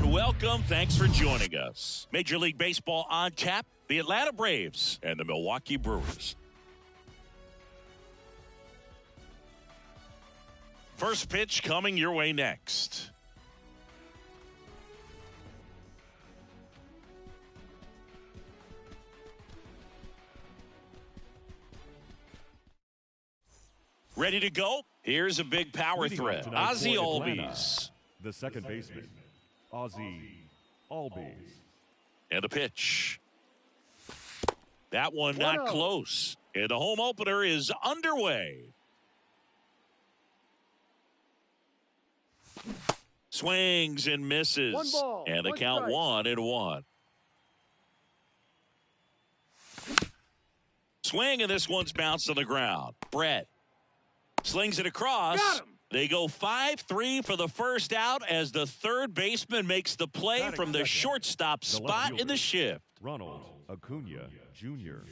and welcome. Thanks for joining us. Major League Baseball on tap, the Atlanta Braves and the Milwaukee Brewers. First pitch coming your way next. Ready to go? Here's a big power threat. Ozzie Albies. The second baseman, Ozzie Albies. And a pitch. That one not close. And the home opener is underway. Swings and misses. One ball, and the one count strike. 1-1. Swing, and this one's bounced on the ground. Brett slings it across. Got him. They go 5-3 for the first out as the third baseman makes the play from the shortstop spot in the shift. Ronald Acuna Jr.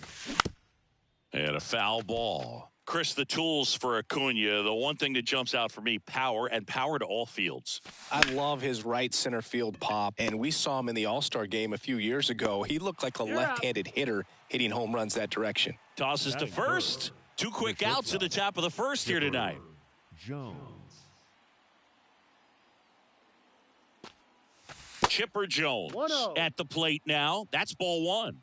And a foul ball. Chris, the tools for Acuna, the one thing that jumps out for me, power, and power to all fields. I love his right center field pop, and we saw him in the All-Star game a few years ago. He looked like a left-handed hitter hitting home runs that direction. Tosses to first. 2 quick outs at the top of the first here tonight. Jones. Chipper Jones 1-0. at the plate now. That's ball one.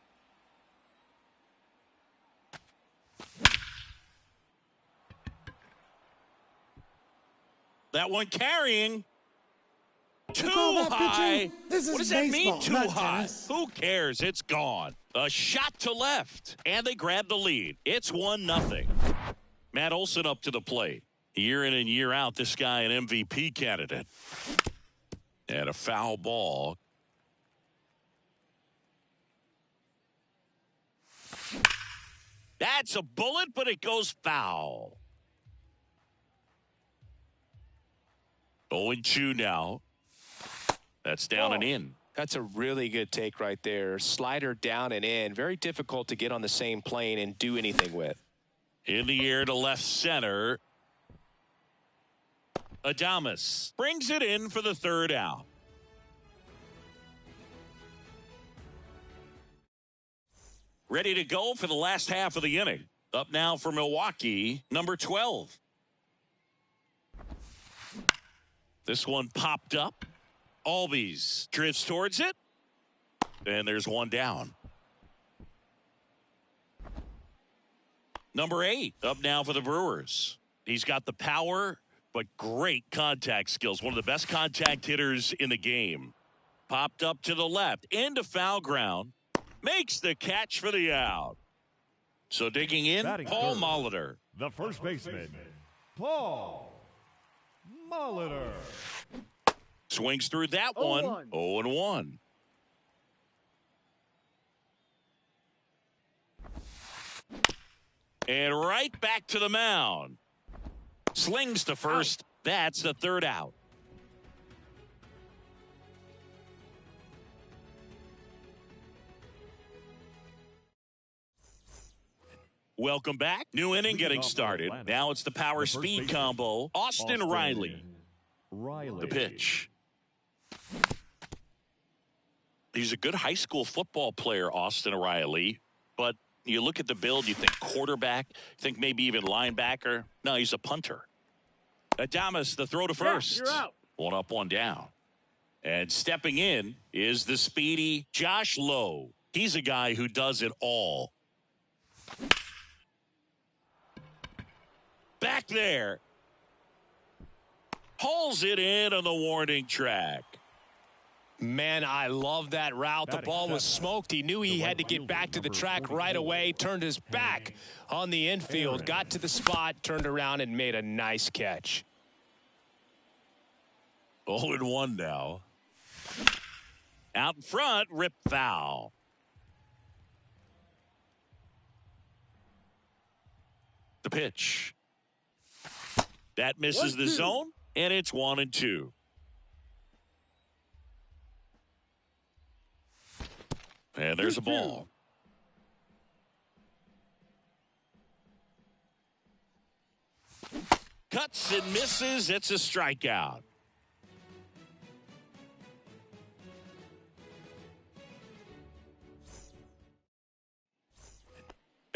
That one carrying. Too high. This is what does that mean, baseball, too not high? tennis. Who cares? It's gone. A shot to left, and they grab the lead. It's 1-0. Matt Olson up to the plate. Year in and year out, this guy an MVP candidate. And a foul ball. That's a bullet, but it goes foul. 0-2 now. That's down and in. That's a really good take right there. Slider down and in. Very difficult to get on the same plane and do anything with. In the air to left center. Adames brings it in for the third out. Ready to go for the last half of the inning. Up now for Milwaukee, number 12. This one popped up. Albies drifts towards it. And there's one down. Number 8 up now for the Brewers. He's got the power, but great contact skills. One of the best contact hitters in the game. Popped up to the left, into foul ground. Makes the catch for the out. So digging in, Batting Paul third. Molitor. The first baseman, Paul Molitor. Swings through that one. 0-1. 0-1. And right back to the mound. Slings to first. That's the third out. Welcome back. New inning getting started. Now it's the power speed combo. Austin Riley. The pitch. He's a good high school football player, Austin Riley. But you look at the build, you think quarterback, think maybe even linebacker. No, he's a punter. Adames, the throw to first. You're out. 1 up, 1 down. And stepping in is the speedy Josh Lowe. He's a guy who does it all. Back there. Hauls it in on the warning track. Man, I love that route. The ball was smoked. He knew he had to get back to the track right away. Turned his back on the infield. Got to the spot, turned around, and made a nice catch. 0-1 now. Out in front, rip foul. The pitch. That misses the zone, and it's 1-2. And there's a ball. Cuts and misses. It's a strikeout.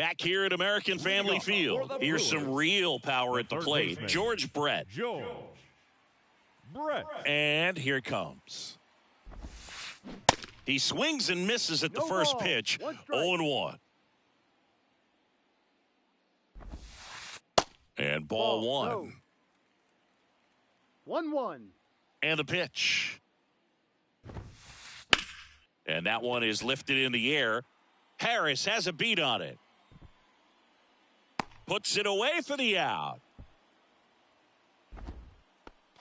Back here at American Family Field, here's some real power at the plate. George Brett. George Brett. And here it comes. He swings and misses at the first pitch. 0-1. And ball one. 1-1. And the pitch. And that one is lifted in the air. Harris has a beat on it. Puts it away for the out.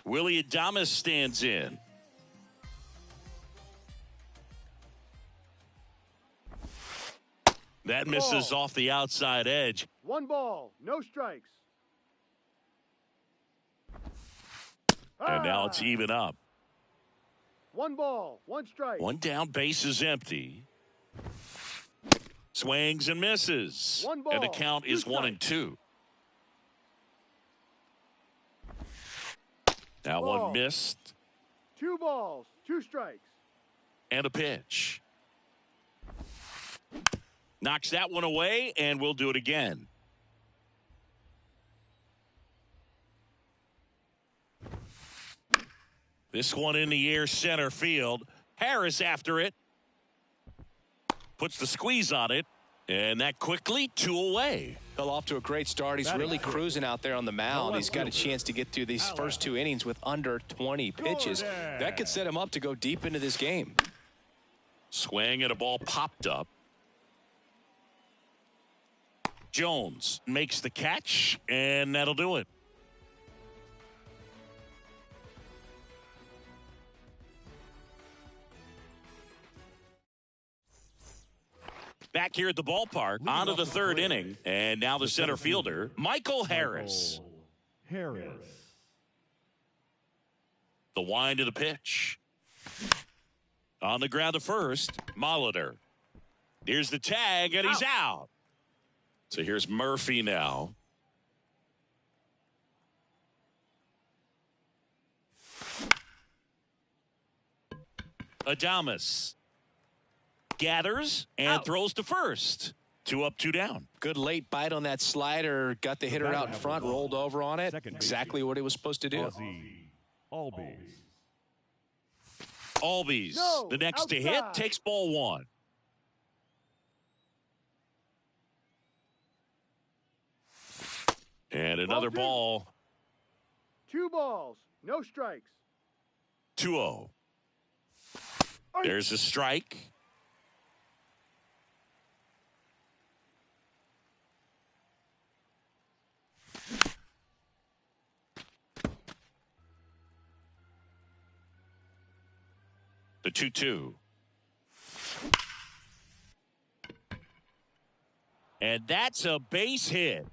Willie Adames stands in. That misses off the outside edge. 1 ball, no strikes. And now it's even up. 1 ball, 1 strike. 1 down, base is empty. Swings and misses. 1 ball, and the count is 1-2. Now ball. 1 missed. 2 balls, 2 strikes. And a pitch. Knocks that one away, and we'll do it again. This one in the air center field. Harris after it. Puts the squeeze on it. And that quickly 2 away. Well, off to a great start. He's really cruising out there on the mound. He's got a chance to get through these first 2 innings with under 20 pitches. That could set him up to go deep into this game. Swing and a ball popped up. Jones makes the catch, and that'll do it. Back here at the ballpark, on to the 3rd inning, and now the center fielder, Michael Harris. The wind of the pitch. On the ground to first, Molitor. Here's the tag, and he's out. So here's Murphy now. Adames gathers and throws to first. 2 up, 2 down. Good late bite on that slider. Got the hitter out in front, rolled over on it. Exactly what he was supposed to do. Albies, the next to hit, takes ball 1. And another ball. 2 balls, no strikes. 2-0. There's a strike. The 2-2. And that's a base hit.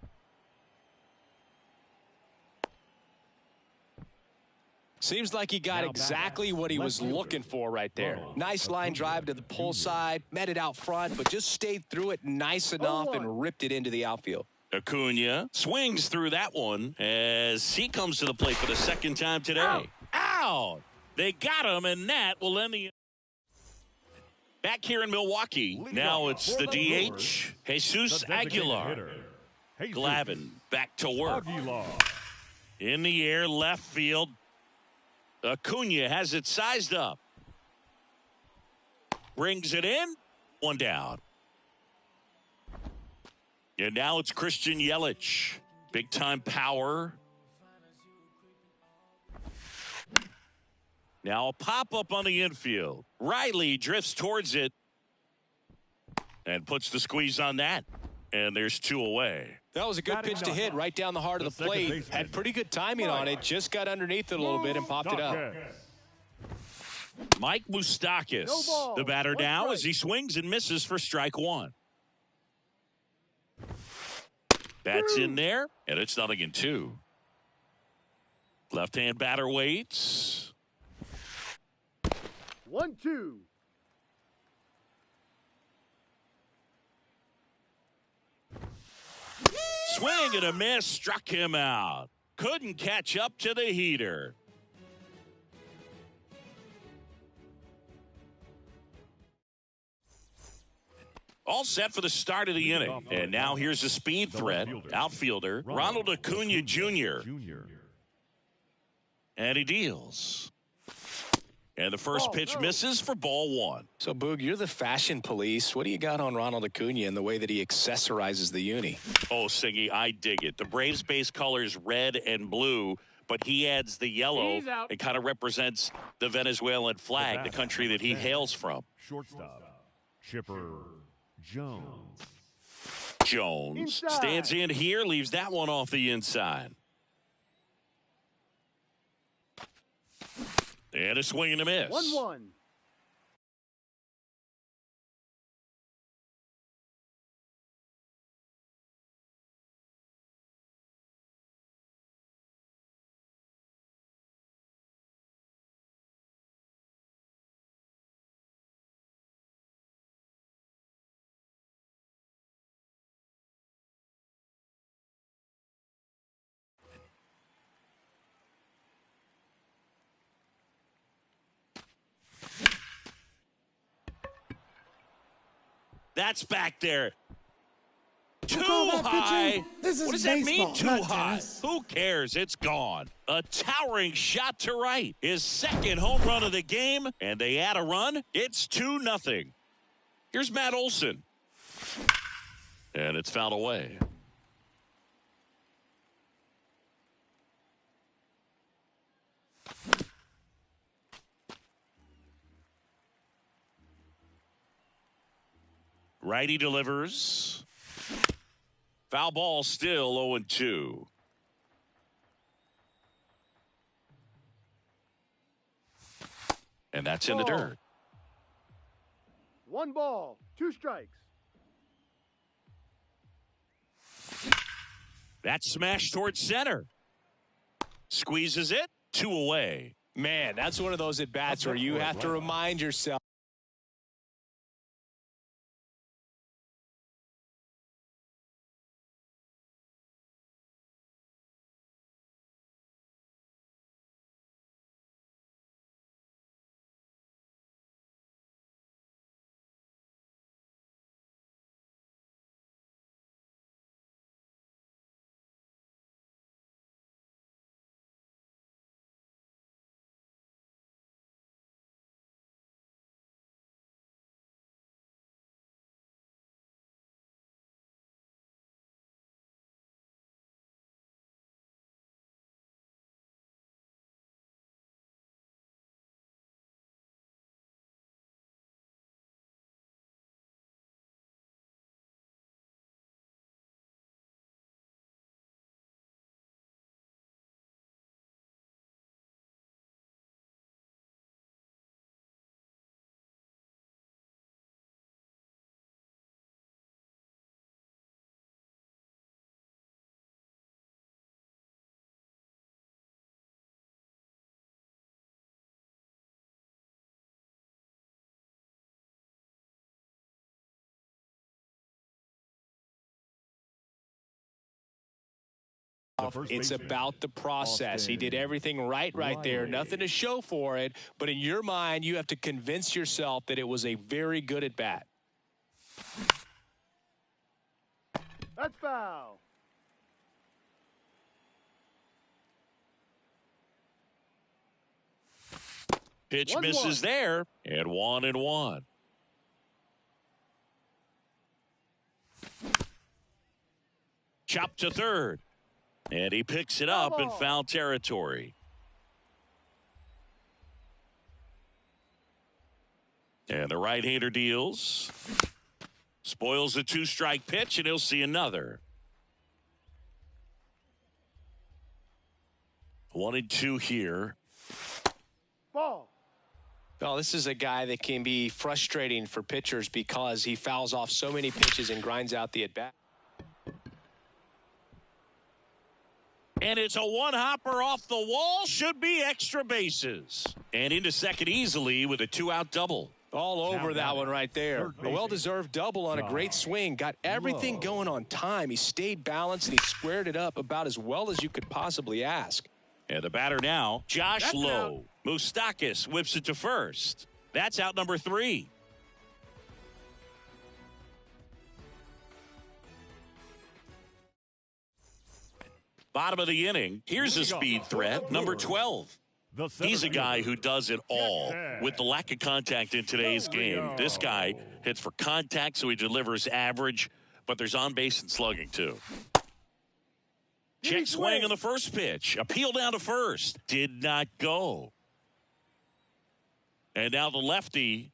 Seems like he got exactly what he was looking for right there. Nice line drive to the pull side, met it out front, but just stayed through it nice enough and ripped it into the outfield. Acuna swings through that one as he comes to the plate for the 2nd time today. Out! They got him, and that will end the... Back here in Milwaukee, now it's the DH, Jesus Aguilar. Glavin back to work. In the air, left field. Acuna has it sized up. Brings it in. 1 down. And now it's Christian Yelich. Big time power. Now a pop-up on the infield. Riley drifts towards it. And puts the squeeze on that. And there's 2 away. That was a good pitch to hit right down the heart of the plate. Had pretty good timing on it. Just got underneath it a little bit and popped it up. Mike Moustakas, the batter now as he swings and misses for strike 1. That's in there, and it's 0-2. Left-hand batter waits. 1-2. Swing and a miss, struck him out. Couldn't catch up to the heater. All set for the start of the inning. And now here's a speed threat. Outfielder, Ronald Acuna Jr. And he deals. And the first pitch misses for ball one. So, Boog, you're the fashion police. What do you got on Ronald Acuna and the way that he accessorizes the uni? Oh, Singy, I dig it. The Braves base colors red and blue, but he adds the yellow. It kind of represents the Venezuelan flag, the country that he hails from. Shortstop, Chipper Jones. Jones stands in here, leaves that one off the inside. And a swing and a miss. 1-1. That's back there. Too high. What does that mean, too high? Who cares? It's gone. A towering shot to right. His second home run of the game, and they add a run. It's 2-0. Here's Matt Olson. And it's fouled away. Righty delivers. Foul ball, still 0-2. And that's in the dirt. 1 ball, 2 strikes. That's smashed towards center. Squeezes it, 2 away. Man, that's one of those at-bats where you have to remind yourself. It's about the process. He did everything right there. Nothing to show for it. But in your mind, you have to convince yourself that it was a very good at-bat. That's foul. Pitch misses there, and 1-1. Chopped to third. And he picks it up in foul territory. And the right-hander deals. Spoils the 2-strike pitch, and he'll see another. 1-2 here. Ball. Well, this is a guy that can be frustrating for pitchers because he fouls off so many pitches and grinds out the at-bat. And it's a one-hopper off the wall. Should be extra bases. And into second easily with a 2-out double. All over that one right there. A well-deserved double on a great swing. Got everything going on time. He stayed balanced, and he squared it up about as well as you could possibly ask. And the batter now, Josh Lowe. Moustakis whips it to first. That's out number 3. Bottom of the inning. Here's a speed threat, number 12. He's a guy who does it all with the lack of contact in today's game. This guy hits for contact, so he delivers average, but there's on base and slugging too. Check swing on the first pitch. Appeal down to first. Did not go. And now the lefty.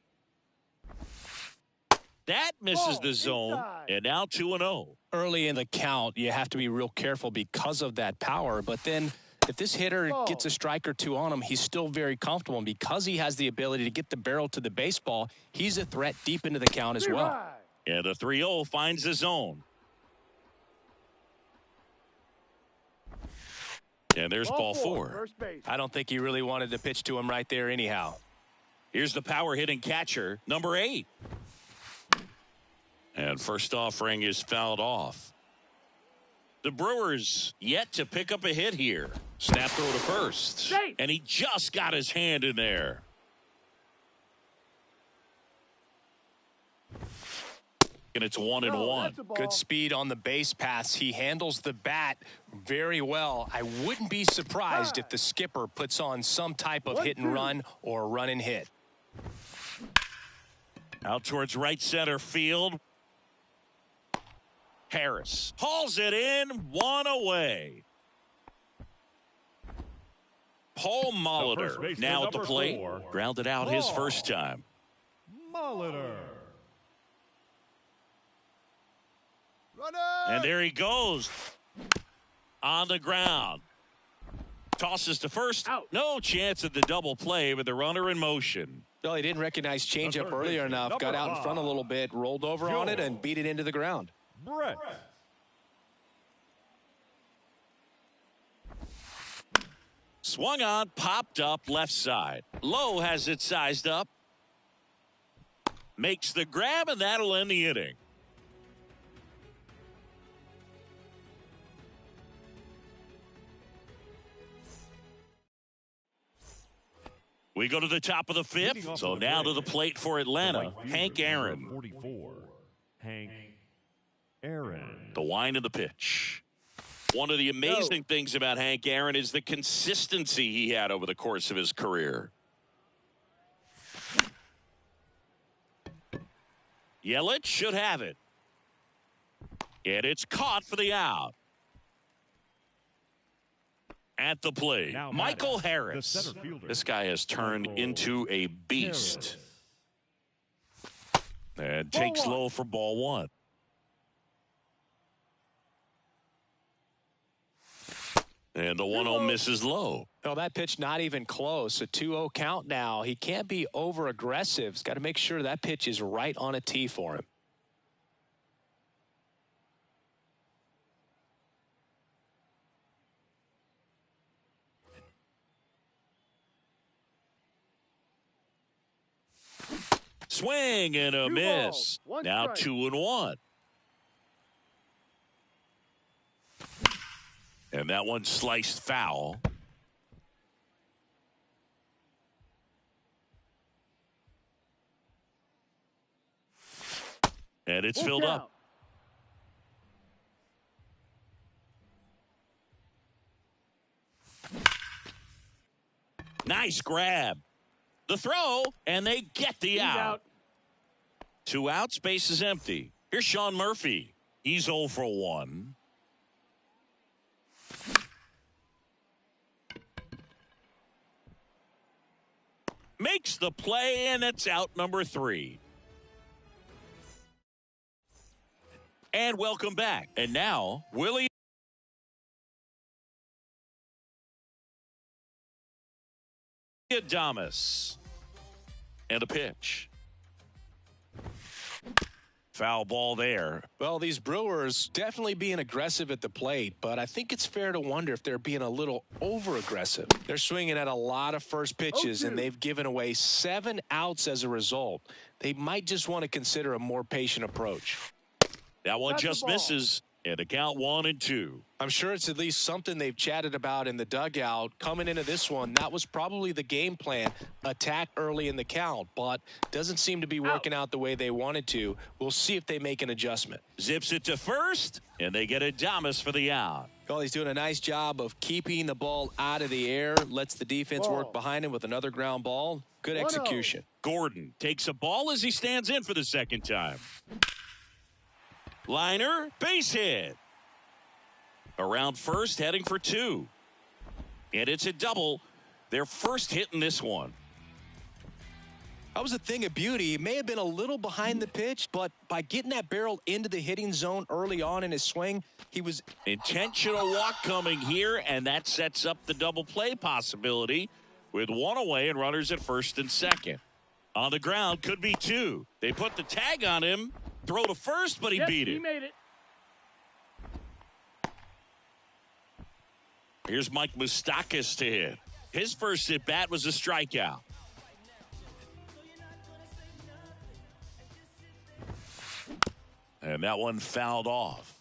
That misses the zone. And now 2-0. Early in the count, you have to be real careful because of that power. But then if this hitter gets a strike or two on him, he's still very comfortable. And because he has the ability to get the barrel to the baseball, he's a threat deep into the count as well. And the 3-0 finds the zone. And there's ball four. I don't think he really wanted to pitch to him right there anyhow. Here's the power hitting catcher, number 8. And first offering is fouled off. The Brewers yet to pick up a hit here. Snap throw to first. And he just got his hand in there. And it's 1-1. Good speed on the base pass. He handles the bat very well. I wouldn't be surprised if the skipper puts on some type of hit and run or run and hit. Out towards right center field. Harris hauls it in, 1 away. Paul Molitor now at the plate. Grounded out his first time. Molitor. And there he goes. On the ground. Tosses to first. Out. No chance at the double play with the runner in motion. Well, he didn't recognize changeup earlier enough. Got out in front a little bit, rolled over on it, and beat it into the ground. Brett. Swung on, popped up left side. Lowe has it sized up. Makes the grab, and that'll end the inning. We go to the top of the 5th. So now to the plate for Atlanta, Hank Aaron. 44. Hank Aaron. The wind of the pitch. One of the amazing things about Hank Aaron is the consistency he had over the course of his career. Yelich should have it. And it's caught for the out. At the plate, Michael Harris. This guy has turned into a beast. And takes low for ball 1. And the 1-0 misses low. Well, that pitch not even close. A 2-0 count now. He can't be over aggressive. He's got to make sure that pitch is right on a tee for him. Swing and a miss. Now 2-1. And that one sliced foul. And it's filled up. Nice grab. The throw, and they get the out. 2 outs, base is empty. Here's Sean Murphy. He's 0 for 1. Makes the play, and it's out number 3. And welcome back. And now, Willie Adames. And a pitch. Foul ball there. Well, these Brewers definitely being aggressive at the plate, but I think it's fair to wonder if they're being a little over-aggressive. They're swinging at a lot of first pitches, and they've given away 7 outs as a result. They might just want to consider a more patient approach. That one just misses. And a count 1-2. I'm sure it's at least something they've chatted about in the dugout. Coming into this one, that was probably the game plan. Attack early in the count, but doesn't seem to be working out the way they wanted to. We'll see if they make an adjustment. Zips it to first, and they get Adames for the out. Well, he's doing a nice job of keeping the ball out of the air. Lets the defense work behind him with another ground ball. Good execution. Gordon takes a ball as he stands in for the second time. Liner, base hit. Around first, heading for 2. And it's a double. Their first hit in this one. That was a thing of beauty. He may have been a little behind the pitch, but by getting that barrel into the hitting zone early on in his swing, he was... Intentional walk coming here, and that sets up the double play possibility with 1 away and runners at first and second. On the ground, could be 2. They put the tag on him. Throw to first, but he beat it. He made it. Here's Mike Moustakas to hit. His first at bat was a strikeout. And that one fouled off.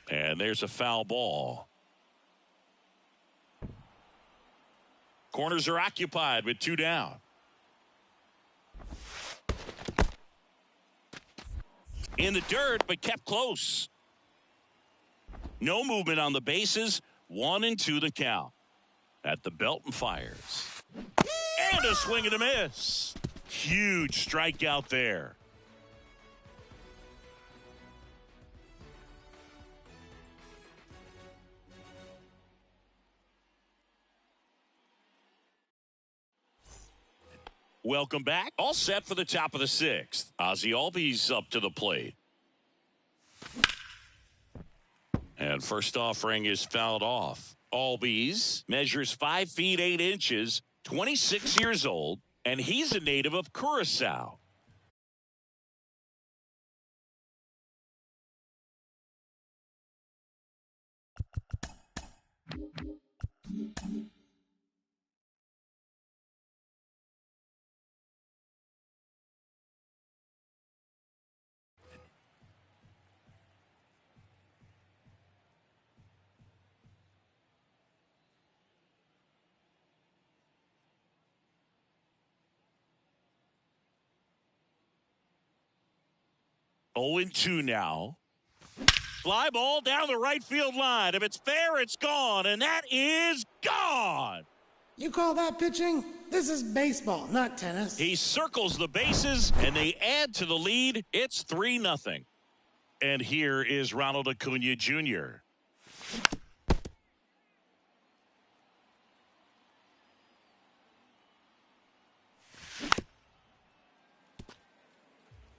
And there's a foul ball. Corners are occupied with 2 down. In the dirt, but kept close. No movement on the bases. 1-2 the count. At the belt and fires. And a swing and a miss. Huge strikeout there. Welcome back. All set for the top of the 6th. Ozzie Albies up to the plate. And first offering is fouled off. Albies measures 5 feet 8 inches, 26 years old, and he's a native of Curacao. Oh, 2 now. Fly ball down the right field line. If it's fair, it's gone, and that is gone. You call that pitching? This is baseball, not tennis. He circles the bases, and they add to the lead. It's 3-0. And here is Ronald Acuna Jr.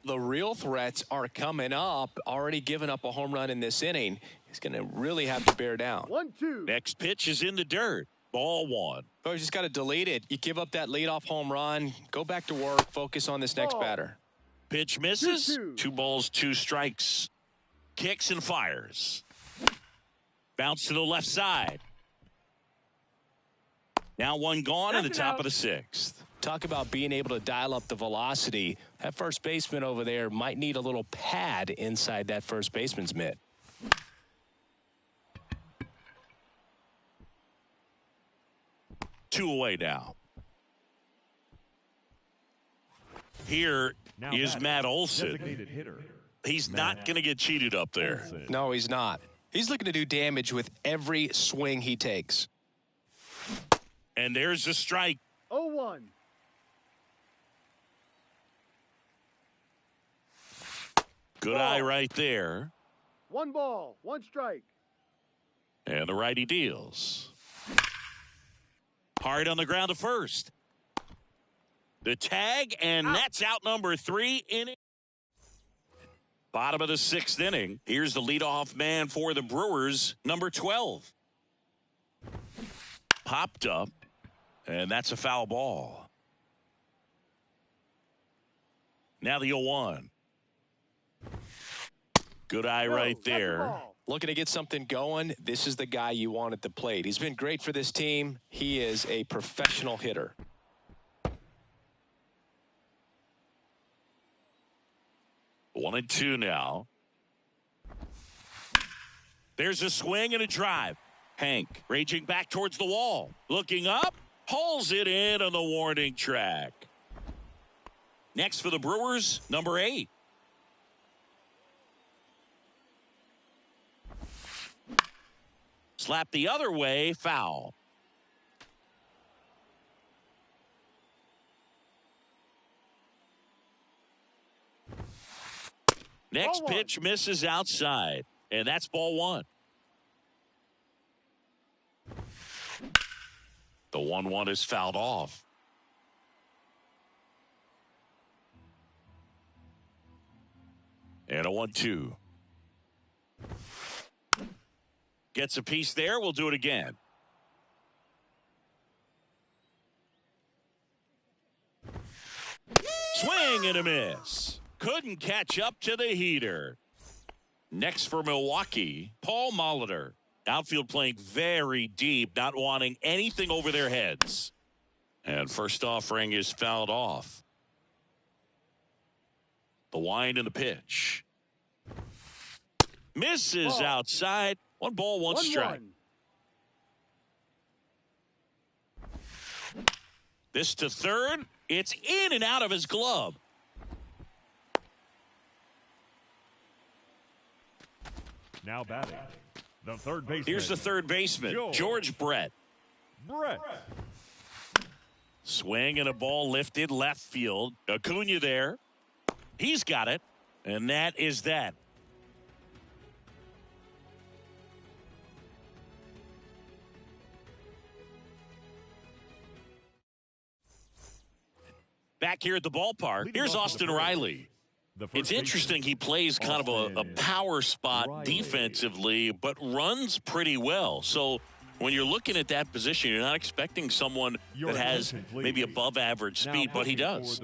The real threats are coming up. Already given up a home run in this inning. He's going to really have to bear down. 1-2. Next pitch is in the dirt. Ball 1. Oh, you just got to delete it. You give up that leadoff home run. Go back to work. Focus on this next batter. Pitch misses. 2-2. 2 balls, 2 strikes. Kicks and fires. Bounce to the left side. Now 1 gone in the top of the 6th. Talk about being able to dial up the velocity. That first baseman over there might need a little pad inside that first baseman's mitt. Two away now. Here is Matt Olson. Designated hitter. He's not going to get cheated up there. No, he's not. He's looking to do damage with every swing he takes. And there's a strike. 0-1. Good eye right there. 1 ball, 1 strike. And the righty deals. Hard on the ground to first. The tag, and that's out number 3 inning. Bottom of the 6th inning. Here's the leadoff man for the Brewers, number 12. Popped up, and that's a foul ball. Now the 0-1. Good eye right there. Looking to get something going. This is the guy you want at the plate. He's been great for this team. He is a professional hitter. 1-2 now. There's a swing and a drive. Hank raging back towards the wall. Looking up. Hauls it in on the warning track. Next for the Brewers, number 8. Slap the other way, foul. Next pitch misses outside, and that's ball 1. The 1-1 is fouled off. And a 1-2. Gets a piece there. We'll do it again. Swing and a miss. Couldn't catch up to the heater. Next for Milwaukee, Paul Molitor. Outfield playing very deep, not wanting anything over their heads. And first offering is fouled off. The wind and the pitch. Misses outside. 1 ball, 1 strike. This to third. It's in and out of his glove. Now batting, the third baseman. Here's the third baseman, George Brett. Swing and a ball lifted left field. Acuna there. He's got it. And that is that. Back here at the ballpark, here's Austin Riley. It's interesting he plays kind of a power spot defensively, but runs pretty well. So when you're looking at that position, you're not expecting someone that has maybe above average speed, but he does.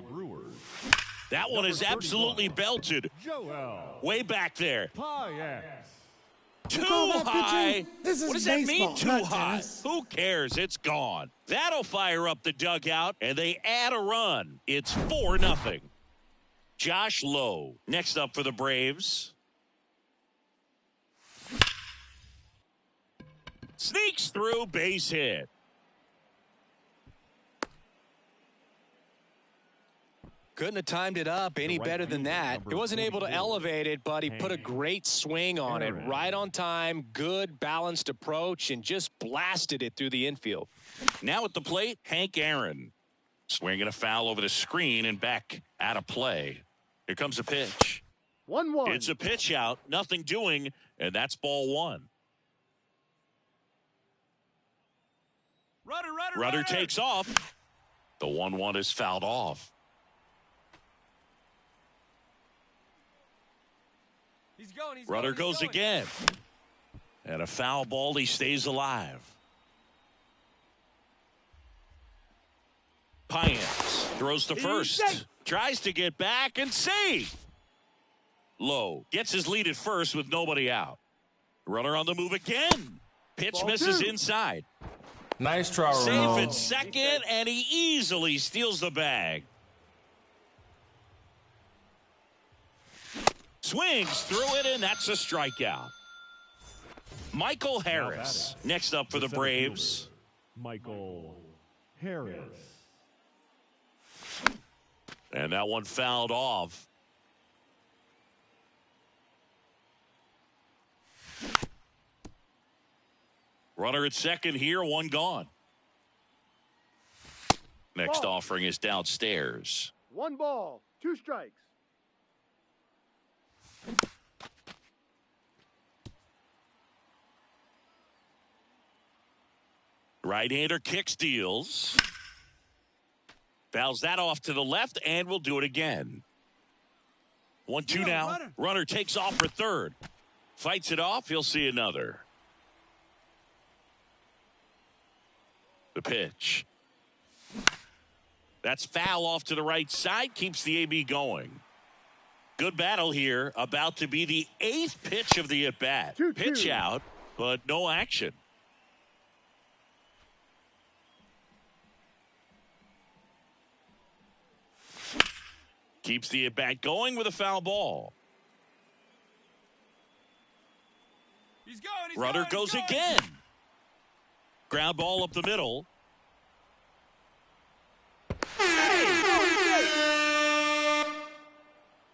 That one is absolutely belted. Way back there. Too high. This what does is that baseball, mean, too not high? tennis. Who cares? It's gone. That'll fire up the dugout, and they add a run. It's 4-0. Josh Lowe next up for the Braves. Sneaks through, base hit. Couldn't have timed it up any better than that. He wasn't able to elevate it, but he put a great swing on it. Right on time, good balanced approach, and just blasted it through the infield. Now at the plate, Hank Aaron. Swinging a foul over the screen and back out of play. Here comes a pitch. 1-1. It's a pitch out, nothing doing, and that's ball 1. Rudder takes off. The 1-1 is fouled off. Rudder goes again. And a foul ball, he stays alive. Paynes throws to first. Tries to get back and save. Lowe gets his lead at first with nobody out. Runner on the move again. Pitch Ball misses 2. inside. Nice try, Safe Ronaldo. at second, and he easily steals the bag. Swings through it, and that's a strikeout. Michael Harris next up for the Braves. Michael Harris. And that one fouled off. Runner at second here, 1 gone. Next offering is downstairs. 1 ball, 2 strikes. Right-hander kick steals. Fouls that off to the left, and we'll do it again. 1-2 now. Runner takes off for third. Fights it off. He'll see another. The pitch. That's foul off to the right side. Keeps the AB going. Good battle here. About to be the 8th pitch of the at-bat. 2-2. Pitch out, but no action. Keeps the at-bat going with a foul ball. Runner goes again. Ground ball up the middle.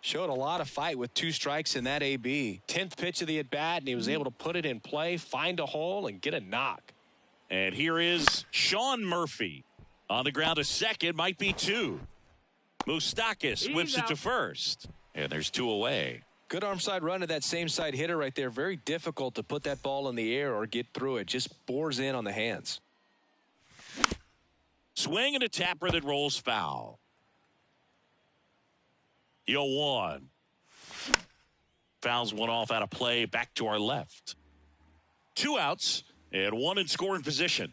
Showed a lot of fight with 2 strikes in that AB. 10th pitch of the at-bat, and he was able to put it in play, find a hole, and get a knock. And here is Sean Murphy. On the ground to second, might be 2. Moustakis whips it to first. And there's 2 away. Good arm side run to that same side hitter right there. Very difficult to put that ball in the air or get through it. Just bores in on the hands. Swing and a tapper that rolls foul. 0-1. Fouls one off out of play. Back to our left. 2 outs and 1 in scoring position.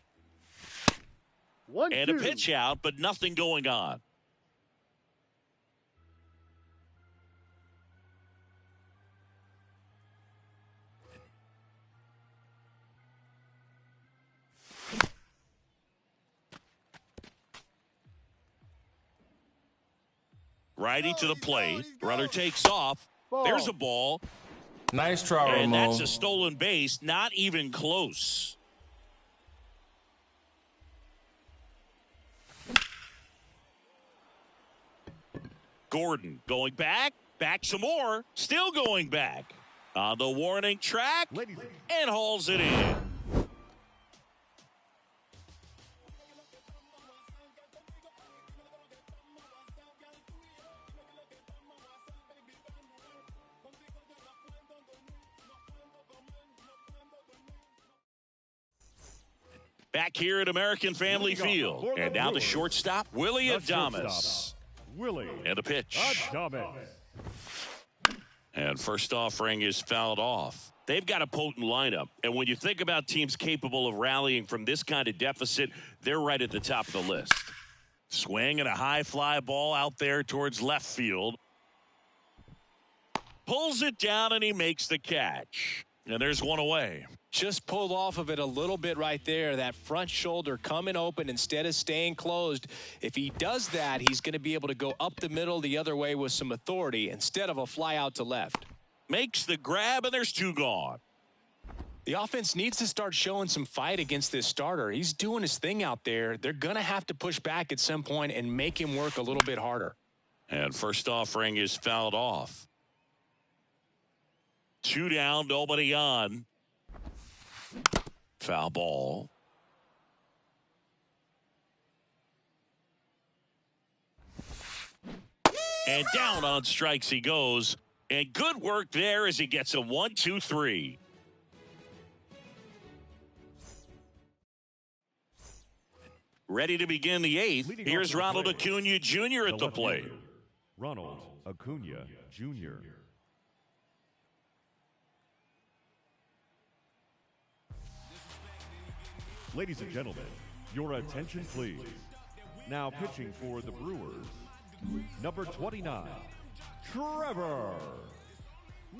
1-2. And a pitch out, but nothing going on. Righty to the plate. Runner takes off. Ball. There's a ball. Nice try, And Romo. that's a stolen base. Not even close. Gordon going back. Back some more. Still going back. On the warning track. Ladies And hauls it in. Back here at American Family Field. And now the shortstop, Willie The Adames. shortstop, Willie And a pitch. Adames. And first offering is fouled off. They've got a potent lineup. And when you think about teams capable of rallying from this kind of deficit, they're right at the top of the list. Swing and a high fly ball out there towards left field. Pulls it down and he makes the catch. And there's 1 away. Just pulled off of it a little bit right there. That front shoulder coming open instead of staying closed. If he does that, he's going to be able to go up the middle the other way with some authority instead of a fly out to left. Makes the grab and there's 2 gone. The offense needs to start showing some fight against this starter. He's doing his thing out there. They're going to have to push back at some point and make him work a little bit harder. And first offering is fouled off. 2 down, nobody on. Foul ball. And down on strikes he goes. And good work there as he gets a 1, 2, 3. Ready to begin the 8th. Leading Here's off the Ronald plate, Acuna Jr. at the left plate. fielder, Ronald Acuna Jr. Ladies and gentlemen, your attention please. Now pitching for the Brewers, number 29, Trevor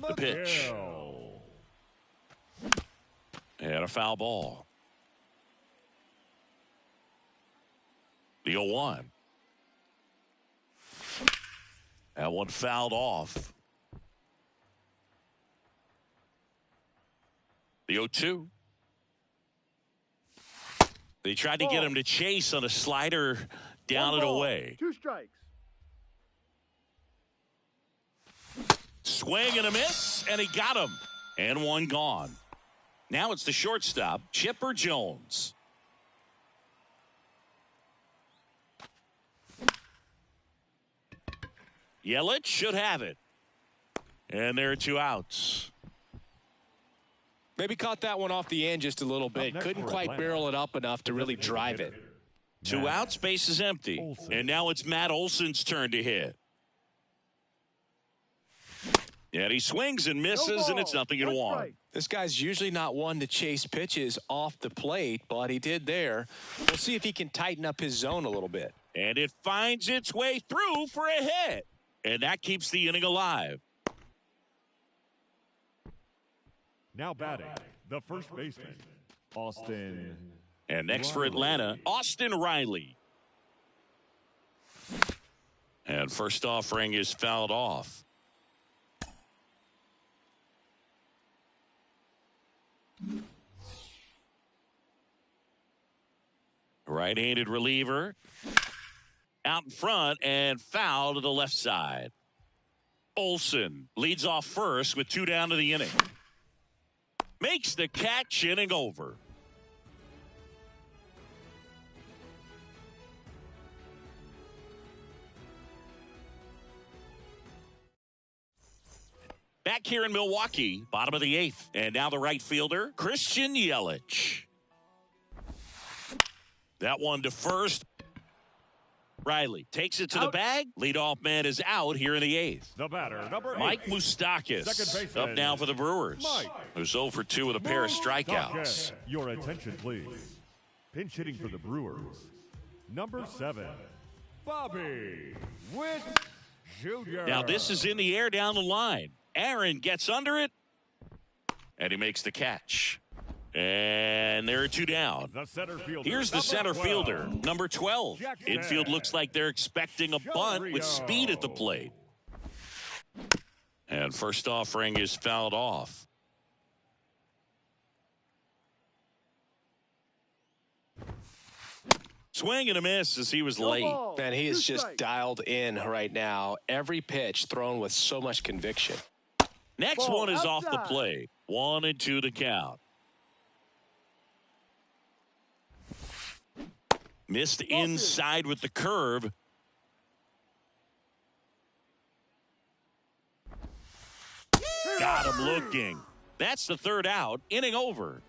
The pitch. McHale. And a foul ball. The 0-1. That one fouled off. The 0-2. They tried to get him to chase on a slider down 1 and ball, away. 2 strikes. Swing and a miss, and he got him. And 1 gone. Now it's the shortstop, Chipper Jones. Yelich should have it. And there are 2 outs. Maybe caught that one off the end just a little bit. next Couldn't for quite Atlanta, barrel it up enough to really drive it. 2 outs, base is empty. Olson. And now it's Matt Olson's turn to hit. And he swings and misses, and it's 0-1. strike. This guy's usually not one to chase pitches off the plate, but he did there. We'll see if he can tighten up his zone a little bit. And it finds its way through for a hit. And that keeps the inning alive. Now batting, the first baseman, Austin. And next for Atlanta, Austin Riley. And first offering is fouled off. Right-handed reliever. Out in front and foul to the left side. Olsen leads off first with 2 down to the inning. Makes the catch, inning over. Back here in Milwaukee, bottom of the 8th. And now the right fielder, Christian Yelich. That one to first. Riley takes it to the bag. Leadoff man is out here in the 8th. The batter, number 8. Mike Moustakas up now for the Brewers. Who's 0 for 2 with a pair of strikeouts. Your attention, please. Pinch hitting for the Brewers. Number 7, Bobby Witt Jr. Now this is in the air down the line. Aaron gets under it, and he makes the catch. And there are 2 down. Here's the center fielder, number 12. Infield looks like they're expecting a bunt with speed at the plate. And first offering is fouled off. Swing and a miss as he was late. Man, he is just dialed in right now. Every pitch thrown with so much conviction. Next one is off the plate. 1-2 to count. Missed inside with the curve. Got him looking. That's the 3rd out. Inning over.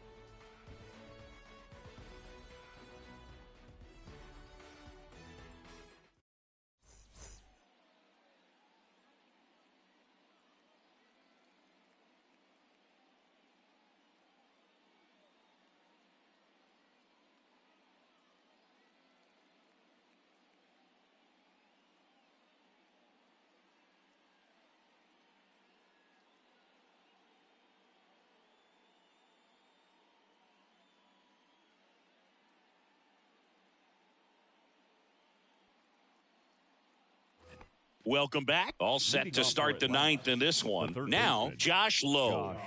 Welcome back. All set to start the 9th in this one. Now, Josh Lowe.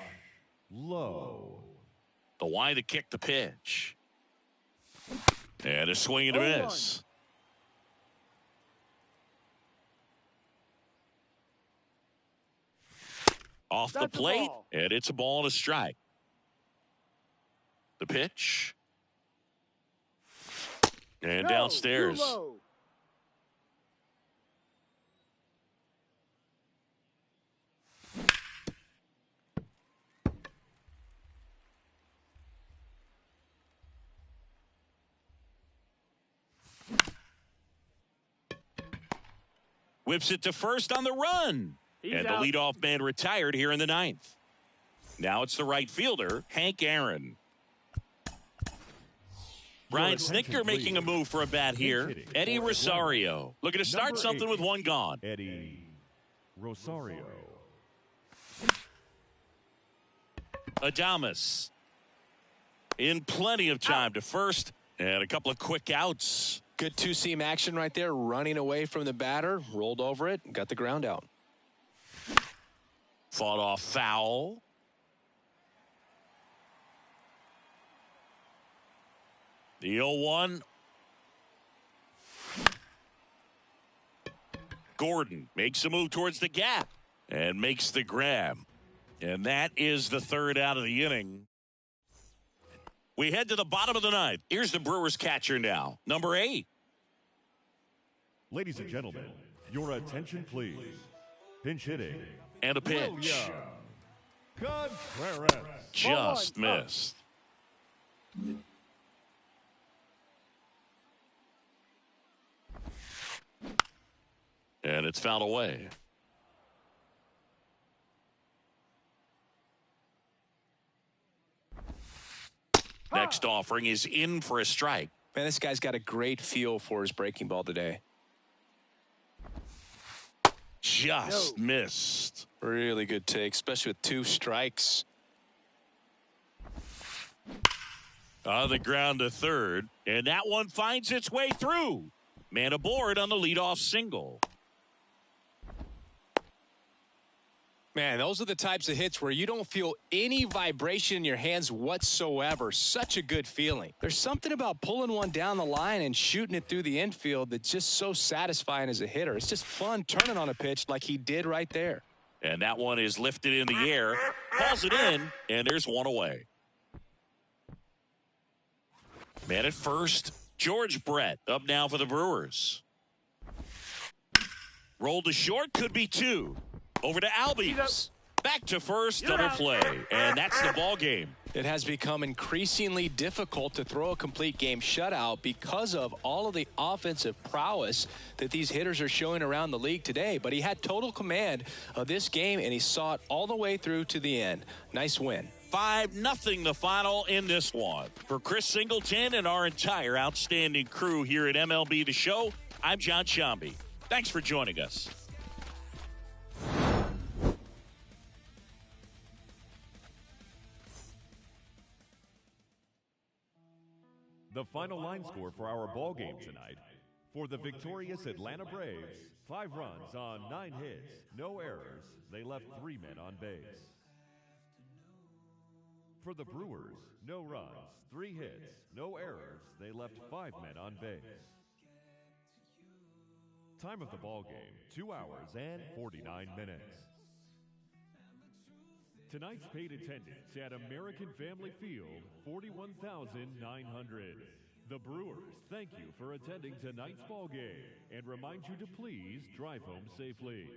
The Y that kicked the pitch. And a swing and a miss. Off the plate, and it's a ball and a strike. The pitch. And downstairs. Whips it to first on the run. And the leadoff man retired here in the 9th. Now it's the right fielder, Hank Aaron. Brian Snitker making a move for a bat here. Eddie Rosario looking to start something with 1 gone. Eddie Rosario. Adames in plenty of time to first, and a couple of quick outs. Good 2-seam action right there, running away from the batter, rolled over it, got the ground out. Fought off foul. The 0-1. Gordon makes a move towards the gap and makes the grab. And that is the 3rd out of the inning. We head to the bottom of the 9th. Here's the Brewers catcher now, number 8. Ladies and gentlemen, your attention, please. Pinch hitting. And a pitch. Contreras. Just missed. And it's fouled away. Next offering is in for a strike. Man, this guy's got a great feel for his breaking ball today. Just missed. Really good take, especially with 2 strikes. On the ground to 3rd, and that one finds its way through. Man aboard on the leadoff single. Man, those are the types of hits where you don't feel any vibration in your hands whatsoever. Such a good feeling. There's something about pulling one down the line and shooting it through the infield that's just so satisfying as a hitter. It's just fun turning on a pitch like he did right there. And that one is lifted in the air, calls it in, and there's one away. Man at first, George Brett up now for the Brewers. Rolled to short, could be two. Over to Albies. Back to first, double play. And that's the ball game. It has become increasingly difficult to throw a complete game shutout because of all of the offensive prowess that these hitters are showing around the league today. But he had total command of this game, and he saw it all the way through to the end. Nice win. 5-0 the final in this one. For Chris Singleton and our entire outstanding crew here at MLB The Show, I'm John Shambi. Thanks for joining us. The final line score for our ball game tonight. For the victorious Atlanta Braves, 5 runs on 9 hits, no errors. They left 3 men on base. For the Brewers, no runs, 3 hits, no errors. They left 5 men on base. Time of the ball game, 2 hours and 49 minutes. Tonight's paid attendance at American Family Field, 41,900. The Brewers thank you for attending tonight's ball game and remind you to please drive home safely.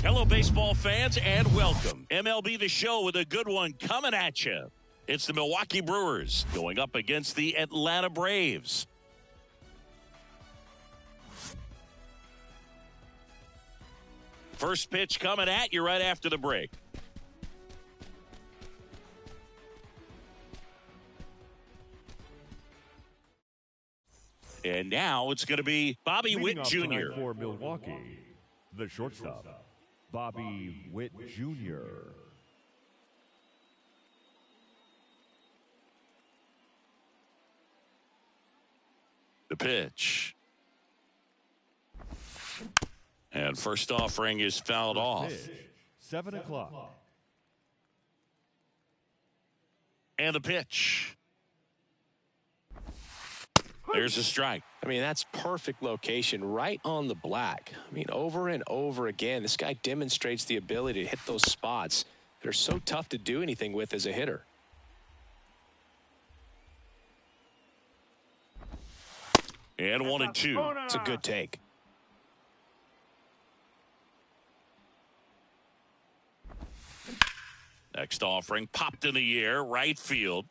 Hello, baseball fans, and welcome. MLB The Show with a good one coming at you. It's the Milwaukee Brewers going up against the Atlanta Braves. First pitch coming at you right after the break. And now it's going to be Bobby Witt Jr. For Milwaukee, the shortstop, Bobby Witt Jr. The pitch. And first offering is fouled off. Pitch, 7 o'clock. And the pitch. There's a strike. I mean, that's perfect location, right on the black. I mean, over and over again, this guy demonstrates the ability to hit those spots that are so tough to do anything with as a hitter. And 1-2. It's a good take. Next offering popped in the air, right field.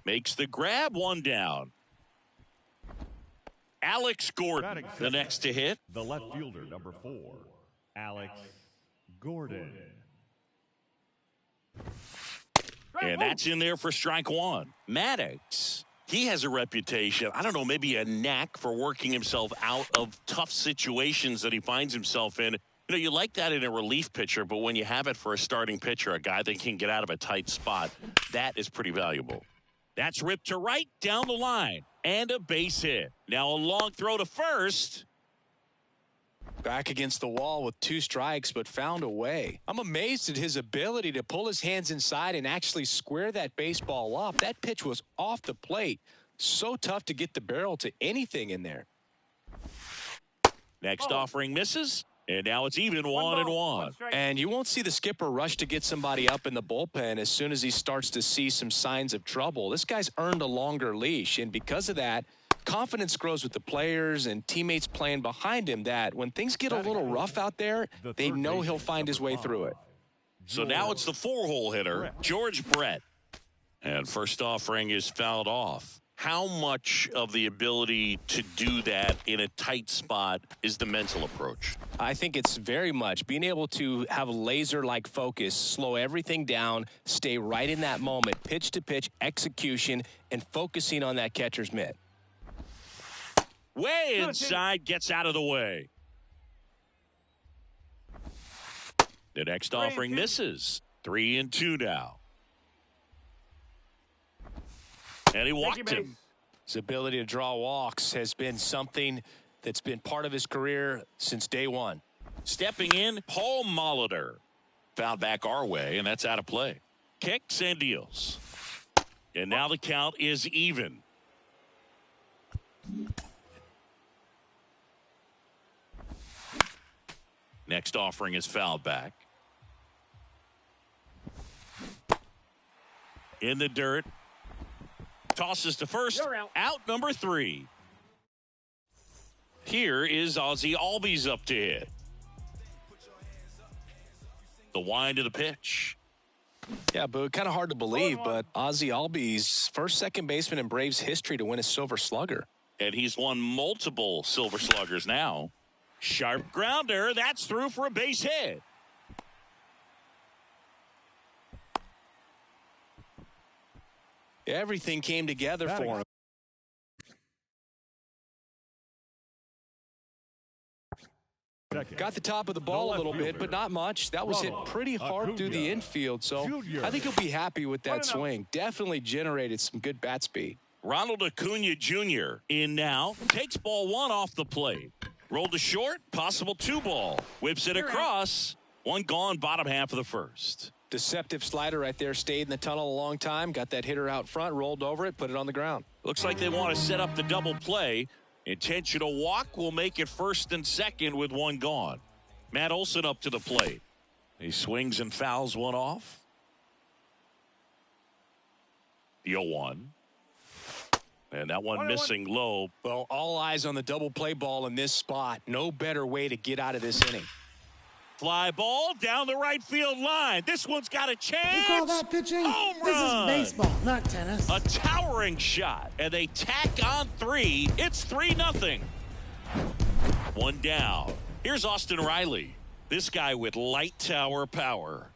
Makes the grab, one down. Alex Gordon, the next to hit. The left fielder, number 4, Alex Gordon. And that's in there for strike one. Maddox, he has a reputation, I don't know, maybe a knack for working himself out of tough situations that he finds himself in. You know, you like that in a relief pitcher, but when you have it for a starting pitcher, a guy that can get out of a tight spot, that is pretty valuable. That's ripped to right, down the line, and a base hit. Now a long throw to first. Back against the wall with 2 strikes, but found a way. I'm amazed at his ability to pull his hands inside and actually square that baseball up. That pitch was off the plate. So tough to get the barrel to anything in there. Next offering misses. And now it's even 1-1. And you won't see the skipper rush to get somebody up in the bullpen as soon as he starts to see some signs of trouble. This guy's earned a longer leash, and because of that, confidence grows with the players and teammates playing behind him that when things get a little rough out there, they know he'll find his way through it. So now it's the 4-hole hitter, George Brett. And first offering is fouled off. How much of the ability to do that in a tight spot is the mental approach? I think it's very much being able to have laser-like focus, slow everything down, stay right in that moment, pitch to pitch execution, and focusing on that catcher's mitt. Way inside, gets out of the way. The next offering misses. 3-2 now. And he walked him. His ability to draw walks has been something that's been part of his career since day one. Stepping in, Paul Molitor. Fouled back our way, and that's out of play. Kicks and deals. And now the count is even. Next offering is fouled back. In the dirt. Tosses to first. Out number 3. Here is Ozzie Albies up to hit. The wind of the pitch. Yeah, but kind of hard to believe, but Ozzie Albies, first second baseman in Braves history to win a Silver Slugger. And he's won multiple Silver Sluggers now. Sharp grounder. That's through for a base hit. Everything came together for him. Got the top of the ball a little bit, but not much. That was hit pretty hard through the infield, so I think he'll be happy with that swing. Definitely generated some good bat speed. Ronald Acuna Jr. in now. Takes ball 1 off the plate. Rolled to short, possible 2 ball. Whips it across. 1 gone, bottom half of the first. Deceptive slider right there. Stayed in the tunnel a long time. Got that hitter out front, rolled over it, put it on the ground. Looks like they want to set up the double play. Intentional walk will make it first and second with 1 gone. Matt Olson up to the plate. He swings and fouls 1 off. The 0-1. And that one missing low. Well, all eyes on the double play ball in this spot. No better way to get out of this inning. Fly ball down the right field line. This one's got a chance. You call that pitching? Home This run. is baseball, not tennis. A towering shot, and they tack on 3. It's 3-0. One down. Here's Austin Riley. This guy with light tower power.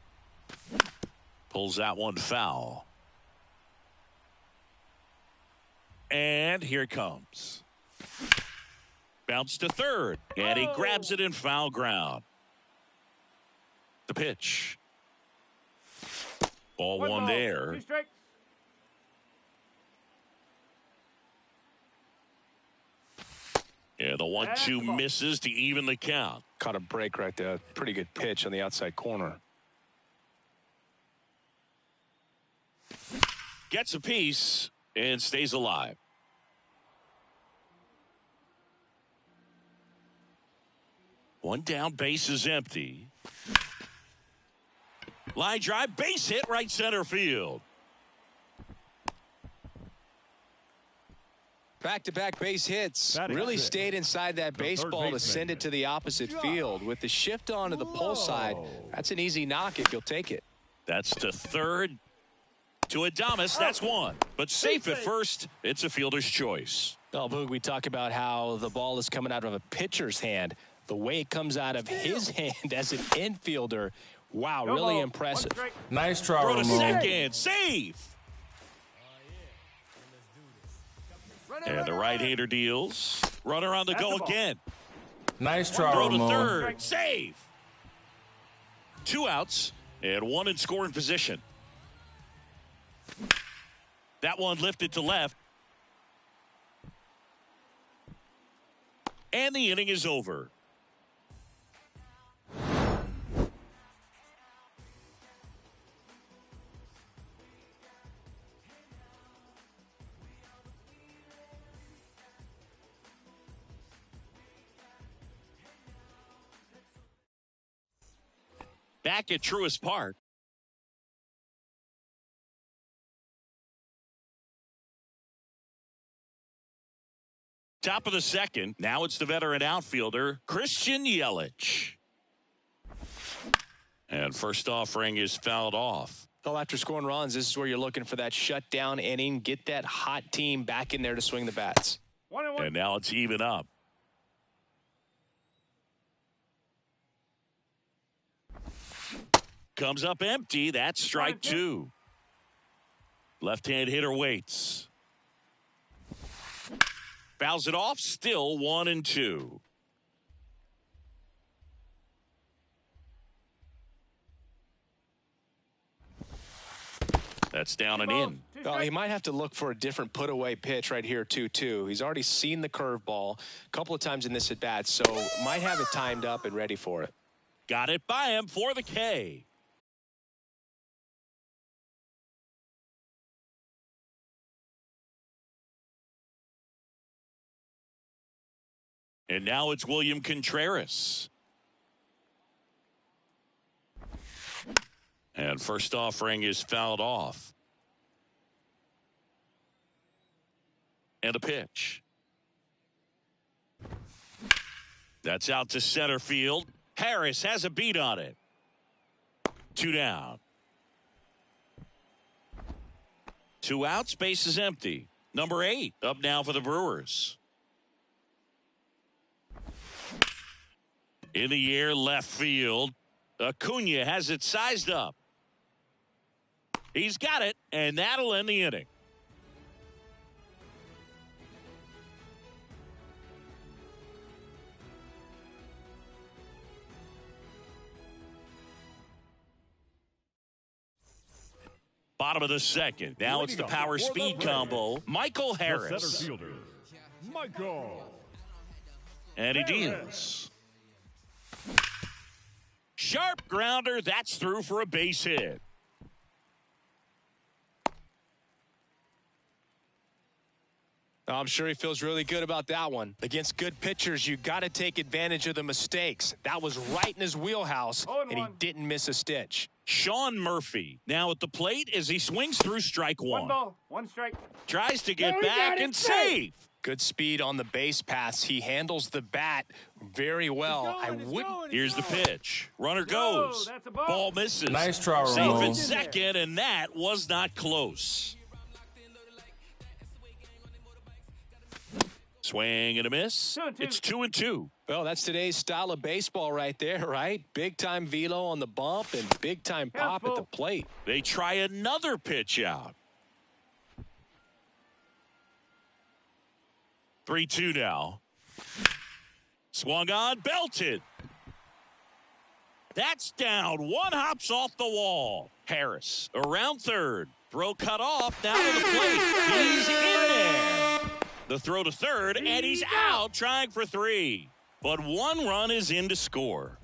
Pulls that one foul. And here it comes. Bounce to third, and he grabs it in foul ground. The pitch. Ball one there. Yeah, the 1-2 misses to even the count. Caught a break right there. Pretty good pitch on the outside corner. Gets a piece and stays alive. One down, base is empty. Line drive, base hit, right center field. Back-to-back base hits. Really stayed inside that baseball to send it to the opposite field. With the shift onto the pull side, that's an easy knock if you'll take it. That's to third. To Adames, that's one. But safe at first, it's a fielder's choice. Oh, Boog, we talk about how the ball is coming out of a pitcher's hand. The way it comes out of his hand as an infielder, wow, really impressive. Nice try, Throw to Ramon. second, save. And the right-hander deals. Runner on the go again. Nice try, Throw to Ramon. third, save. 2 outs and 1 in scoring position. That one lifted to left. And the inning is over. Back at Truist Park. Top of the second. Now it's the veteran outfielder, Christian Yelich. And first offering is fouled off. Well, after scoring runs, this is where you're looking for that shutdown inning. Get that hot team back in there to swing the bats. 1-1. And now it's even up. Comes up empty. That's strike 2. Left-hand hitter waits. Fouls it off. Still 1-2. That's down and in. Well, he might have to look for a different put-away pitch right here, 2-2. He's already seen the curveball a couple of times in this at-bat, so might have it timed up and ready for it. Got it by him for the K. And now it's William Contreras. And first offering is fouled off. And a pitch. That's out to center field. Harris has a beat on it. 2 down. 2 outs, base is empty. Number 8 up now for the Brewers. In the air, left field. Acuna has it sized up. He's got it, and that'll end the inning. Bottom of the second. Now it's the power speed combo. Michael The Harris. center fielder, Michael. And he deals. Sharp grounder. That's through for a base hit. I'm sure he feels really good about that one. Against good pitchers, you got to take advantage of the mistakes. That was right in his wheelhouse, and he didn't miss a stitch. Sean Murphy now at the plate as he swings through strike 1. 1 ball, 1 strike. Tries to get back and save. Good speed on the base paths. He handles the bat very well. Here's the pitch. Runner goes. Ball misses. Nice try, Safe Ramon. at second, and that was not close. Swing and a miss. It's 2-2. Well, that's today's style of baseball right there, right? Big-time velo on the bump and big-time pop at the plate. They try another pitch out. 3-2 now. Swung on, belted. That's down. One hops off the wall. Harris around third. Throw cut off. Now to the plate. He's in there. The throw to third, and he's out trying for 3. But 1 run is in to score.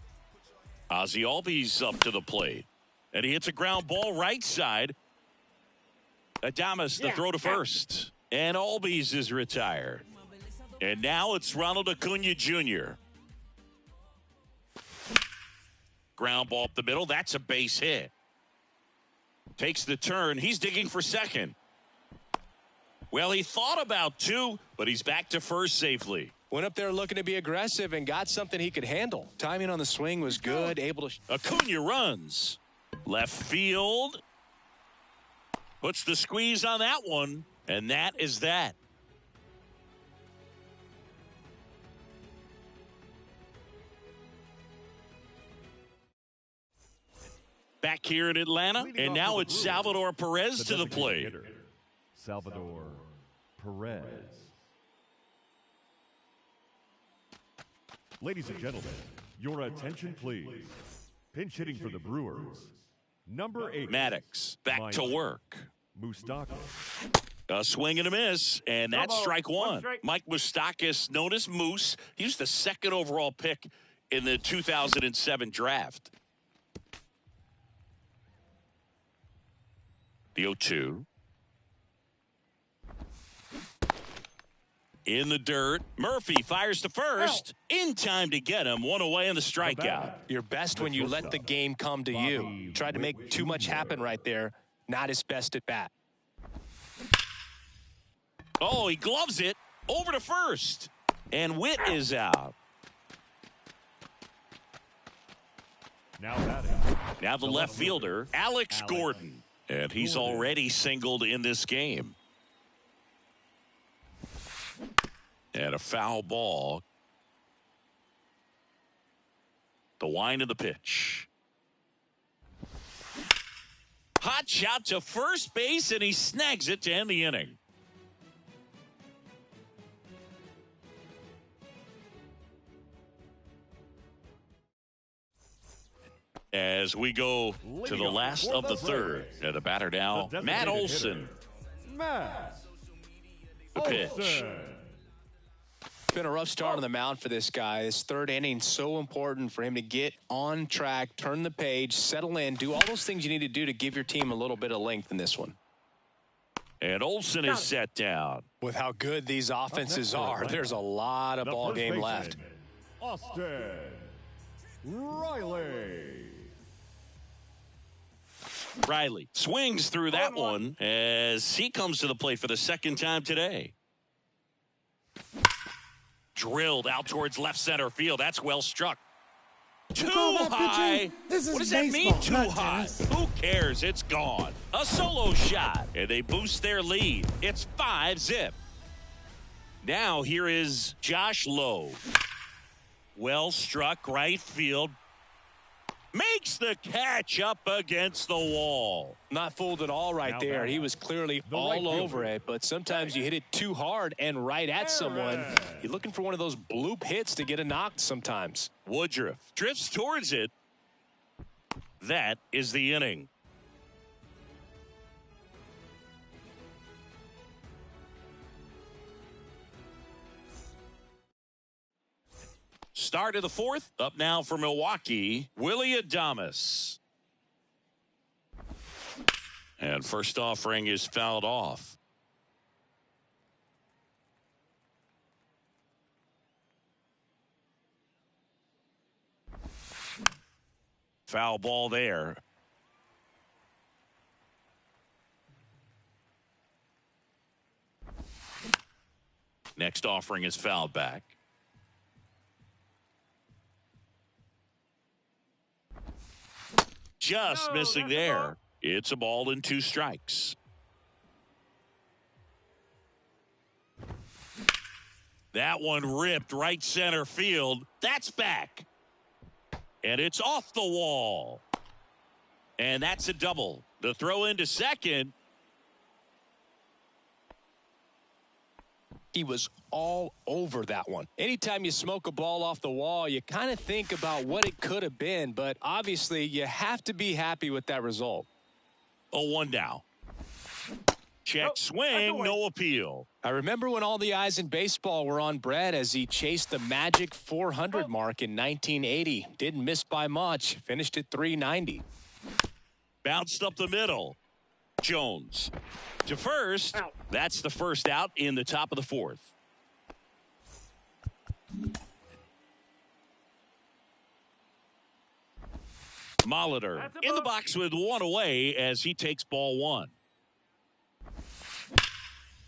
Ozzie Albies up to the plate. And he hits a ground ball right side. Adames, the throw to first. And Albies is retired. And now it's Ronald Acuna Jr. Ground ball up the middle. That's a base hit. Takes the turn. He's digging for second. Well, he thought about 2, but he's back to first safely. Went up there looking to be aggressive and got something he could handle. Timing on the swing was good. Able to. Acuna runs. Left field. Puts the squeeze on that one. And that is that. Back here in Atlanta, and now it's Salvador Perez to the plate. Salvador Perez. Ladies and gentlemen, your attention please. Pinch hitting for the Brewers, number 8. Maddox back to work. Moustakas. A swing and a miss, and that's strike 1. Mike Moustakas, known as Moose. He was the 2nd overall pick in the 2007 draft. The 0-2. In the dirt. Murphy fires to first. In time to get him. 1 away in the strikeout. You're best when you let the game come to you. Tried to make too much happen right there. Not his best at bat. Oh, he gloves it. Over to first. And Witt is out. Now the left fielder, Alex Gordon. And he's already singled in this game. And a foul ball. The wind of the pitch. Hot shot to first base, and he snags it to end the inning. As we go to the last of the third. And the batter now, Matt Olson. The pitch. It's been a rough start on the mound for this guy. This third inning so important for him to get on track, turn the page, settle in, do all those things you need to do to give your team a little bit of length in this one. And Olson is set down. With how good these offenses are, there's a lot of ball game left. Austin Riley. Riley swings through that one as he comes to the plate for the 2nd time today. Drilled out towards left center field. That's well struck. Too high. What does that mean, too high? Who cares? It's gone. A solo shot. And they boost their lead. It's 5-zip. Now here is Josh Lowe. Well struck right field. Makes the catch up against the wall. Not fooled at all right there. He was clearly all over it, but sometimes you hit it too hard and right at someone. You're looking for one of those bloop hits to get a knock sometimes. Woodruff drifts towards it. That is the inning. Start of the 4th. Up now for Milwaukee, Willie Adames. And first offering is fouled off. Foul ball there. Next offering is fouled back. Just missing there. It's a ball and 2 strikes. That one ripped right center field. That's back. And it's off the wall. And that's a double. The throw into second. He was all over that one. Anytime you smoke a ball off the wall, you kind of think about what it could have been, but obviously you have to be happy with that result. 0-1 now. Check swing, no appeal. I remember when all the eyes in baseball were on Brett as he chased the magic 400 mark in 1980. Didn't miss by much. Finished at 390. Bounced up the middle. Jones to first. That's the first out in the top of the 4th. Molitor in the box with 1 away as he takes ball 1.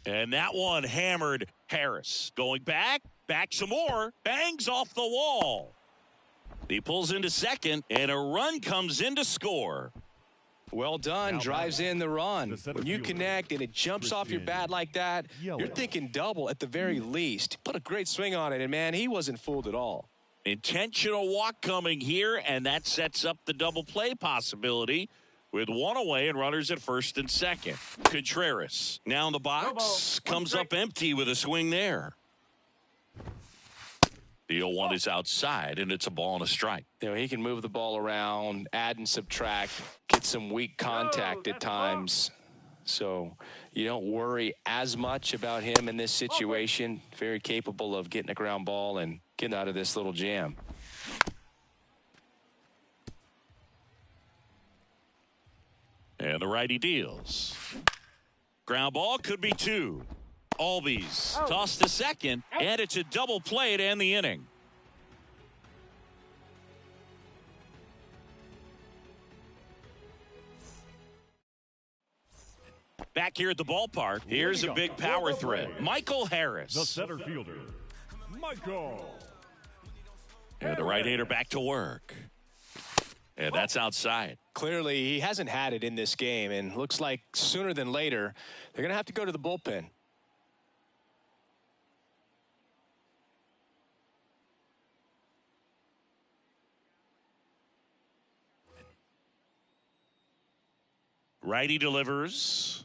And that one hammered Harris. Going back some more, bangs off the wall. He pulls into second, and a run comes in to score. Well done. Drives in the run. When you connect and it jumps off your bat like that, you're thinking double at the very least. Put a great swing on it, and man, he wasn't fooled at all. Intentional walk coming here, and that sets up the double play possibility with 1 away and runners at first and second. Contreras now in the box, comes up empty with a swing there. The 0-1 is outside, and it's a ball and a strike. You know, he can move the ball around, add and subtract, get some weak contact at times. So you don't worry as much about him in this situation. Very capable of getting a ground ball and getting out of this little jam. And the righty deals. Ground ball could be 2. Albies tossed to second, and it's a double play to end the inning. Back here at the ballpark, here's a big power threat. Michael Harris. The center fielder, Michael. And the right-hander back to work. And that's outside. Clearly, he hasn't had it in this game, and looks like sooner than later, they're going to have to go to the bullpen. Righty delivers.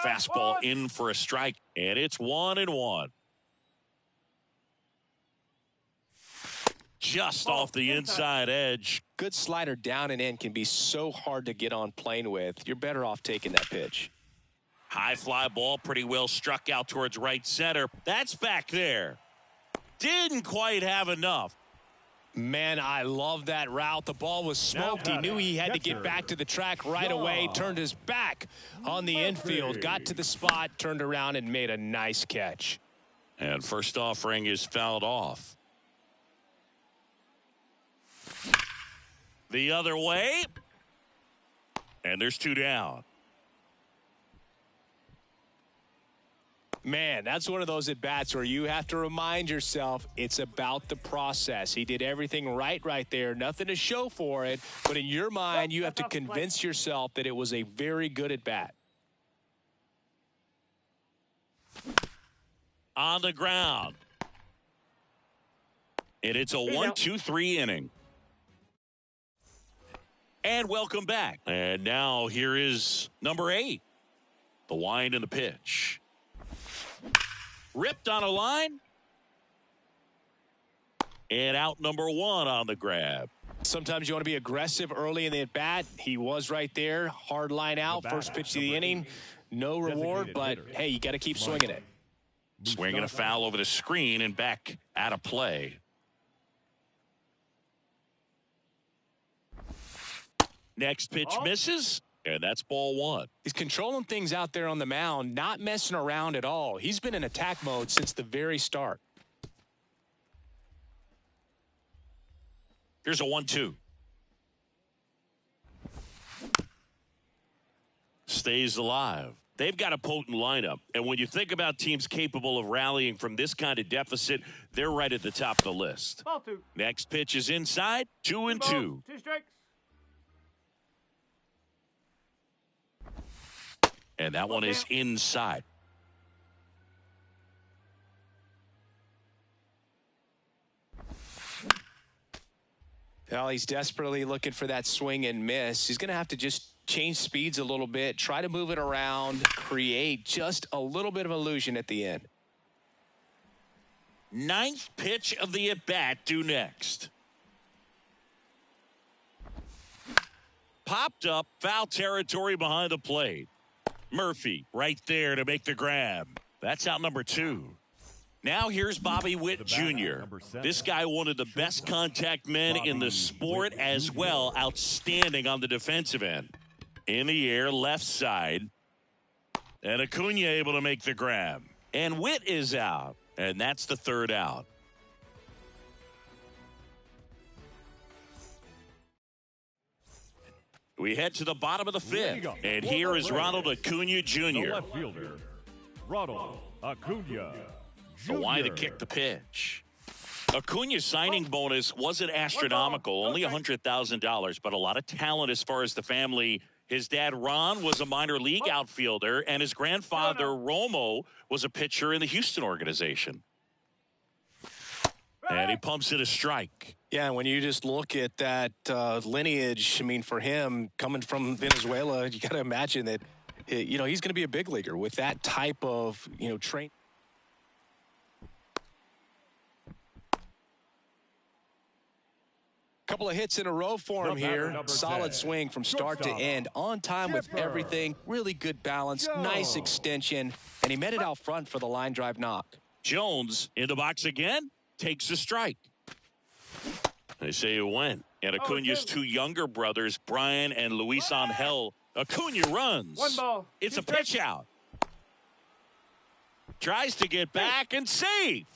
Fastball in for a strike, and it's 1-1. Just off the inside edge. Good slider down and in can be so hard to get on plane with. You're better off taking that pitch. High fly ball, pretty well struck out towards right center. That's back there. Didn't quite have enough. Man, I love that route. The ball was smoked. He knew he had to get back to the track right away. Turned his back on the infield. Got to the spot, turned around, and made a nice catch. And first offering is fouled off. The other way. And there's 2 down. Man, that's one of those at-bats where you have to remind yourself it's about the process. He did everything right there. Nothing to show for it. But in your mind, you have to convince yourself that it was a very good at-bat. On the ground. And it's a 1-2-3 inning. And welcome back. And now here is number 8. The wind and the pitch. Ripped on a line. And out number 1 on the grab. Sometimes you want to be aggressive early in the at-bat. He was right there. Hard line out. First pitch of the inning. No reward, but hey, you got to keep swinging it. Swinging a foul over the screen and back out of play. Next pitch misses, and that's ball 1. He's controlling things out there on the mound, not messing around at all. He's been in attack mode since the very start. Here's a 1-2. Stays alive. They've got a potent lineup, and when you think about teams capable of rallying from this kind of deficit, they're right at the top of the list. Ball 2. Next pitch is inside, 2-2. 2 strikes. And that one is inside. Well, he's desperately looking for that swing and miss. He's going to have to just change speeds a little bit, try to move it around, create just a little bit of illusion at the end. Ninth pitch of the at-bat due next. Popped up, foul territory behind the plate. Murphy right there to make the grab. That's out number 2. Now here's Bobby Witt Jr. This guy, one of the best contact men in the sport as well. Outstanding on the defensive end. In the air, left side. And Acuna able to make the grab. And Witt is out. And that's the third out. We head to the bottom of the 5th. And here is Ronald Acuna Jr. The left fielder, Ronald Acuna Jr. Why to kick the pitch. Acuna's signing bonus wasn't astronomical, only $100,000, but a lot of talent as far as the family. His dad, Ron, was a minor league outfielder, and his grandfather, Romo, was a pitcher in the Houston organization. And he pumps it a strike. Yeah, when you just look at that lineage, I mean, for him, coming from Venezuela, you got to imagine that, he's going to be a big leaguer with that type of, train. Couple of hits in a row for him here. Solid swing from start to end. On time with everything. Really good balance. Nice extension. And he met it out front for the line drive knock. Jones in the box again. Takes a strike. They say it went. And Acuna's 2 younger brothers, Brian and Luis Angel. Acuna runs. 1 ball. It's a pitch out. Tries to get back and save.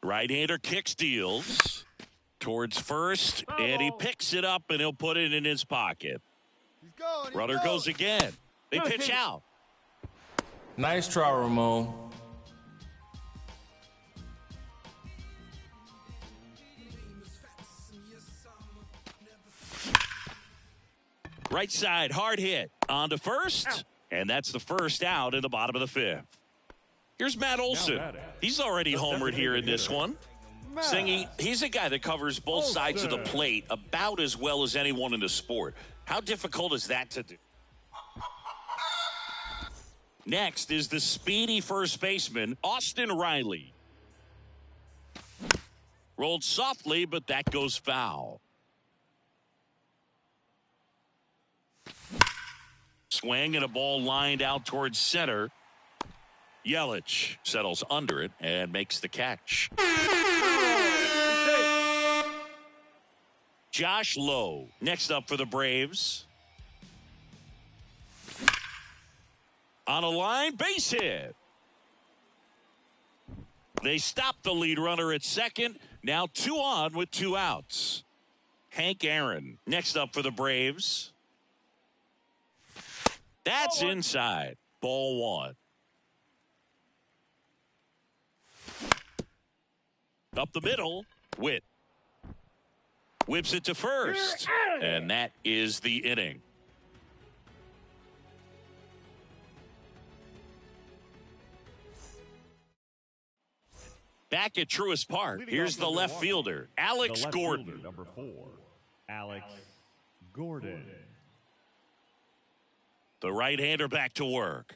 Right-hander kick steals towards first, and he picks it up, and he'll put it in his pocket. Runner goes again. They pitch out. Nice try, Ramon. Right side, hard hit. On to first, and that's the first out in the bottom of the 5th. Here's Matt Olson. He's already homered here in this one. Singy, he's a guy that covers both sides of the plate about as well as anyone in the sport. How difficult is that to do? Next is the speedy first baseman, Austin Riley. Rolled softly, but that goes foul. Swing and a ball lined out towards center. Yelich settles under it and makes the catch. Josh Lowe next up for the Braves. On a line, base hit. They stop the lead runner at second. Now 2 on with 2 outs. Hank Aaron next up for the Braves. That's inside. Ball 1. Up the middle, Witt. Whips it to first. And that is the inning. Back at Truist Park, here's the left fielder, Alex Gordon. Number 4, Alex Gordon. The right-hander back to work.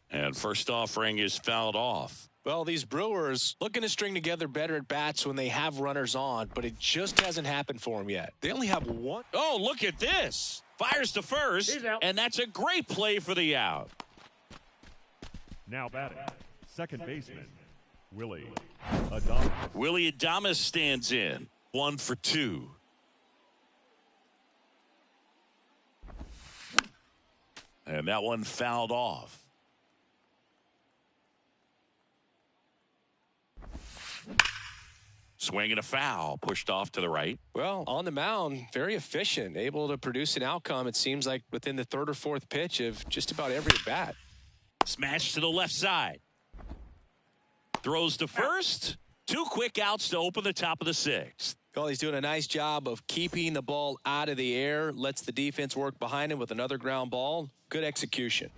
And first offering is fouled off. Well, these Brewers looking to string together better at bats when they have runners on, but it just hasn't happened for them yet. They only have 1. Oh, look at this. Fires to first, and that's a great play for the out. Now batting, second baseman, Willie Adames. Willie Adames stands in. 1 for 2. And that one fouled off. Swing and a foul, pushed off to the right. Well, on the mound, very efficient, able to produce an outcome, it seems like, within the third or fourth pitch of just about every at bat. Smash to the left side. Throws to first. 2 quick outs to open the top of the 6th. Well, he's doing a nice job of keeping the ball out of the air, lets the defense work behind him with another ground ball. Good execution.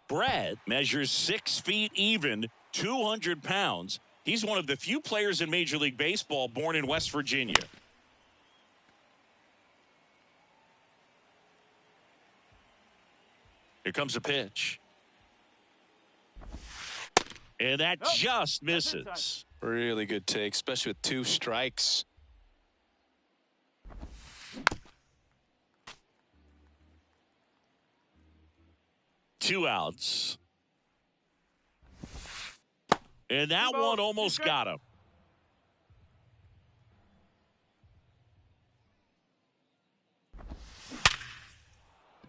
Brett measures 6 feet even, 200 pounds. He's one of the few players in Major League Baseball born in West Virginia. Here comes a pitch. And that just misses. Really good take, especially with 2 strikes. Two outs. And that one almost got him.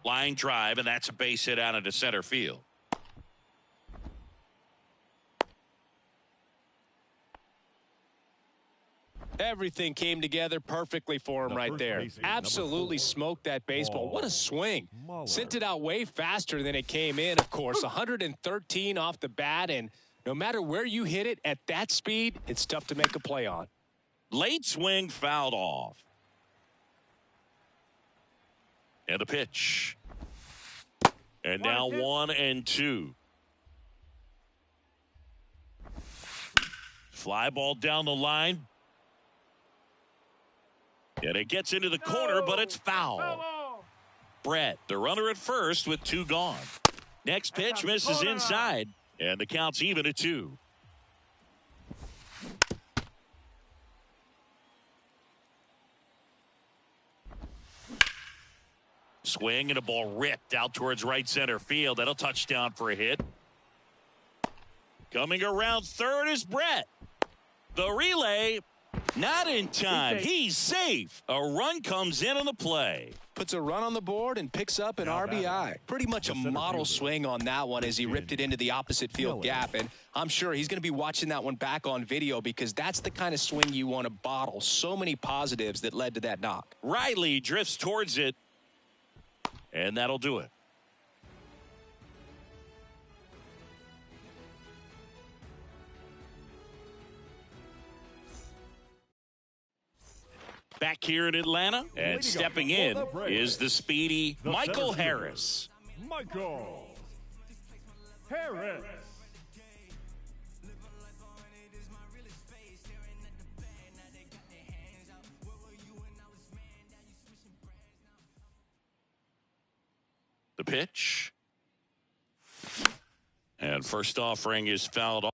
Line drive, and that's a base hit out into center field. Everything came together perfectly for him right there. Absolutely smoked that baseball. What a swing. Sent it out way faster than it came in, of course. 113 off the bat, and no matter where you hit it at that speed, it's tough to make a play on. Late swing fouled off. And the pitch. And now 1-2. Fly ball down the line. And it gets into the corner, but it's foul. Brett, the runner at first with 2 gone. Next pitch misses inside, and the count's even at 2. Swing and a ball ripped out towards right center field. That'll touchdown for a hit. Coming around third is Brett. The relay. Not in time. He's safe. A run comes in on the play. Puts a run on the board and picks up an RBI. Pretty much a model swing on that one as he ripped it into the opposite field gap. And I'm sure he's going to be watching that one back on video because that's the kind of swing you want to bottle. So many positives that led to that knock. Riley drifts towards it. And that'll do it. Back here in Atlanta, and stepping in is the speedy Michael Harris. Michael Harris. The pitch. And first offering is fouled off.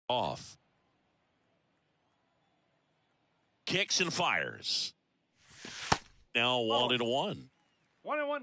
Off. Kicks and fires. Now 1-1. 1-1.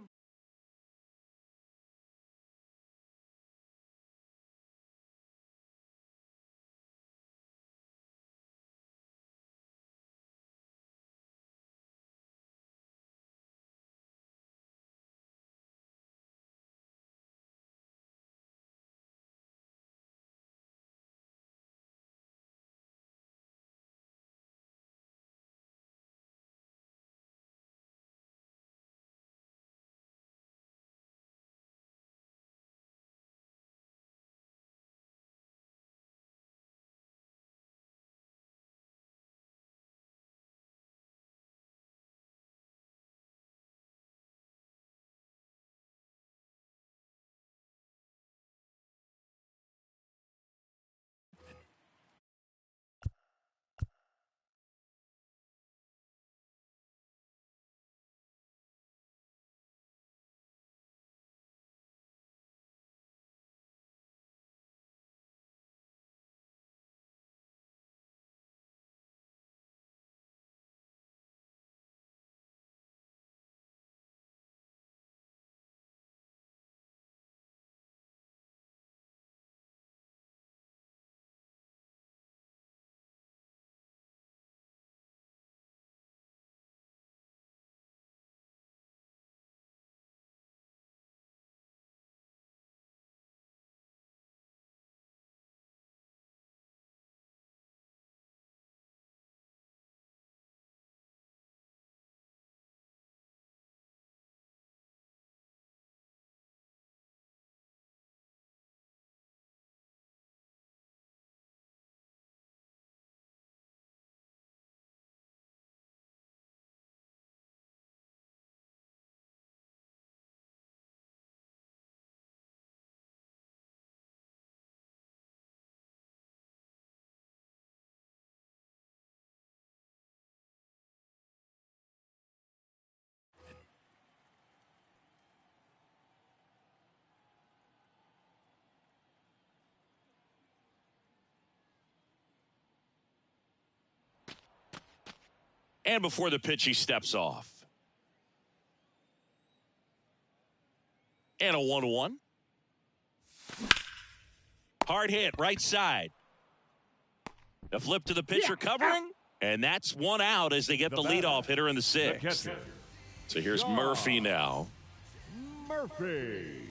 And before the pitch, he steps off. And a 1-1. Hard hit, right side. The flip to the pitcher covering. And that's one out as they get the leadoff hitter in the sixth. So here's Murphy now. Murphy.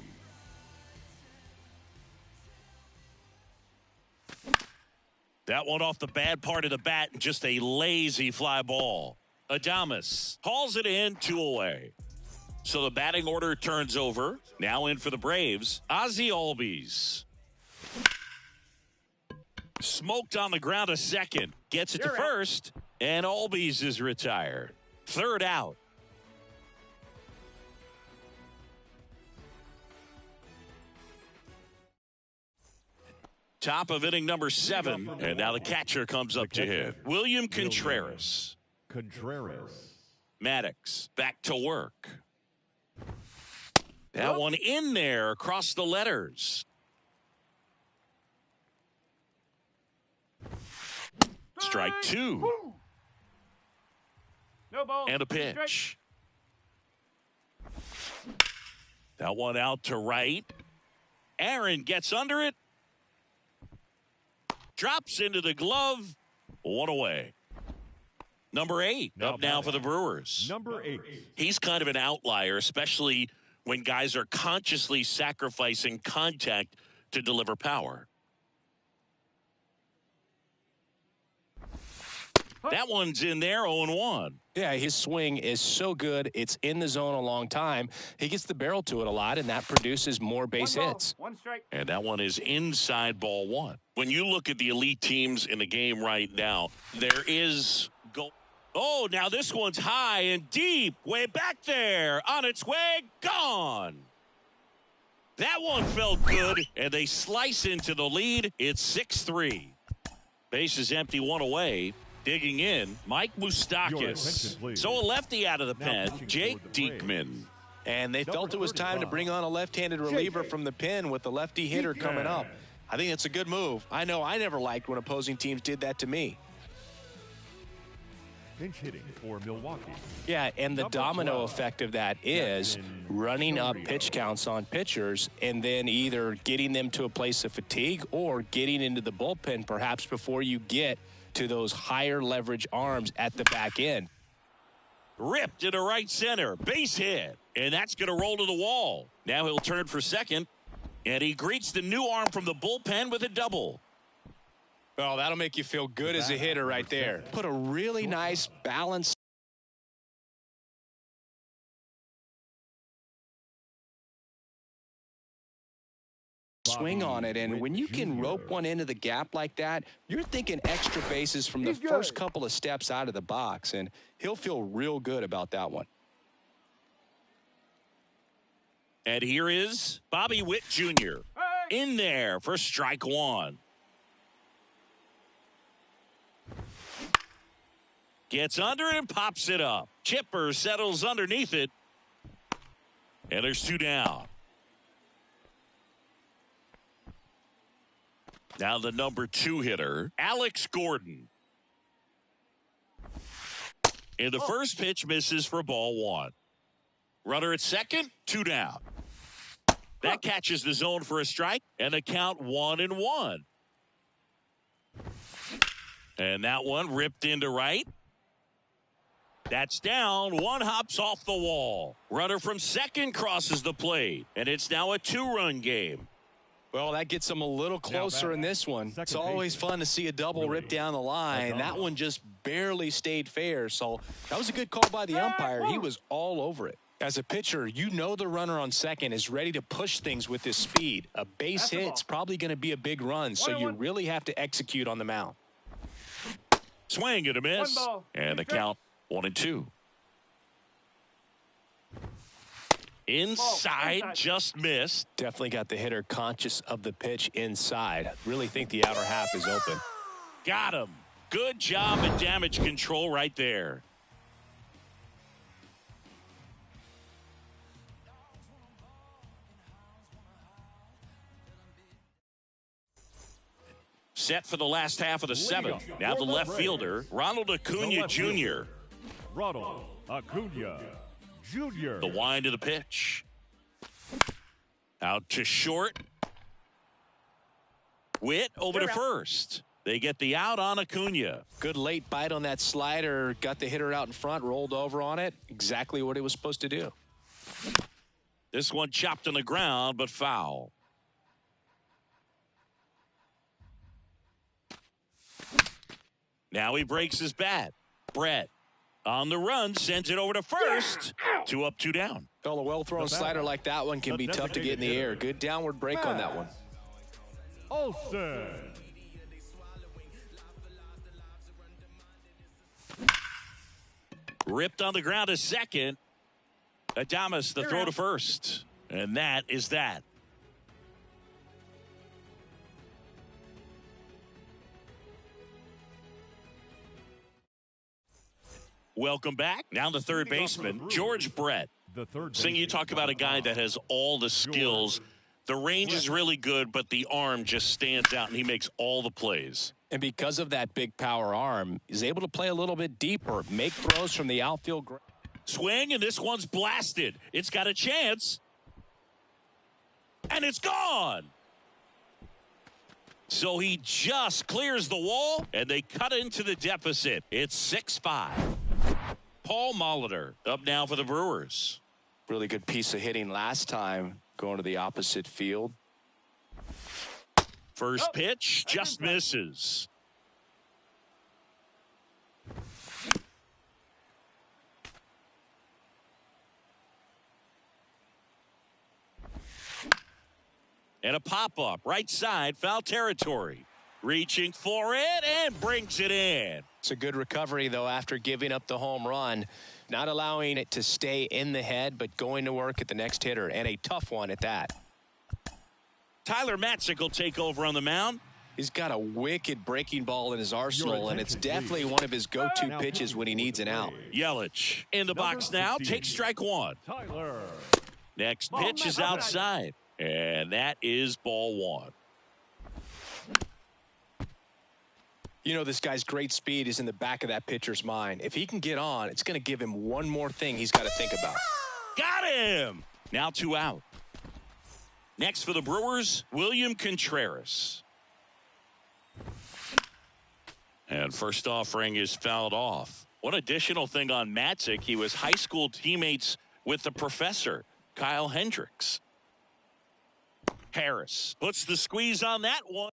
That one off the bad part of the bat and just a lazy fly ball. Adames hauls it in, 2 away. So the batting order turns over. Now in for the Braves, Ozzie Albies. Smoked on the ground to second. Gets it to first. And Albies is retired. Third out. Top of inning number 7. And now the catcher comes up to hit. William Contreras. Maddox back to work. That one in there across the letters. Strike 2. No ball. And a pitch. That one out to right. Aaron gets under it. Drops into the glove. 1 away. Number 8 up now for the Brewers. Number 8. He's kind of an outlier, especially when guys are consciously sacrificing contact to deliver power. That one's in there, 0-1. Yeah, his swing is so good. It's in the zone a long time. He gets the barrel to it a lot, and that produces more base hits. 1 strike. And that one is inside, ball 1. When you look at the elite teams in the game right now, there is goal. Oh, now this one's high and deep, way back there, on its way, gone. That one felt good, and they slice into the lead. It's 6-3. Base is empty, 1 away. Digging in, Mike Moustakas. So a lefty out of the pen, Jake Diekman. And they felt it was time to bring on a left-handed reliever from the pen with the lefty hitter coming up. I think it's a good move. I know I never liked when opposing teams did that to me. Pinch hitting for Milwaukee. Yeah, and the domino effect of that is running up pitch counts on pitchers and then either getting them to a place of fatigue or getting into the bullpen perhaps before you get to those higher leverage arms at the back end. Ripped into right center, base hit, and that's going to roll to the wall. Now he'll turn for second, and he greets the new arm from the bullpen with a double. Well, that'll make you feel good as a hitter right there. Put a really nice balance. Swing on it, and when you can rope one into the gap like that, you're thinking extra bases from the first couple of steps out of the box, and he'll feel real good about that one. And here is Bobby Witt Jr. in there for strike 1. Gets under it and pops it up. Chipper settles underneath it, and there's 2 down. Now the number 2 hitter, Alex Gordon. And the first pitch misses for ball 1. Runner at second, 2 down. That catches the zone for a strike, and the count 1-1. And that one ripped into right. That's down. One hops off the wall. Runner from second crosses the plate, and it's now a 2-run game. Well, that gets them a little closer in this one. It's always fun to see a double rip down the line. That one just barely stayed fair, so that was a good call by the umpire. He was all over it. As a pitcher, you know the runner on second is ready to push things with his speed. A base hit's probably going to be a big run, so you really have to execute on the mound. Swing and a miss, and the count 1-2. Inside, just missed. Definitely got the hitter conscious of the pitch inside. Really think the outer half is open. Got him. Good job at damage control right there. Set for the last half of the 7th. Now the left fielder, Ronald Acuna Jr. Ronald Acuna Jr. The wind of the pitch. Out to short. Witt over to first. They get the out on Acuna. Good late bite on that slider. Got the hitter out in front, rolled over on it. Exactly what he was supposed to do. This one chopped on the ground, but foul. Now he breaks his bat. Brett on the run, sends it over to first. 2 up, 2 down. Well, a well-thrown slider like that one can be tough to get in the air. Good downward break on that one. Olsen. Ripped on the ground to second. Adames the throw to first. And that is that. Welcome back. Now the third baseman, George Brett. Sing, you talk about a guy that has all the skills. The range is really good, but the arm just stands out, and he makes all the plays. And because of that big power arm, he's able to play a little bit deeper, make throws from the outfield. Swing, and this one's blasted. It's got a chance. And it's gone. So he just clears the wall, and they cut into the deficit. It's 6-5. Paul Molitor up now for the Brewers. Really good piece of hitting last time, going to the opposite field. First pitch just misses. And a pop-up, right side, foul territory. Reaching for it and brings it in. It's a good recovery, though, after giving up the home run. Not allowing it to stay in the head, but going to work at the next hitter, and a tough one at that. Tyler Matzik will take over on the mound. He's got a wicked breaking ball in his arsenal, and it's definitely one of his go-to pitches when he needs an out. Yelich in the box now. Takes strike one. Tyler. Next pitch is outside, and that is ball one. You know, this guy's great speed is in the back of that pitcher's mind. If he can get on, it's going to give him one more thing he's got to think about. Got him! Now 2 out. Next for the Brewers, William Contreras. And first offering is fouled off. One additional thing on Matzik, he was high school teammates with the professor, Kyle Hendricks. Harris puts the squeeze on that one.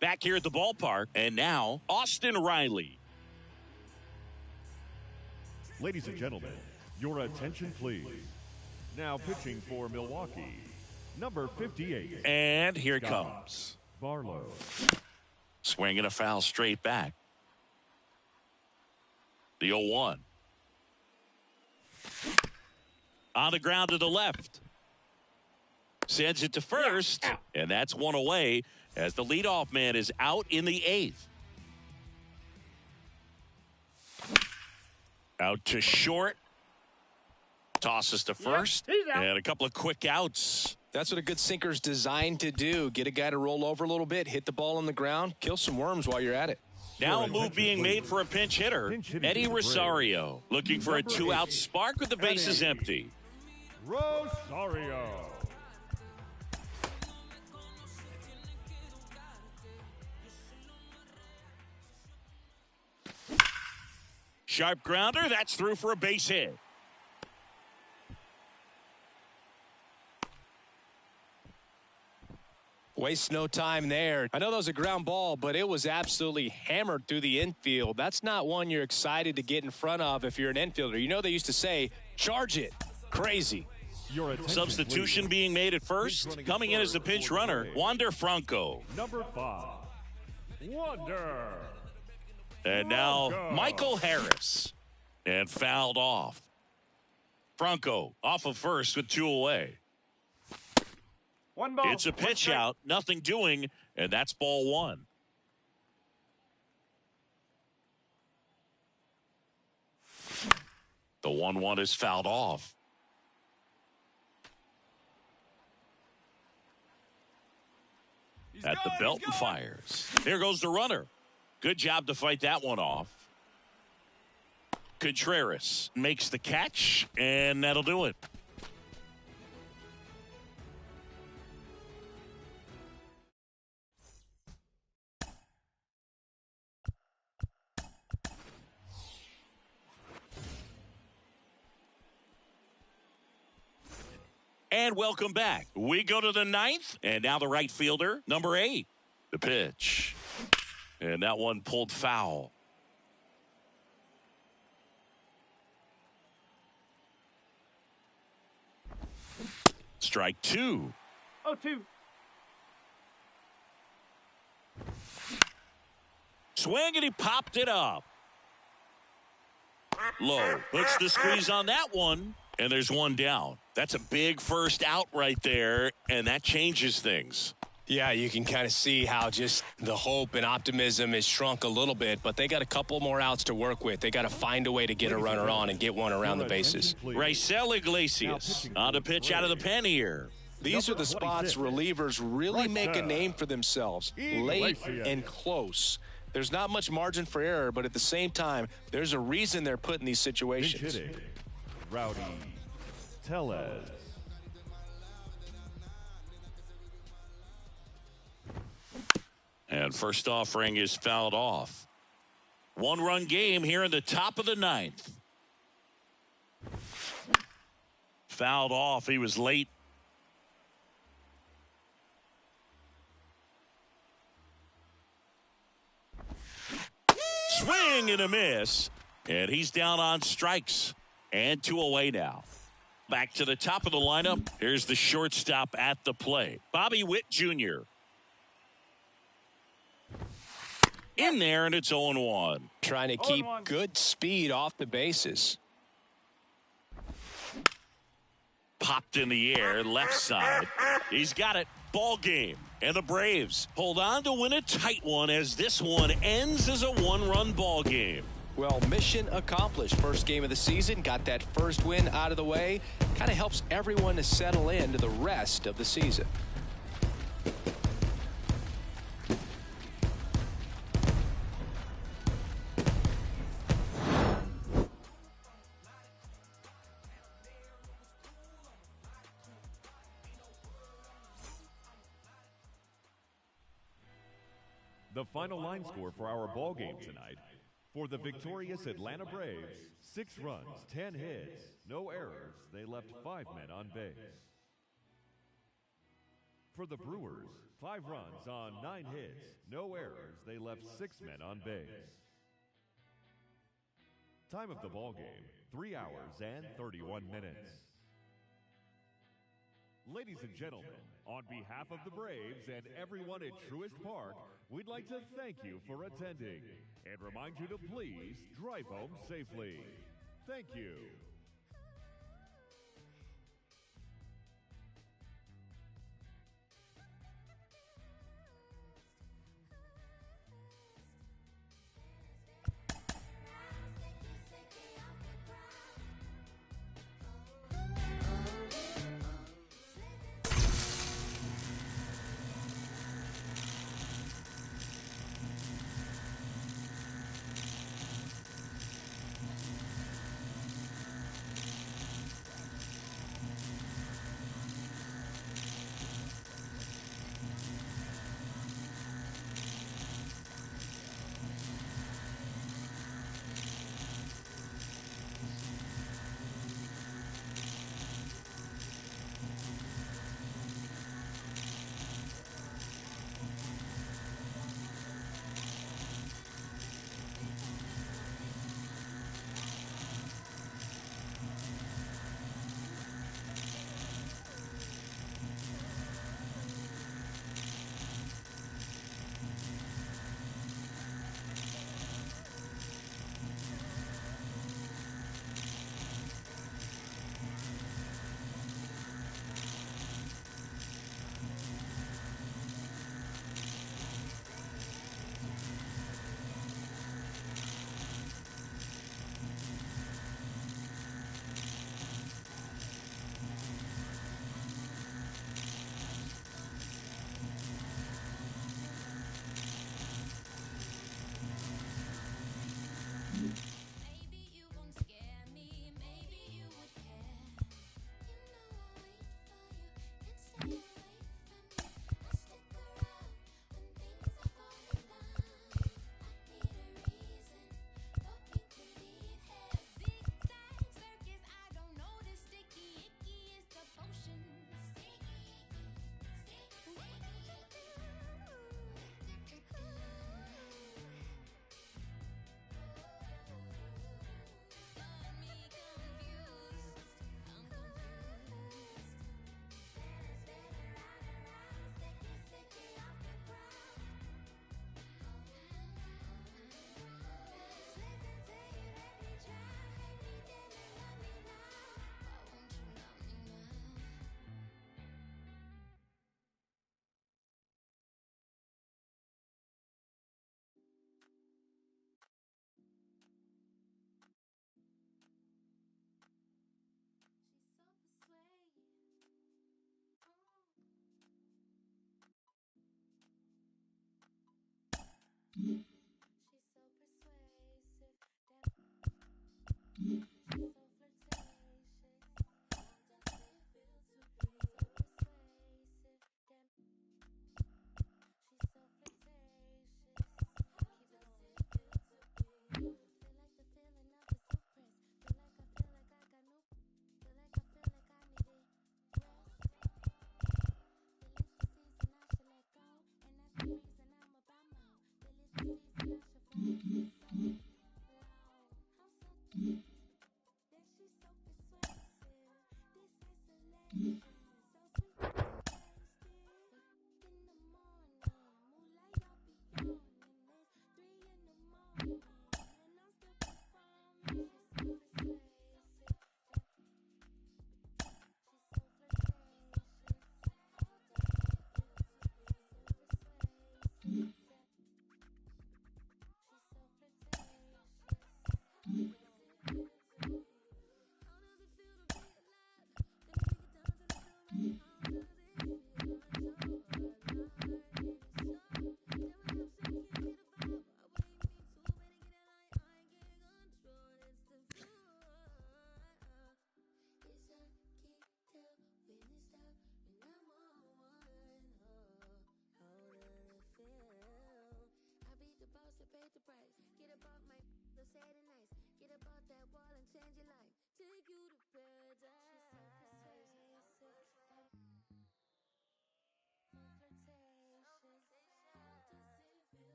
Back here at the ballpark, and now Austin Riley. Ladies and gentlemen, your attention please. Now pitching for Milwaukee, number 58. And here it comes. Barlow. Swinging a foul straight back. The 0-1. On the ground to the left. Sends it to first, and that's one away as the leadoff man is out in the 8th. Out to short. Tosses to first. And a couple of quick outs. That's what a good sinker's designed to do. Get a guy to roll over a little bit, hit the ball on the ground, kill some worms while you're at it. Now a move being made for a pinch hitter. Eddie Rosario looking for a 2-out spark with the bases empty. Rosario. Sharp grounder. That's through for a base hit. Waste no time there. I know that was a ground ball, but it was absolutely hammered through the infield. That's not one you're excited to get in front of if you're an infielder. You know they used to say, charge it. Crazy. Substitution being made at first. Coming in as the pinch runner, Wander Franco. Number 5, Wander. And now Michael Harris. And fouled off. Franco off of first with 2 away. One ball. It's a pitch out, nothing doing, and that's ball 1. The 1-1 is fouled off. At the belt and fires. There goes the runner. Good job to fight that one off. Contreras makes the catch, and that'll do it. And welcome back. We go to the ninth, and now the right fielder, number 8. The pitch. And that one pulled foul. Strike 2. 0-2. Swing, and he popped it up. Low. Puts the squeeze on that one, and there's one down. That's a big first out right there, and that changes things. Yeah, you can kind of see how just the hope and optimism is shrunk a little bit, but they got a couple more outs to work with. They got to find a way to get a runner on and get one around the bases. Raisel Iglesias on a pitch out of the pen here. These are the spots relievers really make a name for themselves, late and close. There's not much margin for error, but at the same time, there's a reason they're put in these situations. Rowdy Tellez. And first offering is fouled off. 1-run game here in the top of the ninth. Fouled off. He was late. Swing and a miss. And he's down on strikes. And 2 away now. Back to the top of the lineup. Here's the shortstop at the plate, Bobby Witt Jr. In there, and it's 0-1. Trying to keep good speed off the bases. Popped in the air, left side. He's got it. Ball game. And the Braves hold on to win a tight one as this one ends as a 1-run ball game. Well, mission accomplished. First game of the season, got that first win out of the way. Kind of helps everyone to settle into the rest of the season. The final line score for our ball game tonight. For the victorious Atlanta Braves, 6 runs, 10 hits, no errors. They left 5 men on base. For the Brewers, 5 runs on 9 hits, no errors. They left 6 men on base. Time of the ball game, 3 hours and 31 minutes. Ladies and gentlemen, on behalf of the Braves and everyone at Truist Park, we'd like to thank you for attending and remind you to please drive home safely. Thank you.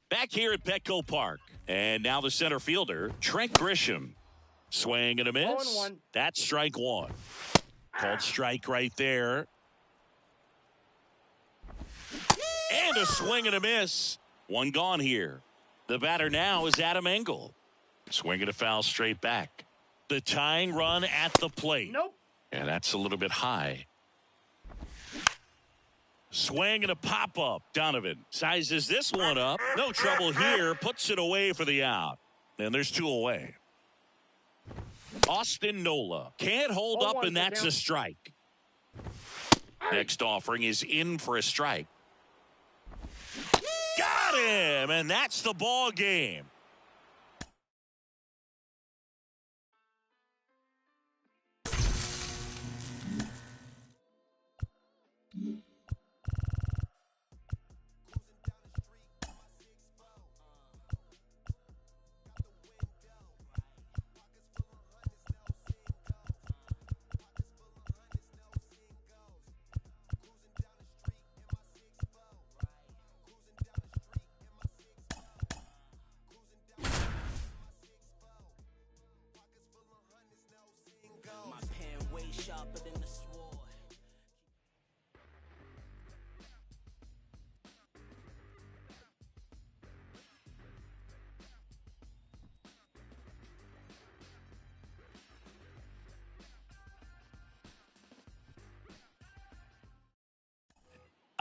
Back here at Petco Park. And now the center fielder, Trent Grisham. Swing and a miss. 0-1. That's strike one. Called strike right there. And a swing and a miss. One gone here. The batter now is Adam Engel. Swing and a foul straight back. The tying run at the plate. Nope. And that's a little bit high. Swing and a pop-up. Donovan sizes this one up. No trouble here. Puts it away for the out. And there's two away. Austin Nola can't hold up, and that's a strike. Next offering is in for a strike. Got him, and that's the ball game.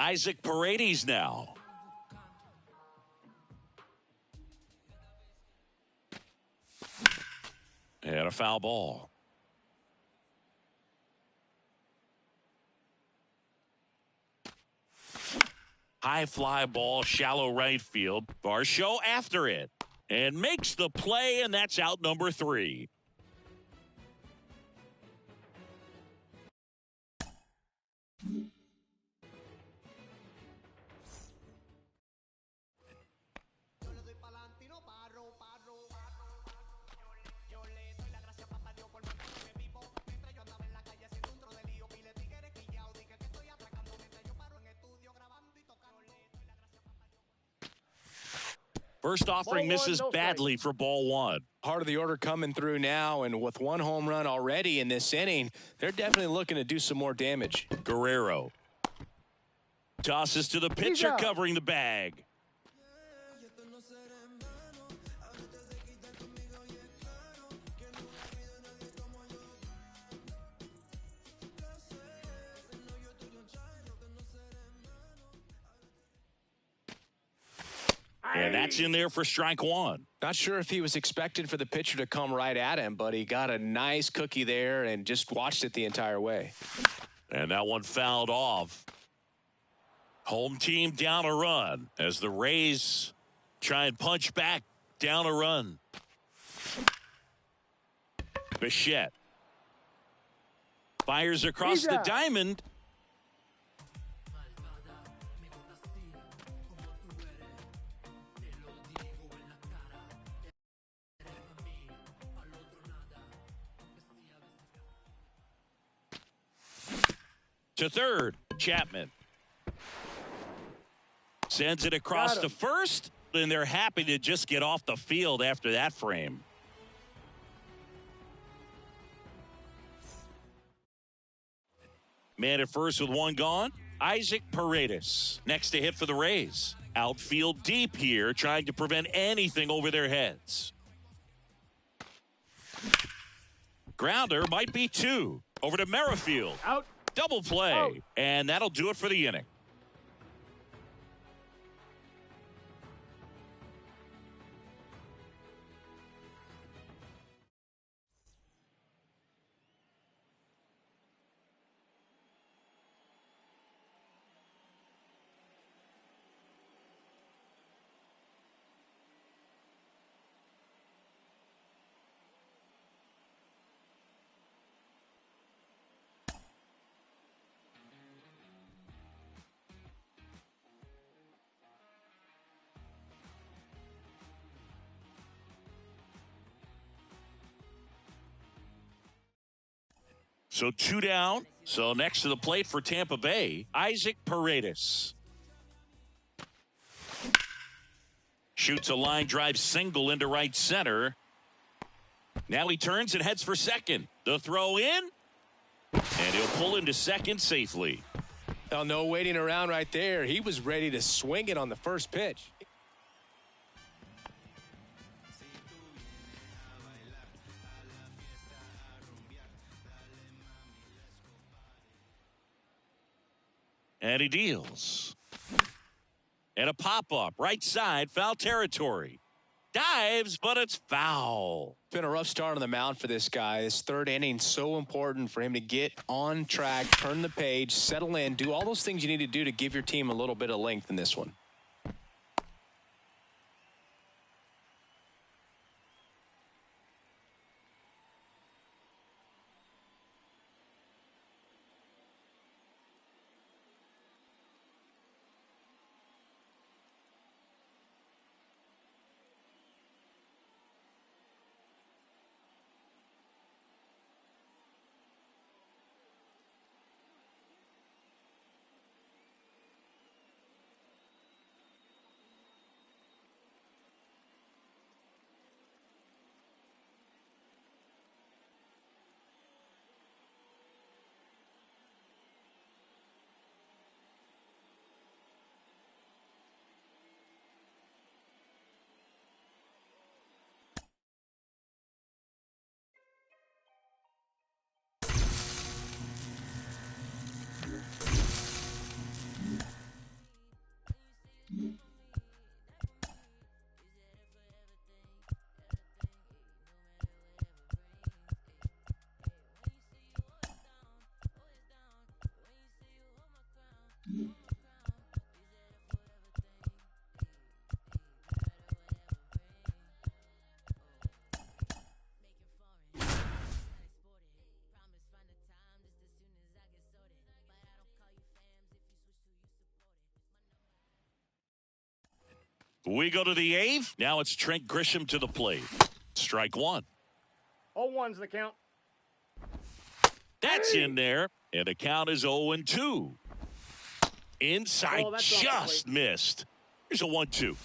Isaac Paredes now. And a foul ball. High fly ball, shallow right field. Varsho after it. And makes the play, and that's out number 3. First offering misses badly for ball 1. Part of the order coming through now, and with 1 home run already in this inning, they're definitely looking to do some more damage. Guerrero tosses to the pitcher covering the bag. And that's in there for strike 1. Not sure if he was expected for the pitcher to come right at him, but he got a nice cookie there and just watched it the entire way. And that one fouled off. Home team down a run as the Rays try and punch back down a run. Bichette fires across the diamond. To third, Chapman sends it across to first, and they're happy to just get off the field after that frame. Man at first with 1 gone, Isaac Paredes next to hit for the Rays. Outfield deep here, trying to prevent anything over their heads. Grounder might be 2 over to Merrifield. Out. Double play, and that'll do it for the inning. So 2 down. So next to the plate for Tampa Bay, Isaac Paredes. Shoots a line drive single into right center. Now he turns and heads for second. The throw in. And he'll pull into second safely. Well, no waiting around right there. He was ready to swing it on the first pitch. And he deals. And a pop-up. Right side. Foul territory. Dives, but it's foul. It's been a rough start on the mound for this guy. This third inning so important for him to get on track, turn the page, settle in, do all those things you need to do to give your team a little bit of length in this one. We go to the eighth. Now it's Trent Grisham to the plate. Strike one. 0-1's the count. That's in there. And the count is 0-2. Inside, just missed. Here's a 1-2.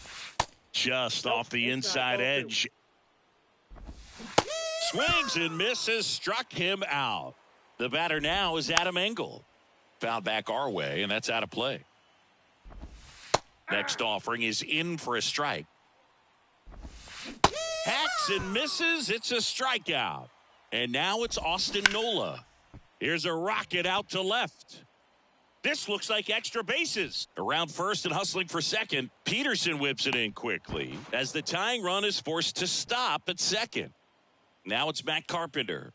Just off the inside edge. Swings and misses. Struck him out. The batter now is Adam Engel. Foul back our way, and that's out of play. Next offering is in for a strike. Hacks and misses. It's a strikeout. And now it's Austin Nola. Here's a rocket out to left. This looks like extra bases. Around first and hustling for second. Peterson whips it in quickly as the tying run is forced to stop at second. Now it's Matt Carpenter.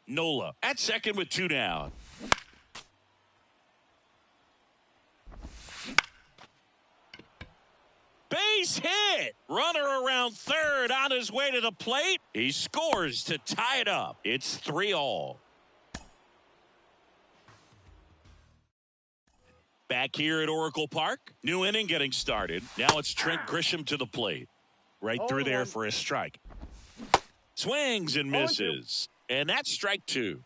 Nola at second with two down. Base hit. Runner around third on his way to the plate. He scores to tie it up. It's 3-all. Back here at Oracle Park. New inning getting started. Now it's Trent Grisham to the plate. Right through there for a strike. Swings and misses. And that's strike two.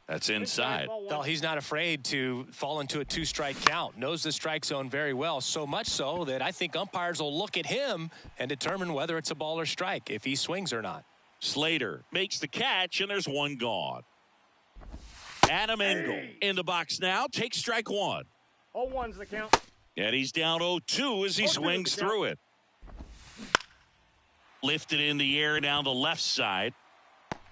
That's inside. Well, he's not afraid to fall into a two-strike count. Knows the strike zone very well, so much so that I think umpires will look at him and determine whether it's a ball or strike, if he swings or not. Slater makes the catch, and there's one gone. Adam Engel in the box now. Takes strike one. 0-1's the count. And he's down 0-2 as he swings through it. Lifted in the air down the left side.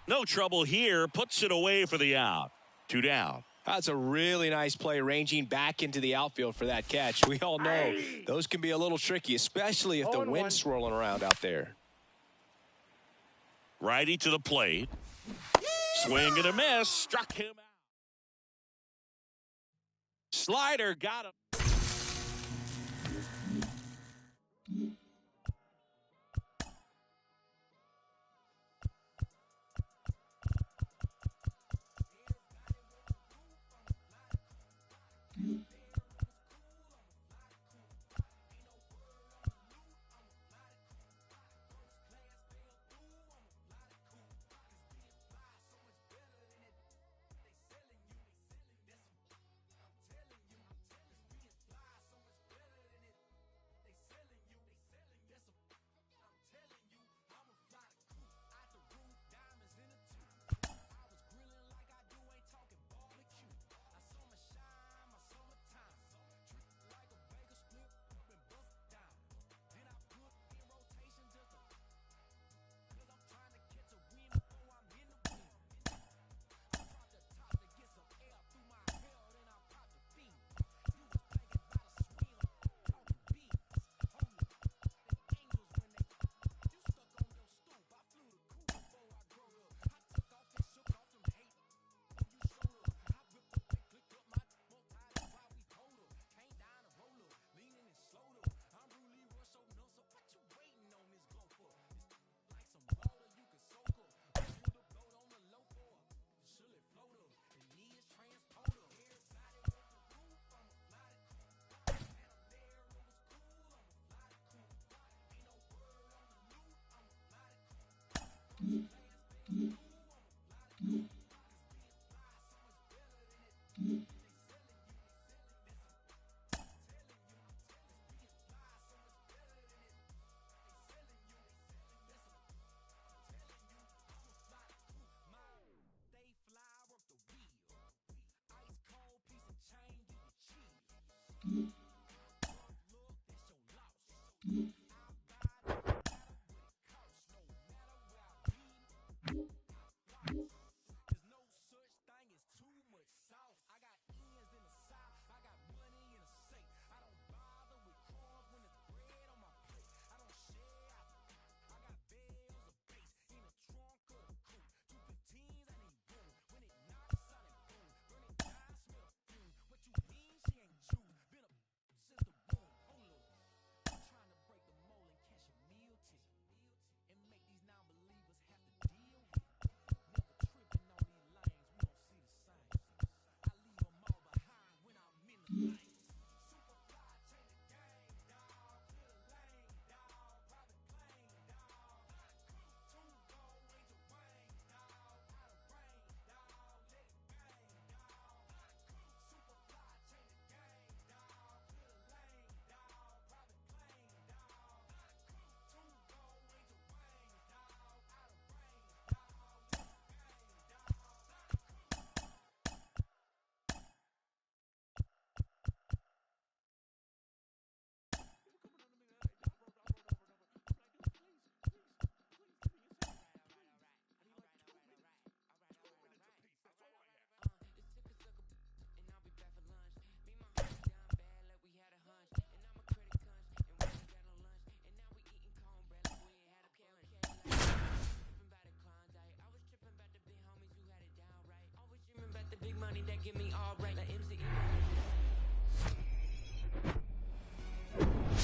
No trouble here. Puts it away for the out. Two down. That's a really nice play, ranging back into the outfield for that catch. We all know those can be a little tricky, especially if the wind's swirling around out there. Righty to the plate. Swing and a miss. Struck him out. Slider got him.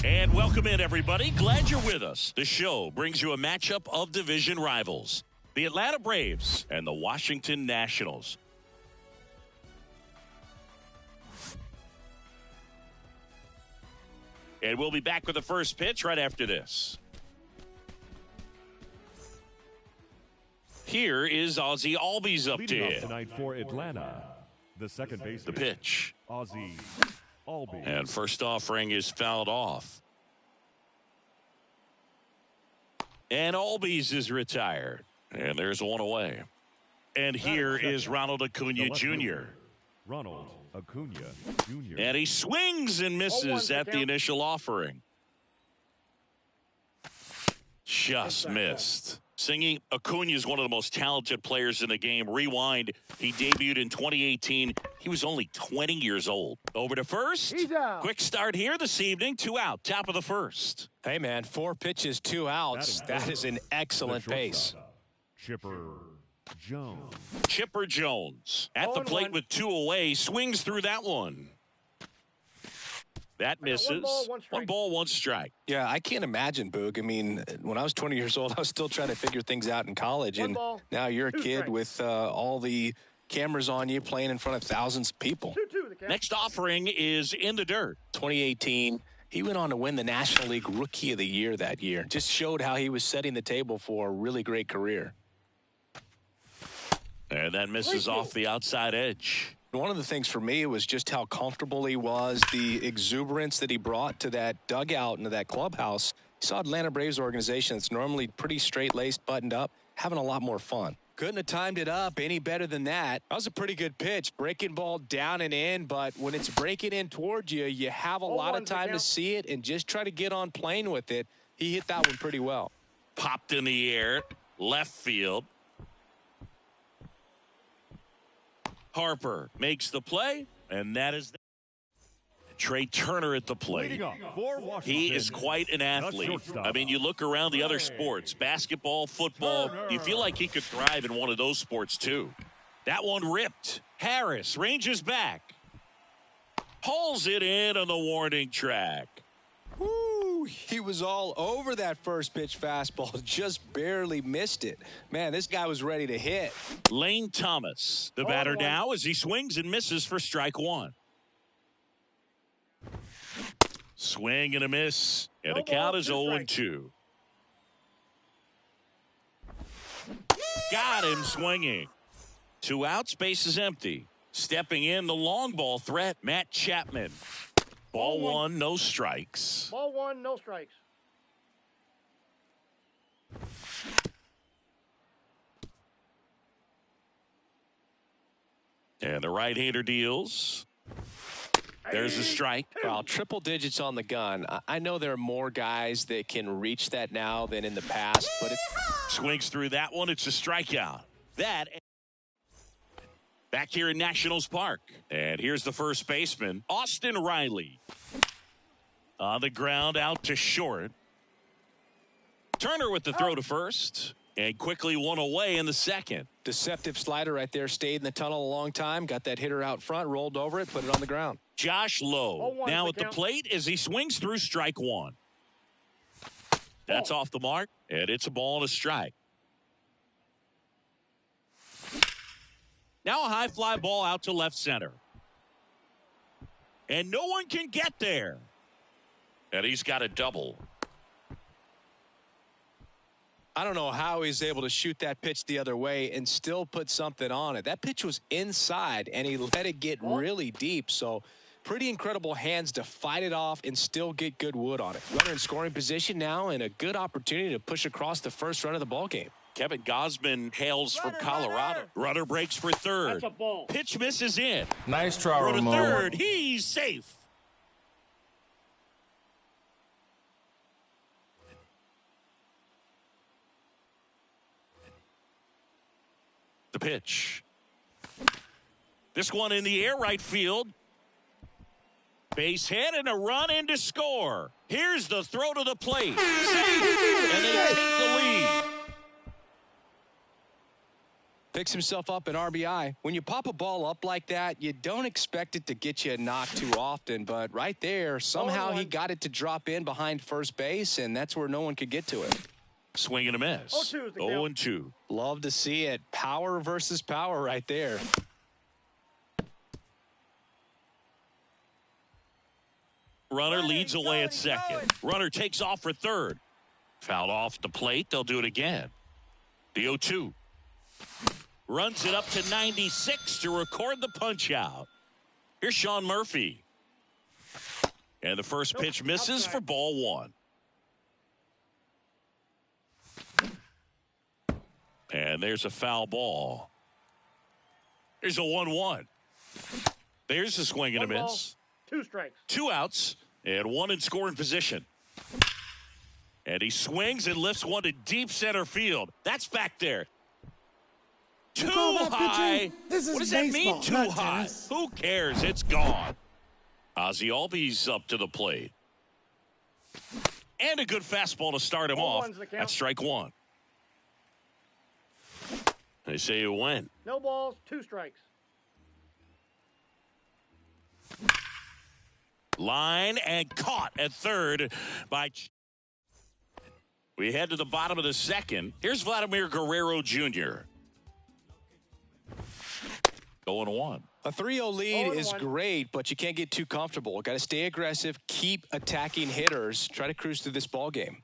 And welcome in, everybody. Glad you're with us. The show brings you a matchup of division rivals, the Atlanta Braves and the Washington Nationals. And we'll be back with the first pitch right after this. Here is Ozzie Albies up Leading to off tonight for Atlanta, the second baseman. the pitch. Ozzie Albies. And first offering is fouled off. And Albies is retired. And there's one away. And here is Ronald Acuna Jr. Ronald Acuna Jr. And he swings and misses at the initial offering. Just missed. Singing, Acuna is one of the most talented players in the game. Rewind, he debuted in 2018. He was only 20 years old. Over to first. He's out. Quick start here this evening. 2 out. Top of the first. Hey, man, 4 pitches, 2 outs. That is an excellent pace. Chipper Jones. Chipper Jones at the plate with 2 away. Swings through that one. That misses. 1 ball, 1 strike. Yeah, I can't imagine, Boog. I mean, when I was 20 years old, I was still trying to figure things out in college. And now you're a kid with all the cameras on you, playing in front of thousands of people. Next offering is in the dirt. 2018, he went on to win the National League Rookie of the Year that year. Just showed how he was setting the table for a really great career. And that misses off the outside edge. One of the things for me was just how comfortable he was, the exuberance that he brought to that dugout and to that clubhouse. You saw Atlanta Braves organization that's normally pretty straight-laced, buttoned up, having a lot more fun. Couldn't have timed it up any better than that. That was a pretty good pitch. Breaking ball down and in, but when it's breaking in towards you, you have a lot of time to see it and just try to get on plane with it. He hit that one pretty well. Popped in the air, left field. Harper makes the play, and that is Trey Turner at the plate. He is quite an athlete. I mean, you look around the other sports, basketball, football, you feel like he could thrive in one of those sports too. That one ripped. Harris ranges back. Hauls it in on the warning track. Woo, he was all over that first pitch fastball, just barely missed it. Man, this guy was ready to hit. Lane Thomas, the batter now as he swings and misses for strike 1. Swing and a miss, and the count is 0-2. Got him swinging. 2 outs, base is empty. Stepping in the long ball threat, Matt Chapman. Ball 1, no strikes. Ball 1, no strikes. And the right-hander deals. There's a strike. Well, triple digits on the gun. I know there are more guys that can reach that now than in the past, but it swings through that one. It's a strikeout. That back here in Nationals Park. And here's the first baseman, Austin Riley. On the ground, out to short. Turner with the throw to first. And quickly 1 away in the second. Deceptive slider right there. Stayed in the tunnel a long time. Got that hitter out front. Rolled over it. Put it on the ground. Josh Lowe now at the plate as he swings through strike 1. That's off the mark. And it's a ball and a strike. Now a high fly ball out to left center. And no one can get there. And he's got a double. I don't know how he's able to shoot that pitch the other way and still put something on it. That pitch was inside, and he let it get really deep. So pretty incredible hands to fight it off and still get good wood on it. Runner in scoring position now and a good opportunity to push across the first run of the ball game. Kevin Gausman hails from Colorado. Runner breaks for third. That's a ball. Pitch misses in. Nice try, Throw to Ramon. third. He's safe. The pitch. This one in the air, right field. Base hit and a run in to score. Here's the throw to the plate. Safe, and they take the lead. Picks himself up an RBI. When you pop a ball up like that, you don't expect it to get you a knock too often, but right there, somehow he got it to drop in behind first base, and that's where no one could get to it. Swing and a miss. 0-2. Love to see it. Power versus power right there. Runner leads away at second. Runner takes off for third. Fouled off the plate. They'll do it again. The 0-2. Runs it up to 96 to record the punch out. Here's Sean Murphy. And the first pitch misses for ball one. And there's a foul ball. There's a 1-1. There's a swing and a miss. 2 strikes. 2 outs and 1 in scoring position. And he swings and lifts one to deep center field. That's back there. Too high. This is what does that baseball, mean, too not high? tennis. Who cares? It's gone. Ozzie Albies up to the plate. And a good fastball to start him off. That's strike one. They say you win. No balls, 2 strikes. Line and caught at third by... We head to the bottom of the second. Here's Vladimir Guerrero Jr. Going 1. A 3-0 lead is great, but you can't get too comfortable. Got to stay aggressive, keep attacking hitters, try to cruise through this ball game.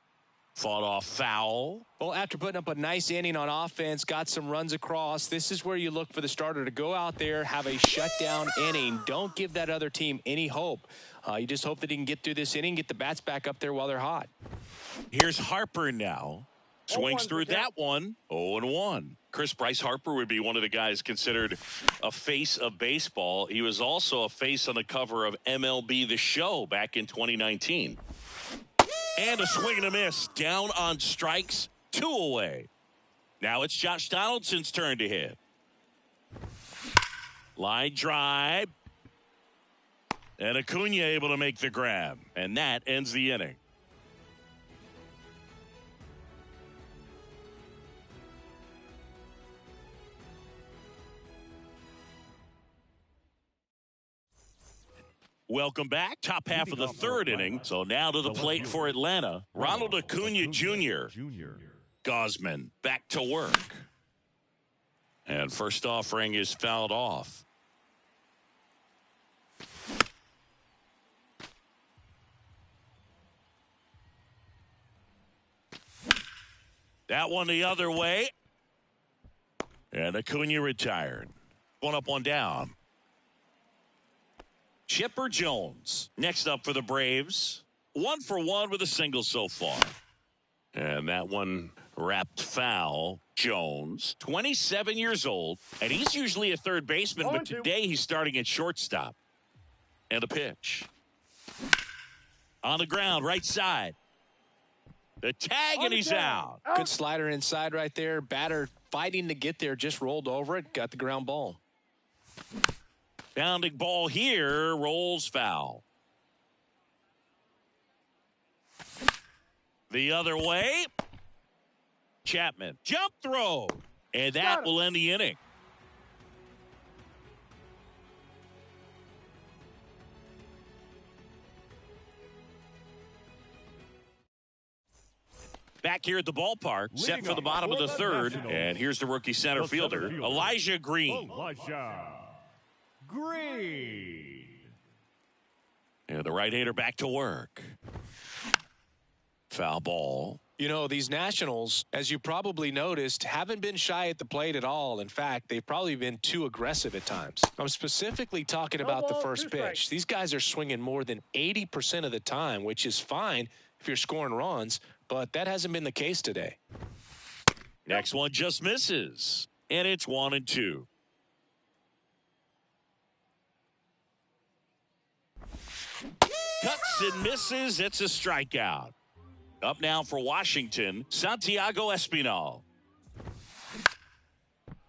Fought off foul. Well, after putting up a nice inning on offense, got some runs across, this is where you look for the starter to go out there, have a shutdown inning. Don't give that other team any hope. You just hope that he can get through this inning, get the bats back up there while they're hot. Here's Harper now. Swings through that one. 0-1. Bryce Harper would be one of the guys considered a face of baseball. He was also a face on the cover of MLB The Show back in 2019. And a swing and a miss. Down on strikes. 2 away. Now it's Josh Donaldson's turn to hit. Line drive. And Acuna able to make the grab. And that ends the inning. Welcome back. Top half of the third inning. So now to the plate for Atlanta. Ronald Acuna Jr. Gosman back to work. And first offering is fouled off. That one the other way. And Acuna retired. 1 up, 1 down. Chipper Jones next up for the Braves. 1 for 1 with a single so far. And that one wrapped foul. Jones, 27 years old, and he's usually a third baseman, but today he's starting at shortstop. And a pitch. On the ground, right side. The tag, and he's out. Good slider inside right there. Batter fighting to get there, just rolled over it, got the ground ball. Bounding ball here, rolls foul. The other way. Chapman, jump throw. And that will end the inning. Back here at the ballpark, set for the bottom of the third. And here's the rookie center fielder, Elijah Green. And the right-hander back to work. Foul ball. You know, these Nationals, as you probably noticed, haven't been shy at the plate at all. In fact, they've probably been too aggressive at times. I'm specifically talking about the first pitch. These guys are swinging more than 80% of the time, which is fine if you're scoring runs, but that hasn't been the case today. Next one just misses, and it's 1-2. Cuts and misses. It's a strikeout. Up now for Washington, Santiago Espinal.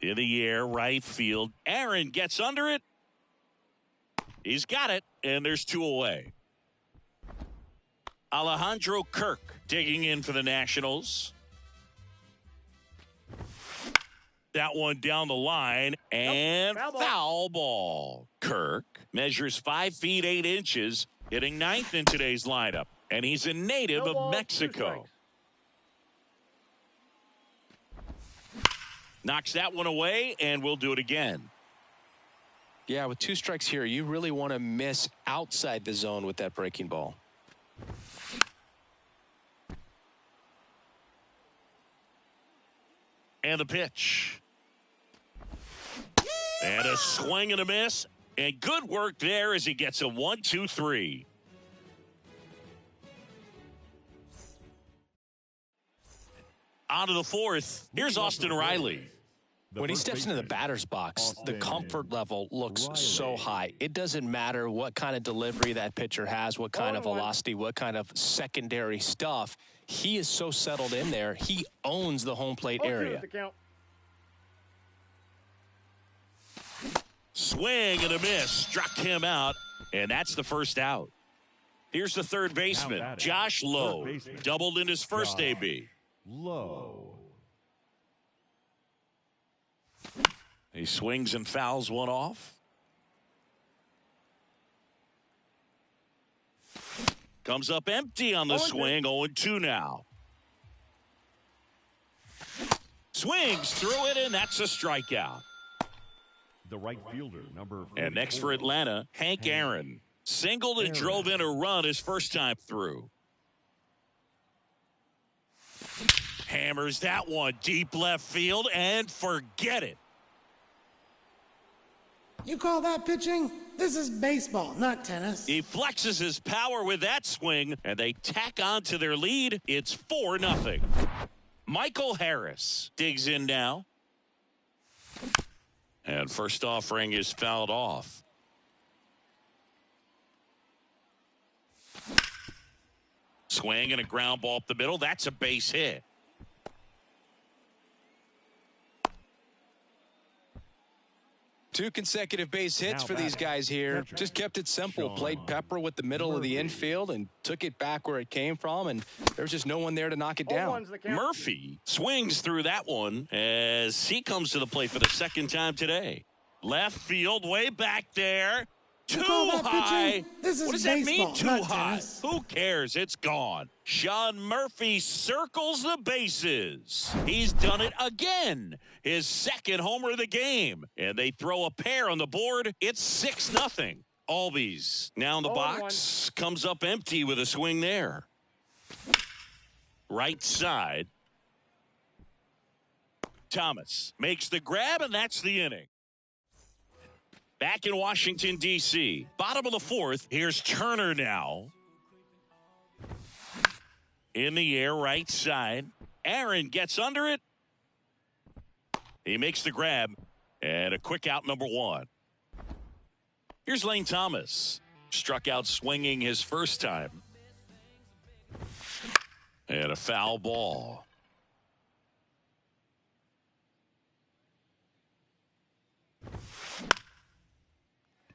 In the air, right field. Aaron gets under it. He's got it, and there's 2 away. Alejandro Kirk digging in for the Nationals. That one down the line, and foul ball. Kirk measures 5 feet 8 inches, hitting ninth in today's lineup, and he's a native of Mexico. Knocks that one away, and we'll do it again. Yeah, with 2 strikes here, you really want to miss outside the zone with that breaking ball. And the pitch. And a swing and a miss. And good work there as he gets a 1-2-3. On to the fourth. Here's Austin Riley. When he steps into the batter's box, the comfort level looks so high. It doesn't matter what kind of delivery that pitcher has, what kind of velocity, what kind of secondary stuff. He is so settled in there. He owns the home plate area. Swing and a miss. Struck him out, and that's the first out. Here's the third baseman, Josh Lowe. Doubled in his first AB. Low. He swings and fouls one off. Comes up empty on the swing. 0-2 now. Swings through it, and that's a strikeout. The right fielder, number 44. And next for Atlanta, Hank Aaron. Singled and drove in a run his first time through. Hammers that one deep left field, and forget it. You call that pitching? This is baseball, not tennis. He flexes his power with that swing, and they tack on to their lead. It's 4-0. Michael Harris digs in now. And first offering is fouled off. Swing and a ground ball up the middle. That's a base hit. Two consecutive base hits for these guys here. Just kept it simple. Played pepper with the middle of the infield and took it back where it came from, and there's just no one there to knock it down. Murphy swings through that one as he comes to the plate for the second time today. Left field, way back there. Too high. What does that mean, too high? Tennis. Who cares? It's gone. Sean Murphy circles the bases. He's done it again. His second homer of the game. And they throw a pair on the board. It's 6-0. Albies now in the box. Comes up empty with a swing there. Right side. Thomas makes the grab, and that's the inning. Back in Washington, D.C. Bottom of the fourth. Here's Turner now. In the air, right side. Aaron gets under it. He makes the grab. And a quick out, number 1. Here's Lane Thomas. Struck out swinging his first time. And a foul ball.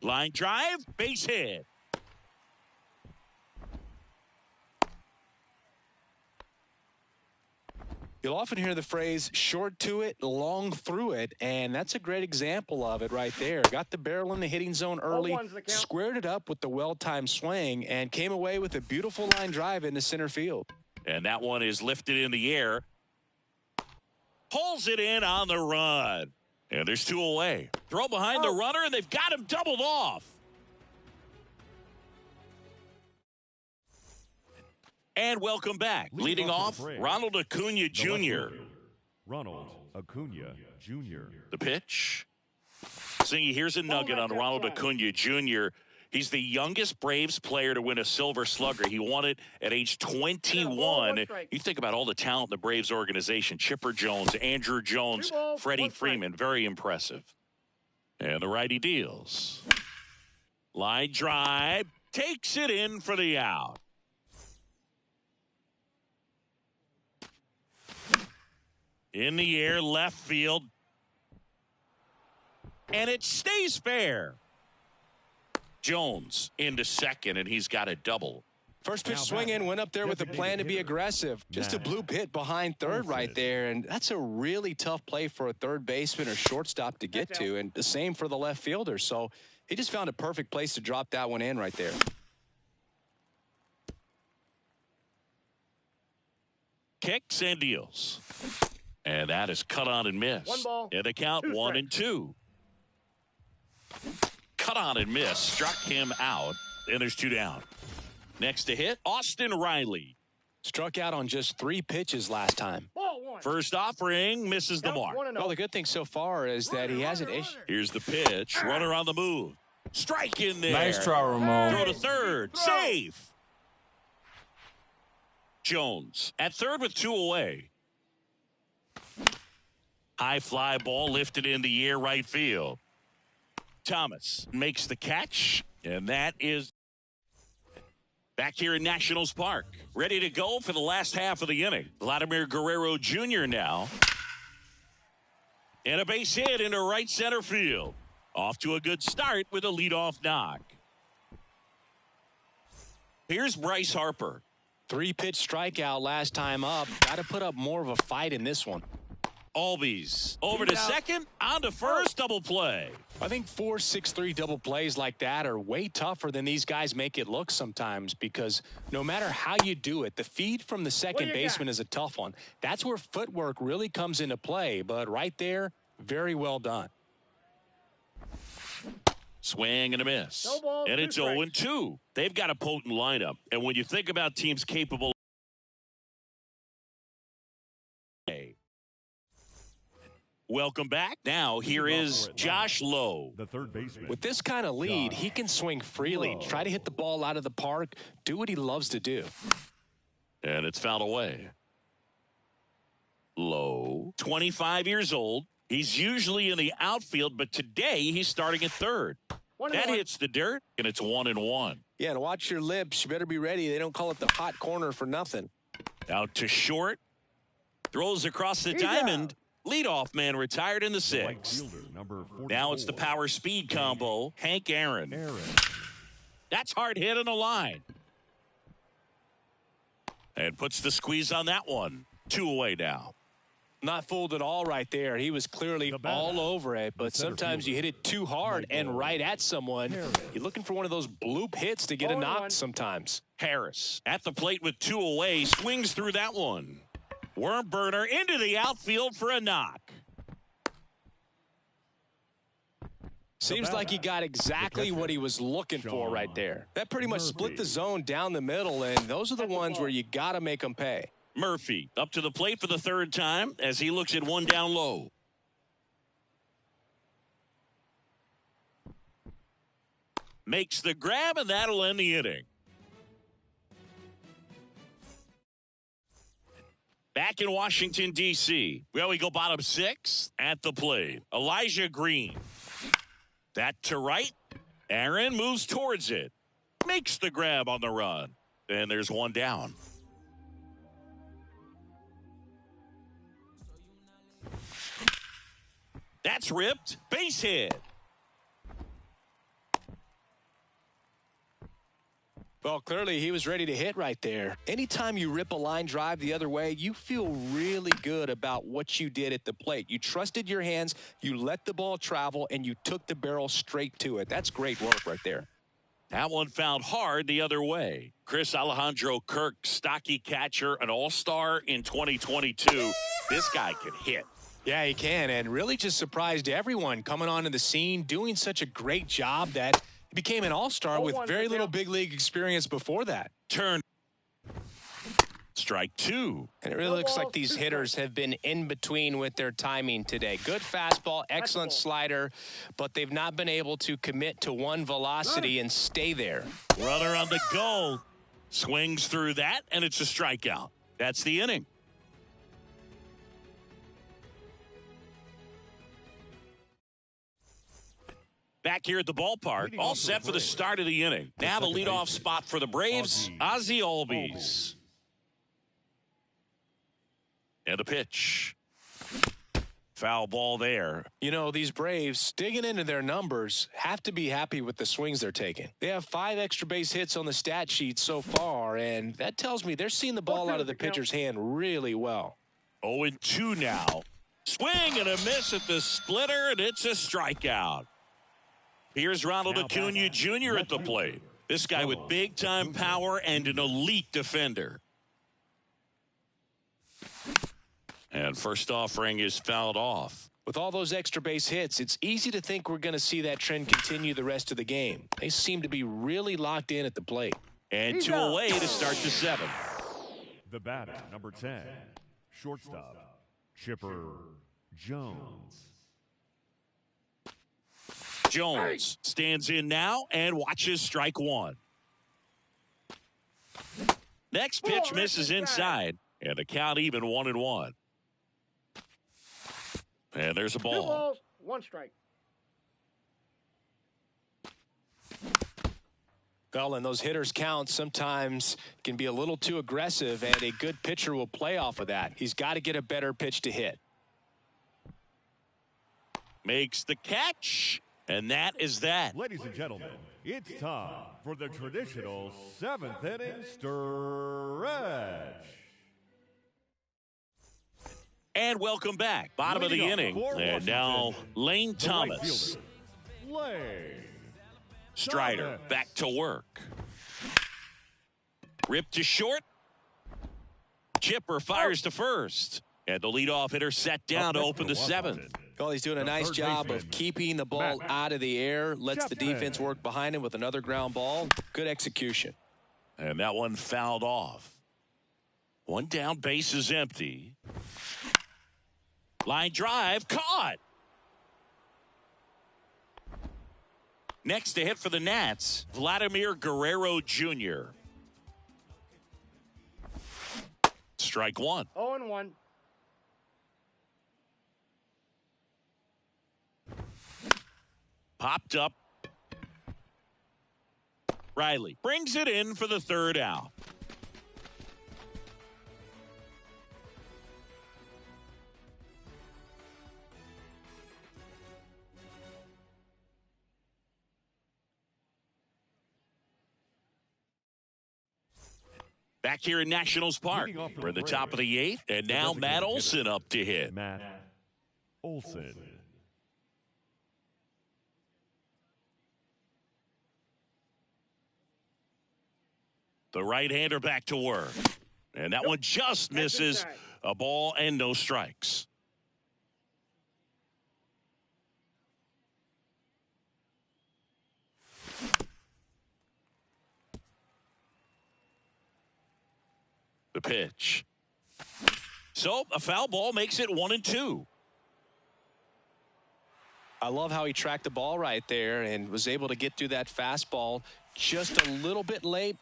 Line drive, base hit. You'll often hear the phrase short to it, long through it, and that's a great example of it right there. Got the barrel in the hitting zone early, squared it up with the well-timed swing, and came away with a beautiful line drive into center field. And that one is lifted in the air. Pulls it in on the run. And there's 2 away. Throw behind the runner, and they've got him doubled off. And welcome back. Leading off, Ronald Acuna Jr. Ronald Acuna Jr. The pitch. Singy, here's a nugget on Ronald Acuna Jr. He's the youngest Braves player to win a Silver Slugger. He won it at age 21. You think about all the talent in the Braves organization. Chipper Jones, Andrew Jones, Freddie Freeman. Very impressive. And the righty deals. Line drive. Takes it in for the out. In the air, left field. And it stays fair. Jones into second, and he's got a double. First pitch swinging, went up there with a plan to be aggressive. Just a bloop hit behind third right there, and that's a really tough play for a third baseman or shortstop to get to, and the same for the left fielder. So he just found a perfect place to drop that one in right there. Kicks and deals. And that is cut on and missed. One ball, and the count 1-2. Cut on and missed. Struck him out. And there's 2 down. Next to hit, Austin Riley. Struck out on just 3 pitches last time. Ball 1. First offering misses the mark. Well, the good thing so far is that he hasn't issued. Here's the pitch. Runner on the move. Strike in there. Nice try, Ramon. Throw to third. Safe. Jones at third with 2 away. High fly ball lifted in the air right field. Thomas makes the catch, and that is back here in Nationals Park. Ready to go for the last half of the inning. Vladimir Guerrero Jr. now. And a base hit into right center field. Off to a good start with a leadoff knock. Here's Bryce Harper. 3-pitch strikeout last time up. Got to put up more of a fight in this one. Albies over to second, on to first, double play. I think 4-6-3 double plays like that are way tougher than these guys make it look sometimes, because no matter how you do it, the feed from the second baseman is a tough one. That's where footwork really comes into play, but right there, very well done. Swing and a miss. No ball, and it's 0-2. They've got a potent lineup, and when you think about teams capable welcome back. Now here is Josh Lowe. The third baseman. With this kind of lead, he can swing freely, try to hit the ball out of the park, do what he loves to do. And it's fouled away. Lowe, 25 years old. He's usually in the outfield, but today he's starting at third. That hits the dirt, and it's 1-1. Yeah, and watch your lips. You better be ready. They don't call it the hot corner for nothing. Out to short. Throws across the diamond. Leadoff man retired in the 6th. Now it's the power speed combo. Hank Aaron. That's hard hit on the line. And puts the squeeze on that one. 2 away now. Not fooled at all right there. He was clearly all over it, but sometimes you hit it too hard and right at someone. You're looking for one of those bloop hits to get a knock sometimes. Harris at the plate with 2 away. Swings through that one. Worm burner into the outfield for a knock. Seems like he got exactly what he was looking for right there. That pretty much split the zone down the middle, and those are the ones where you got to make them pay. Murphy up to the plate for the 3rd time as he looks at 1 down low. Makes the grab, and that'll end the inning. Back in Washington, D.C. Well, we go bottom 6 at the plate. Elijah Green. That to right. Aaron moves towards it. Makes the grab on the run. And there's 1 down. That's ripped. Base hit. Well, clearly he was ready to hit right there. Anytime you rip a line drive the other way, you feel really good about what you did at the plate. You trusted your hands, you let the ball travel, and you took the barrel straight to it. That's great work right there. That one found hard the other way. Chris Alejandro Kirk, stocky catcher, an all-star in 2022. This guy can hit. Yeah, he can, and really just surprised everyone coming onto the scene, doing such a great job that he became an all-star with very little big league experience before that. Turn. Strike 2. And it really looks like these hitters have been in between with their timing today. Good fastball, excellent slider, but they've not been able to commit to one velocity and stay there. Runner on the go. Swings through that, and it's a strikeout. That's the inning. Back here at the ballpark, all set for the start of the inning. Now the leadoff spot for the Braves, Ozzie Albies. And the pitch. Foul ball there. You know, these Braves, digging into their numbers, have to be happy with the swings they're taking. They have 5 extra base hits on the stat sheet so far, and that tells me they're seeing the ball out of the pitcher's hand really well. 0-2 now. Swing and a miss at the splitter, and it's a strikeout. Here's Ronald Acuna Jr. at the plate. This guy with big-time power and an elite defender. And first offering is fouled off. With all those extra base hits, it's easy to think we're going to see that trend continue the rest of the game. They seem to be really locked in at the plate. And 2 away to start the 7th. The batter, number 10, shortstop, Chipper Jones. Jones stands in now and watches strike 1. Next pitch misses inside, and the count even 1-1. And there's a ball. 2 balls, 1 strike. Well, and those hitters' counts sometimes can be a little too aggressive, and a good pitcher will play off of that. He's got to get a better pitch to hit. Makes the catch, and that is that. Ladies and gentlemen, it's time for the traditional 7th inning stretch. And welcome back. Bottom of the inning. And now Lane Thomas. Strider back to work. Ripped to short. Chipper fires to first. And the leadoff hitter set down to open the 7th. Well, he's doing a nice job of keeping the ball out of the air. Lets the defense work behind him with another ground ball. Good execution. And that one fouled off. 1 down, base is empty. Line drive, caught. Next to hit for the Nats, Vladimir Guerrero Jr. Strike 1. 0-1. Popped up. Riley brings it in for the 3rd out. Back here in Nationals Park. We're at the top of the 8th, and now Matt Olson up to hit. Matt Olson. The right-hander back to work. And that one just misses. A ball and no strikes. The pitch. So a foul ball makes it 1-2. I love how he tracked the ball right there and was able to get through that fastball just a little bit late.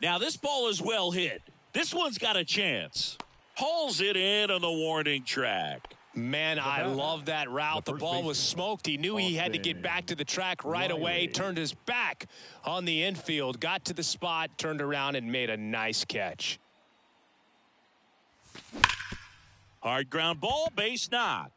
Now this ball is well hit. This one's got a chance. Hauls it in on the warning track. Man, I love that route. The ball was smoked. He knew he had to get back to the track right away. Turned his back on the infield. Got to the spot. Turned around and made a nice catch. Hard ground ball, base knock.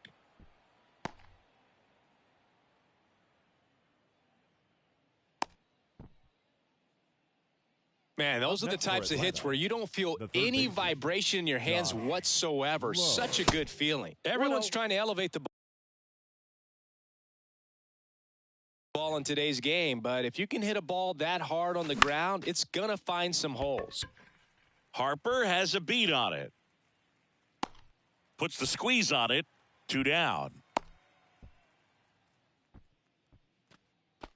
Man, those are the types of hits where you don't feel any vibration in your hands whatsoever. Such a good feeling. Everyone's trying to elevate the ball in today's game, but if you can hit a ball that hard on the ground, it's going to find some holes. Harper has a beat on it. Puts the squeeze on it. 2 down.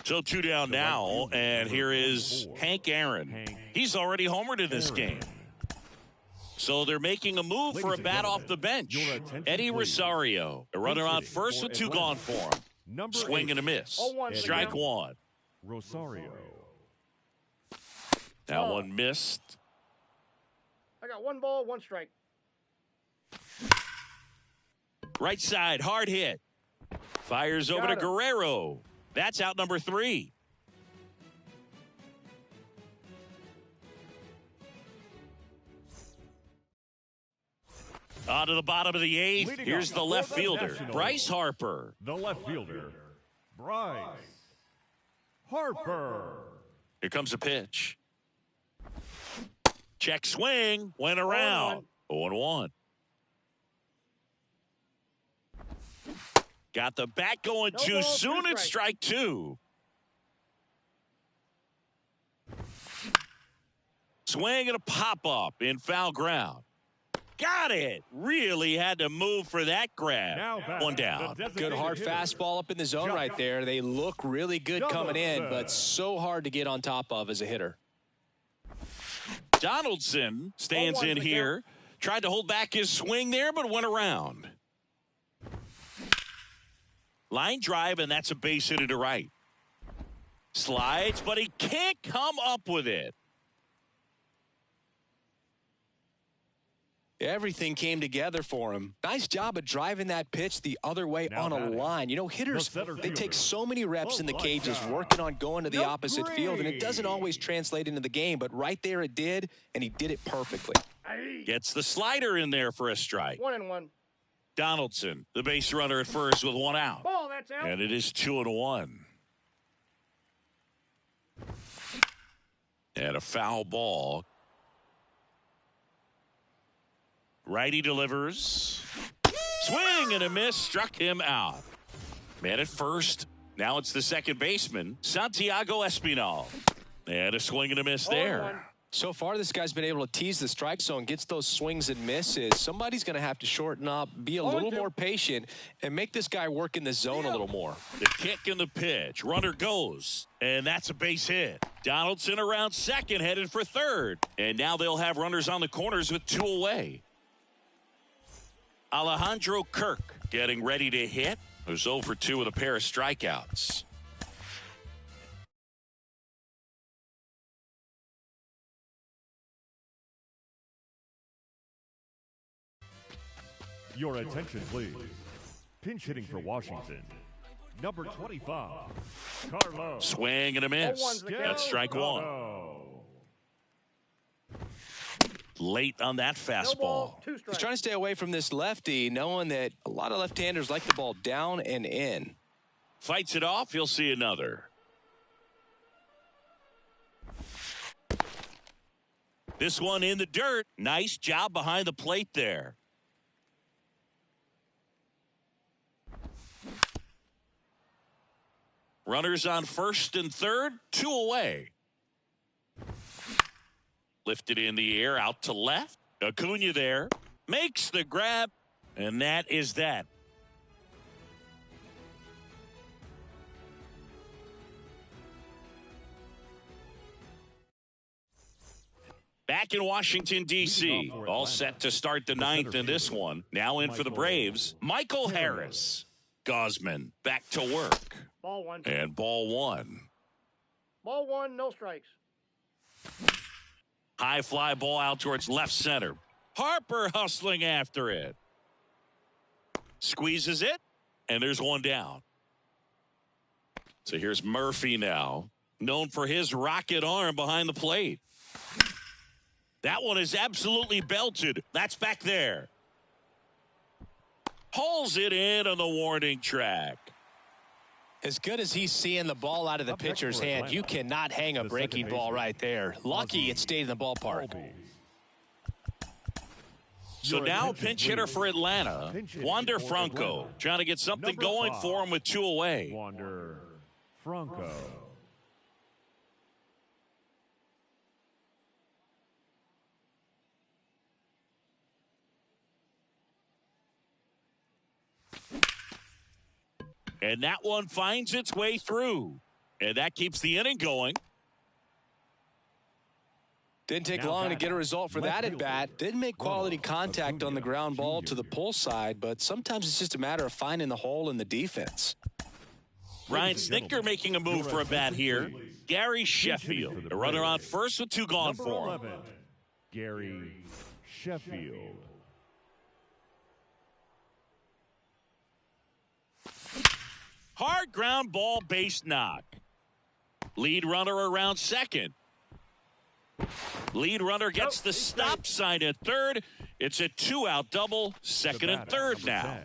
So 2 down now, and here is Hank Aaron. He's already homered in this game. So they're making a move for a bat off the bench. Eddie Rosario, a runner on first with 2 gone for him. Swing and a miss. Strike 1. Rosario. That one missed. I got 1 ball, 1 strike. Right side, hard hit. Fires over to Guerrero. That's out number 3. On to the bottom of the eighth. Leading Here's off the left for the fielder, Nationals. Bryce Harper. The left fielder, Bryce Harper. Here comes a pitch. Check swing. Went around. 0-1. Got the bat going No too ball, soon. two It's strike two. Swing and a pop-up in foul ground. Got it. Really had to move for that grab. Now back, One down. the Good hard hitter, fastball up in the zone right there. They look really good coming in, but so hard to get on top of as a hitter. Donaldson stands 0-1 in here. Tried to hold back his swing there, but went around. Line drive, and that's a base hit to right. Slides, but he can't come up with it. Everything came together for him. Nice job of driving that pitch the other way Now on a batting, line. You know, hitters, the center they take fielder, so many reps in the the cages left working on going to the opposite field, and it Green. doesn't always translate into the game, but right there it did, and he did it perfectly. Gets the slider in there for a strike. 1-1. Donaldson, the base runner at first with one out. Ball, that's out. And it is 2-1. And a foul ball. Righty delivers. Swing and a miss. Struck him out. Man at first. Now it's the second baseman, Santiago Espinal. And a swing and a miss there. 0-1. So far, this guy's been able to tease the strike zone, gets those swings and misses. Somebody's going to have to shorten up, be a little more patient, and make this guy work in the zone a little more. The kick and the pitch. Runner goes. And that's a base hit. Donaldson around second, headed for third. And now they'll have runners on the corners with two away. Alejandro Kirk getting ready to hit. It was 0 for 2 with a pair of strikeouts. Your attention, please. Pinch hitting for Washington, number 25, Carlos. Swing and a miss. 0-1's the That's strike one. Late on that No fastball. ball, 2 He's strikes. trying to stay away from this lefty, knowing that a lot of left-handers like the ball down and in. Fights it off. He'll see another. This one in the dirt. Nice job behind the plate there. Runners on first and third, 2 away. Lifted in the air, out to left. Acuna there. Makes the grab, and that is that. Back in Washington, D.C., all set to start the ninth in this one. Now in for the Braves, Michael Harris. Gosman back to work. Ball 1. And ball one. Ball 1, no strikes. High fly ball out towards left center. Harper hustling after it. Squeezes it, and there's one down. So here's Murphy now, known for his rocket arm behind the plate. That one is absolutely belted. That's back there. Hauls it in on the warning track. As good as he's seeing the ball out of the Up next pitcher's for hand, Atlanta, you cannot hang a the breaking second ball baseman, right there. Lucky it stayed in the ballpark. So now pinch hitter for Atlanta, Pinch hitting Wander for Franco, Atlanta. trying to get something Number going 5. for him with 2 away. Wander Franco. And that one finds its way through. And that keeps the inning going. Didn't take Now long to batting, get a result for left that at fielder, bat. Didn't make quality Ronald contact on the Acuna ground ball to the Jr. pull side, but sometimes it's just a matter of finding the hole in the defense. Ryan Ladies and Snitker gentlemen, making a move your for a bat attention, here. please. Gary hitting for Sheffield, the a runner on Braves. first with 2 gone Number for him. 11, Gary Sheffield. Hard ground ball, base knock. Lead runner around second. Lead runner gets the stop sign at third, It's a 2-out double, second and third now.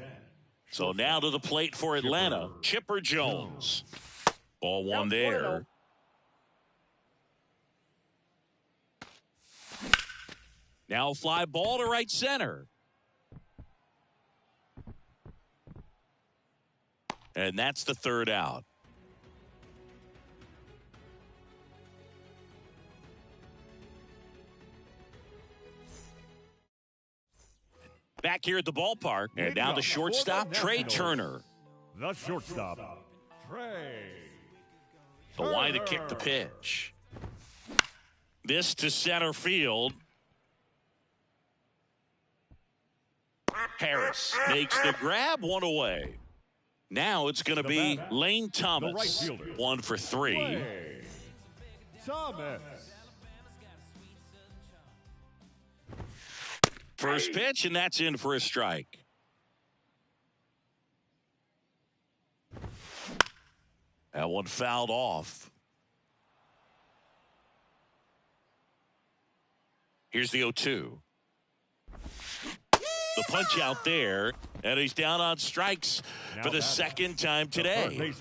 So now to the plate for Atlanta, Chipper Jones. Ball one there. Now fly ball to right center. And that's the third out. Back here at the ballpark, and now the shortstop, Trey Turner. The shortstop, Trey. The line to kick the pitch. This to center field. Harris makes the grab, one away. Now it's going to be Lane Thomas. 1 for 3. Thomas. First pitch, and that's in for a strike. That one fouled off. Here's the 0-2. The punch out there, and he's down on strikes for the second time today.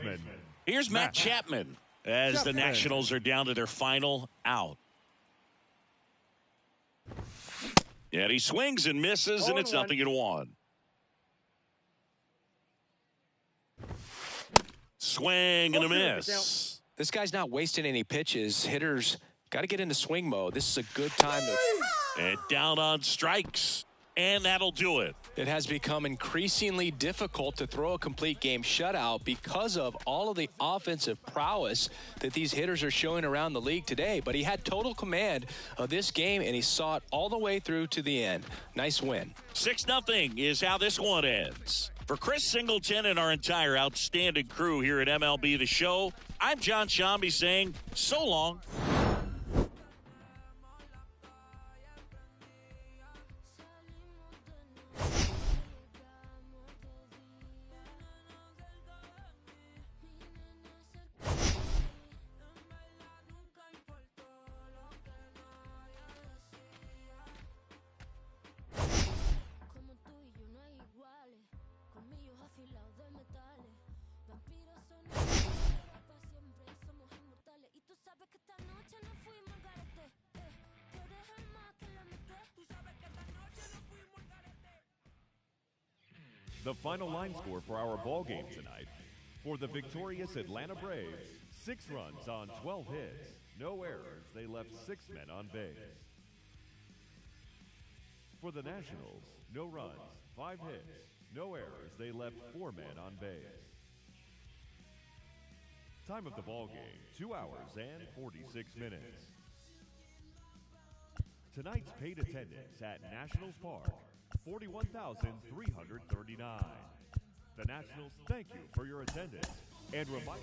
Here's Matt Chapman as the Nationals are down to their final out. And he swings and misses, and it's 0-1. Swing and a miss. This guy's not wasting any pitches. Hitters got to get into swing mode. This is a good time to... And down on strikes. And that'll do it. It has become increasingly difficult to throw a complete game shutout because of all of the offensive prowess that these hitters are showing around the league today. But he had total command of this game, and he saw it all the way through to the end. Nice win. 6-0 is how this one ends. For Chris Singleton and our entire outstanding crew here at MLB The Show, I'm John Shambi saying so long. The final line score for our ball game tonight. For the victorious Atlanta Braves, 6 runs on 12 hits, no errors. They left 6 men on base. For the Nationals, no runs, 5 hits, no errors. They left 4 men on base. Time of the ball game, 2 hours and 46 minutes. Tonight's paid attendance at Nationals Park, 41,339. The Nationals thank you for your attendance and remind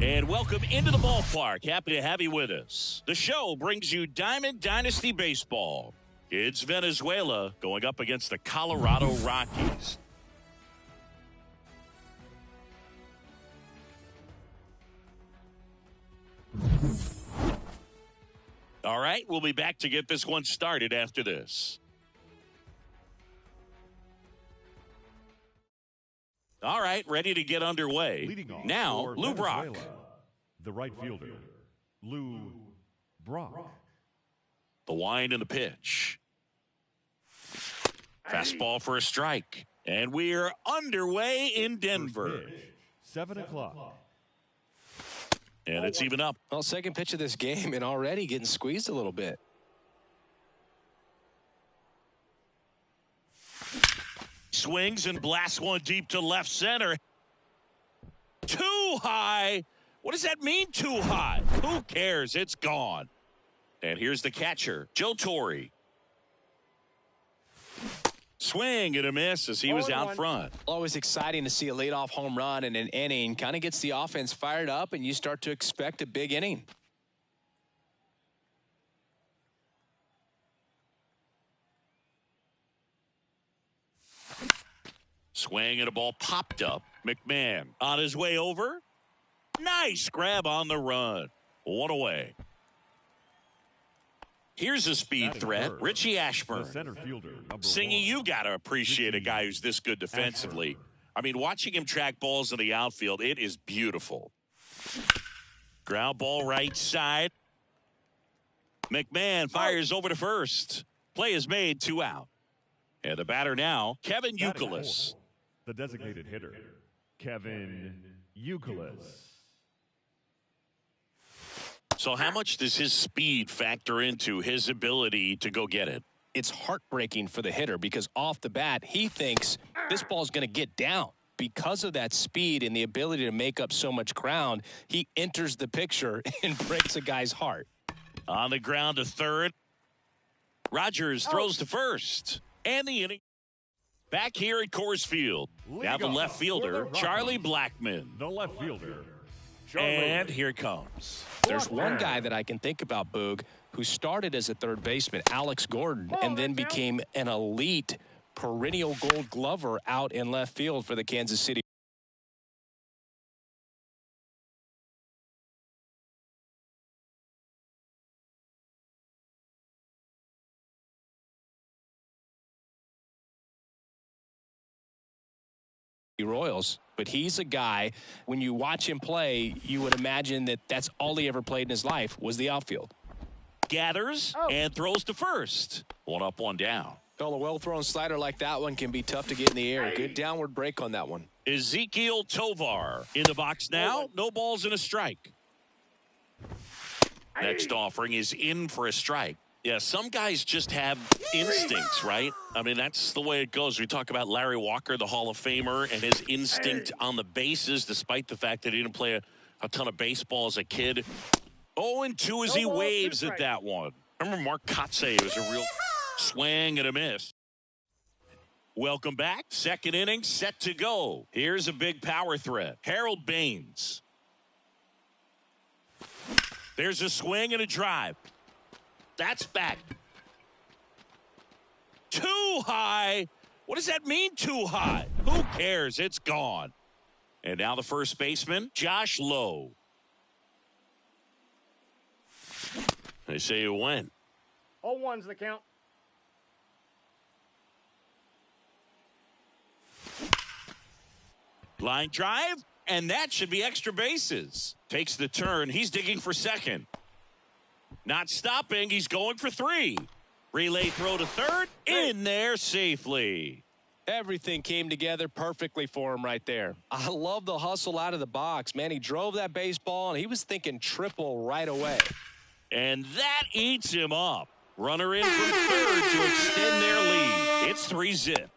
And welcome into the ballpark. Happy to have you with us. The show brings you Diamond Dynasty Baseball. It's Venezuela going up against the Colorado Rockies. All right, we'll be back to get this one started after this. All right, ready to get underway. Leading off now, for Lou Brock. Venezuela, the right fielder, Lou Brock. The wind and the pitch. Fastball for a strike. And we're underway in Denver. First pitch, 7 o'clock. And it's even up. Well, second pitch of this game and already getting squeezed a little bit. Swings and blasts one deep to left center. Too high. What does that mean, too high? Who cares? It's gone. And here's the catcher, Joe Torre. Swing and a miss as he was out front. Always exciting to see a leadoff home run in an inning. Kind of gets the offense fired up, and you start to expect a big inning. Swing and a ball popped up. McMahon on his way over. Nice grab on the run. One away. Here's a speed threat. Richie Ashburn. Singy, you got to appreciate a guy who's this good defensively. I mean, watching him track balls in the outfield, it is beautiful. Ground ball right side. McMahon fires over to first. Play is made, 2 out. And the batter now, Kevin Youkilis. The designated hitter, Kevin Youkilis. So how much does his speed factor into his ability to go get it? It's heartbreaking for the hitter because off the bat, he thinks this ball's going to get down. Because of that speed and the ability to make up so much ground, he enters the picture and breaks a guy's heart. On the ground to third. Rogers throws to first. And the inning. Back here at Coors Field. Now the left fielder, Charlie Blackmon. The left fielder, And here it comes. There's one guy that I can think about, Boog, who started as a third baseman, Alex Gordon, and then became an elite perennial Gold Glover out in left field for the Kansas City Royals. But he's a guy, when you watch him play, you would imagine that that's all he ever played in his life was the outfield. Gathers and throws to first. 1 up, 1 down. Well, a well-thrown slider like that one can be tough to get in the air. Good downward break on that one. Ezekiel Tovar in the box now. No balls and a strike. Next offering is in for a strike. Yeah, some guys just have instincts, right? I mean, that's the way it goes. We talk about Larry Walker, the Hall of Famer, and his instinct on the bases, despite the fact that he didn't play a ton of baseball as a kid. 0-2 as he waves at that one. I remember Mark Kotze. It was a real swing and a miss. Welcome back. Second inning set to go. Here's a big power threat. Harold Baines. There's a swing and a drive. That's back. Too high. What does that mean, too high? Who cares? It's gone. And now the first baseman, Josh Lowe. They say you win. 0-1's the count. Line drive, and that should be extra bases. Takes the turn. He's digging for second. Not stopping. He's going for 3. Relay throw to third. In there safely. Everything came together perfectly for him right there. I love the hustle out of the box. Man, he drove that baseball, and he was thinking triple right away. And that eats him up. Runner in from third to extend their lead. It's 3-zip.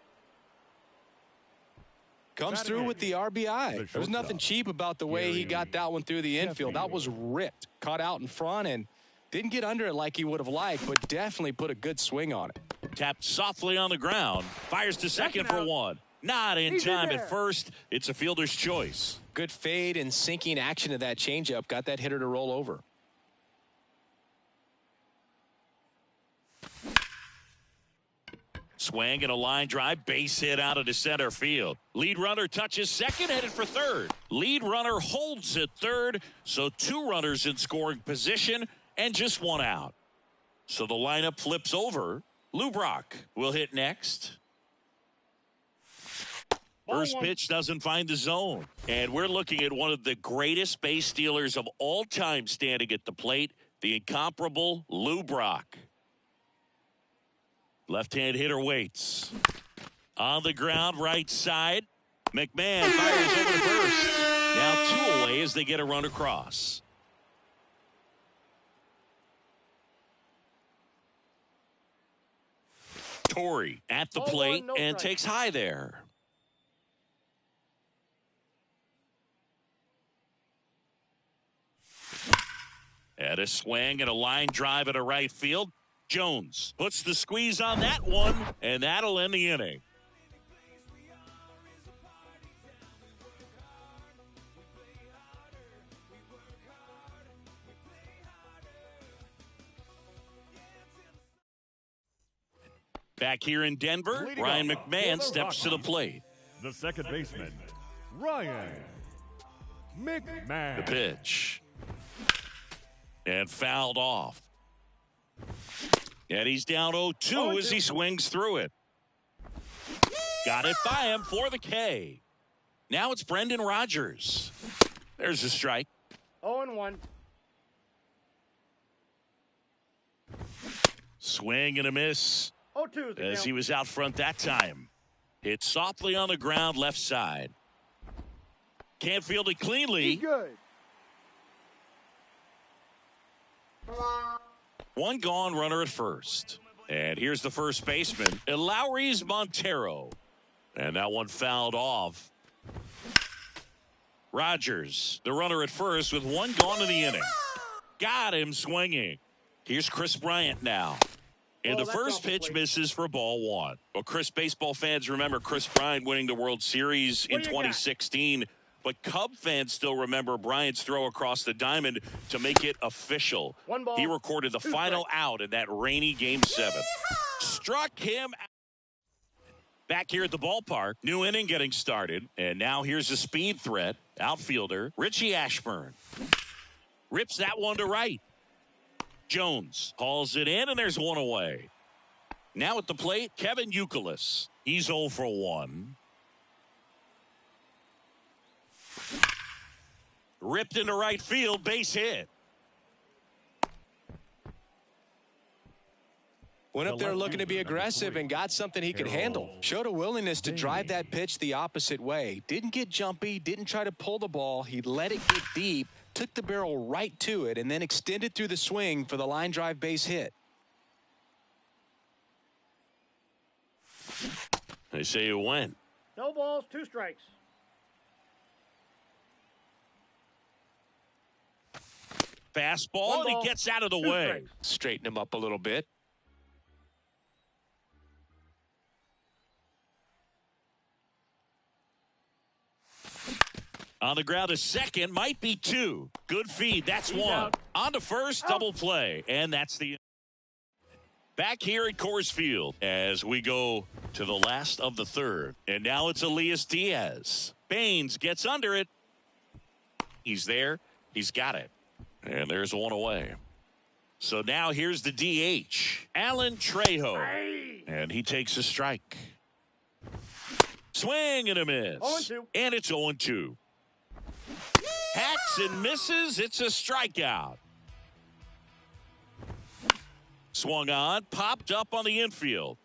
Comes through with the RBI. There was nothing cheap about the way he got that one through the infield. That was ripped. Caught out in front and didn't get under it like he would have liked, but definitely put a good swing on it. Tapped softly on the ground. Fires to second for 1. Not in time at first. It's a fielder's choice. Good fade and sinking action of that changeup. Got that hitter to roll over. Swing and a line drive. Base hit out into center field. Lead runner touches second, headed for third. Lead runner holds at third. So 2 runners in scoring position and just 1 out. So the lineup flips over. Lou Brock will hit next. First pitch doesn't find the zone. And we're looking at one of the greatest base stealers of all time standing at the plate, the incomparable Lou Brock. Left-hand hitter waits. On the ground, right side. McMahon fires over to first. Now 2 away as they get a run across. Torrey at the plate and takes high there. And a swing and a line drive at a right field. Jones puts the squeeze on that one, and that'll end the inning. Back here in Denver, Ryan McMahon steps to the plate. The second baseman, Ryan McMahon. The pitch. And fouled off. And he's down 0-2 as he swings through it. Got it by him for the K. Now it's Brendan Rodgers. There's a strike. 0-1. Swing and a miss. 0-2 as he was out front that time. Hit softly on the ground left side. Can't field it cleanly. He's good. One gone, runner at first. And here's the first baseman, Elauris Montero. And that one fouled off. Rodgers, the runner at first with one gone in the inning. Got him swinging. Here's Chris Bryant now. And the first pitch misses for ball one. Well, Chris, baseball fans remember Chris Bryant winning the World Series in 2016. But Cub fans still remember Bryant's throw across the diamond to make it official. One ball, he recorded the final out in that rainy Game 7. Struck him out. Back here at the ballpark, new inning getting started. And now here's a speed threat. Outfielder Richie Ashburn. Rips that one to right. Jones hauls it in, and there's one away. Now at the plate, Kevin Youkilis. He's 0 for 1. Ripped into right field, base hit. Went up there looking to be aggressive and got something he could handle. Showed a willingness to drive that pitch the opposite way. Didn't get jumpy, didn't try to pull the ball. He let it get deep, took the barrel right to it, and then extended through the swing for the line drive base hit. They say it went. No balls, 2 strikes. Fastball, and he gets out of the way. Strikes. Straighten him up a little bit. On the ground to second, might be 2. Good feed, that's He's 1. out. On to first, double play, and that's the. Back here at Coors Field as we go to the last of the third. And now it's Elias Diaz. Baines gets under it. He's there. He's got it. And there's one away. So now here's the DH, Alan Trejo. And he takes a strike. Swing and a miss. 0-2. And it's 0-2. Hacks and misses. It's a strikeout. Swung on, popped up on the infield.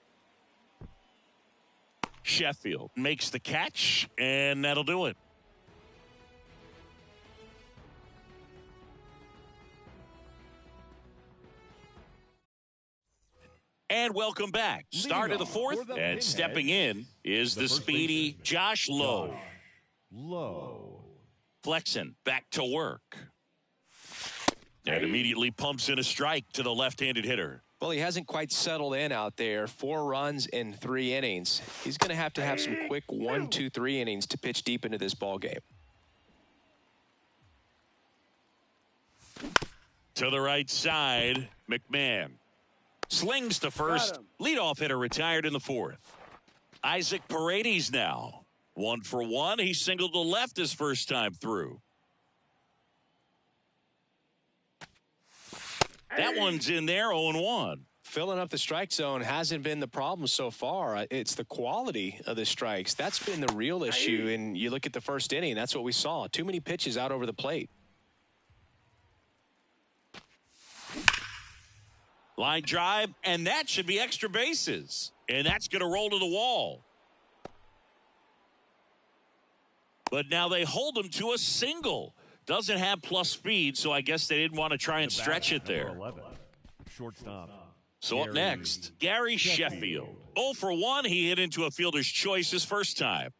Sheffield makes the catch, and that'll do it. And welcome back. Start of the fourth, and stepping in is the speedy Josh Lowe. Flexen back to work. And immediately pumps in a strike to the left-handed hitter. Well, he hasn't quite settled in out there. 4 runs in 3 innings. He's going to have some quick 1, 2, 3 innings to pitch deep into this ball game. To the right side, McMahon. Slings to first. Leadoff hitter retired in the 4th. Isaac Paredes now. 1 for 1. He singled to left his first time through. That one's in there, 0-1. Filling up the strike zone hasn't been the problem so far. It's the quality of the strikes. That's been the real issue. And you look at the first inning, that's what we saw. Too many pitches out over the plate. Line drive, and that should be extra bases. And that's going to roll to the wall. But now they hold him to a single. Doesn't have plus speed, so I guess they didn't want to try and stretch it there. 11, shortstop. So up next, Gary Sheffield. 0 for 1. He hit into a fielder's choice his first time.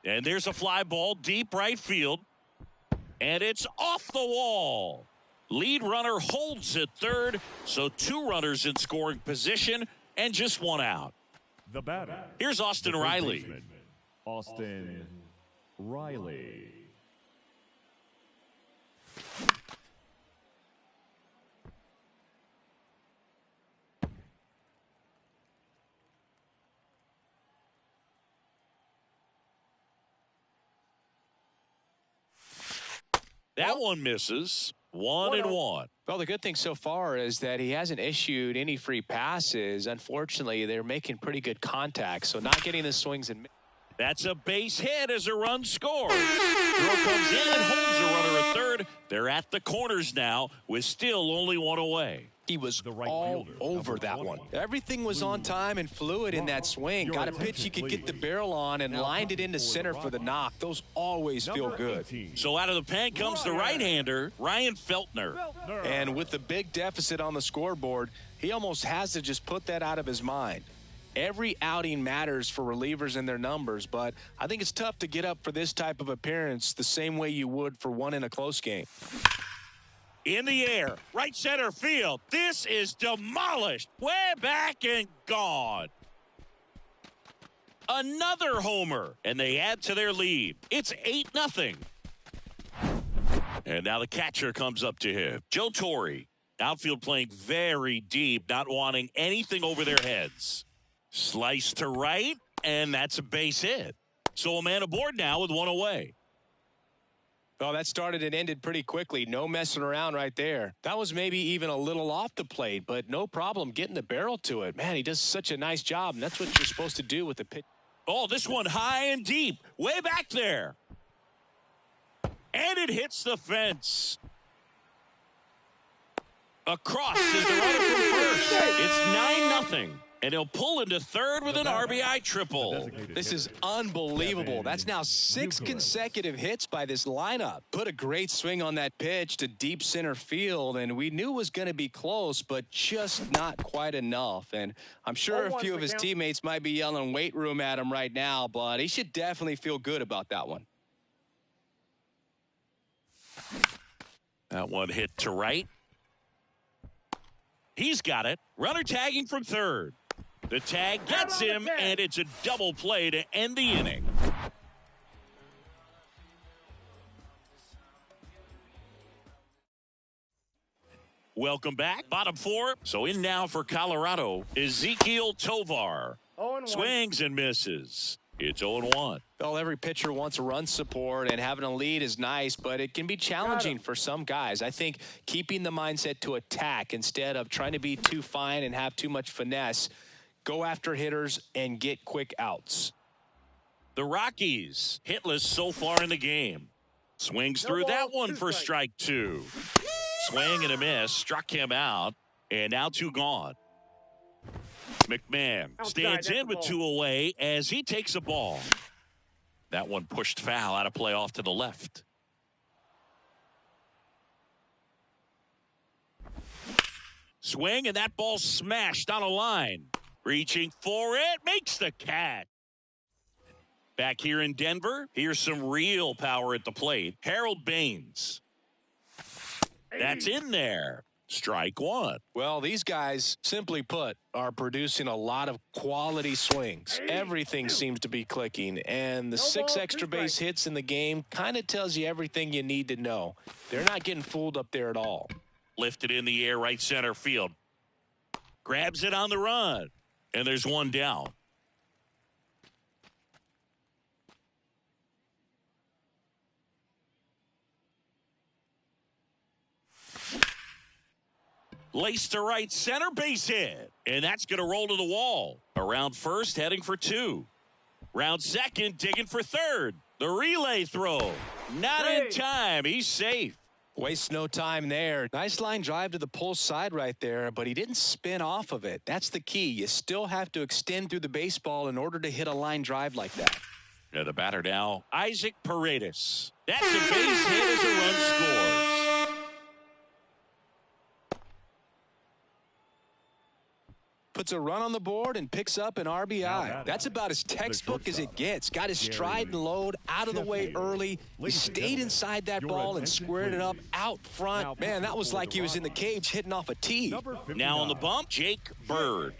And there's a fly ball deep right field. And it's off the wall. Lead runner holds at third, so 2 runners in scoring position and just 1 out. The batter. Here's Austin Riley. Baseman, Austin Riley. That one misses. 1-1. Well, the good thing so far is that he hasn't issued any free passes. Unfortunately, they're making pretty good contact, so not getting the swings and. That's a base hit as a run scores. Throw comes in and holds the runner at third. They're at the corners now with still only 1 away. He was right all fielder, over that 20. one. Everything was on time and fluid in that swing. Got a pitch he could get the barrel on and lined it into center for the knock. Those always feel good. So out of the pen comes the right-hander, Ryan Feltner. And with the big deficit on the scoreboard, he almost has to just put that out of his mind. Every outing matters for relievers and their numbers, but I think it's tough to get up for this type of appearance the same way you would for one in a close game. In the air, right center field. This is demolished. Way back and gone. Another homer, and they add to their lead. It's 8-0. And now the catcher comes up to him. Joe Torre, outfield playing very deep, not wanting anything over their heads. Slice to right, and that's a base hit. So a man aboard now with 1 away. Well, that started and ended pretty quickly. No messing around right there. That was maybe even a little off the plate, but no problem getting the barrel to it. Man, he does such a nice job, and that's what you're supposed to do with the pitch. Oh, this one high and deep, way back there. And it hits the fence. Across is the runner from first. It's 9-0. And he'll pull into third with an RBI triple. This is unbelievable. That's now 6 consecutive hits by this lineup. Put a great swing on that pitch to deep center field, and we knew it was going to be close, but just not quite enough. And I'm sure a few of his teammates might be yelling weight room at him right now, but he should definitely feel good about that one. That one hit to right. He's got it. Runner tagging from third. The tag gets him, and it's a double play to end the inning. Welcome back. Bottom 4. So in now for Colorado, Ezequiel Tovar. 0-1. Swings and misses. It's 0-1. Well, every pitcher wants run support, and having a lead is nice, but it can be challenging for some guys. I think keeping the mindset to attack instead of trying to be too fine and have too much finesse, go after hitters and get quick outs. The Rockies hitless so far in the game. Swings through that one for strike 2. Swing and a miss. Struck him out. And now 2 gone. McMahon stands in with 2 away as he takes a ball. That one pushed foul out of play off to the left. Swing, and that ball smashed on a line. Reaching for it, makes the catch. Back here in Denver, here's some real power at the plate. Harold Baines. That's in there. Strike 1. Well, these guys, simply put, are producing a lot of quality swings. Everything seems to be clicking, and the 6 extra base hits in the game kind of tells you everything you need to know. They're not getting fooled up there at all. Lifted in the air, right center field. Grabs it on the run, and there's 1 down. Laced to right center, base hit. And that's going to roll to the wall. Around first, heading for 2. Round second, digging for third. The relay throw. Not in time. He's safe. Waste no time there. Nice line drive to the pull side right there, but he didn't spin off of it. That's the key. You still have to extend through the baseball in order to hit a line drive like that. Yeah, the batter now, Isaac Paredes. That's a base hit as a run scores. puts a run on the board, and picks up an RBI. That's about as textbook as it gets. Got his stride and load out of the way early. He stayed inside that ball and squared it up out front. Man, that was like he was in the cage hitting off a tee. Now on the bump, Jake Bird.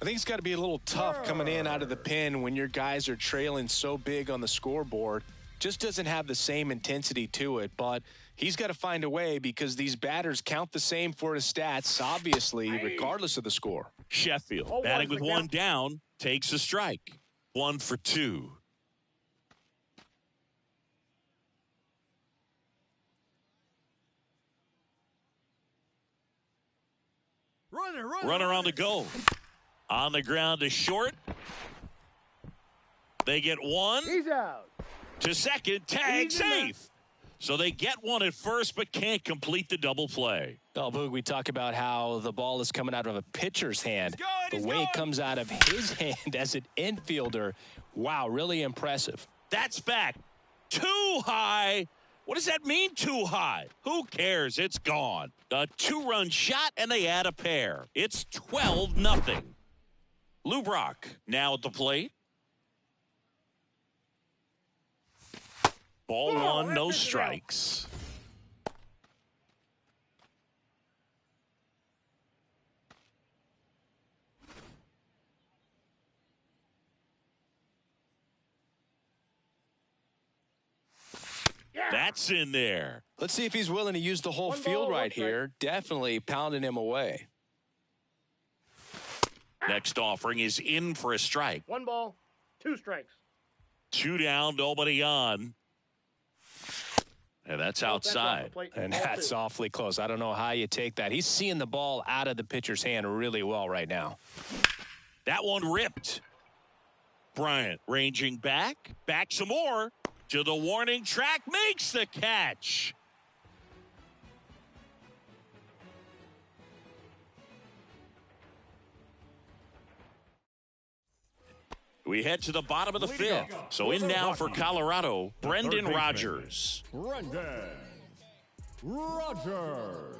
I think it's got to be a little tough coming in out of the pen when your guys are trailing so big on the scoreboard. Just doesn't have the same intensity to it, but he's got to find a way because these batters count the same for his stats, obviously, regardless of the score. Sheffield, batting with one down, takes a strike. 1 for 2. Runner on the go. On the ground to short. They get one. He's out. To second, tag safe. So they get one at first, but can't complete the double play. Oh, Boog, we talk about how the ball is coming out of a pitcher's hand. The way it comes out of his hand as an infielder, wow, really impressive. That's back. Too high. What does that mean, too high? Who cares? It's gone. A 2-run shot, and they add a pair. It's 12-0. Lou Brock now at the plate. Ball one, no strikes. That's in there. Let's see if he's willing to use the whole field right here. Definitely pounding him away. Next offering is in for a strike. 1 ball, 2 strikes. 2 down, nobody on. And that's outside. And that's awfully close. I don't know how you take that. He's seeing the ball out of the pitcher's hand really well right now. That one ripped. Bryant ranging back some more to the warning track, makes the catch. We head to the bottom of the 5th. So in now for Colorado, Brendan Rodgers. Brendan Rodgers.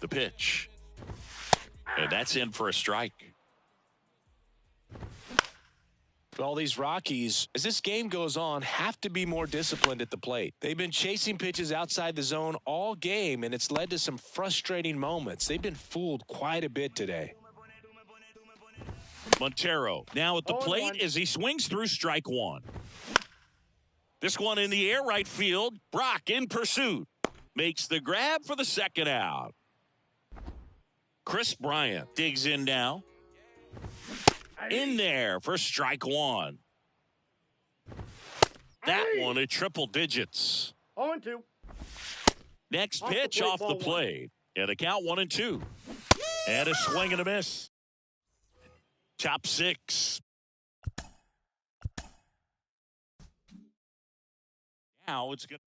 The pitch. And that's in for a strike. All these Rockies, as this game goes on, have to be more disciplined at the plate. They've been chasing pitches outside the zone all game, and it's led to some frustrating moments. They've been fooled quite a bit today. Montero now at the plate as he swings through strike one. This one in the air, right field. Brock in pursuit. Makes the grab for the second out. Chris Bryant digs in now. In there for strike one. That one at triple digits. 0-2. Next pitch off the plate. And a count 1-2. And a swing and a miss. Top 6. Now it's good.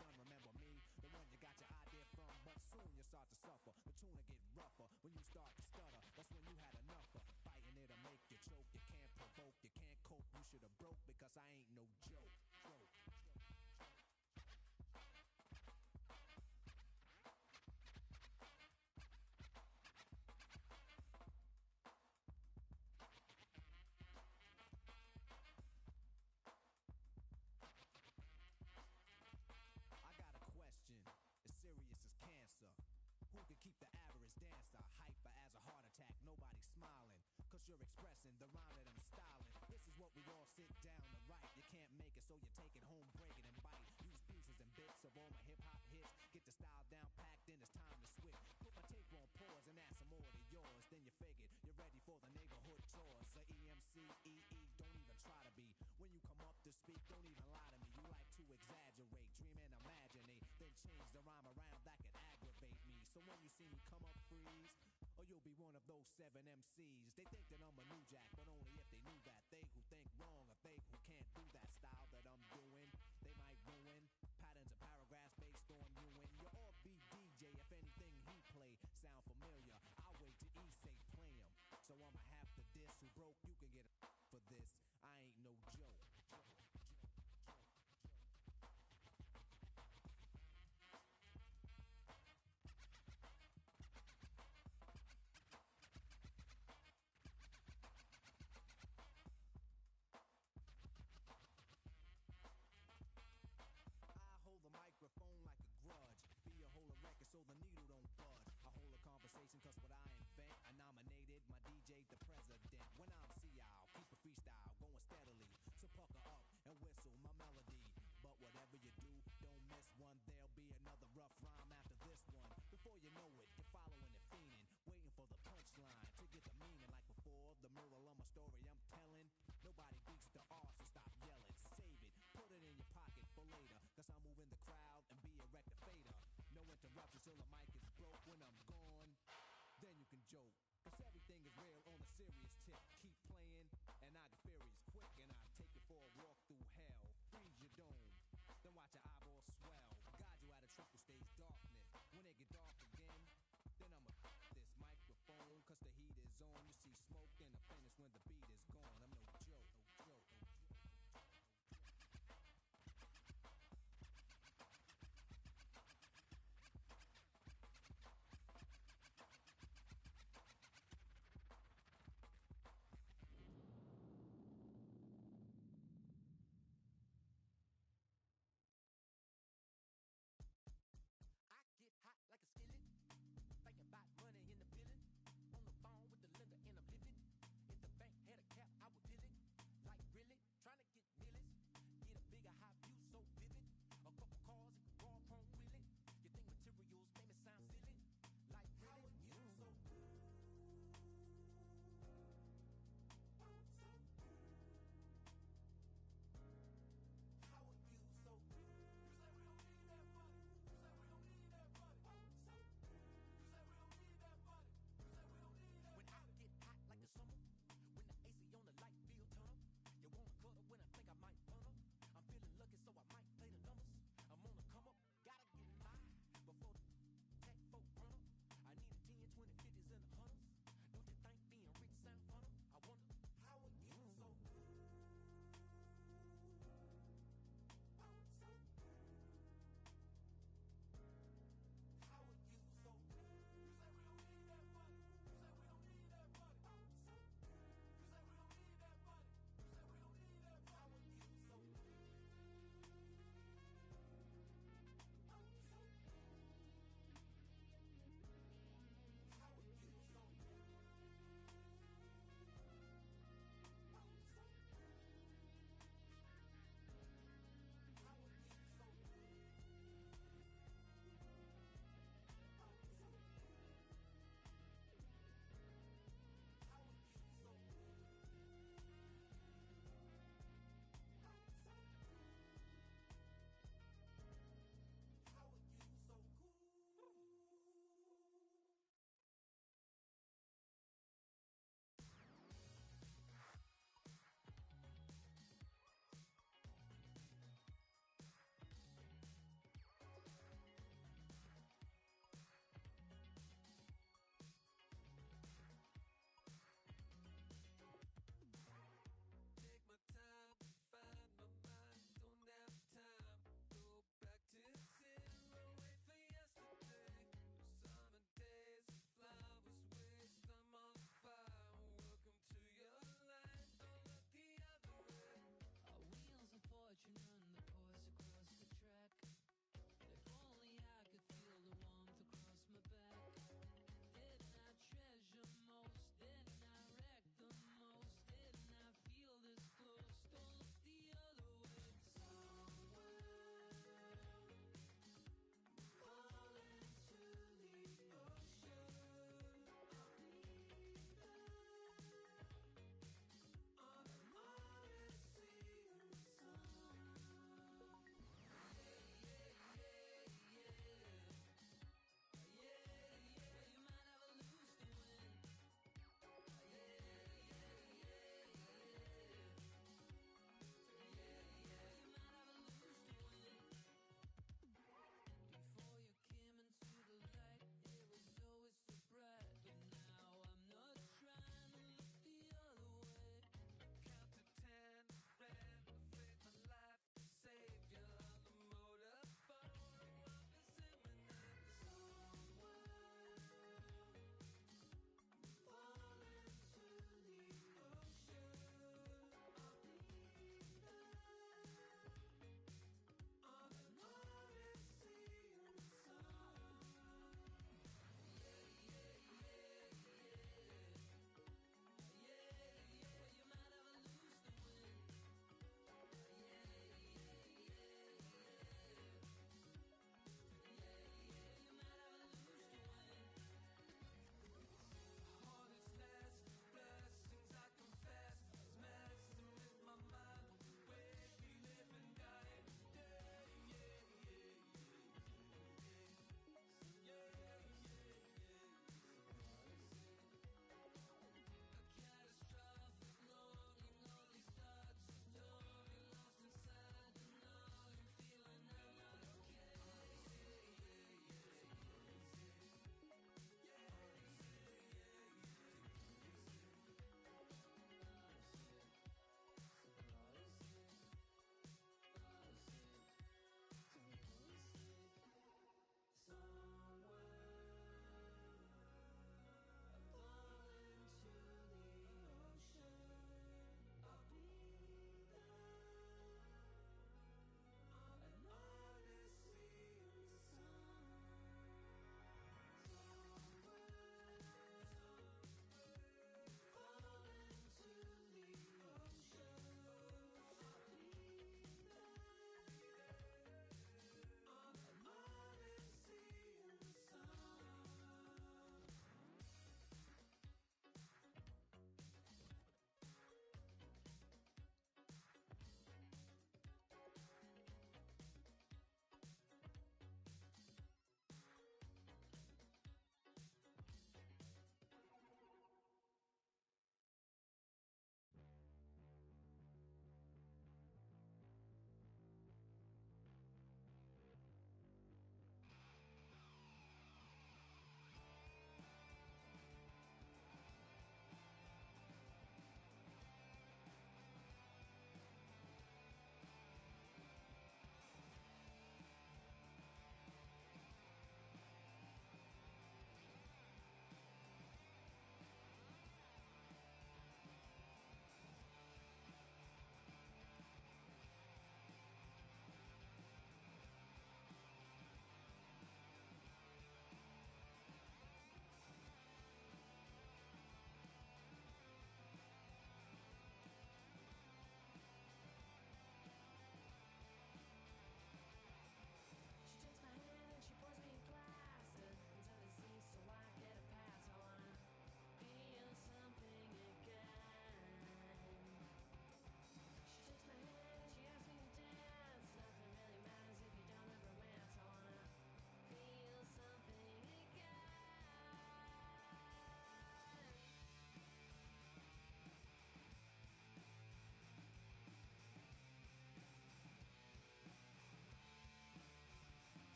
Stun, remember me, the one you got your idea from, but soon When you start to stutter, that's when you had enough of fighting. It'll make you choke. You can't provoke, you can't cope. You should have broke because I ain't no joke. I got a question, as serious as cancer. Who could keep the average dancer hyper as a heart attack? Nobody's smiling, cause you're expressing the rhyme that I'm styling. This is what we all sit down to write. You can't make it, so you take it home, break it and bite. Use pieces and bits of all my hip-hop hits. Get the style down packed, then it's time to switch. Put my tape on pause and add some more to yours. Then you figured you're ready for the neighborhood chores. The EMC, don't even try to be. When you come up to speak, don't even lie to me. You like to exaggerate, dream and imaginate, then change the rhyme around that could aggravate me. So when you see me come up, freeze, or you'll be one of those 7 MCs. They think that I'm a new jack, but only if they knew that. They who think wrong, or they who can't do that style that I'm doing, they might ruin patterns and paragraphs based on you. And you're all be DJ if anything he play sound familiar. I'll wait till he say play him. So I'ma have to diss who broke. You can get a for this. I ain't no joke. Hold the microphone like a grudge. Be a whole record so the needle don't budge. I hold a conversation cause what I invent, I nominated my DJ the president. When I'm CL, keep a freestyle going steadily. So pucker up and whistle my melody. But whatever you do, don't miss one. There'll be another rough rhyme after this one. Before you know it, you're following and fiending, waiting for the punchline to get the meaning. Like before, the moral of my story I'm telling. Nobody beats the R, so stop yelling. Save it, put it in your pocket for later. Cause I'm moving the crowd and be a record fader. No interruptions till the mic is broke. When I'm gone, then you can joke. Cause everything is real on a serious tip. Keep playing and I get furious quick. And I take you for a walk through hell. Freeze your dome, then watch your eyeballs swell. Guide you out of triple stage darkness. When it get dark again, then I'ma this microphone. Cause the heat is on. You see smoke in the finish when the beat is gone. I'm no joke, no joke, no joke.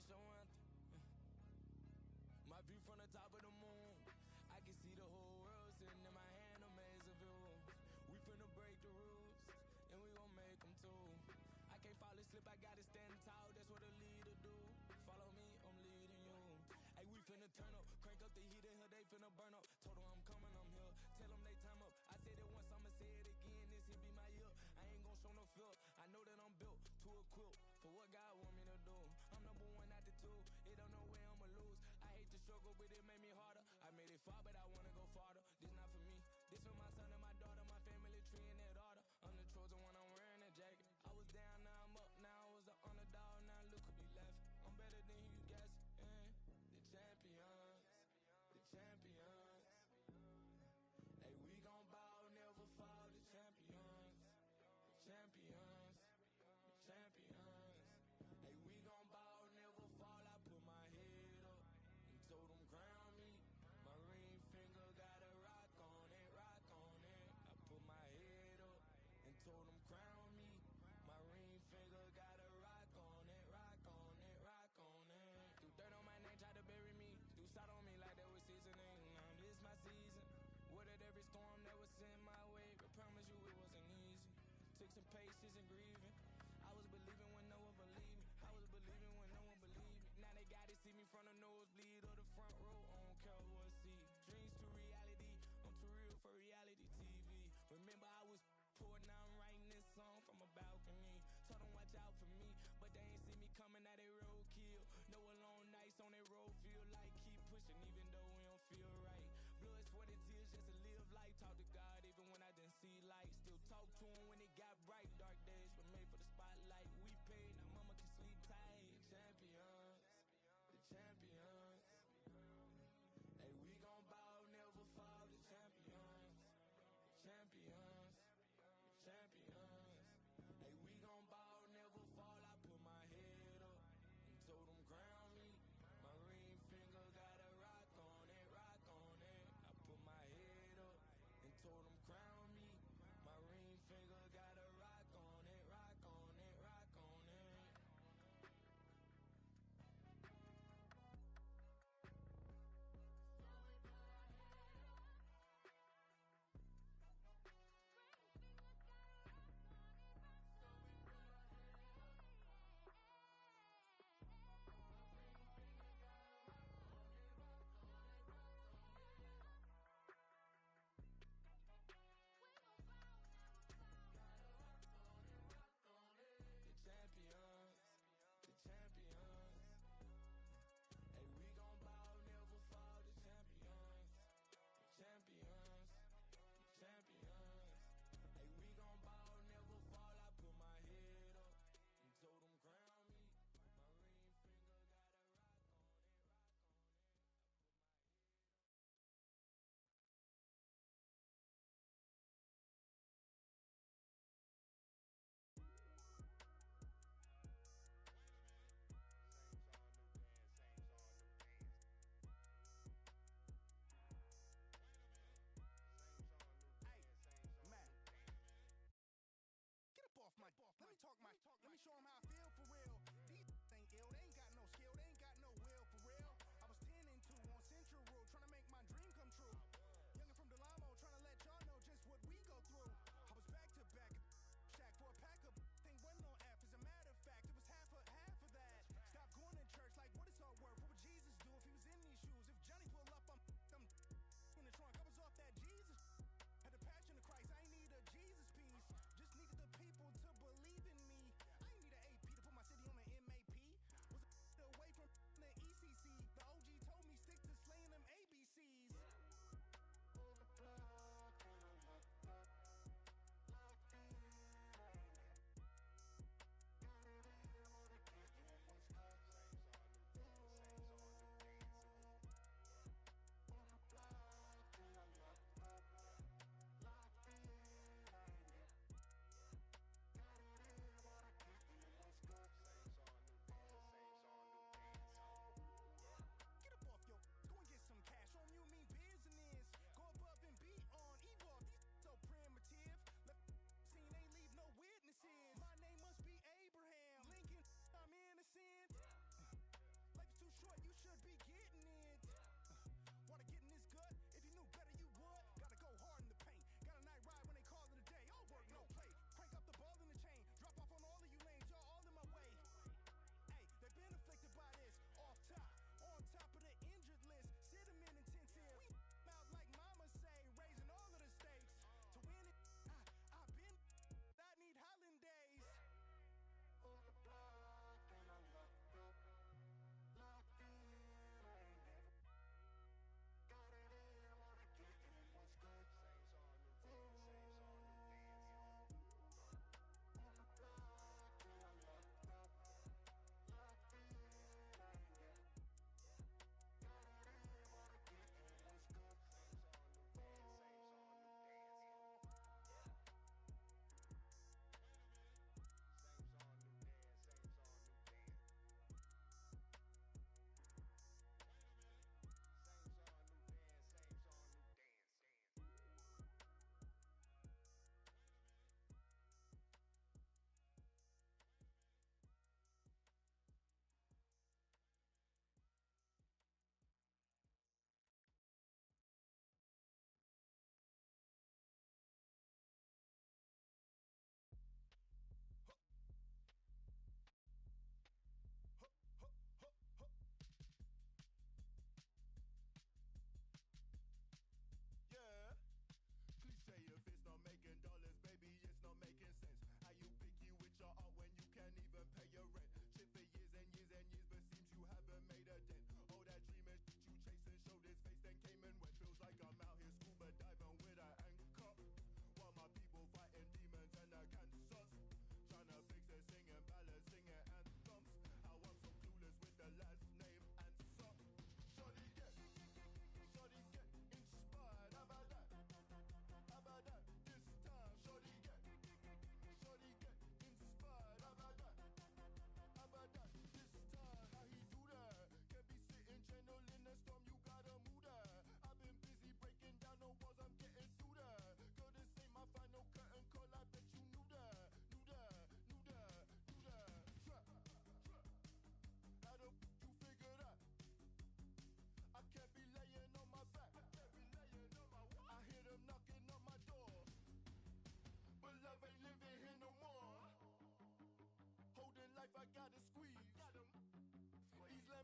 national anthem. My view from the top of the moon, I can see the whole world sitting in my hand, a maze of views. We finna break the rules, and we gon' make them too. I can't fall asleep, I gotta stand tall, that's what a leader do. Follow me, I'm leading you. Hey, we finna turn up, crank up the heat in here, they finna burn up. Told them I'm coming, I'm here, tell them they time up. I said it once, I'ma say it again, this here be my year. I ain't gon' show no fear, I know that I'm built to equip for what God want me to do. I'm number one out the two, it don't know where I'ma lose. I hate to struggle, but it made me harder. I made it far, but I wanna go farther. This not for me, this for my son and my daughter, my family tree and that order. I'm the chosen one, I'm wearing a jacket. I was down, now I'm up, now I was the underdog, now look who be laughing. I'm better than you guys, the champions, the champions. Hey, we gon' ball, never fall, the champions, the champions, the champions. Hey, we gon' ball, never fall, I put my head up and told them crown me. My ring finger got a rock on it, rock on it. I put my head up and told them crown me. My ring finger got a rock on it, rock on it, rock on it. Threw dirt on my name, tried to bury me. Threw salt on me like that was seasoning. Now this my season. Weathered every storm that was sent my way, but promise you it wasn't easy. Took some patience and grieving. I was believing when no one believed me. I was believing when no one believed me. Now they got to see me from the nosebleed or the front row. I don't care what see. Dreams to reality. I'm too real for reality TV. Remember I was poor, now I'm writing this song from a balcony. Told them watch out for me, but they ain't see me coming out they roadkill. No alone nights on that road, feel like keep pushing even though we don't feel right. Blood, sweat, and tears just to live life. Talk to God even when I didn't see light. Still talk to him when it got bright. Dark days were made for the spotlight. We paid, now mama can sleep tight. The champions, the champions. Hey, we gon' ball, never fall. The champions, the champions, the champions. Hey, we gon' ball, never fall. I put my head up and told them crown me. My ring finger got a rock on it, rock on it. I put my head up and told them crown me. My ring finger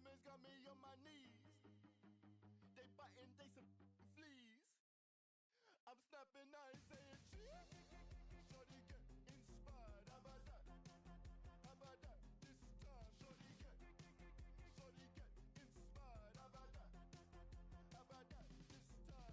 women's got me on my knees. They biting, they some fleas. I'm snapping, I ain't saying cheese. Shorty get inspired. How about that? How about that? This time, shorty get inspired. How about that? How about that? This time.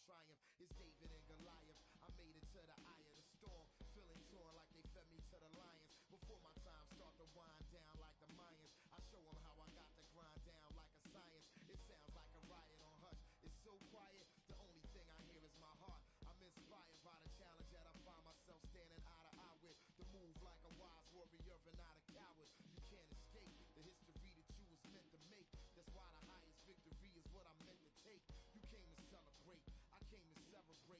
triumph. It's David and Goliath. I made it to the eye of the storm, feeling torn like they fed me to the lions. Before my time start to wind down like the Mayans, I show them how I got to grind down like a science. It sounds like a riot on hush. It's so quiet, the only thing I hear is my heart. I'm inspired by the challenge that I find myself standing eye to eye with. The move like a wise warrior and not a coward. You can't escape the history that you was meant to make. That's why the highest victory is what I'm meant to take. You came to celebrate, I came to celebrate.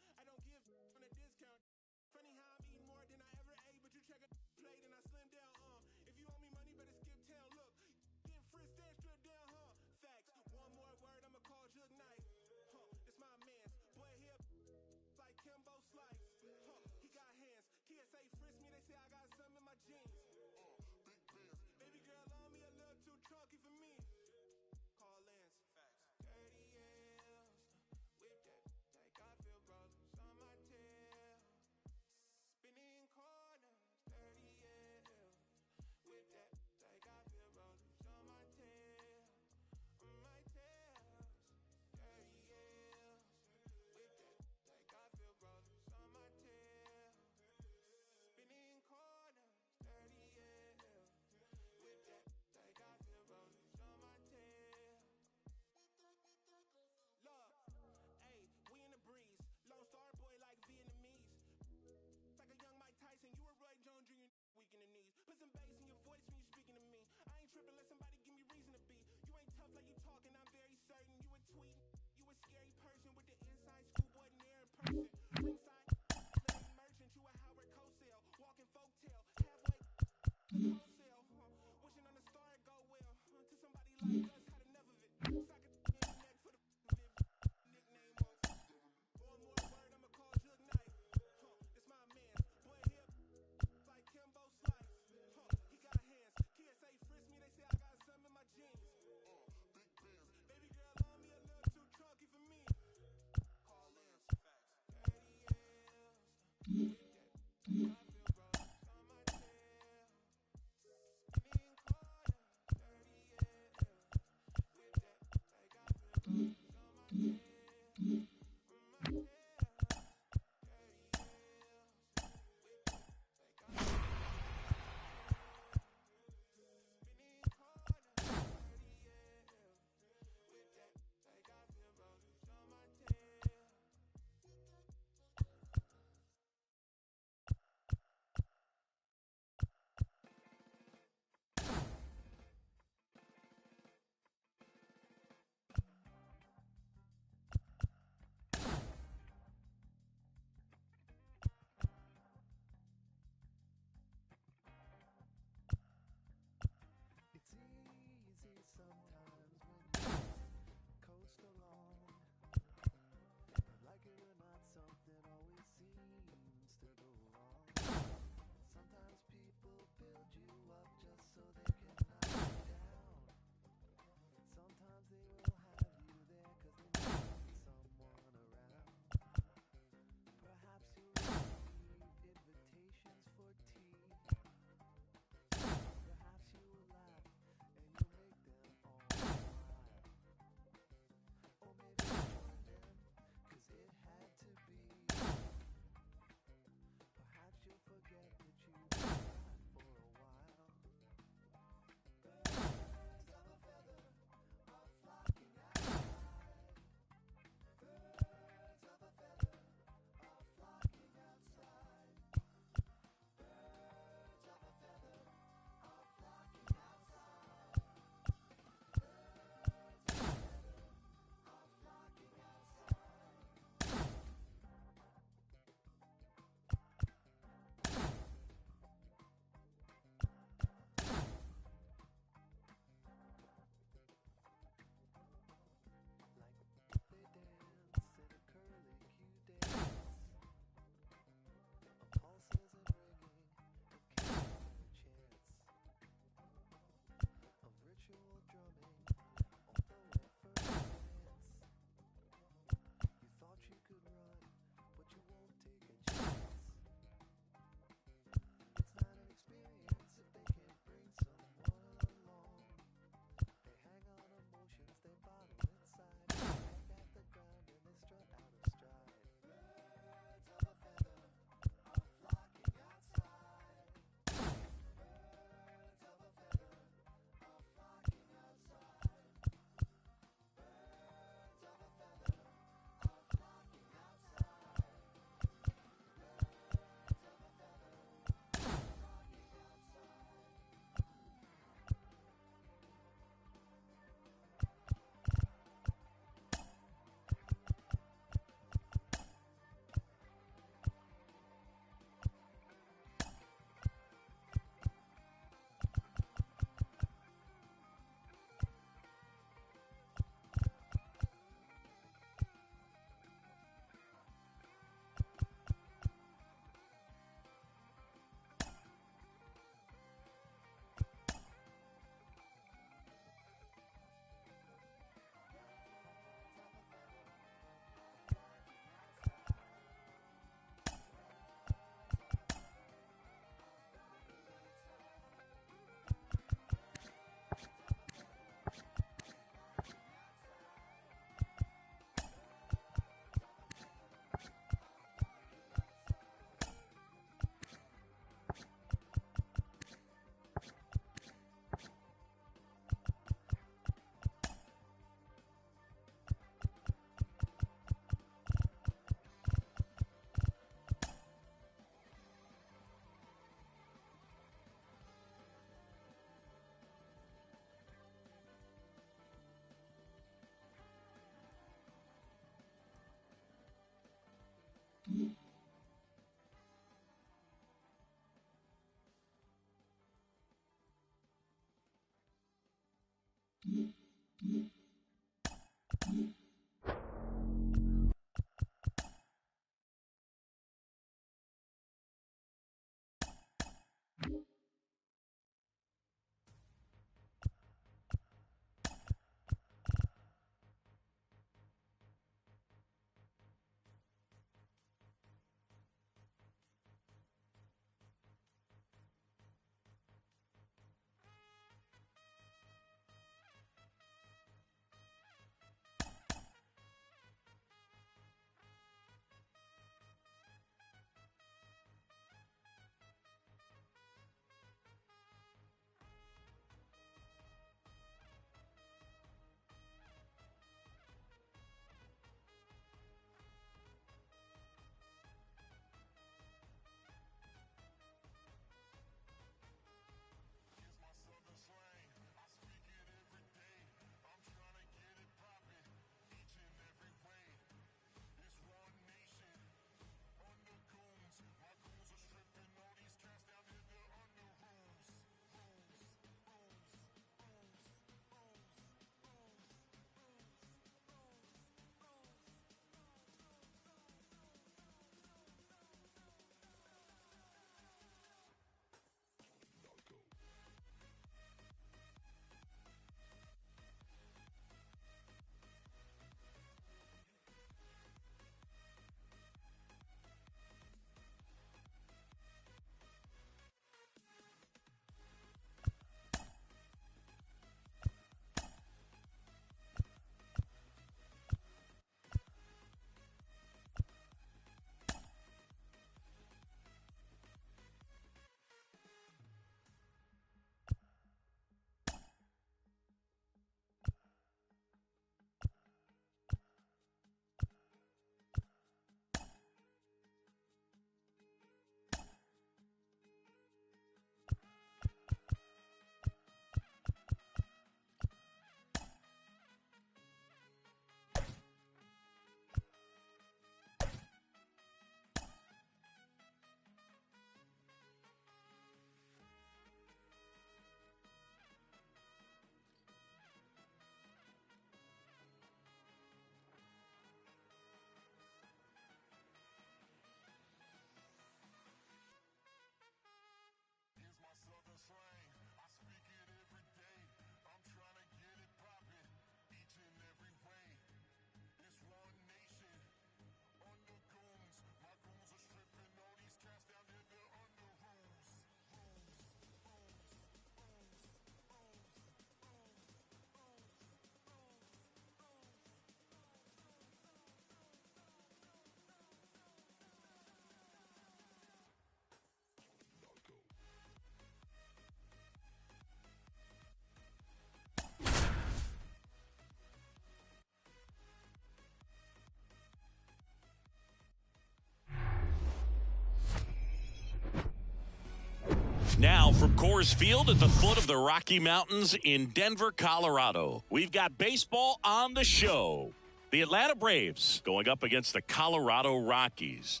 Now from Coors Field at the foot of the Rocky Mountains in Denver, Colorado, we've got baseball on the show. The Atlanta Braves going up against the Colorado Rockies.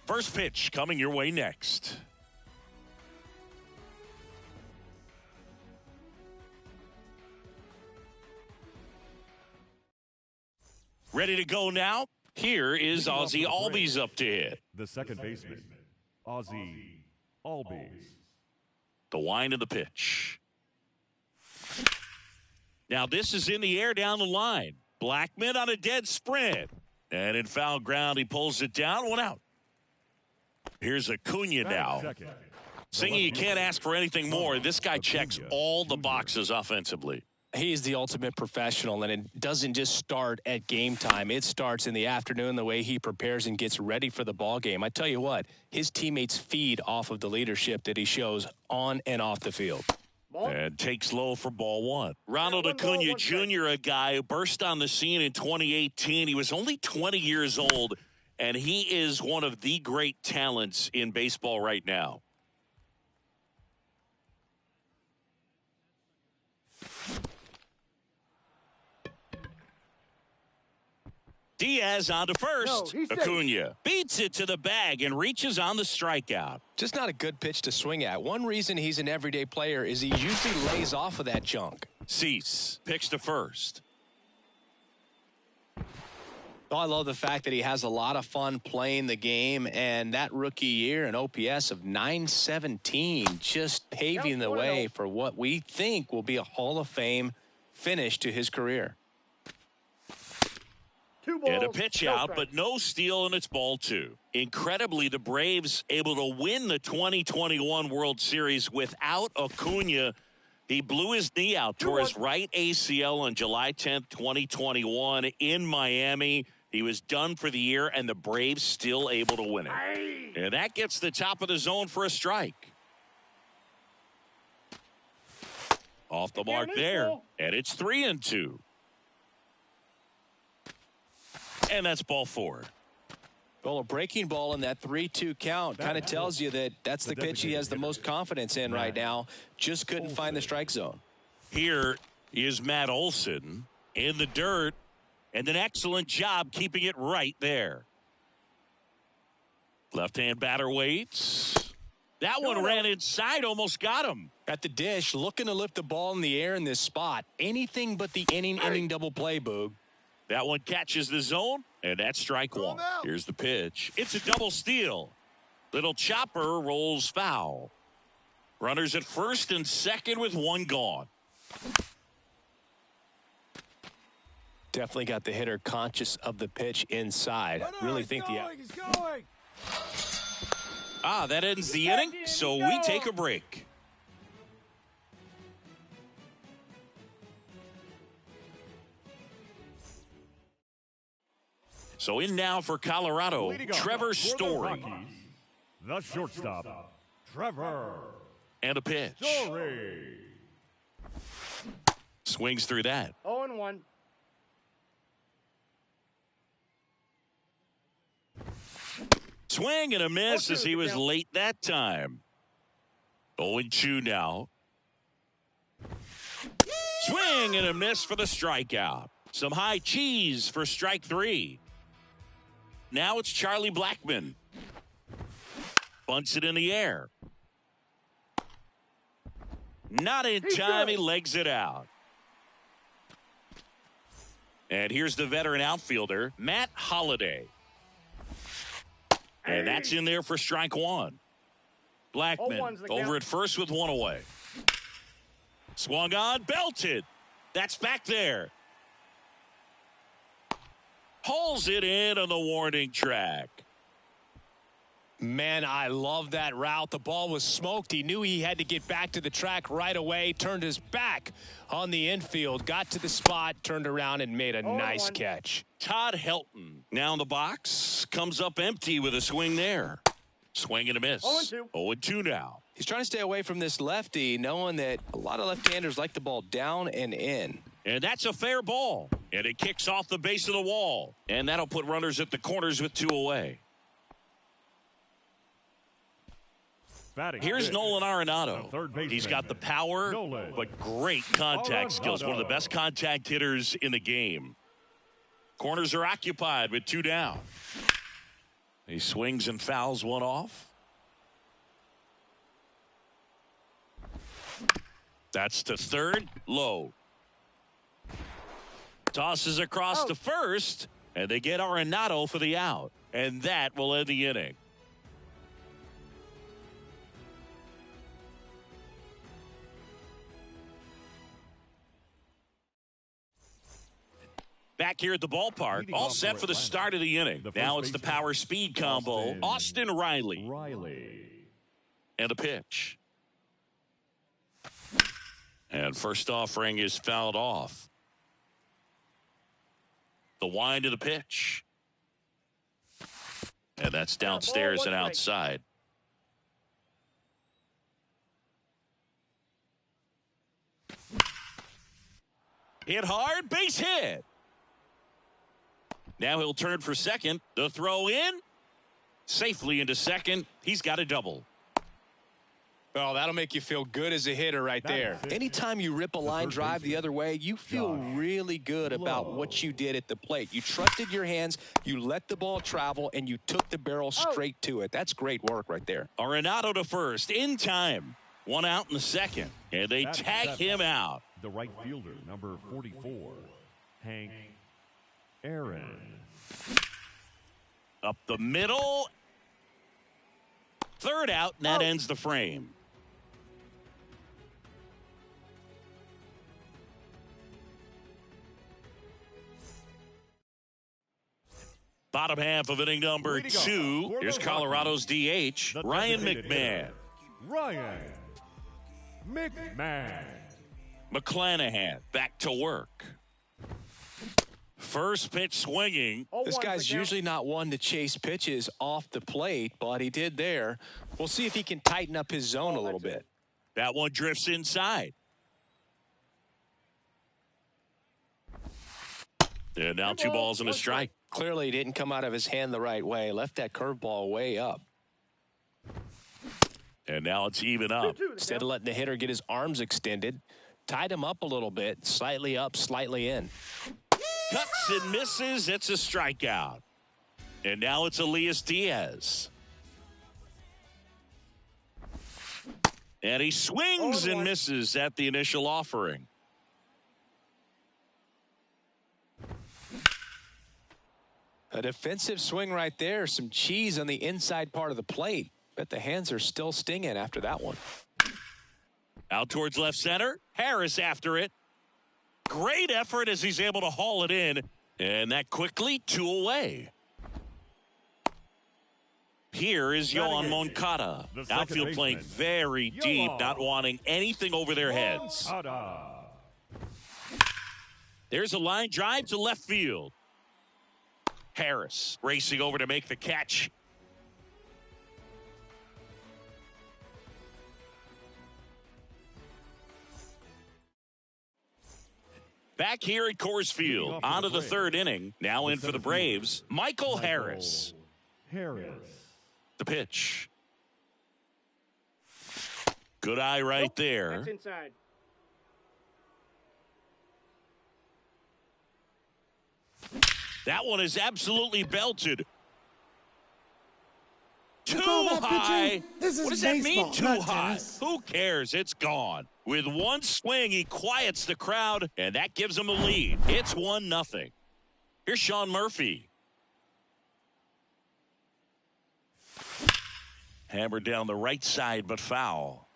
First pitch coming your way next. Ready to go now? Here is Ozzie Albies up to hit. The second baseman, Ozzie Albies. The wind of the pitch. Now this is in the air down the line. Blackman on a dead sprint. And in foul ground, he pulls it down. 1 out. Here's Acuna now. Singing, you can't ask for anything more. This guy checks all the boxes offensively. He is the ultimate professional, and it doesn't just start at game time. It starts in the afternoon, the way he prepares and gets ready for the ball game. I tell you what, his teammates feed off of the leadership that he shows on and off the field. And takes low for ball one. Ronald Acuna Jr., a guy who burst on the scene in 2018. He was only 20 years old, and he is one of the great talents in baseball right now. Diaz on to first. No, he's safe. Acuna beats it to the bag and reaches on the strikeout. Just not a good pitch to swing at. One reason he's an everyday player is he usually lays off of that junk. Cease picks to first. Oh, I love the fact that he has a lot of fun playing the game, and that rookie year an OPS of 917 just paving the way for what we think will be a Hall of Fame finish to his career. 2 balls, And a pitch no out, strikes. but no steal, and it's ball 2. Incredibly, the Braves able to win the 2021 World Series without Acuna. He blew his knee out, tore his right ACL on July 10th, 2021 in Miami. He was done for the year, and the Braves still able to win it. And that gets the top of the zone for a strike. Off the mark there, and it's 3-2. And that's ball 4. Well, a breaking ball in that 3-2 count kind of tells you that that's the pitch he has the most confidence in right now. Just couldn't find the strike zone. Here is Matt Olson in the dirt, and an excellent job keeping it right there. Left-hand batter waits. That one ran inside, almost got him. At the dish, looking to lift the ball in the air in this spot. Anything but the inning double play, Boog. That one catches the zone, and that's strike 1. Here's the pitch. It's a double steal. Little chopper rolls foul. Runners at first and second with 1 gone. Definitely got the hitter conscious of the pitch inside. Really think He's going. That ends the inning, so we take a break. So in now for Colorado, Trevor Story. The shortstop, Trevor And a pitch. Story. Swings through that. 0-1. Swing and a miss as he was late that time. 0-2 now. Swing and a miss for the strikeout. Some high cheese for strike 3. Now it's Charlie Blackmon. Bunts it in the air. Not in time. He legs it out. And here's the veteran outfielder, Matt Holliday. And that's in there for strike 1. Blackmon over at first with 1 away. Swung on, belted. That's back there. Hauls it in on the warning track. Man, I love that route. The ball was smoked. He knew he had to get back to the track right away. Turned his back on the infield. Got to the spot. Turned around and made a nice catch. Todd Helton now in the box. Comes up empty with a swing there. Swing and a miss. 0-2. 0-2 now. He's trying to stay away from this lefty, knowing that a lot of left-handers like the ball down and in. And that's a fair ball. And it kicks off the base of the wall. And that'll put runners at the corners with 2 away. Here's Nolan Arenado. He's got the power, but great contact skills. One of the best contact hitters in the game. Corners are occupied with 2 down. He swings and fouls one off. That's to third, low. Tosses across to first, and they get Arenado for the out. And that will end the inning. Back here at the ballpark, all set for the start of the inning. Now it's the power speed combo. Austin Riley. And a pitch. And first offering is fouled off. The wind of the pitch. And that's downstairs and outside. Hit hard, base hit. Now he'll turn for second. The throw in. Safely into second. He's got a double. Oh, that'll make you feel good as a hitter right there. Anytime you rip a line drive the other way, you feel really good about what you did at the plate. You trusted your hands, you let the ball travel, and you took the barrel straight to it. That's great work right there. Arenado to first in time. 1 out in the second, and they tag him out. The right fielder, number 44, Hank Aaron. Up the middle. Third out, and that ends the frame. Bottom half of inning number 2. Here's Colorado's DH, Ryan McMahon. Ryan McMahon. McClanahan back to work. First pitch swinging. This guy's usually not one to chase pitches off the plate, but he did there. We'll see if he can tighten up his zone a little bit. That one drifts inside. And now 2 balls and a strike. Clearly didn't come out of his hand the right way. Left that curveball way up. And now it's even up. Instead of letting the hitter get his arms extended, tied him up a little bit, slightly up, slightly in. Cuts and misses. It's a strikeout. And now it's Elias Diaz. And he swings and misses at the initial offering. A defensive swing right there. Some cheese on the inside part of the plate. Bet the hands are still stinging after that one. Out towards left center. Harris after it. Great effort as he's able to haul it in. And that quickly 2 away. Here is Yohan Moncada. Outfield playing very deep, not wanting anything over their heads. There's a line drive to left field. Harris racing over to make the catch. Back here at Coors Field, on to the 3rd inning. Now in for the Braves, Michael Harris. The pitch. Good eye right there. That's inside. That one is absolutely belted. Too call that high. pitching? This is What does that mean, baseball, too not high? tennis. Who cares? It's gone. With one swing, he quiets the crowd, and that gives him a lead. It's 1-0. Here's Sean Murphy. Hammered down the right side, but foul.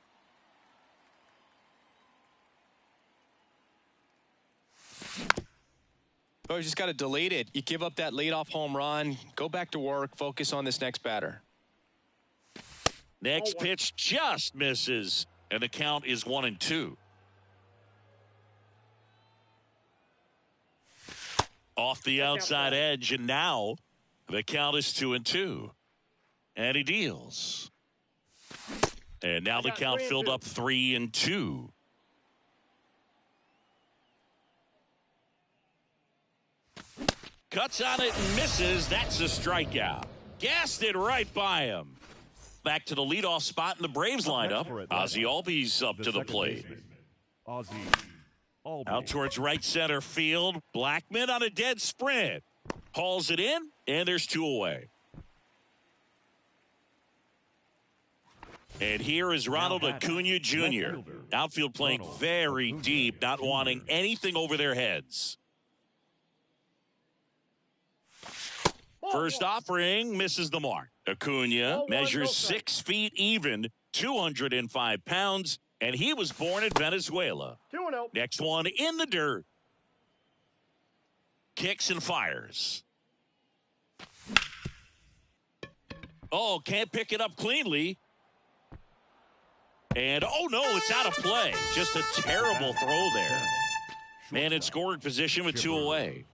Oh, you just got to delete it. You give up that leadoff home run, go back to work, focus on this next batter. Next pitch just misses, and the count is 1-2. Off the outside edge, and now the count is 2-2. And he deals. And now the count filled up 3-2. Cuts on it and misses. That's a strikeout. Gassed it right by him. Back to the leadoff spot in the Braves lineup. Ozzie Albies up to the plate. Out towards right center field. Blackman on a dead sprint. Hauls it in, and there's 2 away. And here is Ronald Acuna Jr. Outfield playing very deep, not wanting anything over their heads. First offering misses the mark. Acuna measures 6 feet even, 205 pounds, and he was born in Venezuela. 2-0. Next one in the dirt. Kicks and fires. Oh, can't pick it up cleanly. And, oh, no, it's out of play. Just a terrible throw there. Man in scoring position with 2 away.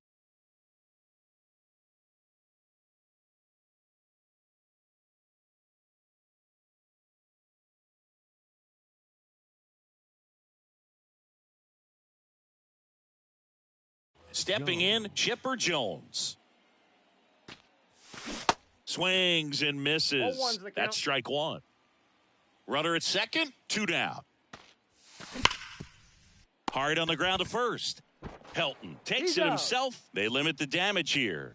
Stepping in, Chipper Jones. Swings and misses. That's strike 1. Runner at second, 2 down. Hard on the ground to first. Helton takes it himself. They limit the damage here.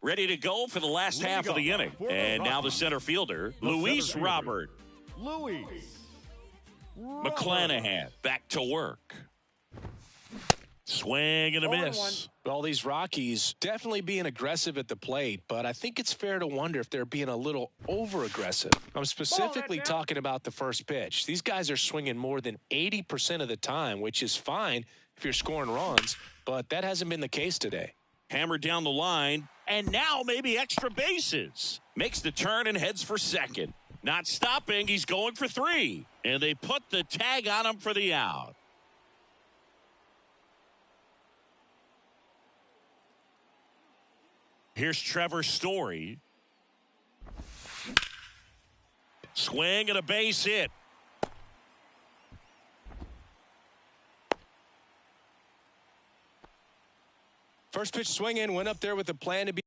Ready to go for the last half of the inning. And now the center fielder, Luis Robert. Luis McClanahan back to work. Swing and a miss. Well, these Rockies definitely being aggressive at the plate, but I think it's fair to wonder if they're being a little over-aggressive. I'm specifically talking about the first pitch. These guys are swinging more than 80% of the time, which is fine if you're scoring runs, but that hasn't been the case today. Hammered down the line, and now maybe extra bases. Makes the turn and heads for second. Not stopping, he's going for 3. And they put the tag on him for the out. Here's Trevor Story. Swing and a base hit. First pitch swinging, went up there with a plan to be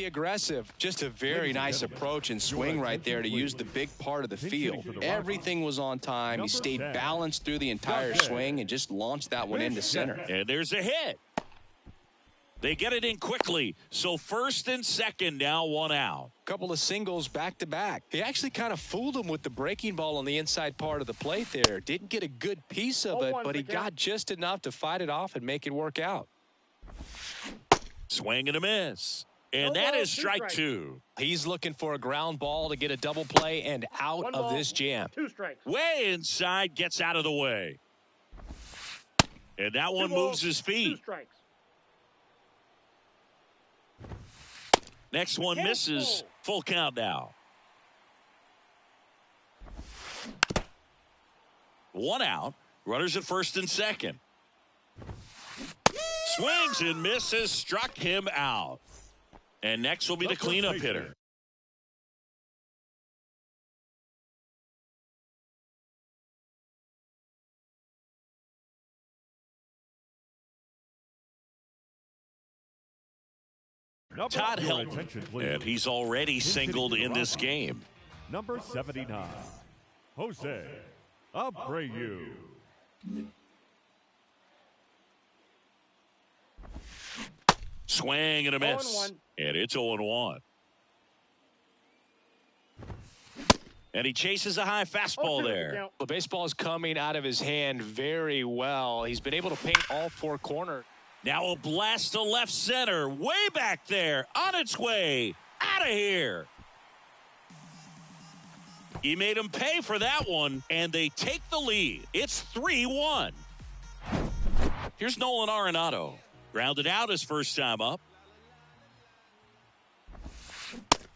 aggressive. Just a very nice approach and swing right there to use the big part of the field. Everything was on time. He stayed balanced through the entire swing and just launched that one into center. And there's a hit. They get it in quickly. So first and second, now 1 out. Couple of singles back to back. He actually kind of fooled him with the breaking ball on the inside part of the plate there. Didn't get a good piece of it, but he got just enough to fight it off and make it work out. Swing and a miss. And that is strike 2. He's looking for a ground ball to get a double play and out of this jam. 2 strikes. Way inside, gets out of the way. And that one moves his feet. 2 strikes. Next one misses. Full count now. 1 out. Runners at first and second. Swings and misses. Struck him out. And next will be the cleanup hitter. Todd Helton, and he's already singled in this game. Number 79, Jose Abreu. Swing and a miss. And it's 0-1. And he chases a high fastball there. The baseball is coming out of his hand very well. He's been able to paint all 4 corners. Now a blast to left center. Way back there. On its way. Out of here. He made him pay for that one. And they take the lead. It's 3-1. Here's Nolan Arenado. Grounded out his first time up.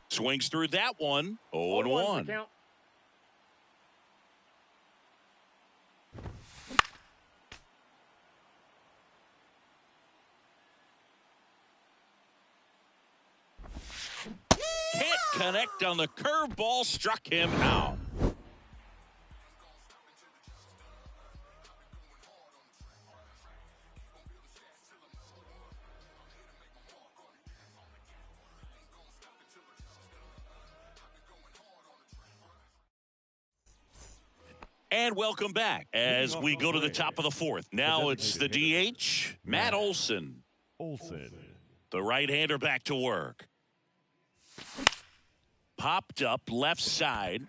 Swings through that one. 0-1. Can't connect on the curveball, struck him out. And welcome back as we go to the top of the 4th. Now it's the DH, Matt Olson. The right-hander back to work. Popped up left side.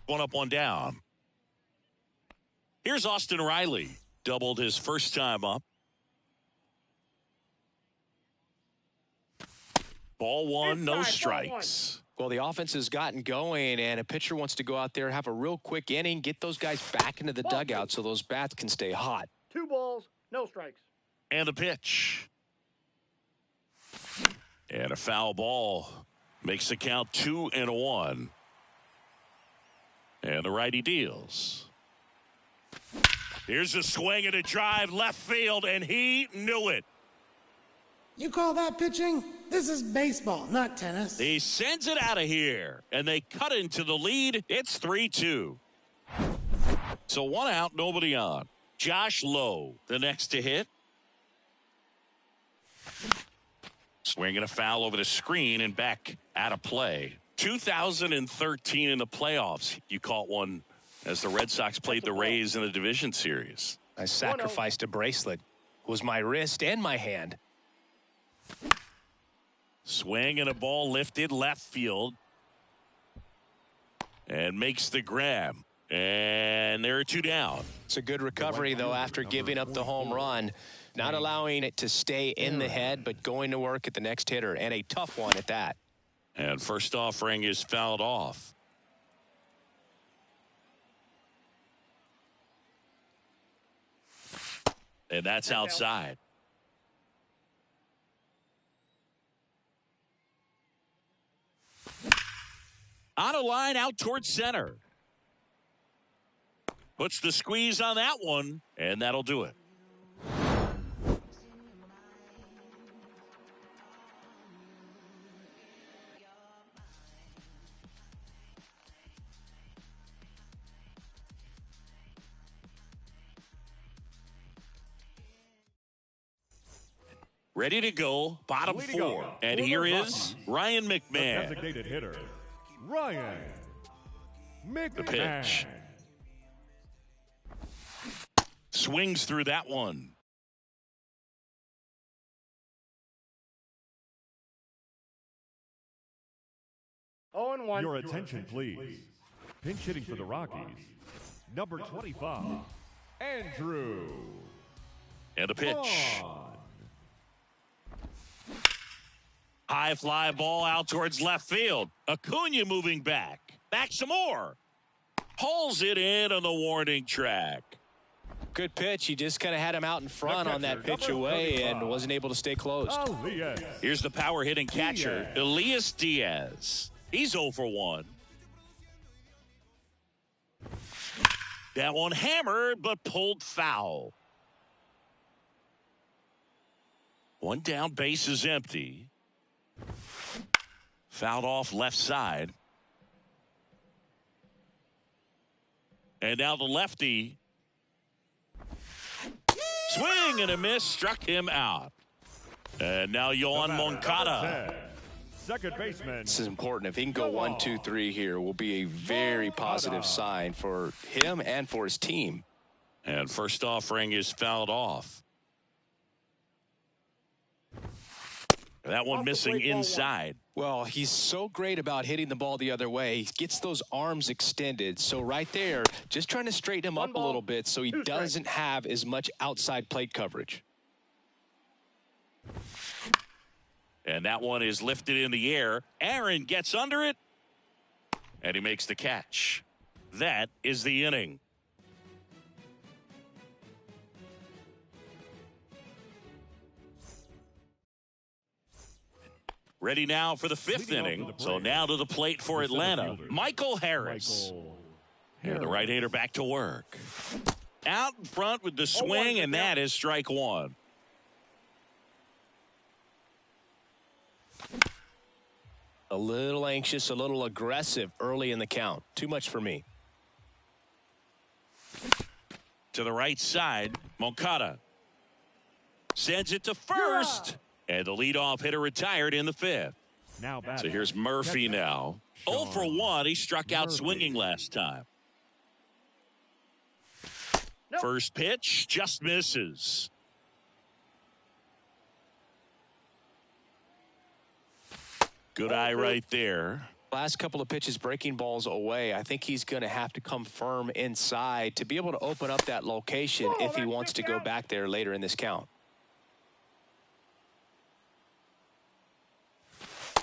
1 up, 1 down. Here's Austin Riley. Doubled his first time up. Ball 1, no strikes. Well, the offense has gotten going, and a pitcher wants to go out there, have a real quick inning, get those guys back into the dugout so those bats can stay hot. 2 balls, no strikes. And the pitch. And a foul ball makes the count 2-1. And the righty deals. Here's a swing and a drive left field, and he knew it. You call that pitching? This is baseball, not tennis. He sends it out of here, and they cut into the lead. It's 3-2. So 1 out, nobody on. Josh Lowe, the next to hit. Swinging a foul over the screen and back out of play. 2013 in the playoffs, you caught one as the Red Sox played the Rays in the division series. I sacrificed a bracelet. It was my wrist and my hand. Swing and a ball lifted left field. And makes the grab. And there are 2 down. It's a good recovery, though, after giving up the home run. Not allowing it to stay in the head, but going to work at the next hitter, and a tough one at that. And first offering is fouled off. And that's outside. On a line out towards center. Puts the squeeze on that one, and that'll do it. Ready to go, bottom 4. And here is Ryan McMahon. Designated hitter, Ryan McMahon. The pitch. Swings through that one. Oh, and 1. Your attention, please. Pinch hitting for the Rockies, number 25, Andrew. And a pitch. Vaughn. High fly ball out towards left field. Acuna moving back. Back some more. Pulls it in on the warning track. Good pitch. He just kind of had him out in front on that pitch away and wasn't able to stay closed. Elias. Here's the power hitting catcher, Elias Diaz. He's 0 for 1. That one hammered but pulled foul. 1 down, base is empty. Fouled off left side. And now the lefty. Swing and a miss, struck him out. And now Yohan Moncada. Second baseman. This is important. If he can go 1, 2, 3 here, will be a very positive sign for him and for his team. And first offering is fouled off. That one missing inside. Well, he's so great about hitting the ball the other way. He gets those arms extended. So right there, just trying to straighten him up a little bit so he doesn't have as much outside plate coverage. And that one is lifted in the air. Aaron gets under it. And he makes the catch. That is the inning. Ready now for the 5th inning. So now to the plate for Atlanta, Michael Harris. And the right-hander back to work. Out in front with the swing, and that is strike 1. A little anxious, a little aggressive early in the count. Too much for me. To the right side, Moncada sends it to first. And the leadoff hitter retired in the 5th. Now so here's Murphy now. 0 for 1. He struck out swinging last time. Nope. First pitch just misses. Good eye right there. Last couple of pitches breaking balls away. I think he's going to have to come firm inside to be able to open up that location if he wants to go back there later in this count.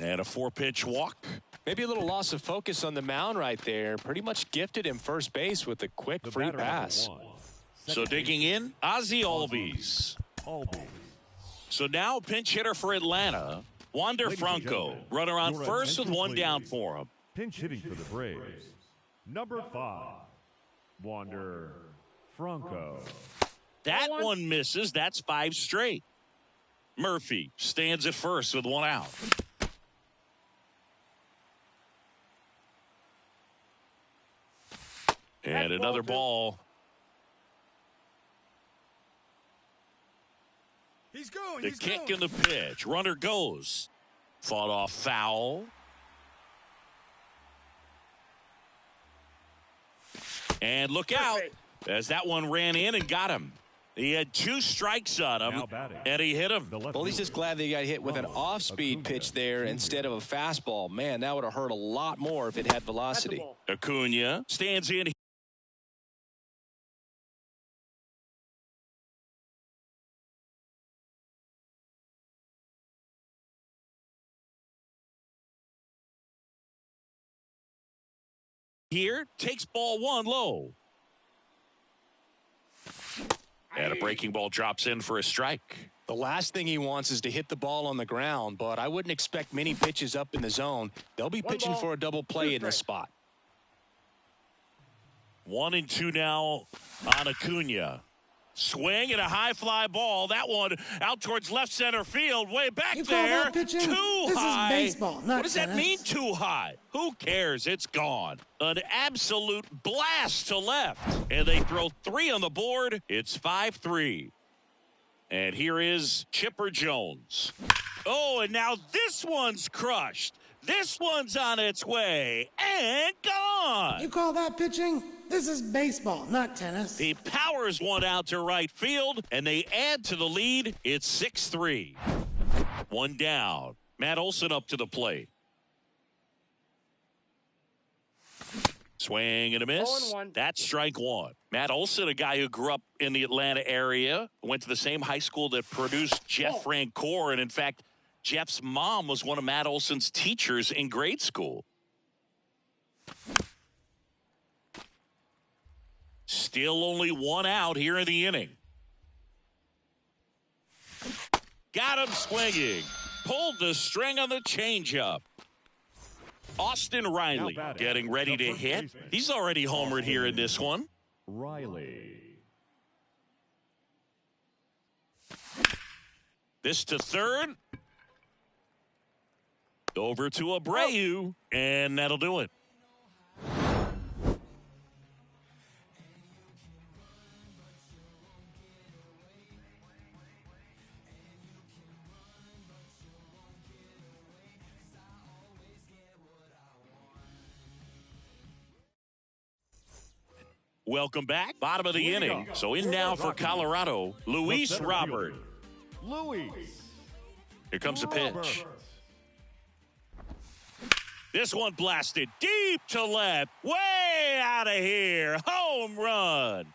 And a 4-pitch walk. Maybe a little loss of focus on the mound right there. Pretty much gifted him first base with a quick free pass. So digging in, Ozzie Albies. So now pinch hitter for Atlanta, Wander Franco. Runner on first with 1 down for him. Pinch hitting for the Braves, number 5, Wander Franco. That one misses. That's 5 straight. Murphy stands at first with one out. And another ball. He's going. The kick and the pitch. Runner goes. Fought off foul. And look out as that one ran in and got him. He had 2 strikes on him, and he hit him. Well, he's just glad that he got hit with an off-speed pitch there instead of a fastball. Man, that would have hurt a lot more if it had velocity. Acuna stands in. Here, takes ball 1 low. And a breaking ball drops in for a strike. The last thing he wants is to hit the ball on the ground, but I wouldn't expect many pitches up in the zone. They'll be pitching for a double play in this spot. 1-2 now on Acuna. Swing and a high fly ball. That one out towards left center field. Way back You call there. that pitching? Too This high. is baseball, not what does that tennis. mean, too high? Who cares? It's gone. An absolute blast to left. And they throw 3 on the board. It's 5-3. And here is Chipper Jones. Oh, and now this one's crushed. This one's on its way and gone. You call that pitching? This is baseball, not tennis. He powers one out to right field, and they add to the lead. It's 6-3. 1 down. Matt Olson up to the plate. Swing and a miss. 0-1. That's strike 1. Matt Olson, a guy who grew up in the Atlanta area, went to the same high school that produced Jeff Francoeur, and in fact, Jeff's mom was one of Matt Olson's teachers in grade school. Still only 1 out here in the inning. Got him swinging. Pulled the string on the changeup. Austin Riley getting ready to hit. He's already homered here in this one. Riley. This to third. Over to Abreu, and that'll do it. Welcome back. Bottom of the inning. So in now for Colorado, Luis Robert. Luis. Here comes a pitch. This one blasted deep to left. Way out of here. Home run.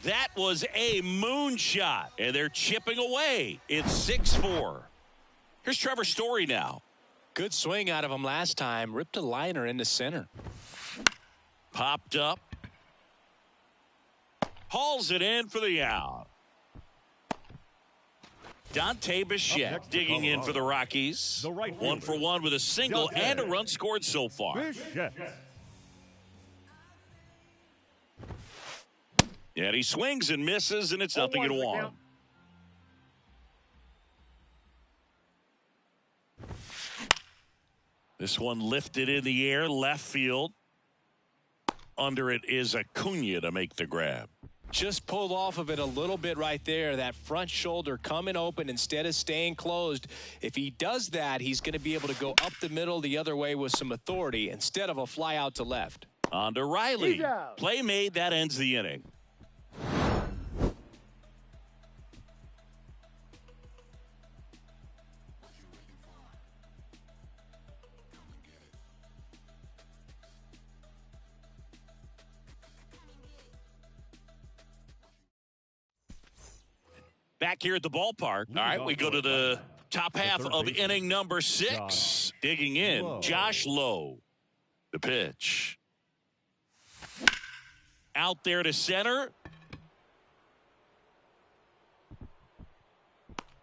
That was a moonshot. And they're chipping away. It's 6-4. Here's Trevor Story now. Good swing out of him last time. Ripped a liner into center. Popped up. Hauls it in for the out. Dante Bichette digging in for the Rockies. 1 for 1 with a single and a run scored so far. And he swings and misses, and it's 0-1. This one lifted in the air, left field. Under it is Acuna to make the grab. Just pulled off of it a little bit right there. That front shoulder coming open instead of staying closed. If he does that, he's going to be able to go up the middle the other way with some authority instead of a fly out to left. On to Riley. Play made. That ends the inning. Back here at the ballpark. All right, we go to the top half of inning number 6. Digging in, Josh Lowe. The pitch. Out there to center.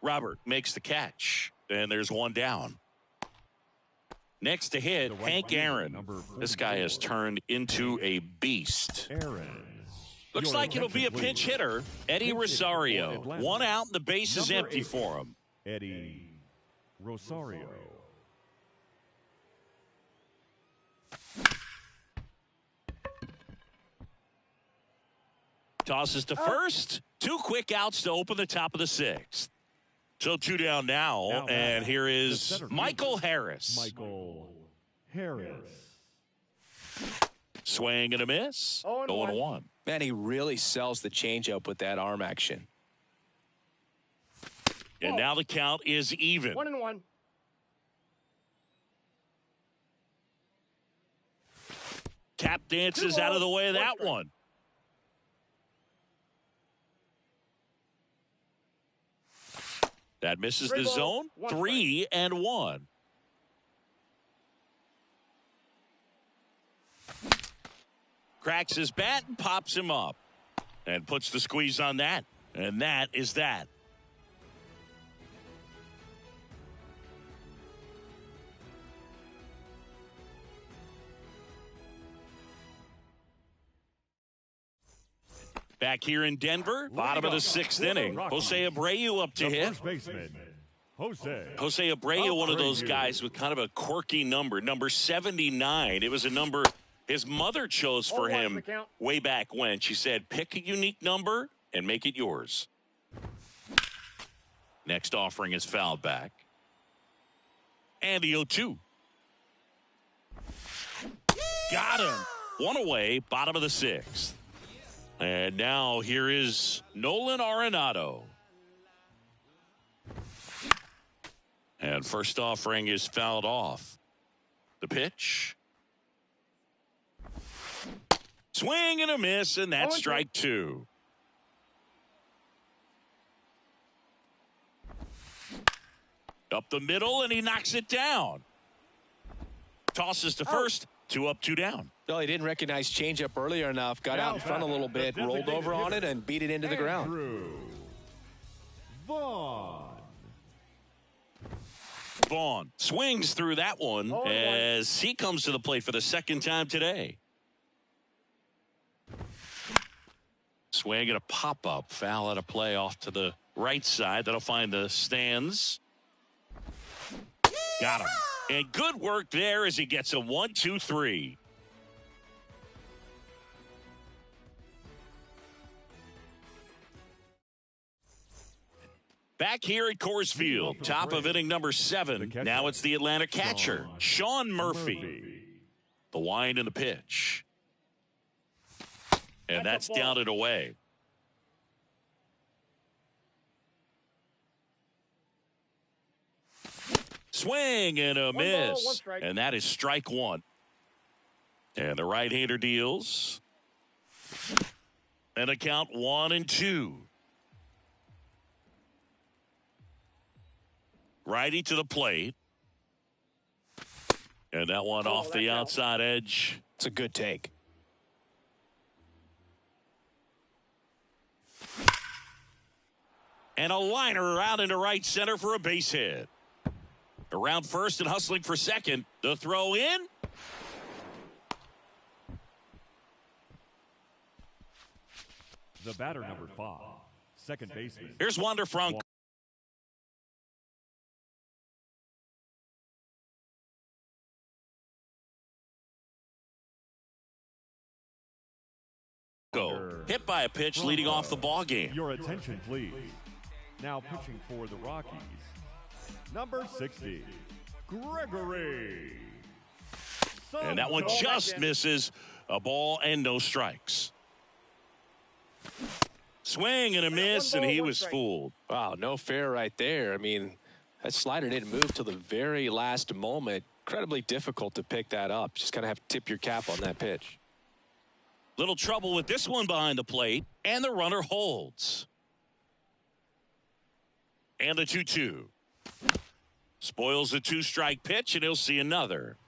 Robert makes the catch. And there's 1 down. Next to hit, Hank Aaron. This guy has turned into a beast. Aaron. Looks like it'll be a pinch hitter, Eddie Rosario. One out and the base is empty for him. Eddie Rosario. Tosses to first. 2 quick outs to open the top of the 6th. So 2 down now, and here is Michael Harris. Michael Harris. Swing and a miss. 0-1. Man, he really sells the changeup with that arm action. And now the count is even. 1-1. Tap dances out of the way of that one. That misses the zone. 3-1. Cracks his bat and pops him up. And puts the squeeze on that. And that is that. Back here in Denver, bottom of the 6th inning. Jose Abreu up to hit. First baseman, Jose Abreu, one of those guys with kind of a quirky number 79. It was a number his mother chose for him way back when. She said, pick a unique number and make it yours. Next offering is fouled back. And the 0-2. Got him. One away, bottom of the 6th. And now here is Nolan Arenado. And first offering is fouled off. The pitch. Swing and a miss, and that's strike 2. Up the middle, and he knocks it down. Tosses to first. 2 up, 2 down. Well, he didn't recognize changeup earlier enough. Got out in front a little bit, rolled over on it, and beat it into the ground. Vaughn swings through that one as he comes to the plate for the 2nd time today. Swing and a pop-up. Foul at a play off to the right side. That'll find the stands. Got him. And good work there as he gets a 1-2-3. Back here at Coors Field, top of inning number 7. Now it's the Atlanta catcher, Sean Murphy. The wind and the pitch. And that's down and away. Swing and a miss. And that is strike 1. And the right-hander deals. And a count 1-2. Righty to the plate. And that one off the outside edge. It's a good take. And a liner out into right center for a base hit. Around first and hustling for second. The throw in. The batter, number 5, second baseman. Here's Wander Franco. Hit by a pitch leading off the ball game. Your attention, please. Now pitching for the Rockies, number 60, Gregory. And that one just misses. A ball and no strikes. Swing and a miss, and he was fooled. Wow, no fair right there. I mean, that slider didn't move till the very last moment. Incredibly difficult to pick that up. Just kind of have to tip your cap on that pitch. Little trouble with this one behind the plate, and the runner holds. And the 2-2. Spoils the 2-strike pitch, and he'll see another.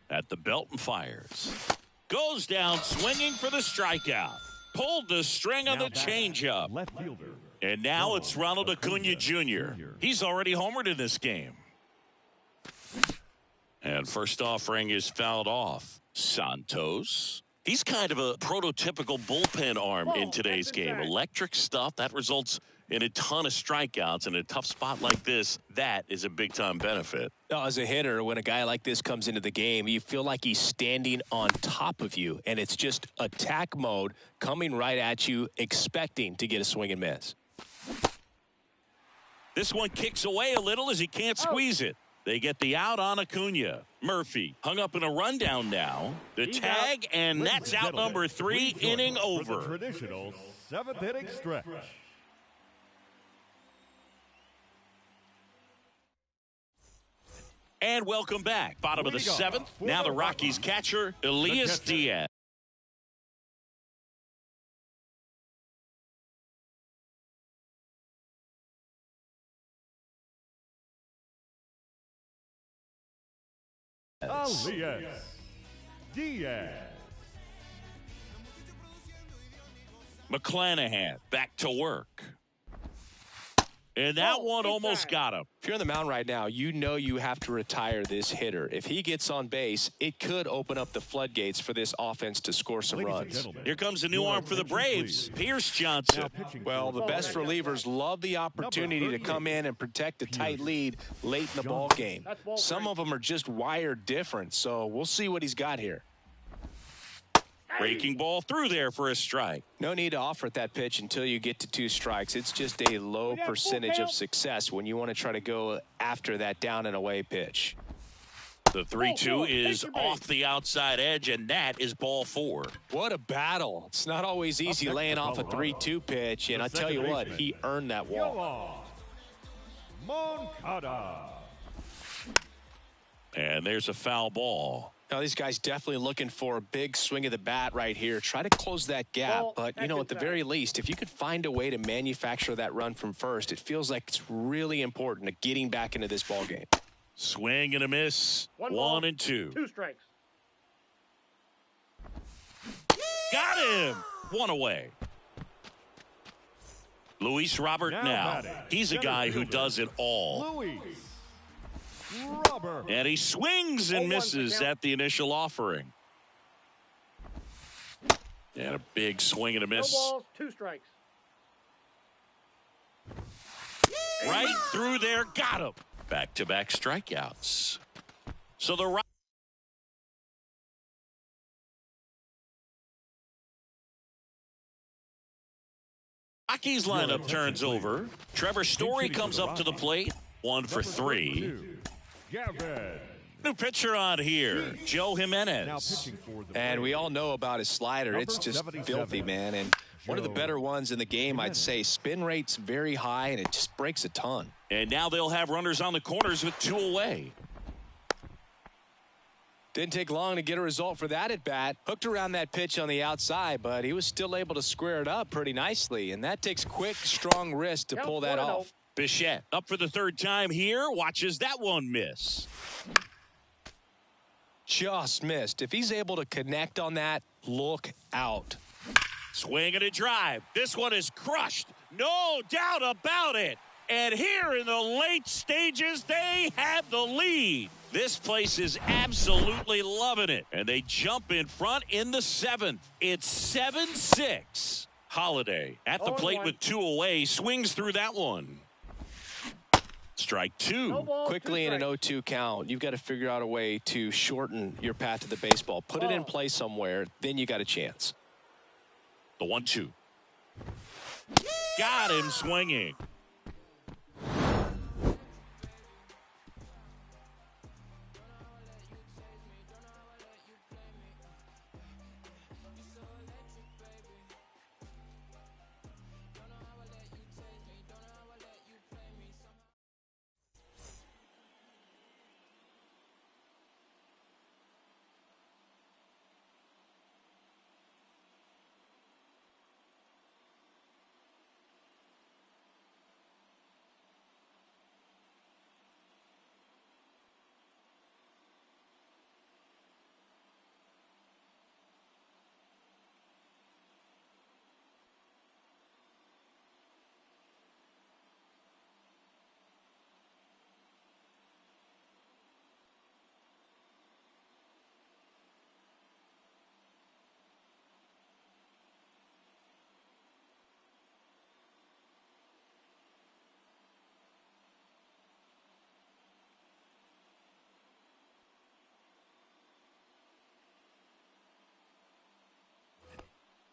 At the belt and fires. Goes down swinging for the strikeout. Pulled the string on the changeup. Left fielder. And now it's Ronald Acuna Jr. He's already homered in this game. And first offering is fouled off. Santos. He's kind of a prototypical bullpen arm in today's game. Electric stuff that results in a ton of strikeouts. In a tough spot like this, that is a big-time benefit. As a hitter, when a guy like this comes into the game, you feel like he's standing on top of you, and it's just attack mode coming right at you, expecting to get a swing and miss. This one kicks away a little as he can't squeeze it. They get the out on Acuna. Murphy hung up in a rundown now. The tag, and that's out number 3, inning over. The traditional 7th inning stretch. And welcome back. Bottom of the 7th. Now the Rockies catcher, Elias Diaz. Elias Diaz. McClanahan back to work. And that one almost got him. If you're on the mound right now, you know you have to retire this hitter. If he gets on base, it could open up the floodgates for this offense to score some runs. Here comes a new arm for the Braves, Pierce Johnson. Well, the best relievers love the opportunity to come in and protect a tight lead late in the ball game. Some of them are just wired different, so we'll see what he's got here. Breaking ball through there for a strike. No need to offer at that pitch until you get to 2 strikes. It's just a low percentage of success when you want to try to go after that down and away pitch. The 3-2 is off the outside edge, and that is ball 4. What a battle. It's not always easy laying off a 3-2 pitch, and I tell you what, he earned that walk. Moncada. And there's a foul ball. Now, these guys definitely looking for a big swing of the bat right here. Try to close that gap. But, you know, at the very least, if you could find a way to manufacture that run from first, it feels like it's really important to getting back into this ball game. Swing and a miss. 1 and 2. 2 strikes. Got him. 1 away. Luis Robert now. He's a guy who does it all. And he swings and misses at the initial offering. And a big swing and a miss. No balls, 2 strikes. Right through there, got him. Back-to-back strikeouts. So the Rockies lineup turns over. Trevor Story comes up to the plate. 1 for 3. New pitcher on here, Joe Jimenez. And we all know about his slider. It's just filthy, man. And one of the better ones in the game, I'd say. Spin rate's very high, and it just breaks a ton. And now they'll have runners on the corners with 2 away. Didn't take long to get a result for that at bat. Hooked around that pitch on the outside, but he was still able to square it up pretty nicely. And that takes quick, strong wrist to pull that off. Bichette up for the 3rd time here. Watches that one miss. Just missed. If he's able to connect on that, look out. Swing and a drive. This one is crushed. No doubt about it. And here in the late stages, they have the lead. This place is absolutely loving it. And they jump in front in the 7th. It's 7-6. Holiday at the plate with 2 away. Swings through that one. Strike 2. No ball, Quickly 2 in an 0-2 count, you've got to figure out a way to shorten your path to the baseball. Put it in play somewhere, then you got a chance. The 1-2. Got him swinging.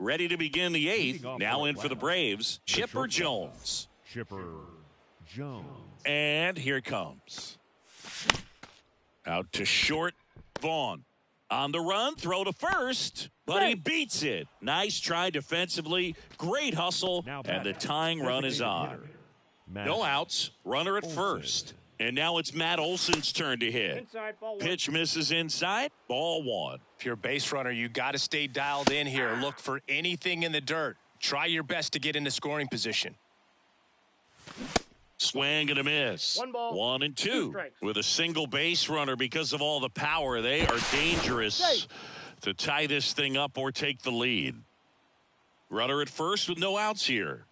Ready to begin the eighth. Now in for the Braves, Chipper Jones. Chipper Jones. And here comes. Out to short, Vaughn. On the run, throw to first, but he beats it. Nice try defensively, great hustle, and the tying run is on. No outs, runner at first. And now it's Matt Olson's turn to hit. Inside, ball one. Pitch misses inside, ball one. If you're a base runner, you got to stay dialed in here. Look for anything in the dirt. Try your best to get into scoring position. Swing and a miss. 1 ball, 1 and 2. 2 strikes. With a single base runner, because of all the power, they are dangerous to tie this thing up or take the lead. Runner at first with no outs here.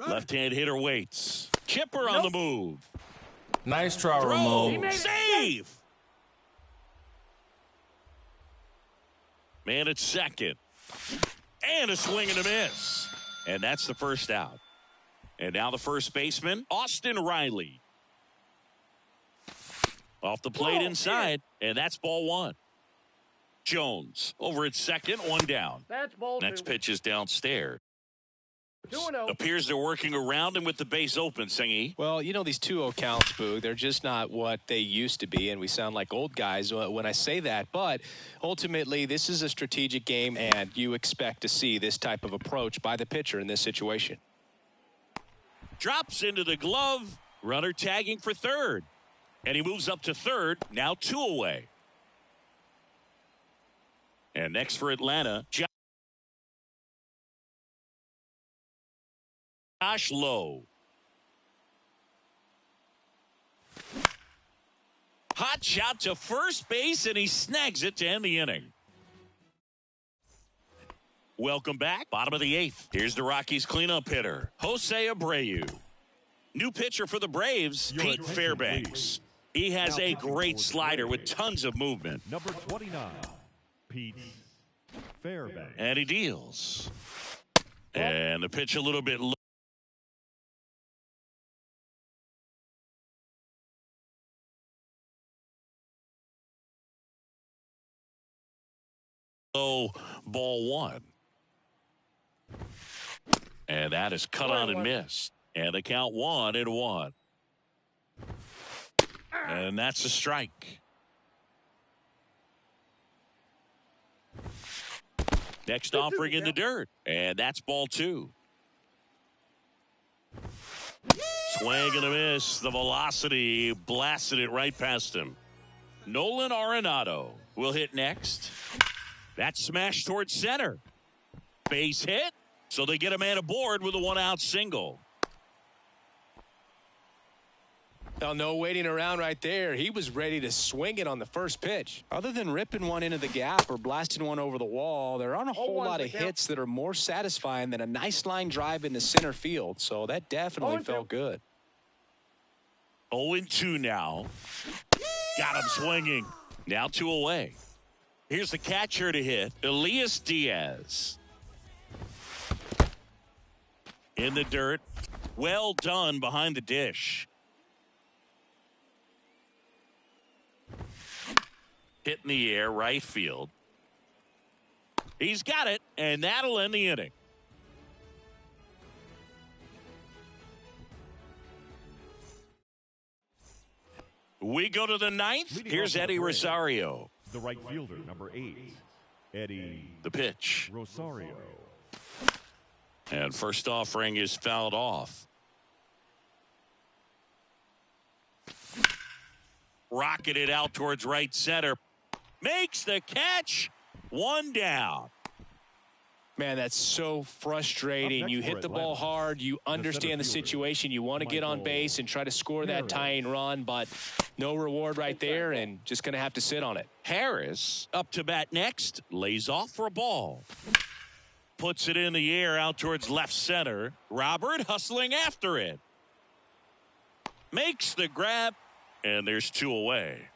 Left-hand hitter waits. Chipper on the move. Nice try, Throw. Ramon. Save. Man at second. And a swing and a miss. And that's the first out. And now the first baseman, Austin Riley. Off the plate inside. And that's ball one. Jones over at second, 1 down. That's ball Next 2. pitch is downstairs. 2-0. Appears they're working around him with the base open, Singy. Well, you know, these 2-0 counts, Boog, they're just not what they used to be, and we sound like old guys when I say that. But ultimately, this is a strategic game, and you expect to see this type of approach by the pitcher in this situation. Drops into the glove. Runner tagging for third. And he moves up to third. Now 2 away. And next for Atlanta, Josh Lowe. Hot shot to first base, and he snags it to end the inning. Welcome back. Bottom of the 8th. Here's the Rockies cleanup hitter, Jose Abreu. New pitcher for the Braves, Pete Fairbanks. He has a great slider with tons of movement. Number 29, Pete Fairbanks. And he deals. And the pitch a little bit low, ball one. And that is cut on and missed. And the count 1-1. And that's a strike. Next offering in the dirt. And that's ball 2. Swing and a miss. The velocity blasted it right past him. Nolan Arenado will hit next. That's smashed towards center. Base hit. So they get a man aboard with a 1-out single. Now, no waiting around right there. He was ready to swing it on the first pitch. Other than ripping one into the gap or blasting one over the wall, there aren't a whole lot of hits that are more satisfying than a nice line drive into center field. So that definitely felt good. 0-2 now. Got him swinging. Now 2 away. Here's the catcher to hit, Elias Diaz. In the dirt. Well done behind the dish. Hit in the air, right field. He's got it, and that'll end the inning. We go to the 9th. Here's Eddie Rosario. The right fielder, number 8, Eddie. The pitch. Rosario. And first offering is fouled off. Rocketed out towards right center. Makes the catch. 1 down. Man, that's so frustrating. You hit the ball hard. You understand the situation. You want to get on base and try to score that tying run, but no reward right there, and just going to have to sit on it. Harris up to bat next. Lays off for a ball. Puts it in the air out towards left center. Robert hustling after it. Makes the grab, and there's 2 away.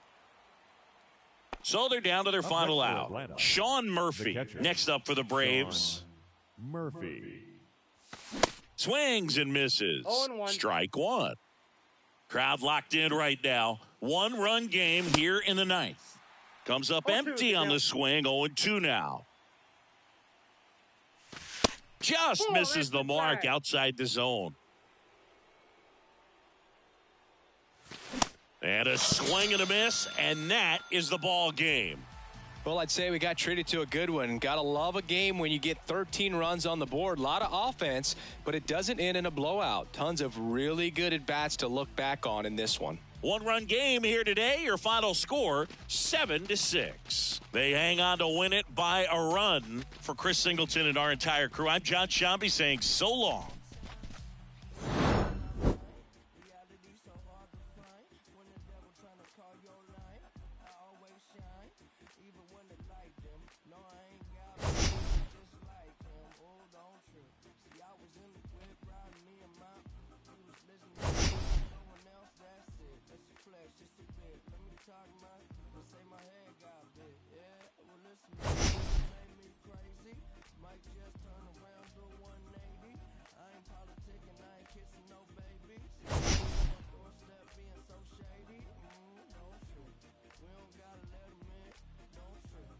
So they're down to their final out. Sean Murphy next up for the Braves. Murphy. Swings and misses. 0-1. Strike one. Crowd locked in right now. 1-run game here in the ninth. Comes up 0-2 empty on the swing. 0-2 now. Just misses the mark outside the zone. And a swing and a miss, and that is the ball game. Well, I'd say we got treated to a good one. Gotta love a game when you get 13 runs on the board. A lot of offense, but it doesn't end in a blowout. Tons of really good at-bats to look back on in this one. 1-run game here today. Your final score, 7-6. They hang on to win it by a run. For Chris Singleton and our entire crew, I'm John Shambi saying so long. Reality so hard to find. When the devil tryna call your line, I always shine. Even when the light dim. No, I ain't got just like him. Oh, don't trip. See, I was in the whip riding me and my. He was listening to no one else. That's it. Let's flex just a bit. Let me talk my. Let's say my head got bit. Yeah, well listen. Made me crazy. Might just turn around do 180. I ain't politicking. I ain't kissing no baby. Doorstep being so shady. Don't trip. We don't gotta let him in. Don't trip.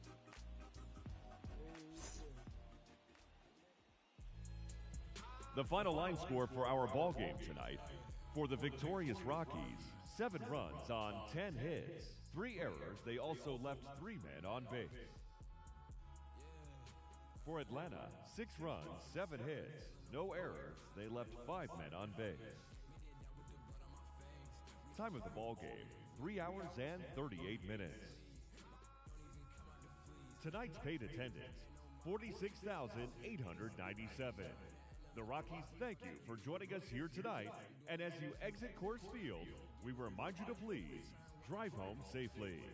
The final line score for our ball game tonight. For the victorious Rockies, 7 runs on 10 hits. 3 errors. They also left 3 men on base. For Atlanta, 6 runs, 7 hits. No errors. They left 5 men on base. Time of the ball game, 3 hours and 38 minutes. Tonight's paid attendance, 46,897. The Rockies thank you for joining us here tonight, and as you exit Coors Field, we remind you to please drive home safely.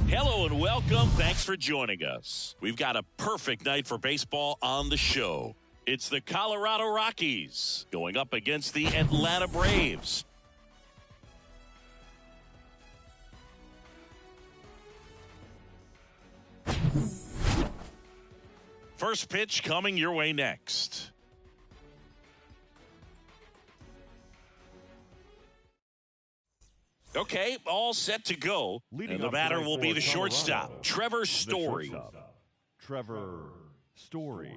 Hello and welcome. Thanks for joining us. We've got a perfect night for baseball on the show. It's the Colorado Rockies going up against the Atlanta Braves. First pitch coming your way next. Okay, all set to go. And the batter will be the shortstop, Trevor Story. Trevor Story.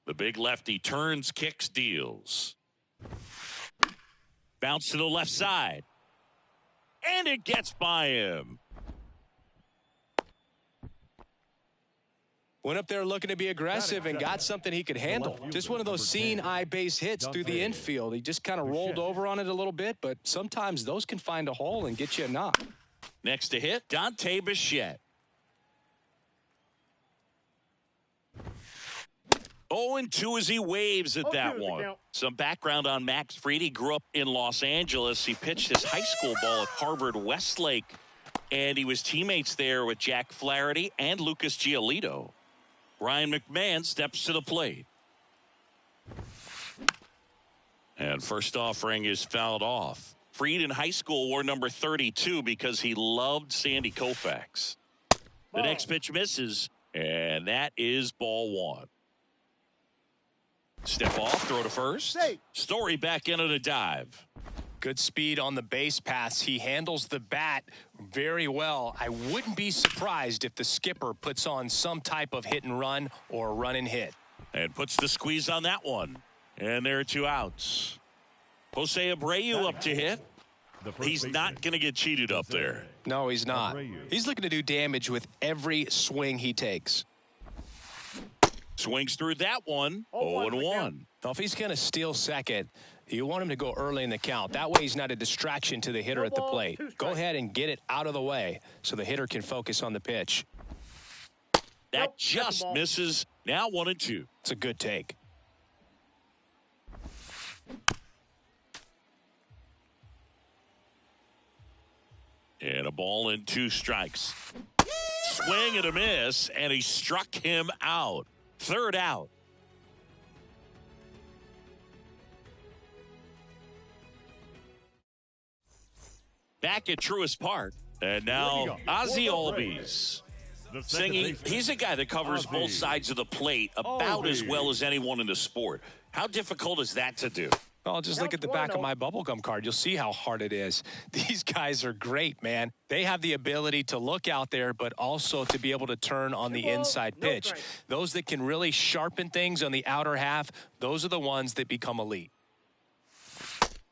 The big lefty turns, kicks, deals. Bounce to the left side. And it gets by him. Went up there looking to be aggressive and got something he could handle. Just one of those seeing eye base hits through the infield. He just kind of rolled over on it a little bit, but sometimes those can find a hole and get you a knock. Next to hit, Dante Bichette. 0-2 as he waves at that one. Some background on Max Fried. He grew up in Los Angeles. He pitched his high school ball at Harvard Westlake, and he was teammates there with Jack Flaherty and Lucas Giolito. Ryan McMahon steps to the plate. And first offering is fouled off. Fried in high school wore number 32 because he loved Sandy Koufax. The next pitch misses, and that is ball one. Step off, throw to first. Story back in on a dive. Good speed on the base paths. He handles the bat very well. I wouldn't be surprised if the skipper puts on some type of hit and run or run and hit. And puts the squeeze on that one. And there are 2 outs. Jose Abreu up to hit. He's not going to get cheated up there. No, he's not. He's looking to do damage with every swing he takes. Swings through that one. 0-1. Now, if he's going to steal second, you want him to go early in the count. That way he's not a distraction to the hitter at the plate. Go ahead and get it out of the way so the hitter can focus on the pitch. That just misses. Now 1-2. It's a good take. And a ball and 2 strikes. Swing and a miss, and he struck him out. 3rd out. Back at Truist Park. And now Ozzie Albies singing. He's a guy that covers both sides of the plate about as well as anyone in the sport. How difficult is that to do? Well, just look at the back of my bubblegum card. You'll see how hard it is. These guys are great, man. They have the ability to look out there, but also to be able to turn on the inside pitch. Those that can really sharpen things on the outer half, those are the ones that become elite.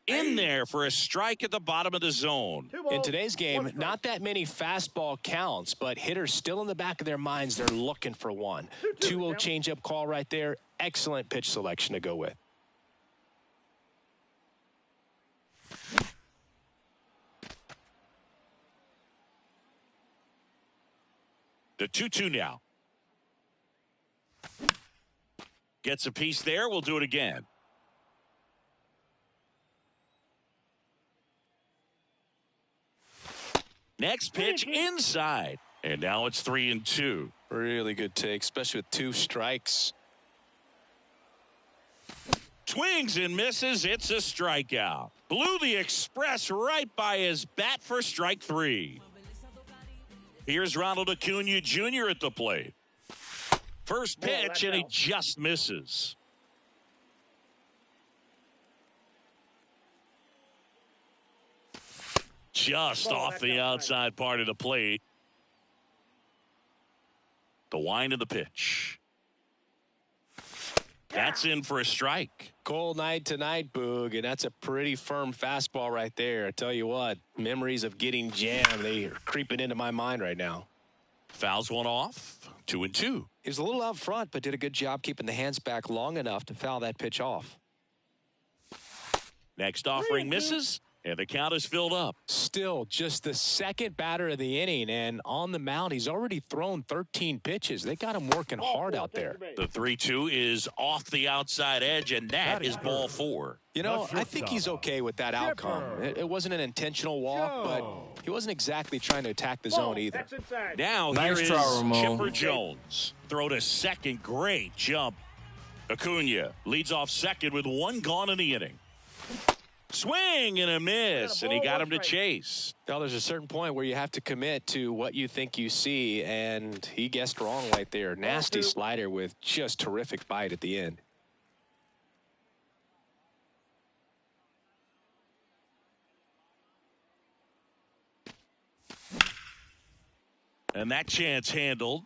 In there for a strike at the bottom of the zone. In today's game, not that many fastball counts, but hitters still in the back of their minds, they're looking for one. 2-0 changeup call right there. Excellent pitch selection to go with. The 2-2 now. Gets a piece there. We'll do it again. Next pitch inside. And now it's 3-2. Really good take, especially with 2 strikes. Swings and misses. It's a strikeout. Blew the express right by his bat for strike 3. Here's Ronald Acuna Jr. at the plate. First pitch, and he just misses. Just off the outside part of the plate. The wind of the pitch. That's in for a strike. Cold night tonight, Boog, and that's a pretty firm fastball right there. I tell you what, memories of getting jammed, they are creeping into my mind right now. Fouls one off. 2-2. He was a little out front, but did a good job keeping the hands back long enough to foul that pitch off. Next offering misses, And the count is filled up. Still just the second batter of the inning, and on the mound, he's already thrown 13 pitches. They got him working hard out there. The 3-2 is off the outside edge, and that is ball 4. You know, I think he's okay with that outcome. It wasn't an intentional walk, but he wasn't exactly trying to attack the zone either. Now Nice here is try, Ramon. Chipper Jones. Throw to second. Great jump. Acuna leads off second with one gone in the inning. Swing and a miss, and he got him to chase. Now, there's a certain point where you have to commit to what you think you see, and he guessed wrong right there. Nasty slider with just terrific bite at the end. And that chance handled.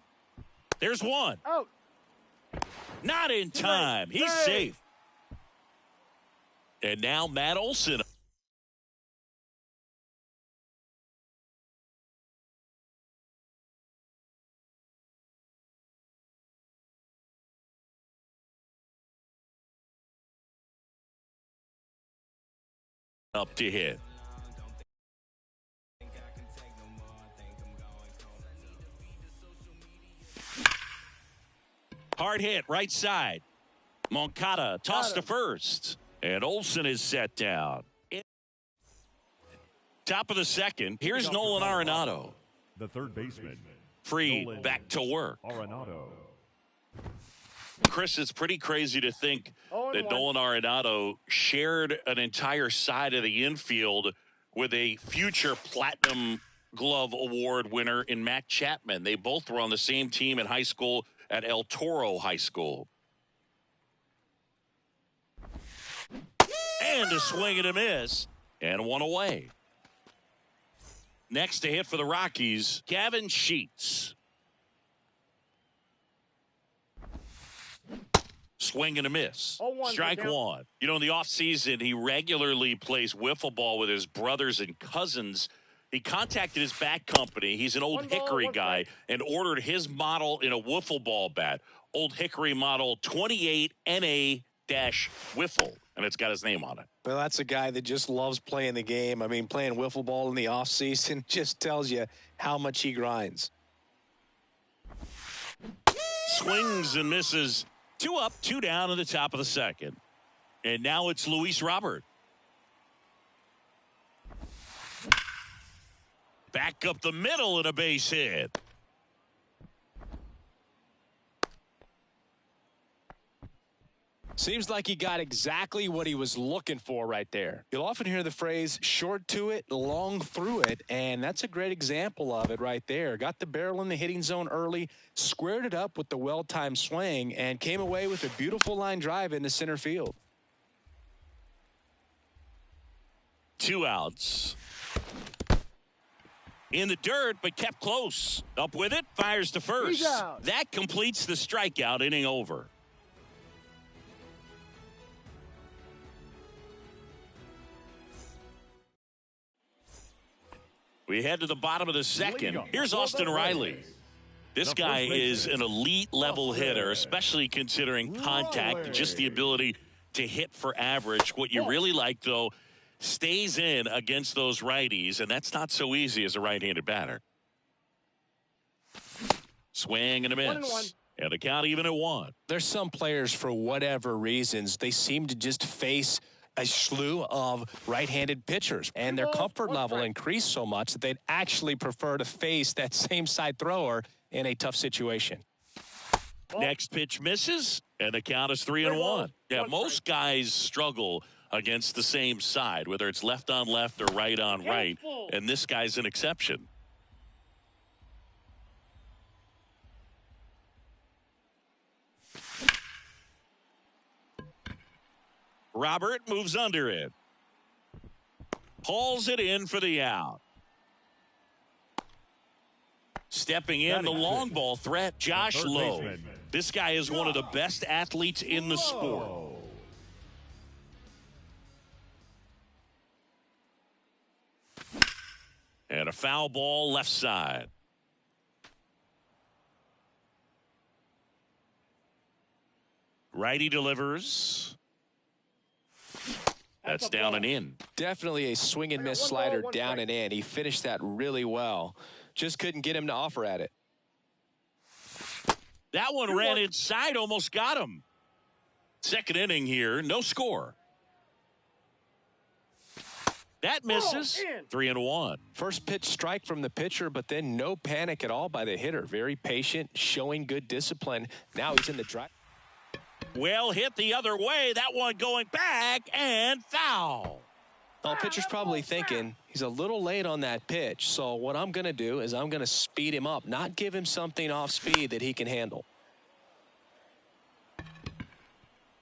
There's one. Out. Not in time. He's safe. And now Matt Olson. Up to hit. Hard hit, right side. Moncada tossed to first. And Olson is set down. Top of the second. Here's Nolan Arenado. The third baseman. Free, back to work. Arenado. Chris, it's pretty crazy to think that 0-1. Nolan Arenado shared an entire side of the infield with a future Platinum Glove Award winner in Matt Chapman. They both were on the same team in high school at El Toro High School. And a swing and a miss, and one away. Next to hit for the Rockies, Gavin Sheets. Swing and a miss. 0-1, Strike one. You know, in the offseason, he regularly plays wiffle ball with his brothers and cousins. He contacted his bat company. He's an Old Hickory guy and ordered his model in a wiffle ball bat. Old Hickory model 28 NA-wiffle. And it's got his name on it. Well, that's a guy that just loves playing the game. I mean, playing wiffle ball in the offseason just tells you how much he grinds. Swings and misses. 2 up, 2 down in the top of the second. And now it's Luis Robert. Back up the middle and a base hit. Seems like he got exactly what he was looking for right there. You'll often hear the phrase short to it, long through it, and that's a great example of it right there. Got the barrel in the hitting zone early, squared it up with the well-timed swing, and came away with a beautiful line drive into center field. 2 outs. In the dirt, but kept close. Up with it, fires to first. He's out. That completes the strikeout, inning over. We head to the bottom of the second. Here's Austin Riley. This guy is an elite level hitter, especially considering contact and just the ability to hit for average. What you really like, though, stays in against those righties, and that's not so easy as a right-handed batter. Swing and a miss. 1-1. And the count even at 1. There's some players, for whatever reasons, they seem to just face a slew of right-handed pitchers, and their comfort level increased so much that they'd actually prefer to face that same side thrower in a tough situation. Next pitch misses, and the count is 3-1. Yeah, most guys struggle against the same side, whether it's left on left or right on right, and this guy's an exception. Robert moves under it. Hauls it in for the out. Stepping in, the long ball threat, Josh Lowe. This guy is one of the best athletes in the sport. And a foul ball left side. Righty delivers. That's down and in. Definitely a swing and miss slider down and in. He finished that really well. Just couldn't get him to offer at it. That one ran inside, almost got him. Second inning here, no score. That misses. 3-1. First pitch strike from the pitcher, but then no panic at all by the hitter. Very patient, showing good discipline. Now he's in the drive. Well hit the other way. That one going back and foul. Well, pitcher's probably thinking he's a little late on that pitch. So what I'm going to do is I'm going to speed him up, not give him something off speed that he can handle.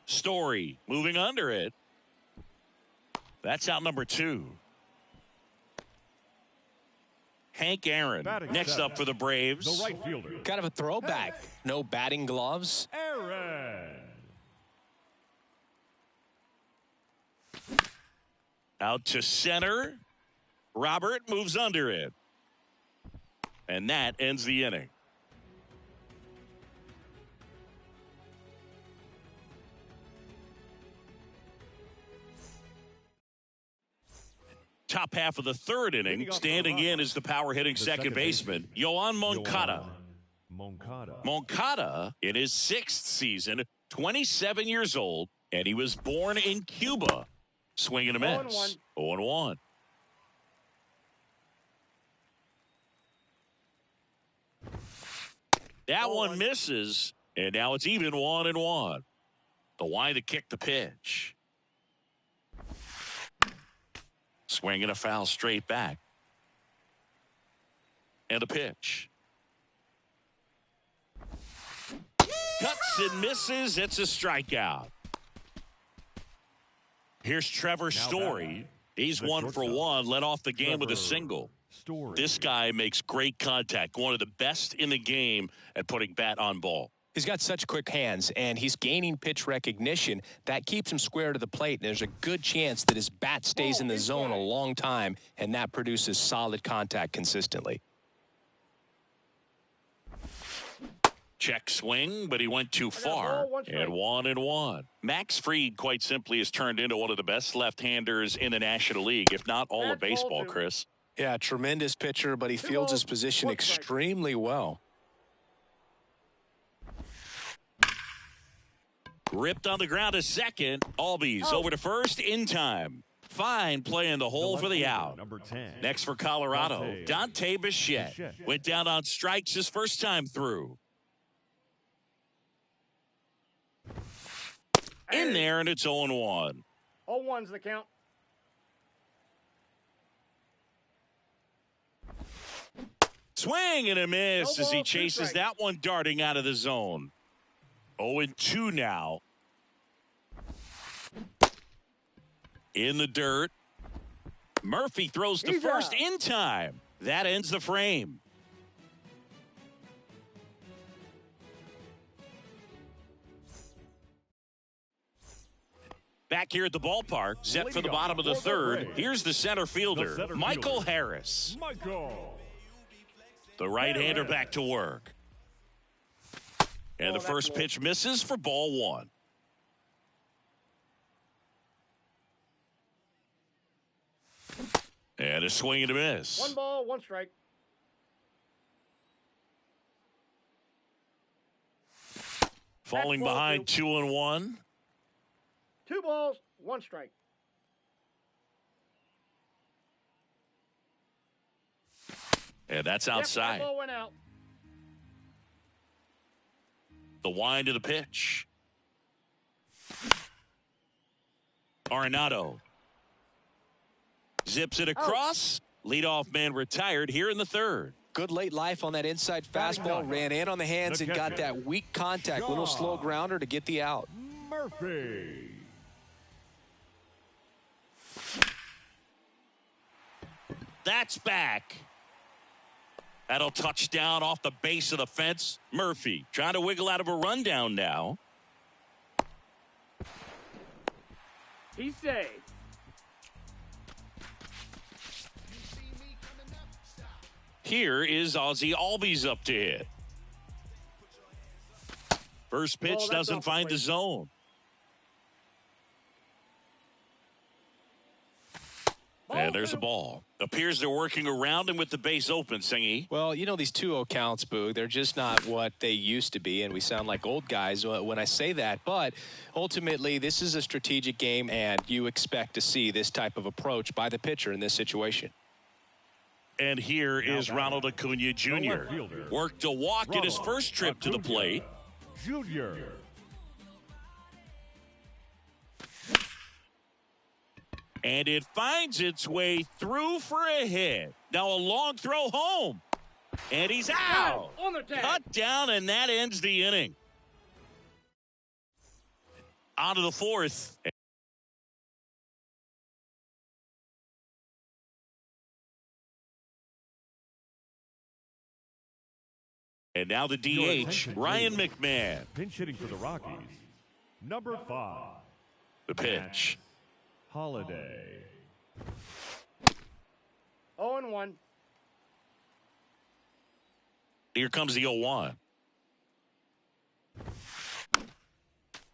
Story moving under it. That's out number 2. Hank Aaron next up for the Braves. The right fielder. Kind of a throwback. No batting gloves. Aaron. Out to center. Robert moves under it. And that ends the inning. Top half of the third inning, standing in is the power hitting second baseman, Yoan Moncada. Moncada, in his 6th season, 27 years old, and he was born in Cuba. Swing and a miss. 0-1. That one misses, and now it's even 1-1. The wind to kick the pitch. Swing and a foul straight back. And a pitch. Cuts and misses. It's a strikeout. Here's Trevor Story. He's 1 for 1. Led off the game with a single. This guy makes great contact. One of the best in the game at putting bat on ball. He's got such quick hands, and he's gaining pitch recognition. That keeps him square to the plate, and there's a good chance that his bat stays in the zone a long time, and that produces solid contact consistently. Check swing, but he went too far. And 1-1. Max Fried, quite simply, has turned into one of the best left-handers in the National League, if not all of baseball, Chris. Yeah, tremendous pitcher, but he fields his position extremely well. Ripped on the ground to second. Albies over to first in time. Fine play in the hole for the out. Next for Colorado, Dante Bichette. Went down on strikes his first time through. In there, and it's 0-1. 0-1's the count. Swing and a miss as he chases that one darting out of the zone. 0-2 now. In the dirt. Murphy throws to first in time. That ends the frame. Back here at the ballpark, set for the bottom of the third. Here's the center fielder, Michael Harris. The right-hander back to work. And the first pitch misses for ball 1. And a swing and a miss. 1 ball, 1 strike. Falling behind 2-1. 2 balls, 1 strike. And that's outside. That ball went out. The wind of the pitch. Arenado zips it across. Leadoff man retired here in the third. Good late life on that inside fastball. Ran in on the hands and got that weak contact. Little slow grounder to get the out. Murphy. That's back. That'll touch down off the base of the fence. Murphy trying to wiggle out of a rundown now. He's saved. Here is Ozzie Albies up to hit. First pitch doesn't find the zone. And there's a ball. Appears they're working around him with the base open, Singy. Well, you know, these 2-0 counts, Boog, they're just not what they used to be, and we sound like old guys when I say that. But ultimately, this is a strategic game, and you expect to see this type of approach by the pitcher in this situation. And here is Ronald Acuna Jr. Worked a walk in his first trip to the plate. Junior. And it finds its way through for a hit. Now a long throw home. And he's out. On the tag. Cut down, and that ends the inning. On to the fourth. And now the DH, Ryan McMahon. Pinch hitting for the Rockies. Number 5. The pitch. Holiday. 0-1. Here comes the 0-1.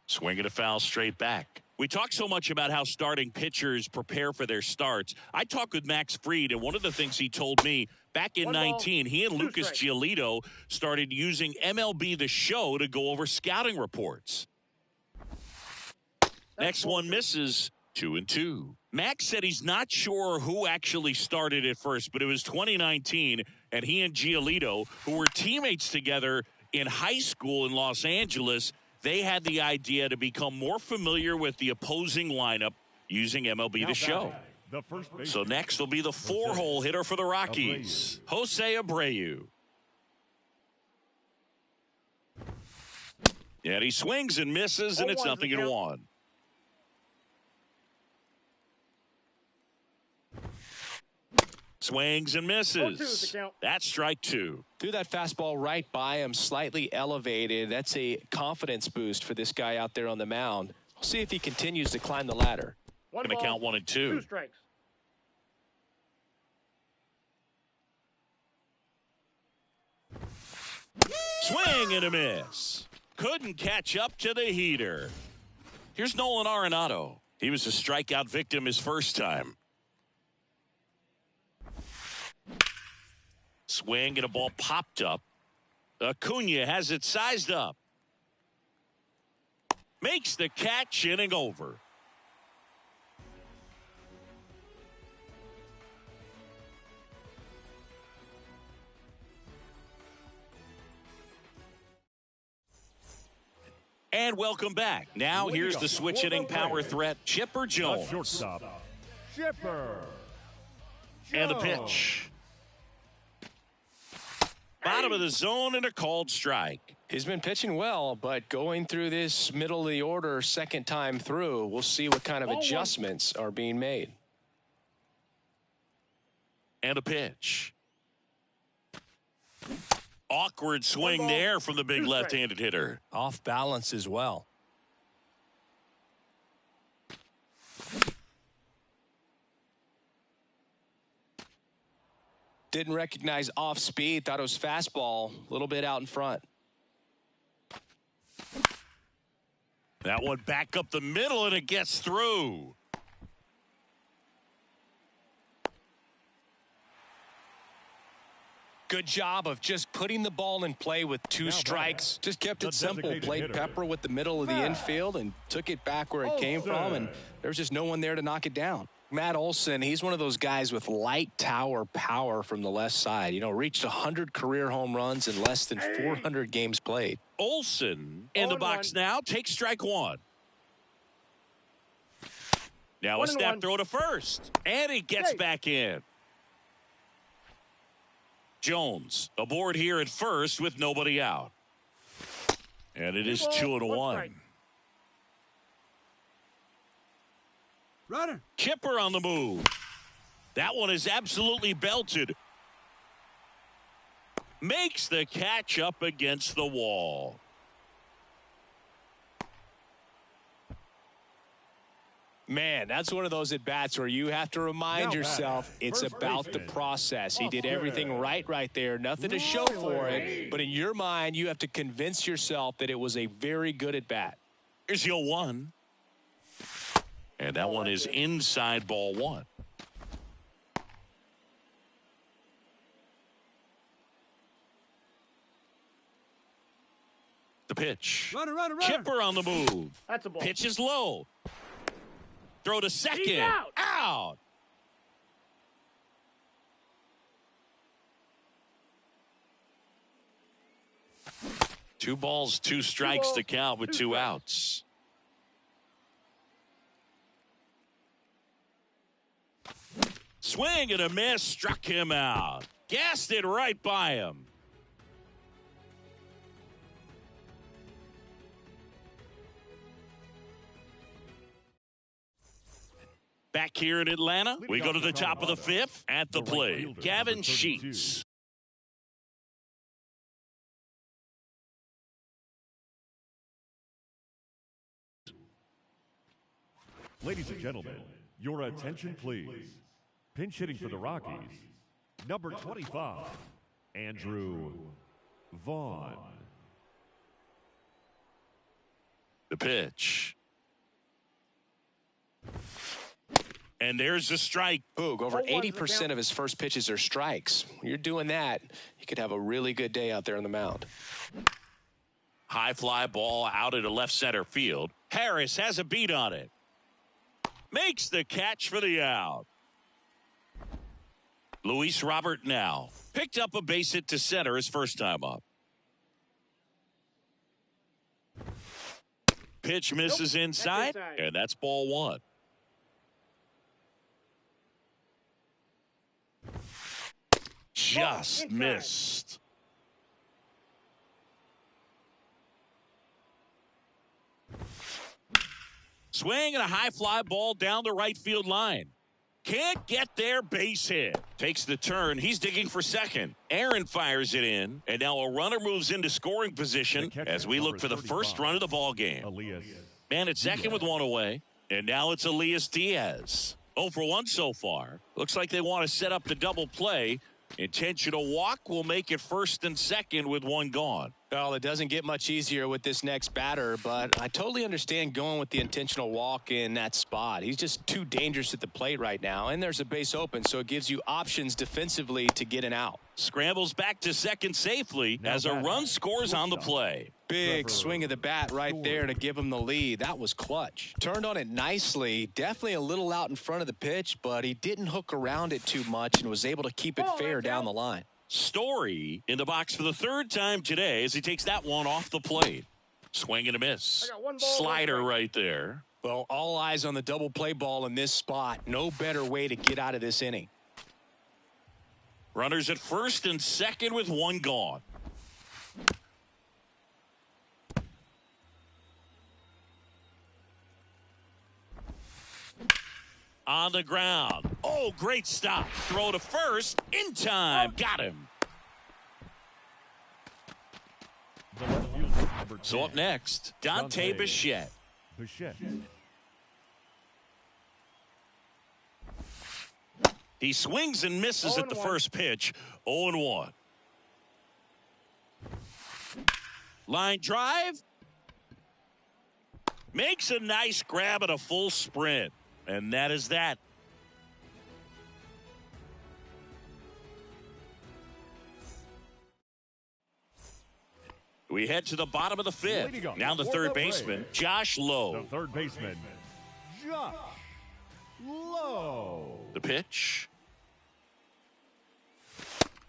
Swing and a foul straight back. We talk so much about how starting pitchers prepare for their starts. I talked with Max Fried, and one of the things he told me back in 19, he and Lucas Giolito started using MLB The Show to go over scouting reports. Next one misses. 2-2. Max said he's not sure who actually started at first, but it was 2019, and he and Giolito, who were teammates together in high school in Los Angeles, they had the idea to become more familiar with the opposing lineup using MLB The Show. So next will be the 4-hole hitter for the Rockies, Jose Abreu. And he swings and misses, and it's 0-1. Swings and misses. That's strike 2. Threw that fastball right by him, slightly elevated. That's a confidence boost for this guy out there on the mound. We'll see if he continues to climb the ladder. Going to count 1 and 2. 2 strikes. Swing and a miss. Couldn't catch up to the heater. Here's Nolan Arenado. He was a strikeout victim his first time. Swing and a ball popped up. Acuna has it sized up. Makes the catch, inning over. And welcome back. Now here's the switch hitting power threat, Chipper Jones. Shortstop, Chipper. And the pitch. Bottom of the zone and a called strike. He's been pitching well, but going through this middle of the order second time through, we'll see what kind of adjustments are being made. And a pitch. Awkward swing there from the big left-handed hitter. Off balance as well. Didn't recognize off speed, thought it was fastball, a little bit out in front. That one back up the middle, and it gets through. Good job of just putting the ball in play with 2 strikes. Just kept it simple. Played Pepper with the middle of the infield and took it back where it came from, and there was just no one there to knock it down. Matt Olson, he's one of those guys with light tower power from the left side. You know, reached 100 career home runs in less than 400 games played. Olson in the box now. Takes strike 1. Now a snap throw to first. And he gets back in. Jones aboard here at first with nobody out. And it is 2-1. Runner. Chipper on the move. That one is absolutely belted. Makes the catch up against the wall. Man, that's one of those at-bats where you have to remind yourself it's about the process. He did everything right there. Nothing to show for it. But in your mind, you have to convince yourself that it was a very good at-bat. Here's the 0-1. And that one is inside ball 1. The pitch. Runner. Chipper on the move. That's a ball. Pitch is low. Throw to second. He's out. Out. Two balls, two strikes to count with two outs. Swing and a miss, struck him out. Gassed it right by him. Back here in Atlanta, we go to the top of the fifth. At the plate, Gavin Sheets. Ladies and gentlemen, your attention please. Pinch hitting for the Rockies, number 25, Andrew Vaughn. The pitch. And there's the strike. Boog, over 80% of his first pitches are strikes. When you're doing that, you could have a really good day out there on the mound. High fly ball out into left center field. Harris has a beat on it. Makes the catch for the out. Luis Robert now picked up a base hit to center his first time up. Pitch misses inside, and that's ball one. Just missed. Swing and a high fly ball down the right field line. Can't get there, base hit. Takes the turn. He's digging for second. Aaron fires it in, and now a runner moves into scoring position as we look for the first run of the ball game. Man at second with one away, and now it's Elias Diaz. 0 for 1 so far. Looks like they want to set up the double play. Intentional walk will make it first and second with one gone. Well, it doesn't get much easier with this next batter, but I totally understand going with the intentional walk in that spot. He's just too dangerous at the plate right now, and there's a base open, so it gives you options defensively to get an out. Scrambles back to second safely as a run scores on the play. Big swing of the bat right there to give him the lead. That was clutch. Turned on it nicely. Definitely a little out in front of the pitch, but he didn't hook around it too much and was able to keep it fair down the line. Story in the box for the third time today as he takes that one off the plate. Swing and a miss. Slider right there. Well, all eyes on the double play ball in this spot. No better way to get out of this inning. Runners at first and second with one gone. On the ground. Oh, great stop. Throw to first in time. Got him. So up next, Dante Bichette. He swings and misses at the first pitch. 0-1. Line drive. Makes a nice grab at a full sprint. And that is that. We head to the bottom of the fifth. Now the third baseman, Josh Lowe. The third baseman, Josh Lowe. The pitch.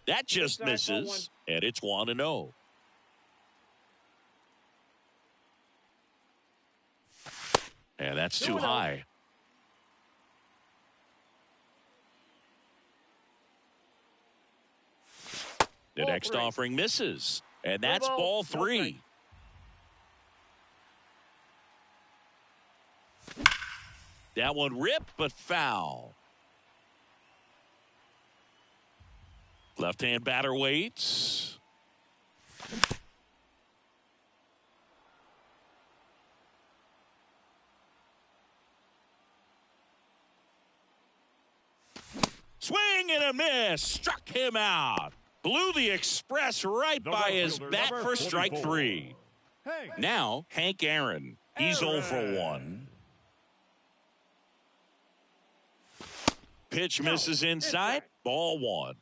That just misses, and it's 1-0. And that's too high. The next offering misses, and that's ball three. That one ripped, but foul. Left-hand batter waits. Swing and a miss. Struck him out. Blew the express right by his bat for strike three. Now, Hank Aaron. He's 0 for 1. Pitch misses inside. Ball one.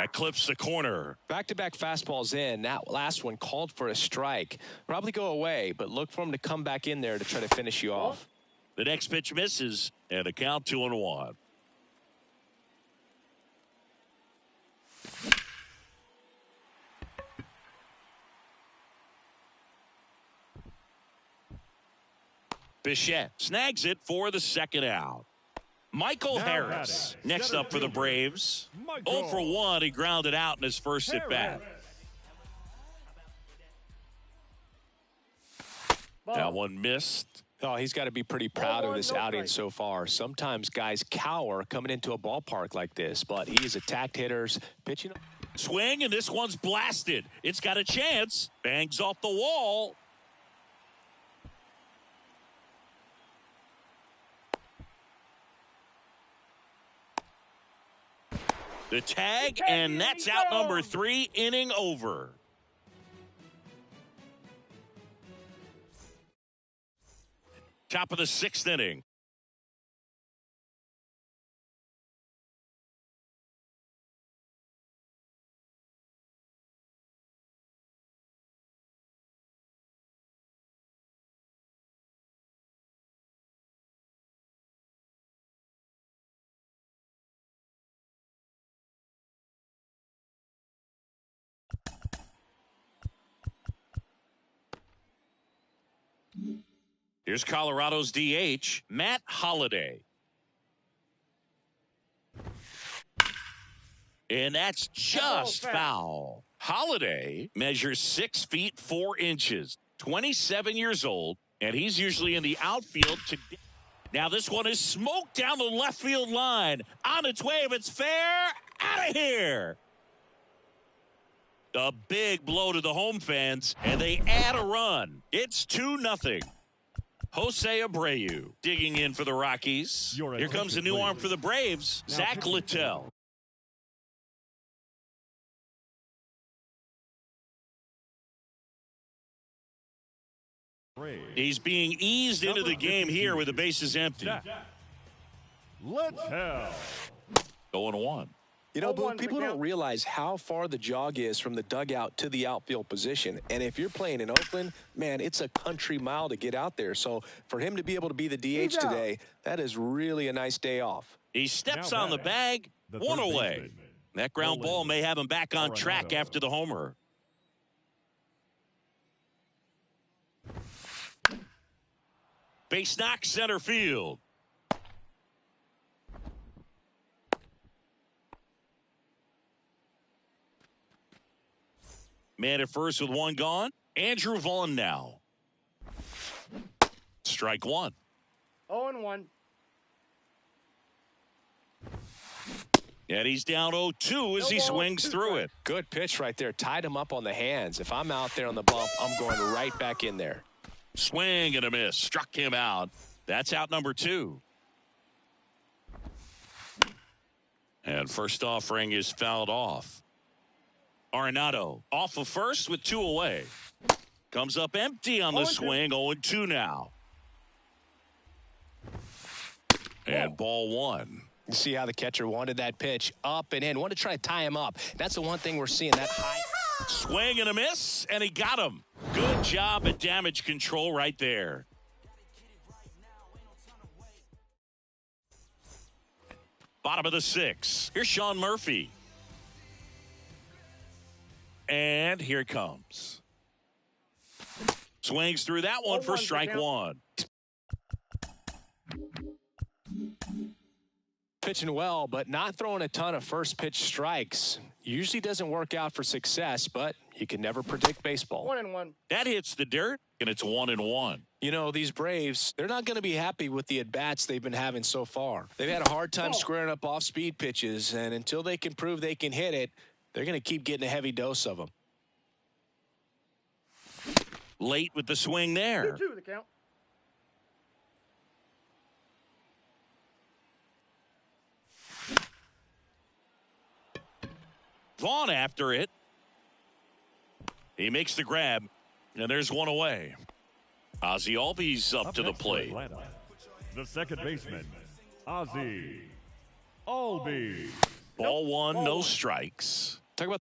That clips the corner. Back-to-back fastballs in. That last one called for a strike. Probably go away, but look for him to come back in there to try to finish you off. The next pitch misses, and a count 2-1. Bichette snags it for the second out. Michael Harris next up for the Braves. 0 for 1. He grounded out in his first at bat. That one missed. Oh, he's got to be pretty proud of this outing so far. Sometimes guys cower coming into a ballpark like this, but he has attacked hitters, pitching. Swing, and this one's blasted. It's got a chance. Bangs off the wall. The tag, and that's out number 3, inning over. Top of the 6th inning. Here's Colorado's DH, Matt Holliday. And that's just foul. Holliday measures 6 feet 4 inches, 27 years old, and he's usually in the outfield today. Now this one is smoked down the left field line. On its way, if it's fair, out of here. A big blow to the home fans, and they add a run. It's 2-0. Jose Abreu digging in for the Rockies. Here comes a new arm for the Braves, Zach Littell. He's being eased into the game here with the bases empty. Littell. 0-1. You know, Boog, people don't realize how far the jog is from the dugout to the outfield position. And if you're playing in Oakland, man, it's a country mile to get out there. So for him to be able to be the DH today, that is really a nice day off. He steps on the bag, one away. That ground ball may have him back on track after the homer. Base knock, center field. Man at first with one gone. Andrew Vaughn now. Strike 1. 0-1. And he's down 0-2 as he swings through it. Good pitch right there. Tied him up on the hands. If I'm out there on the bump, I'm going right back in there. Swing and a miss. Struck him out. That's out number 2. And first offering is fouled off. Arenado off of first with 2 away. Comes up empty on the swing. 0-2 now. And ball 1. You see how the catcher wanted that pitch up and in. Wanted to try to tie him up. That's the one thing we're seeing. That high swing and a miss, and he got him. Good job at damage control right there. Bottom of the 6th. Here's Sean Murphy. And here it comes. Swings through that one for strike 1. Pitching well, but not throwing a ton of first pitch strikes. Usually doesn't work out for success, but you can never predict baseball. 1-1. That hits the dirt, and it's 1-1. You know, these Braves, they're not going to be happy with the at-bats they've been having so far. They've had a hard time squaring up off-speed pitches, and until they can prove they can hit it, they're going to keep getting a heavy dose of them. Late with the swing there. 2-2 the count. Vaughn after it. He makes the grab, and there's one away. Ozzie Albies up to the plate. The second baseman, Ozzie Albies. Ball one, Ball no one. strikes. Talk about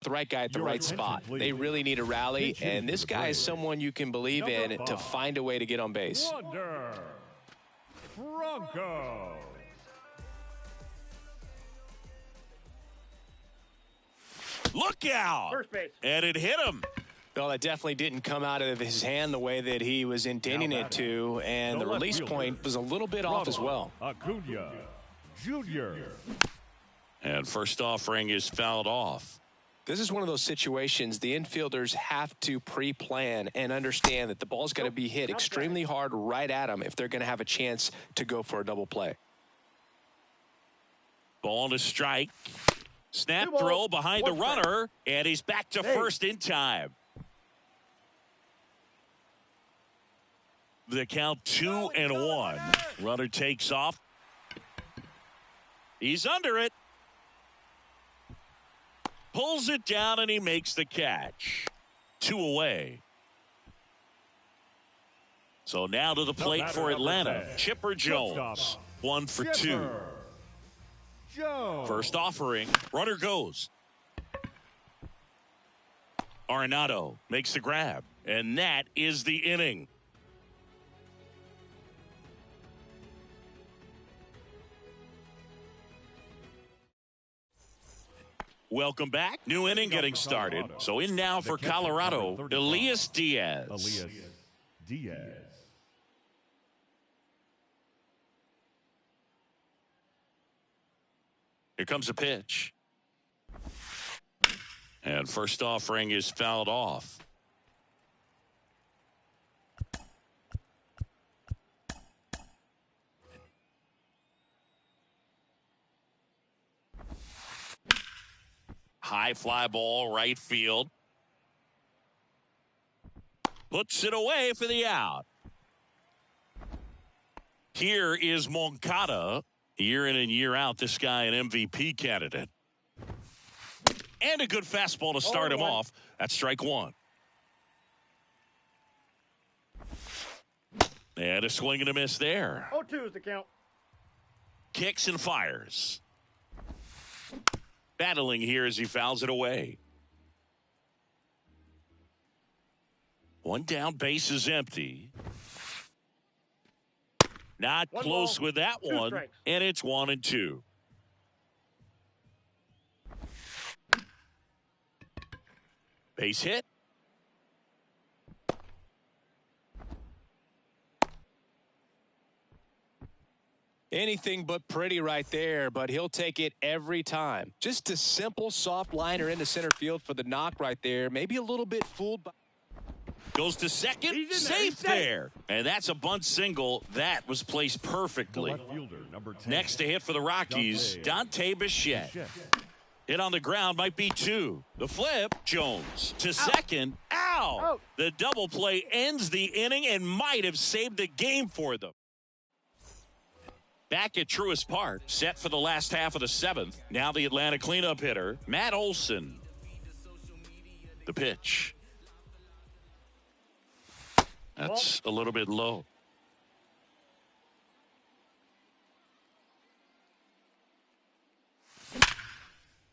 the right guy at the Your right attention, spot. please. They really need a rally, Pitching and this for the guy is Braves. someone you can believe Number in to 5. find a way to get on base. Wander Franco. Look out! First base. And it hit him. Well, that definitely didn't come out of his hand the way that he was intending it to, and The the left release fielder, point was a little bit off as well. Acuna Jr. And first offering is fouled off. This is one of those situations the infielders have to pre-plan and understand that the ball's got to be hit extremely hard right at them if they're going to have a chance to go for a double play. Ball to strike. Snap Two balls, throw behind the one strike. runner, and he's back to Hey. first in time. The count 2-1. Runner takes off. He's under it. Pulls it down, and he makes the catch. 2 away. So now to the plate batter, for number Atlanta. 10. Chipper Jones. 1 for 2. Chipper Jones. First offering. Runner goes. Arenado makes the grab. And that is the inning. Welcome back. New inning getting started. So in now for Colorado, Elias Diaz. Elias Diaz. Here comes a pitch. And first offering is fouled off. High fly ball, right field. Puts it away for the out. Here is Moncada. Year in and year out, this guy an MVP candidate. And a good fastball to start him off. That's strike one. And a swing and a miss there. 0-2 is the count. Kicks and fires. Battling here as he fouls it away. One down, base is empty. Not One close ball, with that 2 one, strikes. and it's 1-2. Base hit. Anything but pretty right there, but he'll take it every time. Just a simple soft liner into center field for the knock right there. Maybe a little bit fooled by. Goes to second, He's in there, safe he's safe. there. And that's a bunt single. That was placed The perfectly. left fielder, number 10. Next to hit for the Rockies, Dante Bichette. Hit on the ground might be 2. The flip, Jones to second. Ow! Out. The double play ends the inning and might have saved the game for them. Back at Truist Park, set for the last half of the 7th. Now the Atlanta cleanup hitter, Matt Olson. The pitch. That's a little bit low.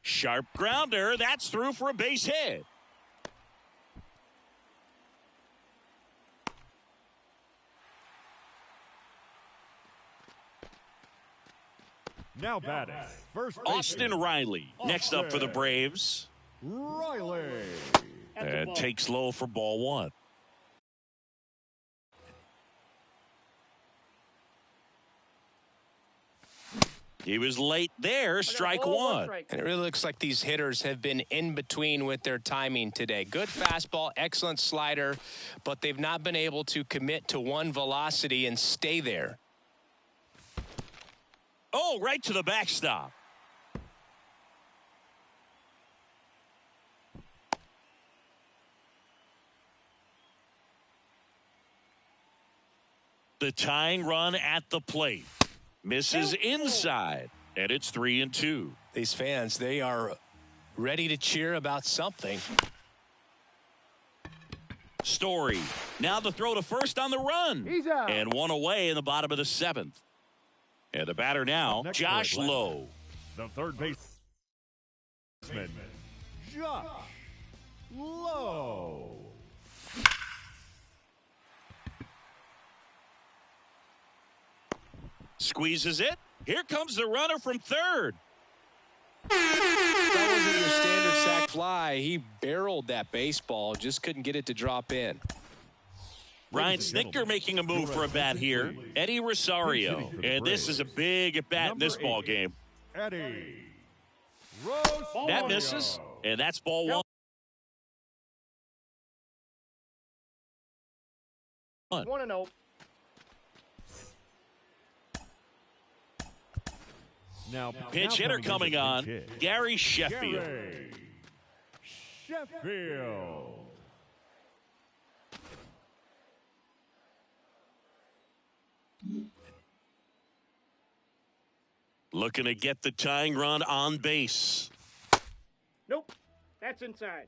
Sharp grounder. That's through for a base hit. Now batting. First Austin baseman, Riley next up for the Braves. Riley. At the And ball. takes low for ball one. He was late there, strike ball, one. strike. And it really looks like these hitters have been in between with their timing today. Good fastball, excellent slider, but they've not been able to commit to one velocity and stay there. Oh, right to the backstop. The tying run at the plate. Misses inside, and it's 3-2. These fans, they are Ready to cheer about something. Story. Now the throw to first on the run. He's out. And one away in the bottom of the 7th. And the batter now, Josh Lowe. The third baseman, Josh Lowe. Squeezes it. Here comes the runner from third. That wasn't your standard sac fly. He barreled that baseball, just couldn't get it to drop in. Ryan Snitker making a move for a bat here. Eddie Rosario. And this is a big at bat in this ball game. Eddie Rosario. That misses, and that's ball one. 1-0. Now, Pinch hitter coming on, Gary Sheffield. Gary Sheffield. Looking to get the tying run on base. Nope. That's inside.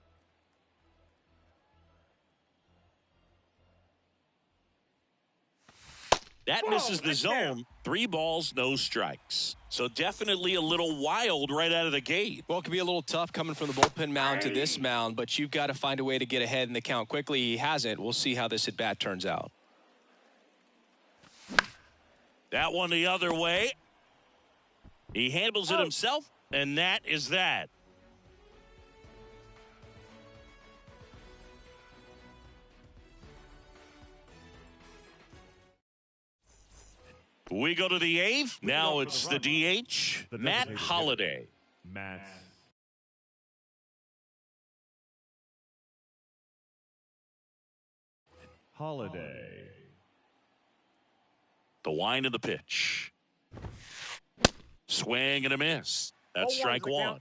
That misses the zone. 3 balls, no strikes. So definitely a little wild right out of the gate. Well, it could be a little tough coming from the bullpen mound to this mound, but you've got to find a way to get ahead in the count quickly. He hasn't. We'll see how this at-bat turns out. That one the other way. He handles it himself, and that is that. We go to the 8th. Now it's the DH, Matt Holliday. Matt Holliday. The wind of the pitch. Swing and a miss. That's strike one.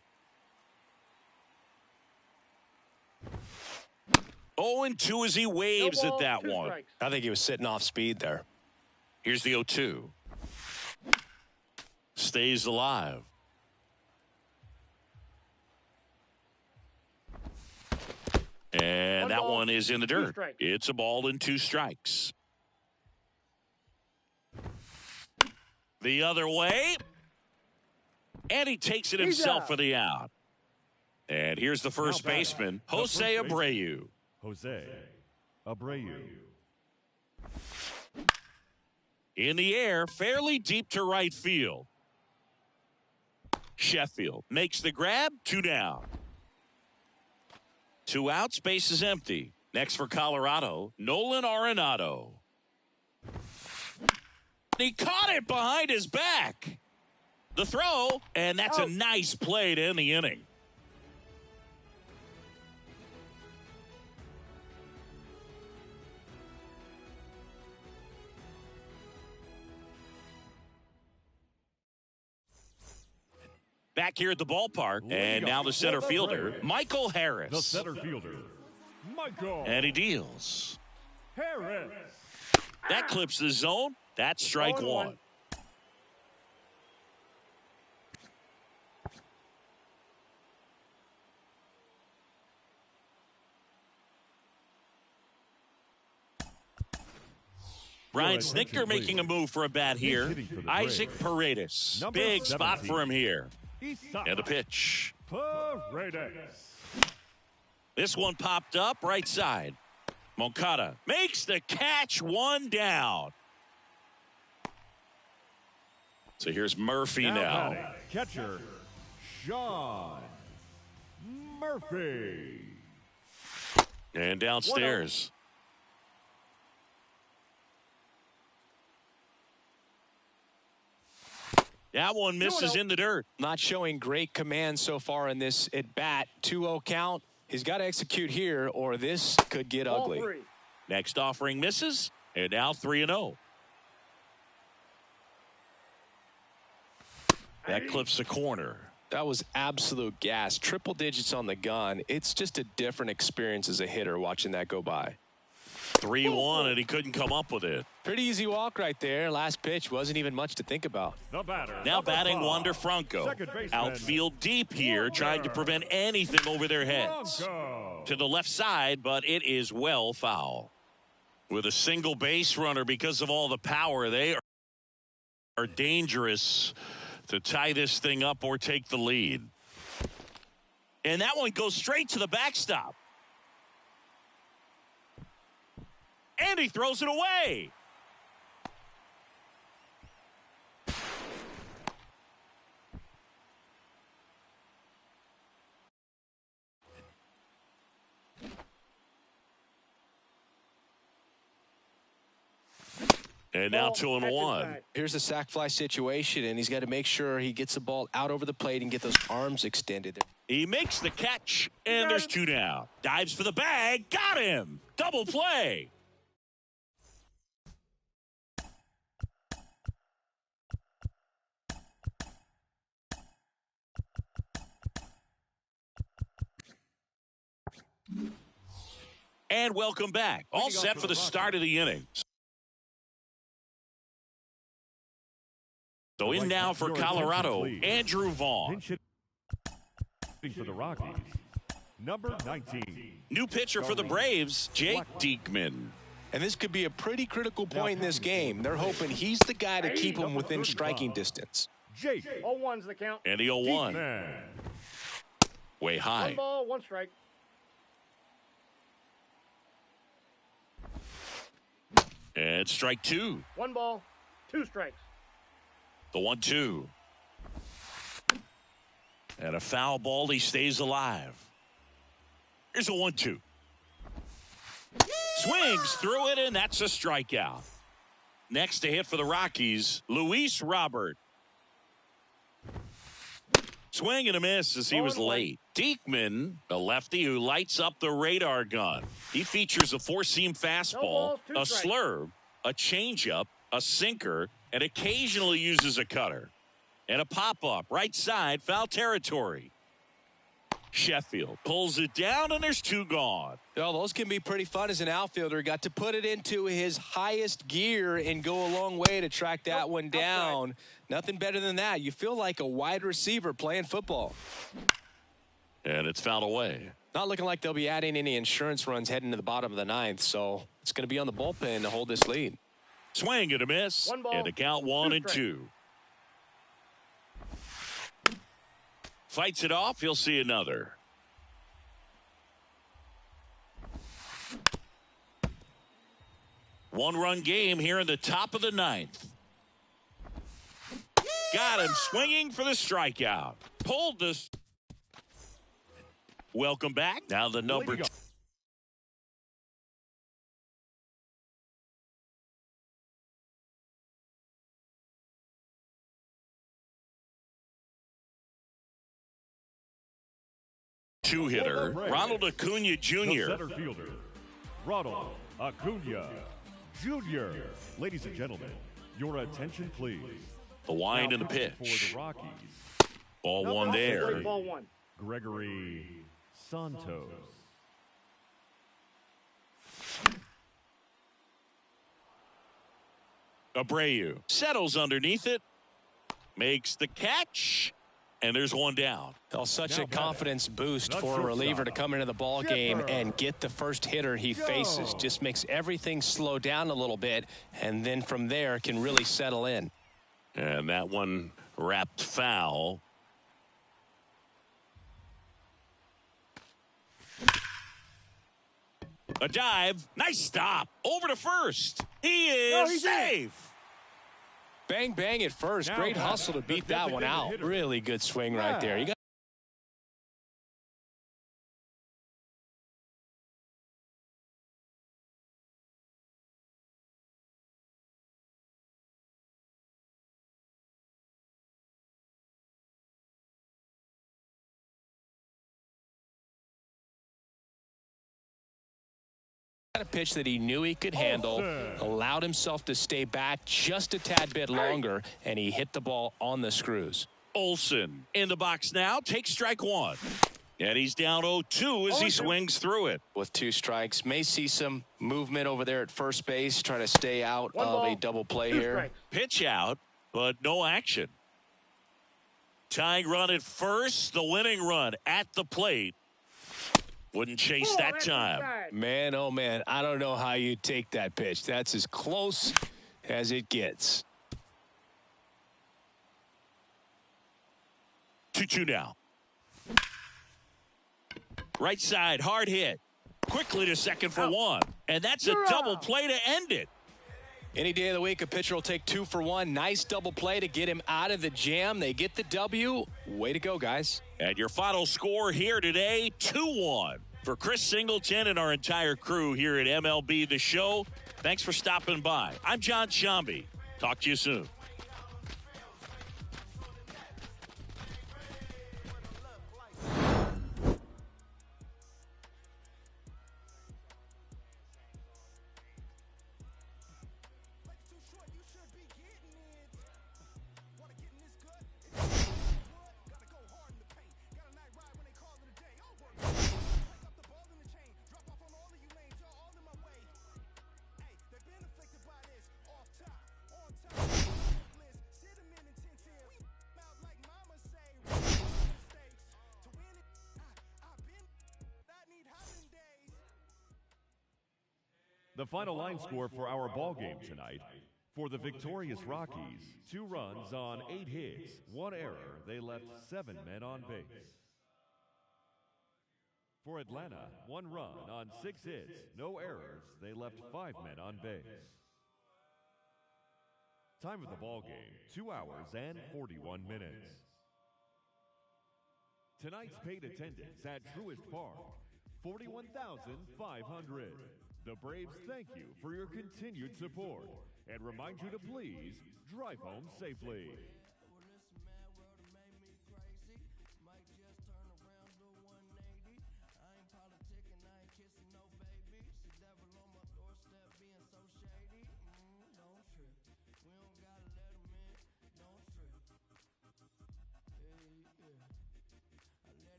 0-2 as he waves at that one. I think he was sitting off speed there. Here's the 0-2. Stays alive. And that one is in the dirt. It's a ball and 2 strikes. The other way. And he takes it himself for the out. And here's the first baseman, Jose Abreu. Jose Abreu. In the air, fairly deep to right field. Sheffield makes the grab, 2 down. 2 outs, base is empty. Next for Colorado, Nolan Arenado. He caught it behind his back. The throw, and that's a nice play to end the inning. Back here at the ballpark, and now the center fielder, Michael Harris. The center fielder, Michael. And he deals. Harris. That clips the zone. That's strike one. Ryan Snitker making a move for a bat here. Isaac Paredes. Big spot for him here. And the pitch. Paredes. This one popped up right side. Moncada makes the catch, 1 down. So here's Murphy now. Catcher, Sean Murphy. And downstairs. That one misses in the dirt. Not showing great command so far in this at bat. 2-0 count. He's got to execute here, or this could get ugly. Next offering misses, and now 3-0. That clips the corner. That was absolute gas. Triple digits on the gun. It's just a different experience as a hitter watching that go by. 3-1, and he couldn't come up with it. Pretty easy walk right there. Last pitch wasn't even much to think about. The batter. Now batting five. Wander Franco. Second baseman. Outfield deep here, trying to prevent anything over their heads. Franco. To the left side, but it is well foul. With a single base runner, because of all the power, they are dangerous to tie this thing up or take the lead. And that one goes straight to the backstop. And he throws it away. And now 2-1. Here's a sac fly situation, and he's got to make sure he gets the ball out over the plate and get those arms extended. He makes the catch, and there's 2 down. Dives for the bag. Got him. Double play. And welcome back. All set for the start of the inning. So in now for Colorado, Andrew Vaughn. For the Rockies, number 19. New pitcher for the Braves, Jake Diekman. And this could be a pretty critical point in this game. They're hoping he's the guy to keep them within striking distance. Jake. 0-1's the count. And the 0-1. Way high. 1 ball, 1 strike. And strike 2. 1 ball, 2 strikes. The 1-2. And a foul ball. He stays alive. Here's a 1-2. Swings through it, and that's a strikeout. Next to hit for the Rockies, Luis Robert. Swing and a miss as he was late. Diekman, a lefty who lights up the radar gun. He features a 4-seam fastball, a slurve, a changeup, a sinker, and occasionally uses a cutter. And a pop-up, right side, foul territory. Sheffield pulls it down, and there's 2 gone. Well, those can be pretty fun as an outfielder. Got to put it into his highest gear and go a long way to track that one down. Nothing better than that. You feel like a wide receiver playing football. And it's fouled away. Not looking like they'll be adding any insurance runs heading to the bottom of the 9th, so it's going to be on the bullpen to hold this lead. Swing and a miss. 1 ball, and a count 1-2. Fights it off. He'll see another. One-run game here in the top of the 9th. Got him swinging for the strikeout. Pulled this. Welcome back. Now the number 2. Hitter, Ronald Acuna Jr. Center fielder, Ronald Acuna Jr. Ladies and gentlemen, your attention please. The wind and the pitch. For the Rockies. Ball 1 there. Ball 1. Gregory Santos. Abreu settles underneath it, makes the catch, and there's 1 down. Well, such a confidence boost for a reliever to come into the ball game and get the first hitter he faces. Just makes everything slow down a little bit, and then from there can really settle in. And that one wrapped foul. A dive. Nice stop. Over to first. He is safe. Bang, bang at first. Great hustle to beat that one out. Really good swing right there. You got a pitch that he knew he could handle, allowed himself to stay back just a tad bit longer, and he hit the ball on the screws. Olsen in the box now. Takes strike 1. And he's down 0-2 as he swings through it. With 2 strikes. May see some movement over there at first base. Try to stay out of a double play here. Strikes. Pitch out, but no action. Tying run at first. The winning run at the plate. Wouldn't chase that time. Man, oh man, I don't know how you take that pitch. That's as close as it gets. 2-2 now. Right side, hard hit. Quickly to second for 1. And that's a double play to end it. Any day of the week, a pitcher will take 2 for 1. Nice double play to get him out of the jam. They get the W. Way to go, guys. And your final score here today, 2-1. For Chris Singleton and our entire crew here at MLB The Show, thanks for stopping by. I'm John Shambi. Talk to you soon. The final line score for our ball game tonight. For the victorious Rockies, 2 runs on 8 hits, 1 error. They left 7 men on base. For Atlanta, 1 run on 6 hits, no errors. They left 5 men on base. Time of the ball game, 2 hours and 41 minutes. Tonight's paid attendance at Truist Park, 41,500. The Braves thank you for your continued support and remind you to please drive home safely.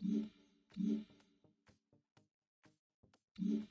Private after parties, red carpets, real Barbies.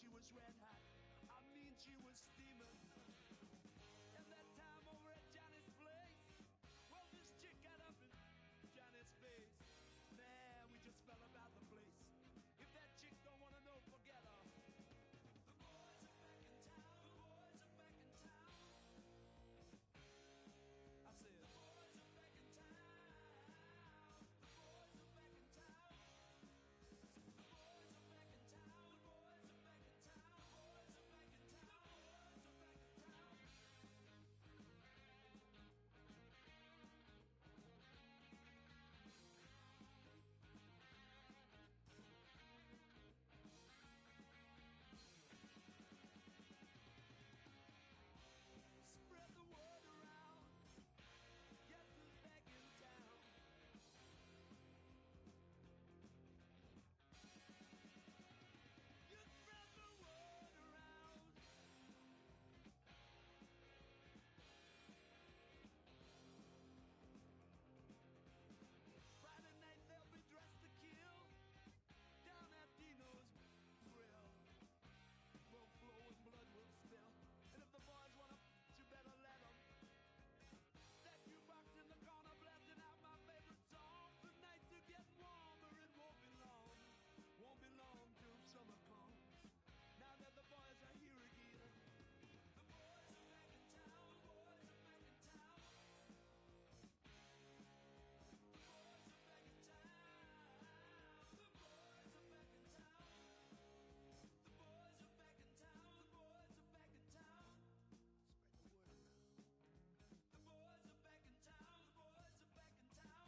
she was red hot. I mean, she was steaming. And that time over at Johnny's place, well, this chick got up in Johnny's face. Man, we just fell about the place. If that chick don't want to know, forget her. The boys are back in town. The boys are back in town. I said, the boys are back in town. The boys are back in town. The boys are back in town. The boys are back in town. The boys are back in town. The boys are back in town. Spread the word around. Guess who's back in town? You spread the word around. Friday night they'll be dressed to kill down at Dino's Grill. Will flow and blood will spill. And if the boys wanna, you better let 'em. That jukebox in the corner blasting out my favorite song. The nights are getting warmer, it won't be long. Won't be long till summer comes. Now that the boys are here again. The boys are back in town. The boys are back in town. The boys are back in town. The boys are back in town. The boys are back in town. The boys are back in town. Spread the word around. The boys are back in town. The boys are back in town. The boys are back. The boys are back.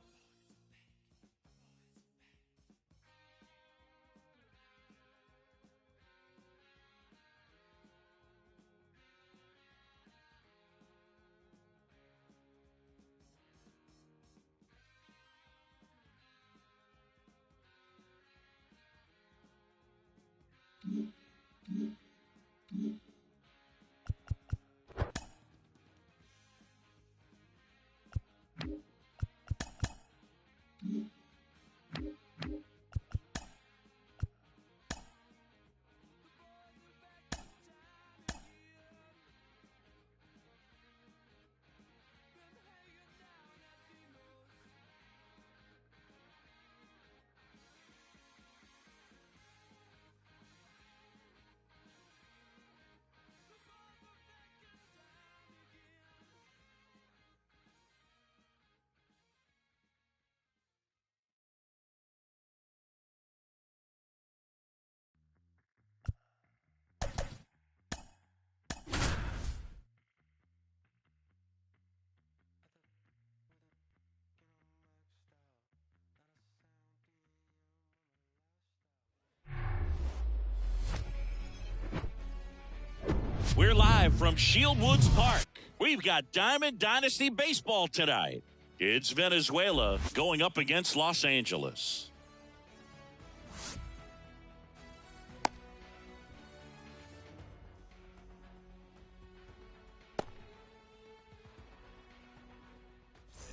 We're live from Shield Woods Park. We've got Diamond Dynasty Baseball tonight. It's Venezuela going up against Los Angeles.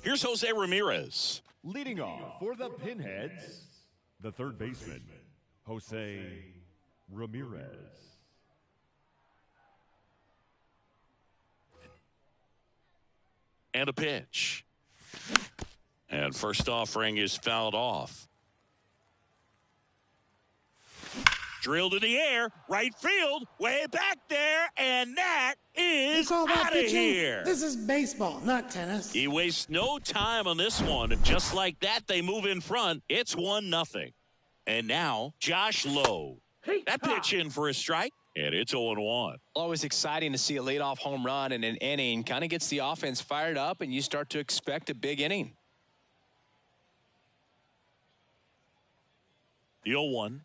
Here's Jose Ramirez. Leading off for the Pinheads, the third baseman, Jose Ramirez. And a pitch. And first offering is fouled off. Drilled in the air, right field, way back there, and that is call that out of pitching? here. This is baseball, not tennis. He wastes no time on this one. Just like that, they move in front. It's 1-0. And now, Josh Lowe. That pitch in for a strike, and it's 0-1. Always exciting to see a leadoff home run in an inning. Kind of gets the offense fired up, and you start to expect a big inning. The 0-1.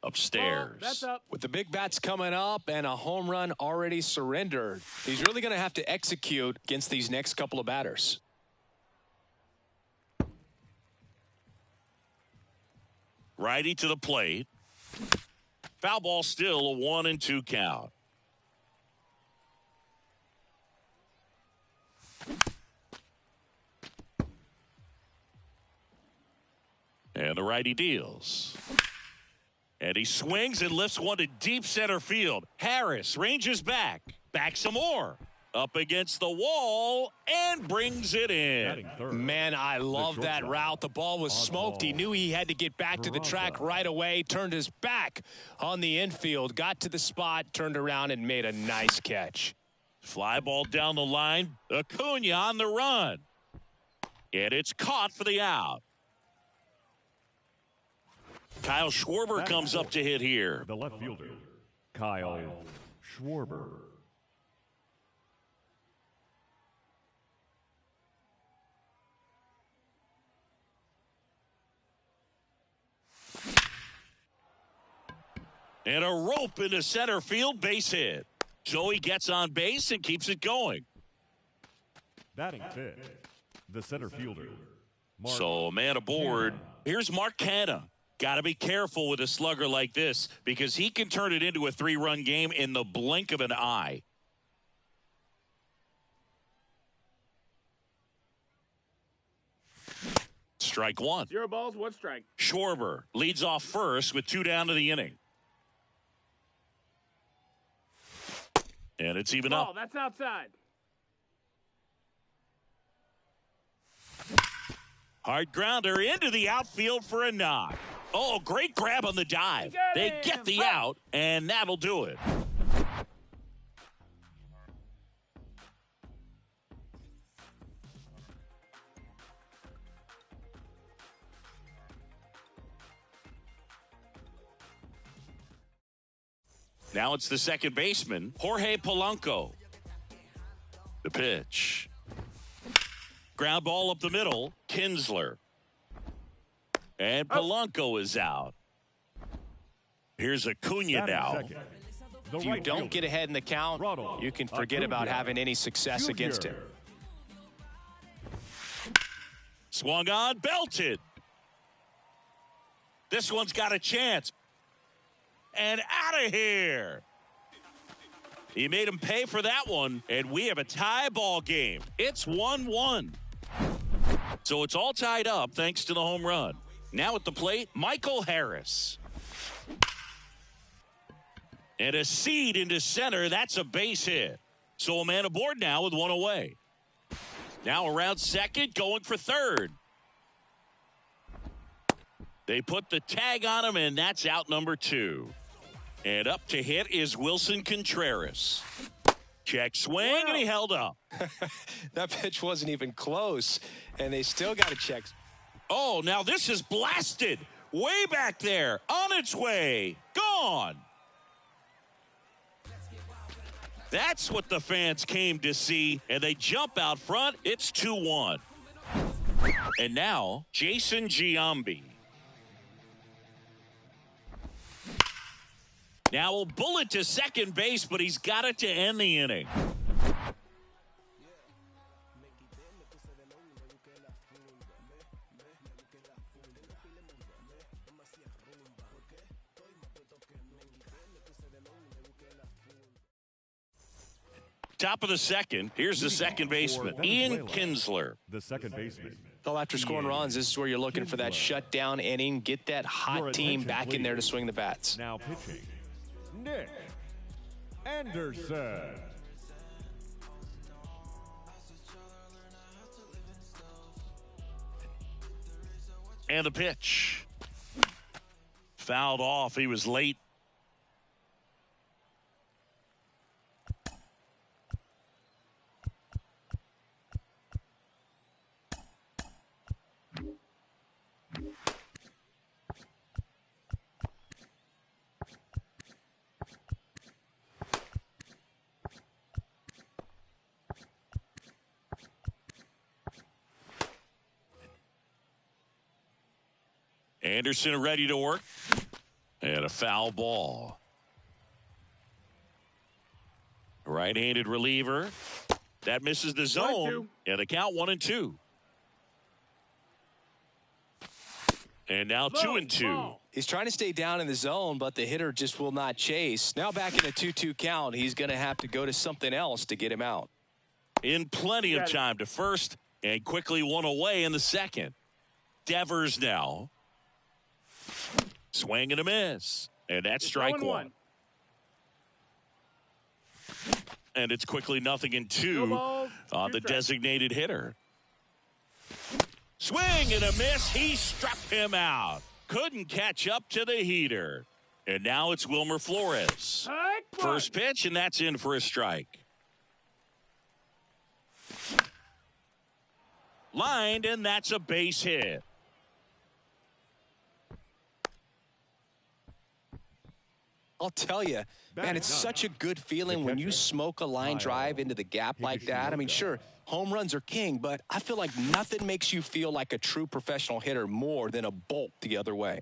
Upstairs. That's up. With the big bats coming up and a home run already surrendered, he's really going to have to execute against these next couple of batters. Righty to the plate. Foul ball, still a 1-2 count. And the righty deals. And he swings and lifts one to deep center field. Harris ranges back. Back some more. Up against the wall and brings it in. Man, I love that route. The ball was smoked. He knew he had to get back to the track right away. Turned his back on the infield. Got to the spot. Turned around and made a nice catch. Fly ball down the line. Acuna on the run. And it's caught for the out. Kyle Schwarber comes up to hit here. The left fielder, Kyle Schwarber. And a rope into center field, base hit. Joey gets on base and keeps it going. Batting fifth, the center fielder. So a man aboard. Here's Mark Canha. Got to be careful with a slugger like this because he can turn it into a 3-run game in the blink of an eye. Strike one. 0 balls, 1 strike. Schwarber leads off first with 2 down to the inning. And it's even Ball, up. that's outside. Hard grounder into the outfield for a knock. Oh, great grab on the dive. They get the out, and that'll do it. Now it's the second baseman, Jorge Polanco. The pitch. Ground ball up the middle, Kinsler. And Polanco is out. Here's Acuna now. If you don't get ahead in the count, you can forget about having any success against him. Swung on, belted. This one's got a chance. And out of here. He made him pay for that one, and we have a tie ball game. It's 1-1. So it's all tied up thanks to the home run. Now at the plate, Michael Harris. And a seed into center. That's a base hit. So a man aboard now with 1 away. Now around second, going for third. They put the tag on him, and that's out number 2. And up to hit is Wilson Contreras. Check swing, and he held up. That pitch wasn't even close, and they still got a check. Oh, now this is blasted. Way back there. On its way. Gone. That's what the fans came to see, and they jump out front. It's 2-1. And now, Jason Giambi. Now a bullet to second base, but he's got it to end the inning. Top of the second. Here's the second baseman, Ian Kinsler. The second baseman. Well, after scoring runs, this is where you're looking for that shutdown inning. Get that hot team back in there to swing the bats. Now pitching, Nick Anderson. And the pitch. Fouled off. He was late. Anderson ready to work. And a foul ball. Right-handed reliever. That misses the zone. And the count 1-2. And now 2-2. He's trying to stay down in the zone, but the hitter just will not chase. Now back in a 2-2 count, he's going to have to go to something else to get him out. In plenty of time to first, and quickly 1 away in the second. Devers now. Swing and a miss. And that's strike 1. And it's quickly 0-2 on the designated hitter. Swing and a miss. He struck him out. Couldn't catch up to the heater. And now it's Wilmer Flores. First pitch, and that's in for a strike. Lined, and that's a base hit. I'll tell you, man, it's such a good feeling when you smoke a line drive into the gap like that. I mean, sure, home runs are king, but I feel like nothing makes you feel like a true professional hitter more than a bolt the other way.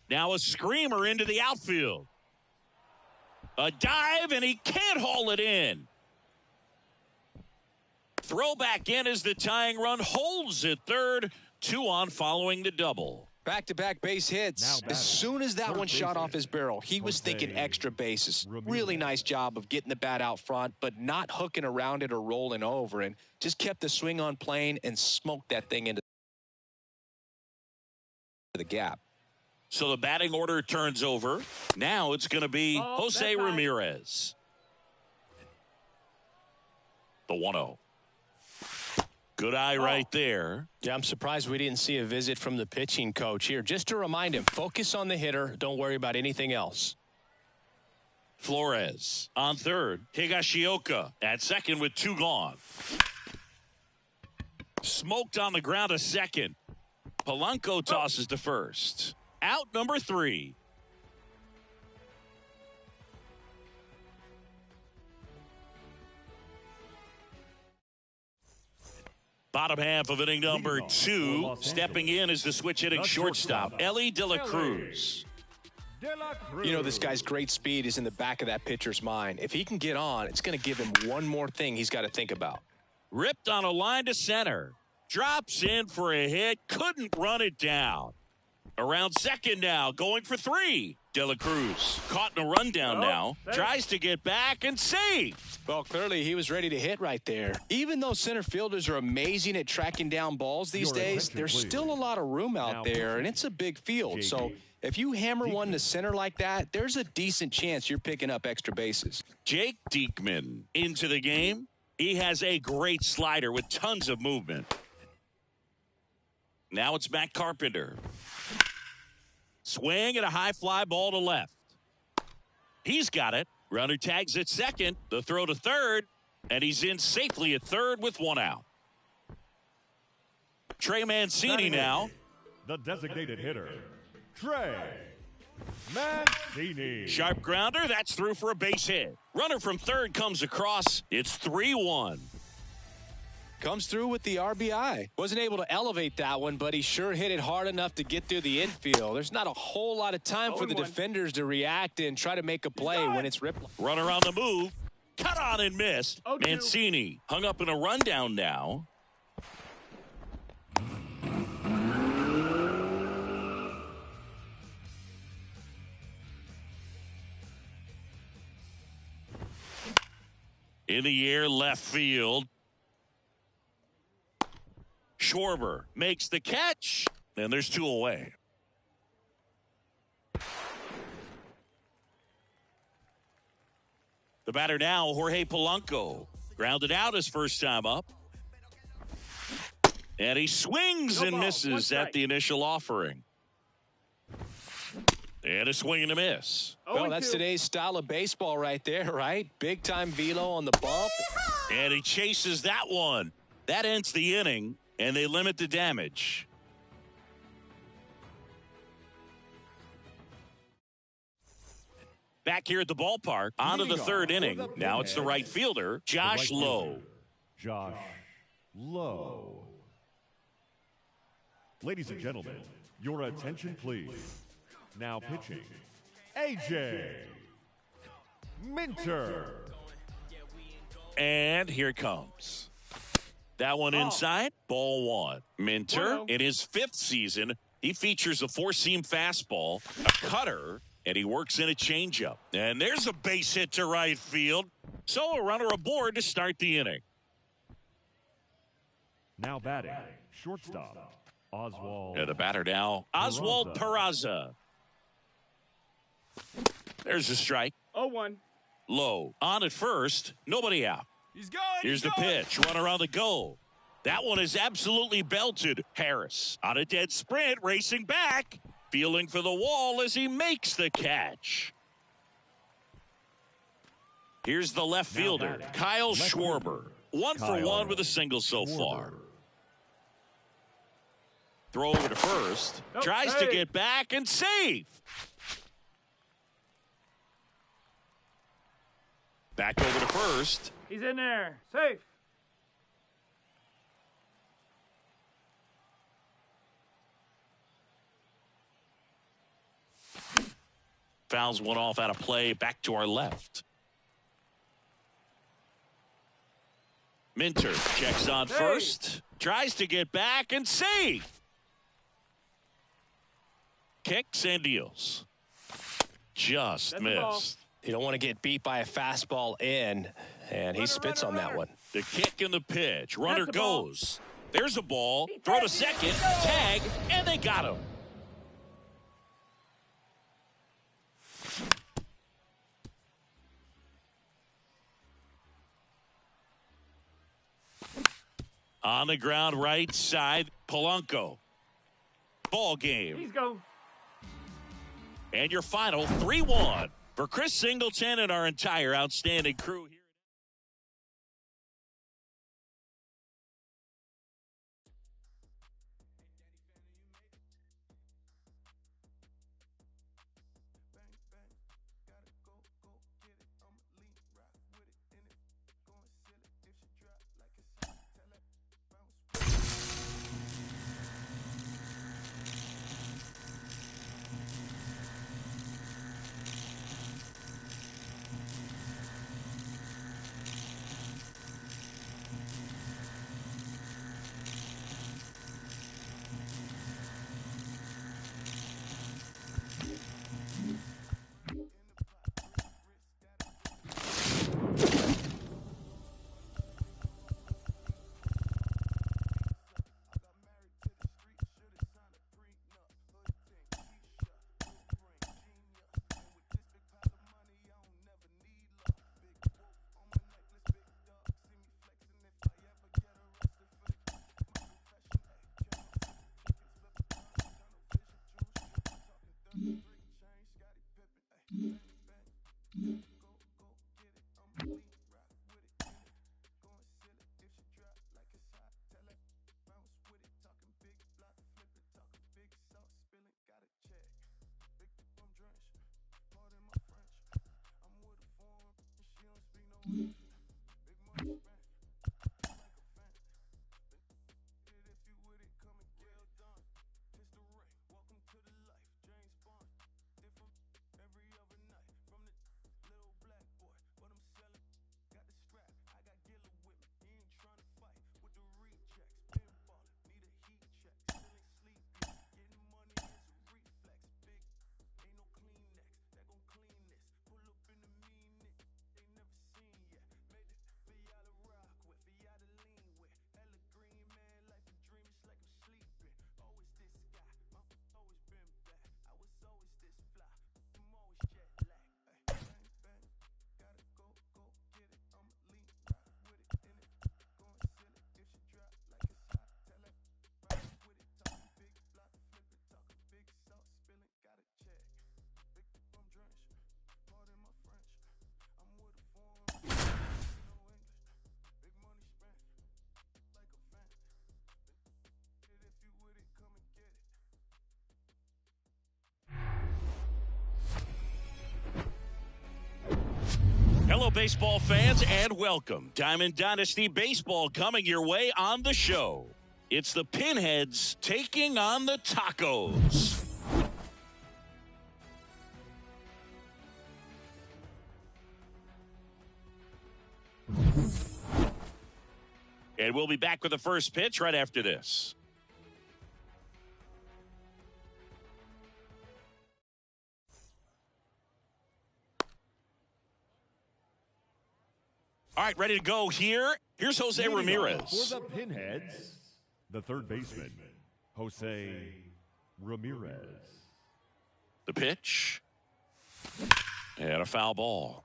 Now a screamer into the outfield. A dive, and he can't haul it in. Throw back in as the tying run holds at third. 2 on following the double. Back-to-back base hits. As soon as that one shot off his barrel, he was thinking extra bases. Really nice job of getting the bat out front, but not hooking around it or rolling over, and just kept the swing on plane and smoked that thing into the gap. So the batting order turns over. Now it's going to be Jose Ramirez. The 1-0. Good eye right there. Yeah, I'm surprised we didn't see a visit from the pitching coach here. Just to remind him, focus on the hitter. Don't worry about anything else. Flores on third. Higashioka at second with 2 gone. Smoked on the ground to second. Polanco tosses to first. Out number 3. Bottom half of inning number 2. Stepping in is the switch hitting shortstop, Ellie De La Cruz. You know, this guy's great speed is in the back of that pitcher's mind. If he can get on, it's going to give him one more thing he's got to think about. Ripped on a line to center. Drops in for a hit. Couldn't run it down. Around second now, going for 3. De La Cruz caught in a rundown now. Tries to get back and saved. Well, clearly he was ready to hit right there. Even though center fielders are amazing at tracking down balls these days, there's still a lot of room out there, and it's a big field. So if you hammer one to center like that, there's a decent chance you're picking up extra bases. Jake Diekman into the game. He has a great slider with tons of movement. Now it's Matt Carpenter. Swing and a high fly ball to left. He's got it. Runner tags at second. The throw to third. And he's in safely at third with 1 out. Trey Mancini now. The designated hitter, Trey Mancini. Sharp grounder. That's through for a base hit. Runner from third comes across. It's 3-1. Comes through with the RBI. Wasn't able to elevate that one, but he sure hit it hard enough to get through the infield. There's not a whole lot of time for the defenders to react and try to make a play when it's ripped. Runner on the move. Cut on and missed. Mancini hung up in a rundown now. In the air, left field. Schwarber makes the catch, and there's 2 away. The batter now, Jorge Polanco. Grounded out his first time up. And he swings and misses at the initial offering. And a swing and a miss. Well, that's today's style of baseball right there, right? Big-time velo on the bump. And he chases that one. That ends the inning. And they limit the damage. Back here at the ballpark, on to the 3rd inning. Now it's the right fielder, Josh Lowe. Josh Lowe. Ladies and gentlemen, your attention please. Now pitching, AJ Minter. And here it comes. That one inside, ball 1. Minter, in his 5th season, he features a 4-seam fastball, a cutter, and he works in a changeup. And there's a base hit to right field. So a runner aboard to start the inning. Now batting, shortstop, Oswald. Yeah, the batter now, Oswald Peraza. There's a strike. 0-1. Low. On at first. Nobody out. He's going. Here's the pitch. Run around the goal. That one is absolutely belted. Harris on a dead sprint, racing back. Feeling for the wall as he makes the catch. Here's the left fielder, Kyle Schwarber. 1 for 1 with a single so far. Throw over to first. Tries to get back and save. Back over to first. He's in there. Safe. Fouls one off out of play. Back to our left. Minter checks on first. Tries to get back and save. Kicks and deals. Just missed. You don't want to get beat by a fastball in, and he spits on that one. The kick and the pitch. Runner goes. There's a ball. Throw to second. Tag, and they got him. On the ground, right side, Polanco. Ball game. He's go. And your final 3-1 for Chris Singleton and our entire outstanding crew here. Hello, baseball fans, and welcome. Diamond Dynasty Baseball coming your way on the show. It's the Pinheads taking on the Tacos. And we'll be back with the first pitch right after this. All right, ready to go here. Here's Jose Ramirez. For the Pinheads, the third baseman, Jose Ramirez. The pitch. And a foul ball.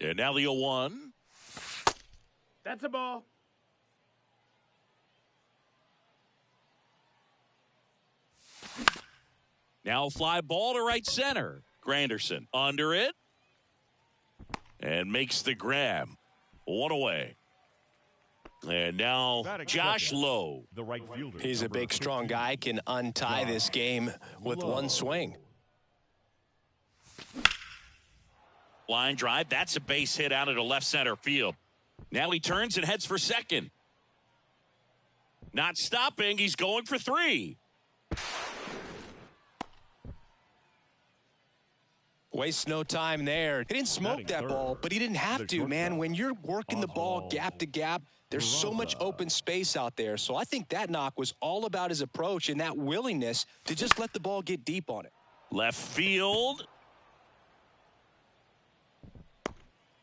And now the 0-1. That's a ball. Now fly ball to right center. Granderson under it. And makes the grab. One away. And now Josh Lowe. The right fielder. He's a big, strong guy, can untie this game with one swing. Line drive. That's a base hit out into left center field. Now he turns and heads for second. Not stopping. He's going for 3. Wastes no time there. He didn't smoke that ball, but he didn't have to, man. When you're working the ball gap to gap, there's so much open space out there. So I think that knock was all about his approach and that willingness to just let the ball get deep on it. Left field.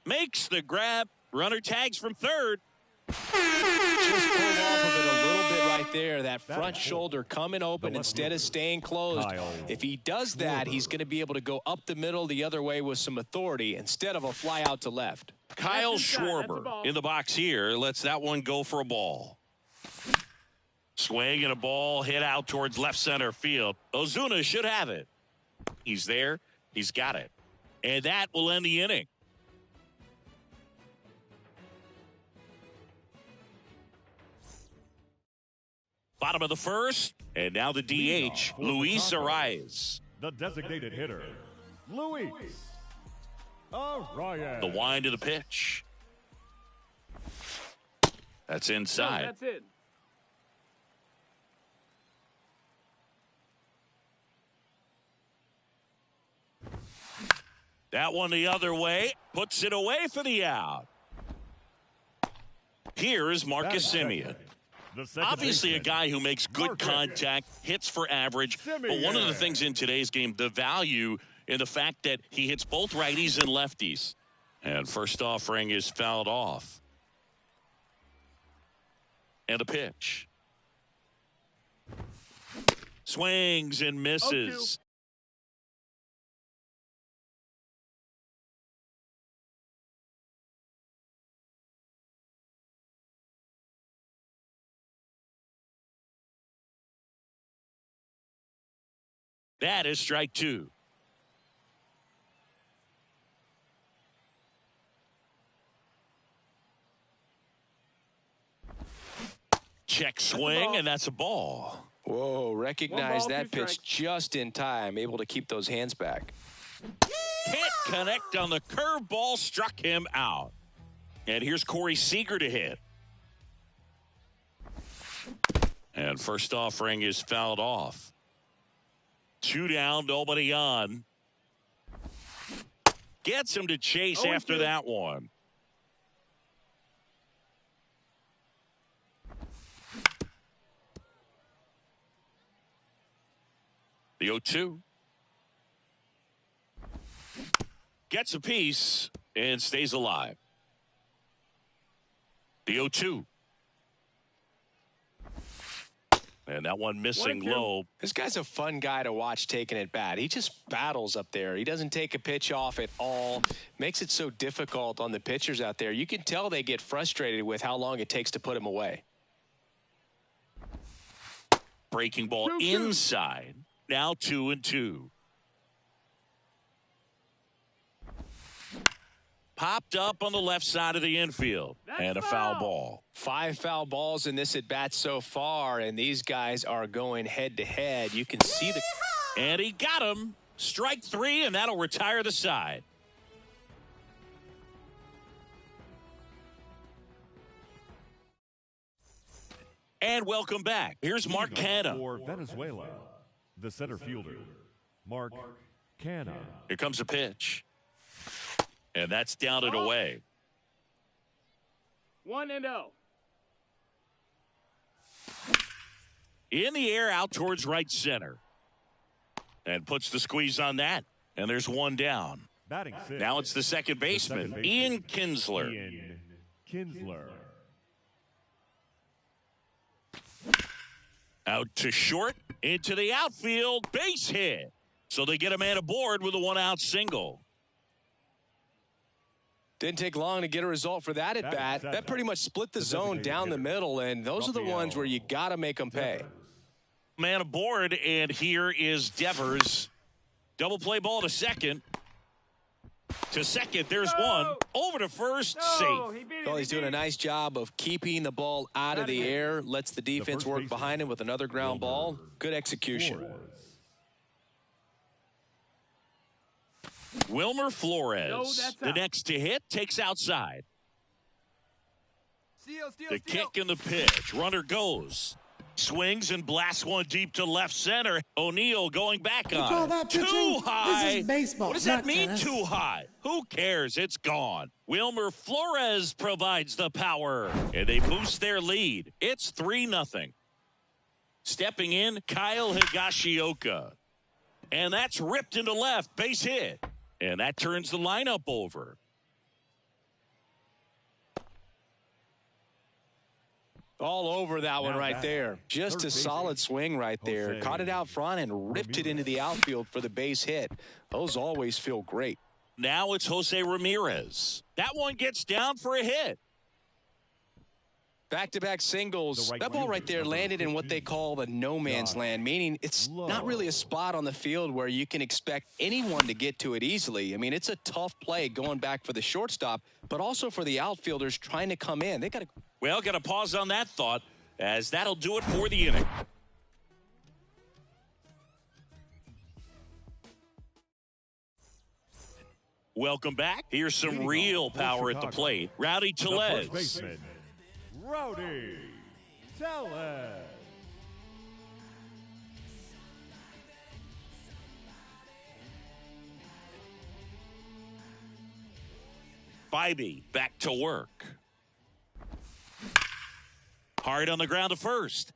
Makes the grab. Runner tags from third. Just pulled off of it a little bit right there. That front shoulder coming open instead of staying closed. If he does that, he's going to be able to go up the middle the other way with some authority instead of a fly out to left. Kyle Schwarber in the box here. Lets that one go for a ball. Swing and a ball hit out towards left center field. Ozuna should have it. He's there. He's got it. And that will end the inning. Bottom of the first, and now the DH, Luis Arias. The designated hitter, Luis Arias. The wind of the pitch. That's inside. No, that's it. That one the other way, puts it away for the out. Here is Marcus Semien. Obviously a guy who makes good contact, hits for average, but one of the things in today's game, the value in the fact that he hits both righties and lefties. And first offering is fouled off. And a pitch. Swings and misses. That is strike 2. Check swing, and that's a ball. Whoa, recognize that pitch just in time, able to keep those hands back. Can't connect on the curveball, struck him out. And here's Corey Seager to hit. And first offering is fouled off. 2 down, nobody on. Gets him to chase after that one. The 0-2. Gets a piece and stays alive. The 0-2. And that one missing low. This guy's a fun guy to watch taking it bat. He just battles up there. He doesn't take a pitch off at all. Makes it so difficult on the pitchers out there. You can tell they get frustrated with how long it takes to put him away. Breaking ball inside. Now 2-2. Popped up on the left side of the infield. And a foul ball. 5 foul balls in this at bat so far, and these guys are going head to head. You can see the. And he got him. Strike 3, and that'll retire the side. And welcome back. Here's Mark Canha. For Venezuela, the center fielder, Mark Canha. Here comes a pitch. And that's down and away. 1-0. In the air out towards right center. And puts the squeeze on that. And there's one down. Batting sixth. Now it's the second baseman, Ian Kinsler. Ian Kinsler. Out to short, into the outfield, base hit. So they get a man aboard with a one-out single. Didn't take long to get a result for that at bat. That pretty much split the zone down the middle, and those are the ones where you got to make them pay. Man aboard, and here is Devers. Double play ball to second. To second, there's one. Over to first, safe. Well, he's doing a nice job of keeping the ball out of the air. Lets the defense work behind him with another ground ball. Good execution. Wilmer Flores, the next to hit, takes outside. The kick and the pitch. Runner goes. Swings and blasts one deep to left center. O'Neill going back on. Call that pitching? Too high. This is baseball. What does that not mean, tennis. too high? Who cares? It's gone. Wilmer Flores provides the power, and they boost their lead. It's 3-0. Stepping in, Kyle Higashioka. And that's ripped into left. Base hit. And that turns the lineup over. All over that one right there. Just a solid swing right there. Caught it out front and ripped it into the outfield for the base hit. Those always feel great. Now it's Jose Ramirez. That one gets down for a hit. Back-to-back singles. That ball right there landed in what they call the no man's land, meaning it's not really a spot on the field where you can expect anyone to get to it easily. I mean, it's a tough play going back for the shortstop, but also for the outfielders trying to come in. They got to. Well, got to pause on that thought, as that'll do it for the inning. Welcome back. Here's some real power at the plate. Rowdy Tellez. Rowdy Tellez. Bybee back to work. Hard on the ground to first.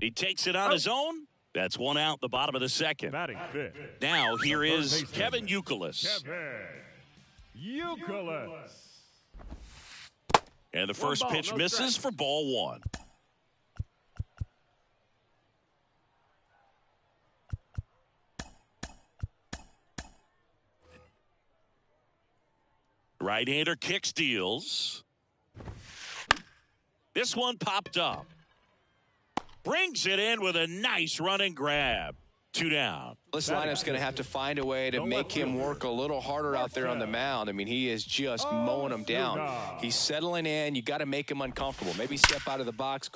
He takes it on his own. That's one out, the bottom of the second. Batting fifth. Now here is Kevin Youkilis. Kevin Youkilis. And the first pitch misses for ball one. Right-hander kicks, deals. This one popped up. Brings it in with a nice running grab. 2 down. This lineup's going to have to find a way to make him work a little harder out there on the mound. I mean, he is just mowing them down. He's settling in. You got to make him uncomfortable. Maybe step out of the box.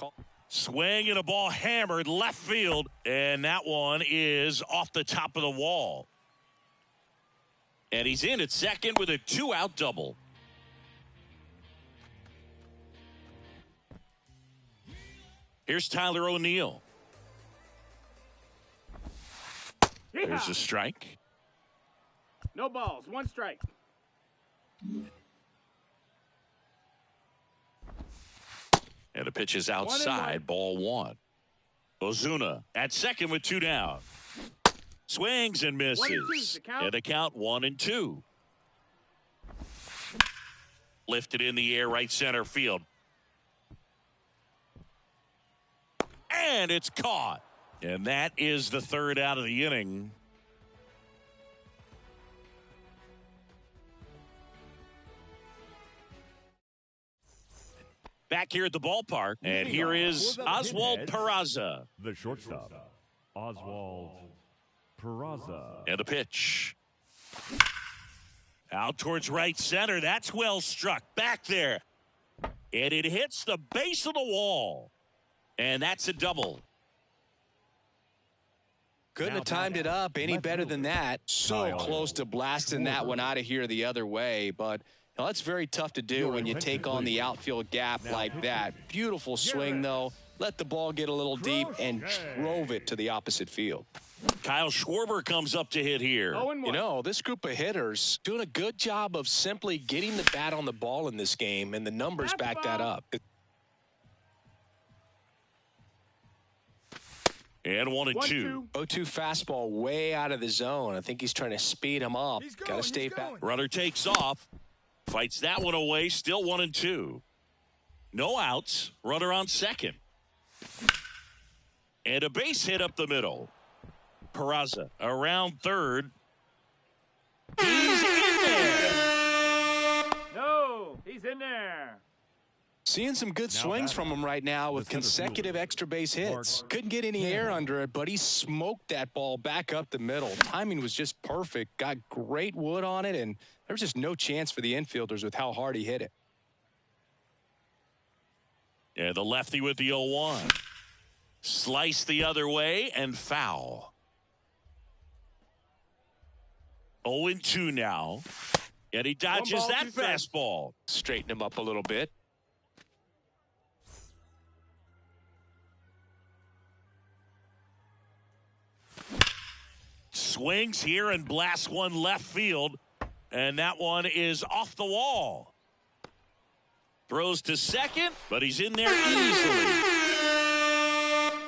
Swing and a ball hammered left field. And that one is off the top of the wall. And he's in at second with a 2-out double. Here's Tyler O'Neill. There's a strike. No balls, 1 strike. And the pitch is outside, ball 1. Ozuna at second with 2 down. Swings and misses. And the count 1-2. Lifted in the air, right center field. And it's caught. And that is the 3rd out of the inning. Back here at the ballpark, and here is Oswald Peraza. The shortstop, Oswald Peraza. And the pitch. Out towards right center. That's well struck. Back there. And it hits the base of the wall. And that's a double. Couldn't have timed it up any better than that. So close to blasting that one out of here the other way. But you know, that's very tough to do when you take on the outfield gap like that. Beautiful swing, though. Let the ball get a little deep and drove it to the opposite field. Kyle Schwarber comes up to hit here. You know, this group of hitters doing a good job of simply getting the bat on the ball in this game, and the numbers back that up. And 1-2. 0-2 fastball way out of the zone. I think he's trying to speed him up. Got to stay back. Runner takes off. Fights that one away. Still 1-2. No outs. Runner on second. And a base hit up the middle. Peraza around third. He's in there. No, he's in there. Seeing some good swings from him right now with consecutive extra base hits. Couldn't get any air under it, but he smoked that ball back up the middle. Timing was just perfect. Got great wood on it, and there was just no chance for the infielders with how hard he hit it. And the lefty with the 0-1. Slice the other way and foul. 0-2 now. And he dodges that fastball. Straighten him up a little bit. Swings here and blasts one left field. And that one is off the wall. Throws to second, but he's in there easily.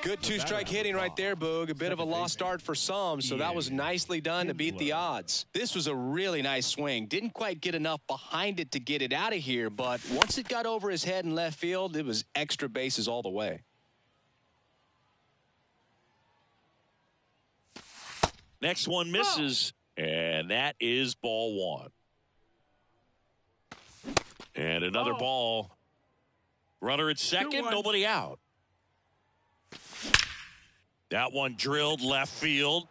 Good two-strike hitting right there, Boog. A bit of a lost start for some, so that was nicely done to beat the odds. This was a really nice swing. Didn't quite get enough behind it to get it out of here, but once it got over his head in left field, it was extra bases all the way. Next one misses, and that is ball one. And another ball. Runner at second, nobody out. That one drilled left field.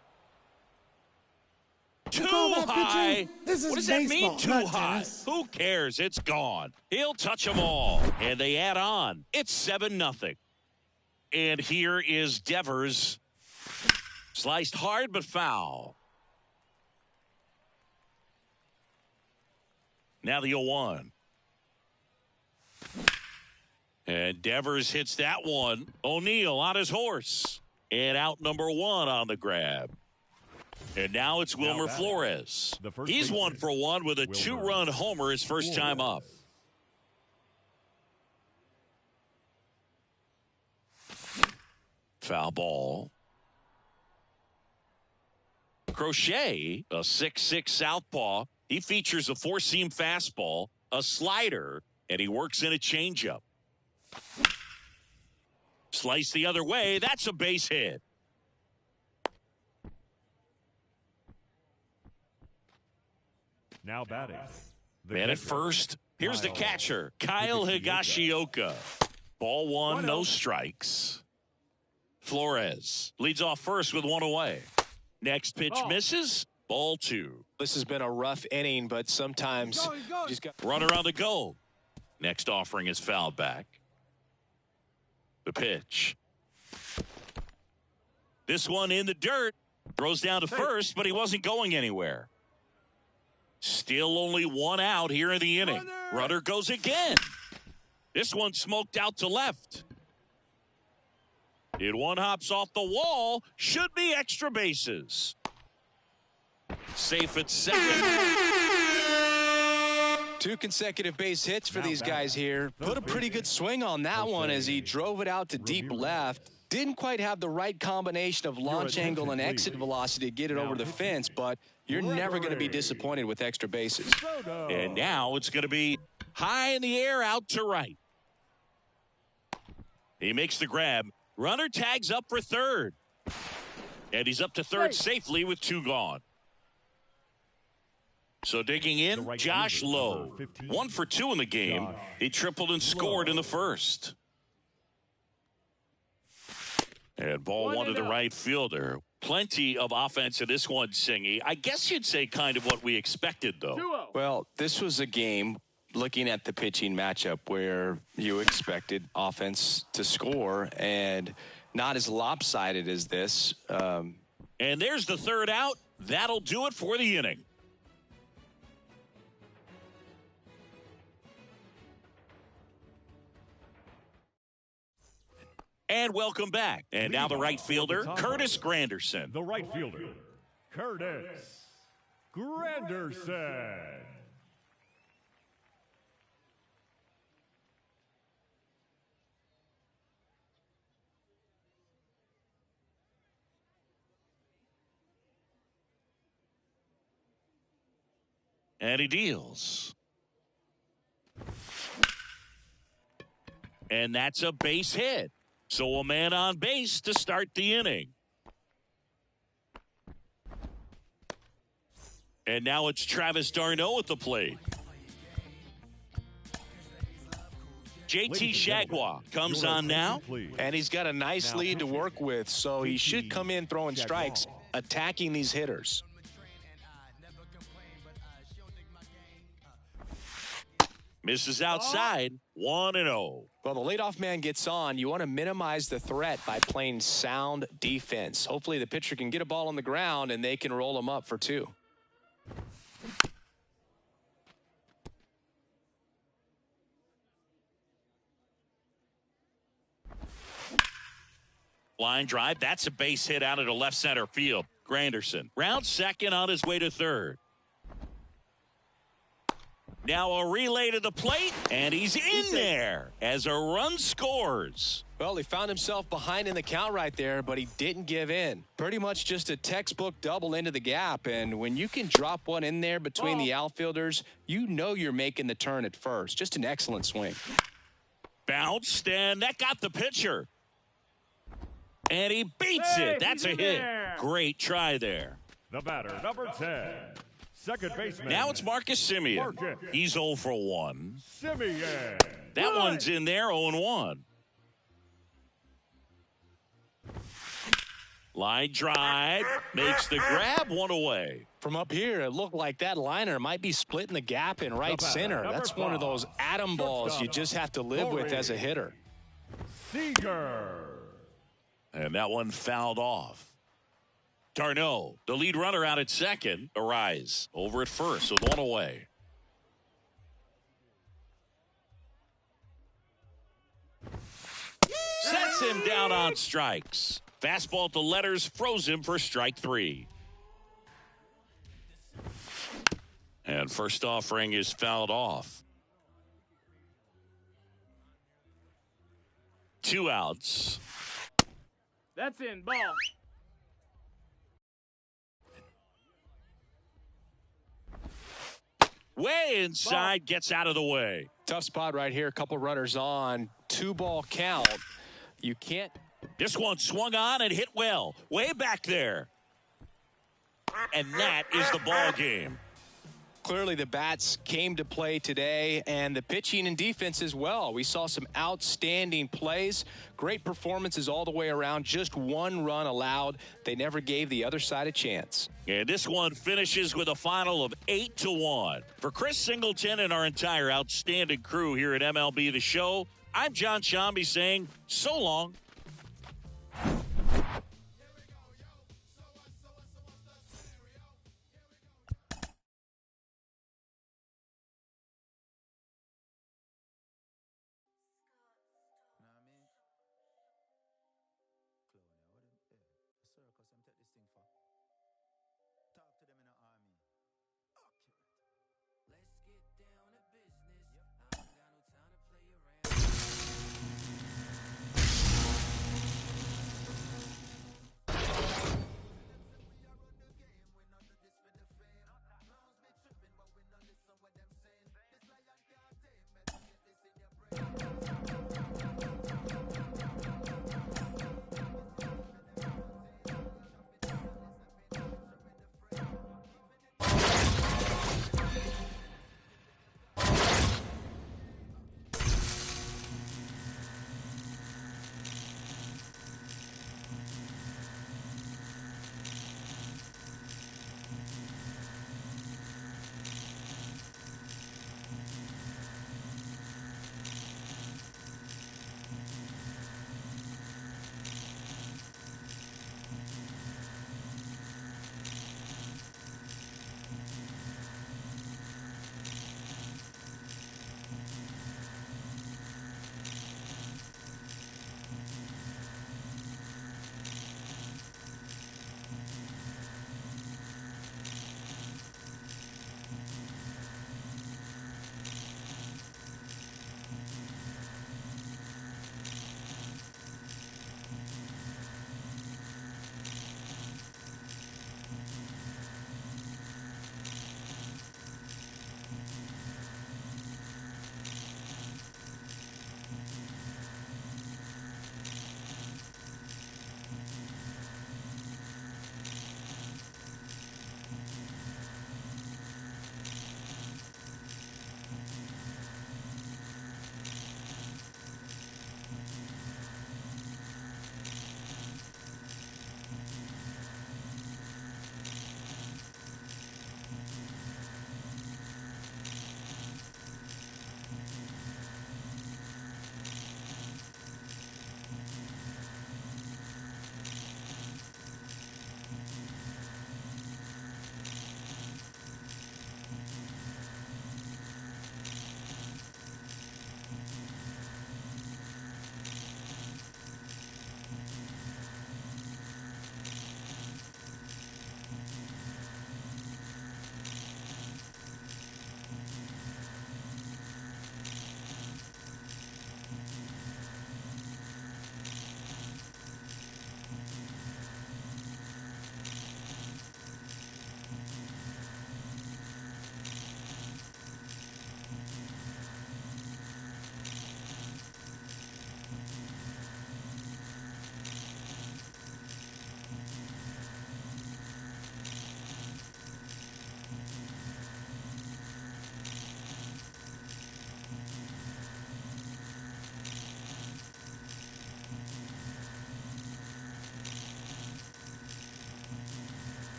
Too high. This What is does that baseball, mean, too not high? tennis. Who cares? It's gone. He'll touch them all. And they add on. It's 7-0. And here is Devers. Sliced hard but foul. Now the 0-1. And Devers hits that one. O'Neill on his horse. And out number one on the grab. And now it's Wilmer Flores. He's 1 for 1 with a 2-run homer his first time up. Foul ball. Crochet, a 6'6" southpaw. He features a 4-seam fastball, a slider, and he works in a changeup. Slice the other way. That's a base hit. Now batting. Man at first. Here's the catcher, Kyle Higashioka. Ball one, no strikes. Flores leads off first with one away. Next pitch misses. Ball two. This has been a rough inning, but sometimes you just got runner on the go. Next offering is fouled back. The pitch. This one in the dirt. Throws down to first, but he wasn't going anywhere. Still only one out here in the inning. Runner goes again. This one smoked out to left. It one hops off the wall. Should be extra bases. Safe at second. 2 consecutive base hits for these guys here. Put a pretty good swing on that one as he drove it out to deep left. Didn't quite have the right combination of launch angle and exit velocity to get it over the fence, but you're never going to be disappointed with extra bases. And now it's going to be high in the air out to right. He makes the grab. Runner tags up for third. And he's up to third safely with 2 gone. So digging in, Josh Lowe. 1 for 2 in the game. He tripled and scored in the first. And ball one to the right fielder. Plenty of offense in this one, Singy. I guess you'd say kind of what we expected, though. Well, this was a game, looking at the pitching matchup, where you expected offense to score and not as lopsided as this. And there's the third out. That'll do it for the inning. And welcome back. And now the right fielder, Curtis Granderson. The right fielder, Curtis Granderson. And he deals. And that's a base hit. So a man on base to start the inning. And now it's Travis d'Arnaud at the plate. JT Shagwa comes on now. And he's got a nice lead to work with, so he should come in throwing strikes, attacking these hitters. Misses outside, 1-0. Well, the leadoff man gets on. You want to minimize the threat by playing sound defense. Hopefully the pitcher can get a ball on the ground and they can roll him up for 2. Line drive, that's a base hit out into left center field. Granderson round second on his way to third. Now a relay to the plate, and he's in there as a run scores. Well, he found himself behind in the count right there, but he didn't give in. Pretty much just a textbook double into the gap, and when you can drop one in there between the outfielders, you know you're making the turn at first. Just an excellent swing. Bounced, and that got the pitcher. And he beats it. That's a hit. There. Great try there. The batter, number 10, second baseman. Now it's Marcus Semien. He's 0 for 1. Semien. That one's in there, 0-1. Line drive, makes the grab, 1 away. From up here, it looked like that liner might be splitting the gap in right center. That's one of those atom balls you just have to live with as a hitter. Seager. And that one fouled off. d'Arnaud, the lead runner out at second. Arise over at first with 1 away. Sets him down on strikes. Fastball to letters froze him for strike 3. And first offering is fouled off. 2 outs. That's in. Ball. Way inside, gets out of the way. Tough spot right here. A couple runners on. 2-ball count. You can't. This one swung on and hit well. Way back there. And that is the ball game. Clearly the bats came to play today, and the pitching and defense as well. We saw some outstanding plays, great performances all the way around. Just 1 run allowed. They never gave the other side a chance. And this one finishes with a final of 8-1. For Chris Singleton and our entire outstanding crew here at MLB The Show, I'm John Shambi saying so long.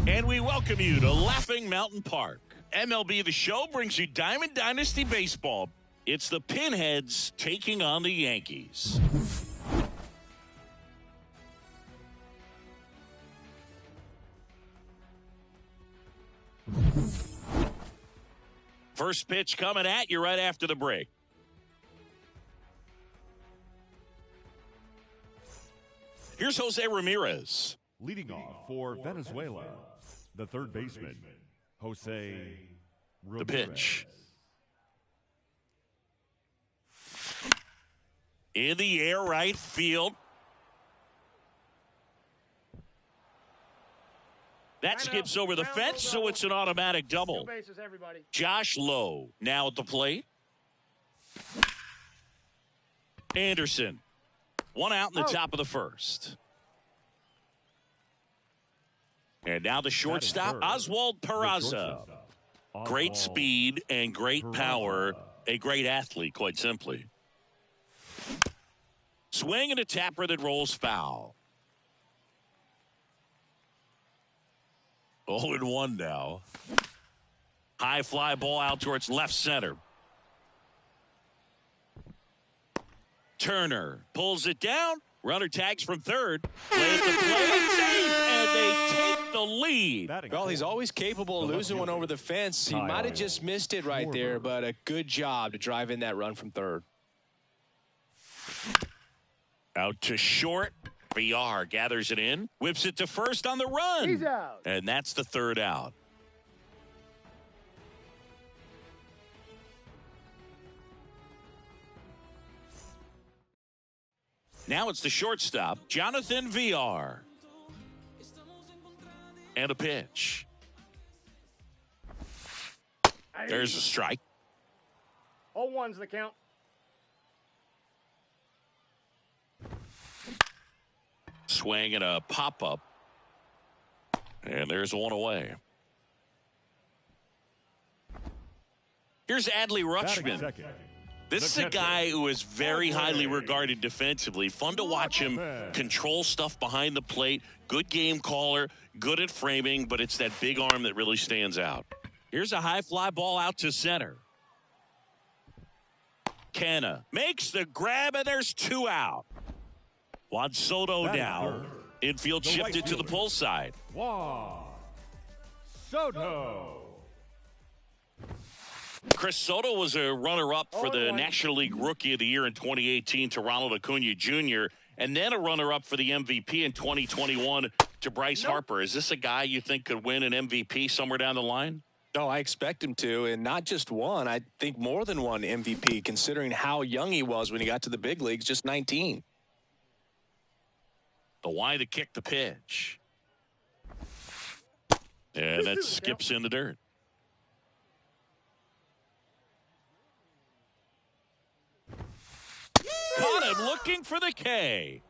And we welcome you to Laughing Mountain Park. MLB The Show brings you Diamond Dynasty Baseball. It's the Pinheads taking on the Yankees. First pitch coming at you right after the break. Here's Jose Ramirez. Leading off for Venezuela, the third baseman, Jose Ramirez. The pitch. In the air, right field. That skips over the fence, so it's an automatic double. Bases, everybody. Josh Lowe now at the plate. Anderson. One out in the top of the first. And now the shortstop, Oswald Peraza. Great speed and great power. A great athlete, quite simply. Swing and a tapper that rolls foul. 0-1 now. High fly ball out towards left center. Turner pulls it down. Runner tags from third. Play at the plate. Safe, and they take the lead. Well, he's always capable of losing one over the fence. He might have just missed it right there, but a good job to drive in that run from third. Out to short. VR gathers it in. Whips it to first on the run. He's out. And that's the third out. Now it's the shortstop, Jonathan VR. And a pitch. There's a strike. 0-1's the count. Swing and a pop-up. And there's one away. Here's Adley Rutschman. This is a guy who is very highly regarded defensively. Fun to watch him control stuff behind the plate. Good game caller, good at framing, but it's that big arm that really stands out. Here's a high fly ball out to center. Canna makes the grab, and there's two out. Juan Soto now. Infield shifted to the pull side. Juan Soto. Chris Soto was a runner-up for the National League Rookie of the Year in 2018 to Ronald Acuna Jr., and then a runner-up for the MVP in 2021 to Bryce Harper. Is this a guy you think could win an MVP somewhere down the line? No, I expect him to, and not just one. I think more than one MVP, considering how young he was when he got to the big leagues, just 19. The Y to kick the pitch. And that skips in the dirt. Caught him looking for the K.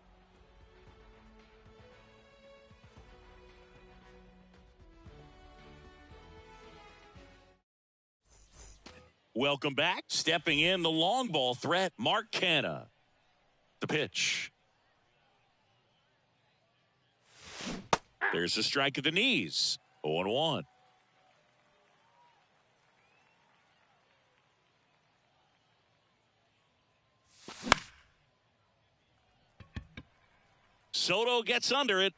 Welcome back. Stepping in the long ball threat, Mark Canha. The pitch. There's a strike at the knees. 0-1. Soto gets under it.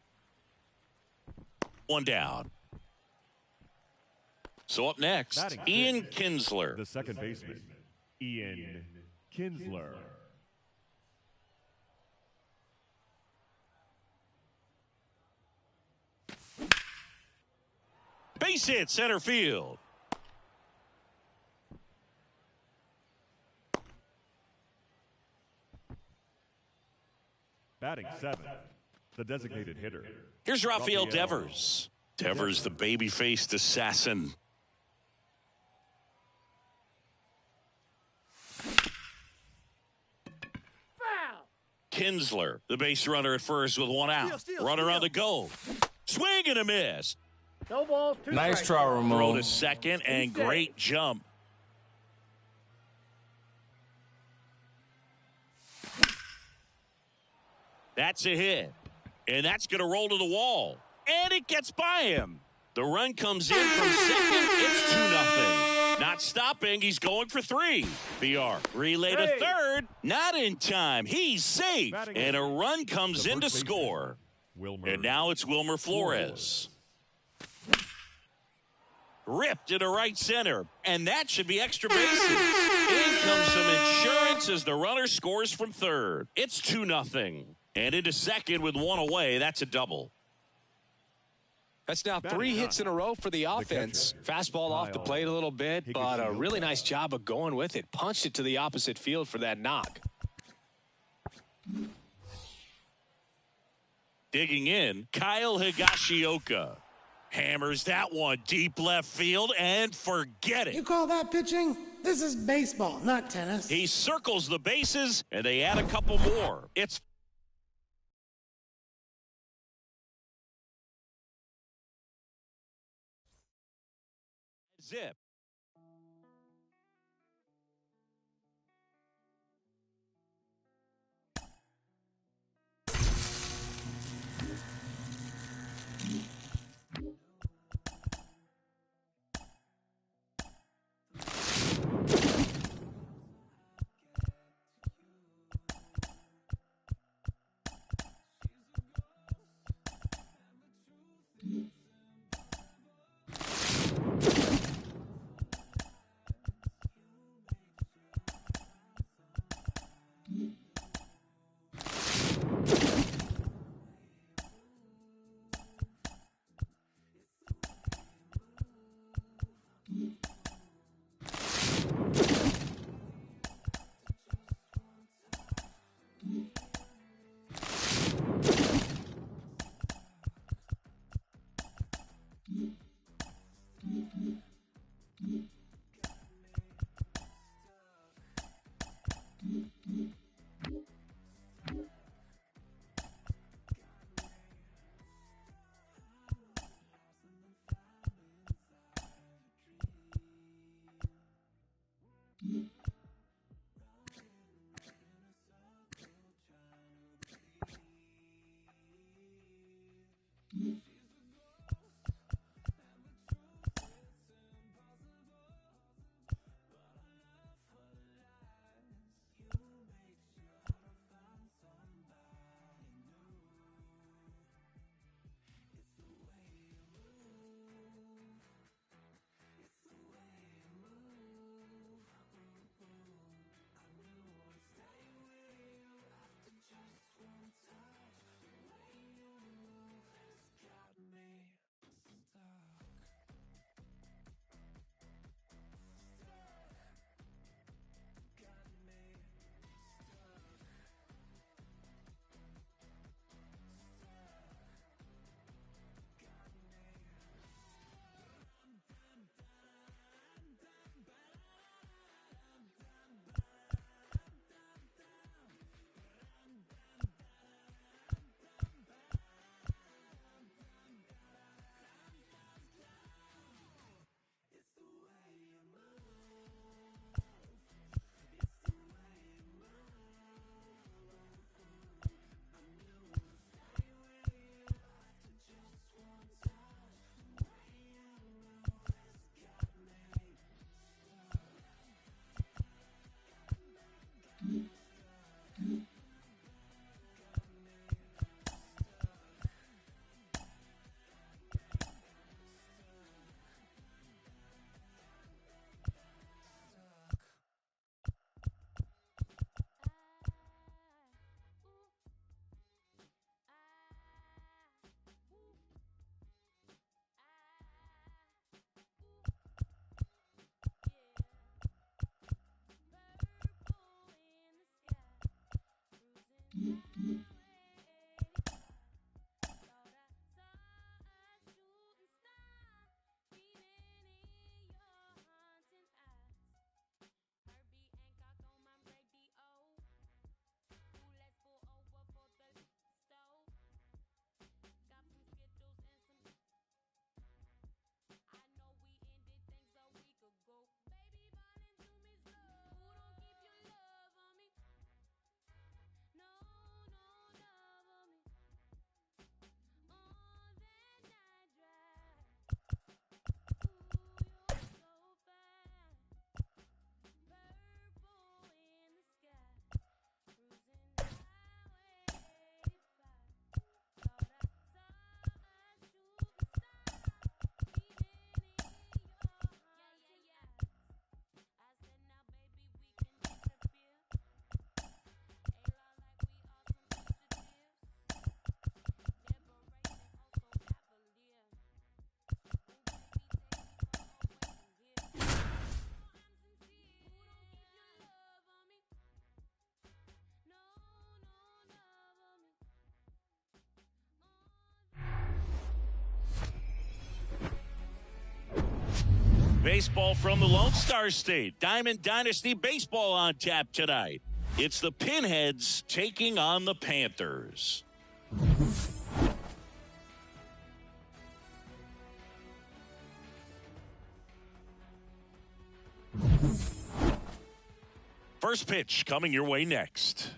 One down. So up next, Batting Ian fifth, Kinsler. The second baseman, Ian Kinsler. Base hit center field. Batting seventh, the designated hitter. Here's Rafael Devers. Devers, the baby-faced assassin. Foul. Kinsler, the base runner at first with one out. Runner on the go. Swing and a miss. No balls, two Nice strikes. try, Throw Ramon. to second and great jump. That's a hit. And that's going to roll to the wall. And it gets by him. The run comes in from second. It's 2-0. Not stopping. He's going for 3. VR relay to third. Not in time. He's safe. And a run comes in to score. And now it's Wilmer Flores. Ripped into right center. And that should be extra bases. In comes some insurance as the runner scores from third. It's 2-0. And into second with one away. That's a double. That's now 3 hits in a row for the offense. Fastball off the plate a little bit, but a really nice job of going with it. Punched it to the opposite field for that knock. Digging in, Kyle Higashioka. Hammers that one deep left field and forget You it. call that pitching? This is baseball, not tennis. He circles the bases and they add a couple more. It's zip. Baseball from the Lone Star State. Diamond Dynasty Baseball on tap tonight. It's the Pinheads taking on the Panthers. First pitch coming your way next.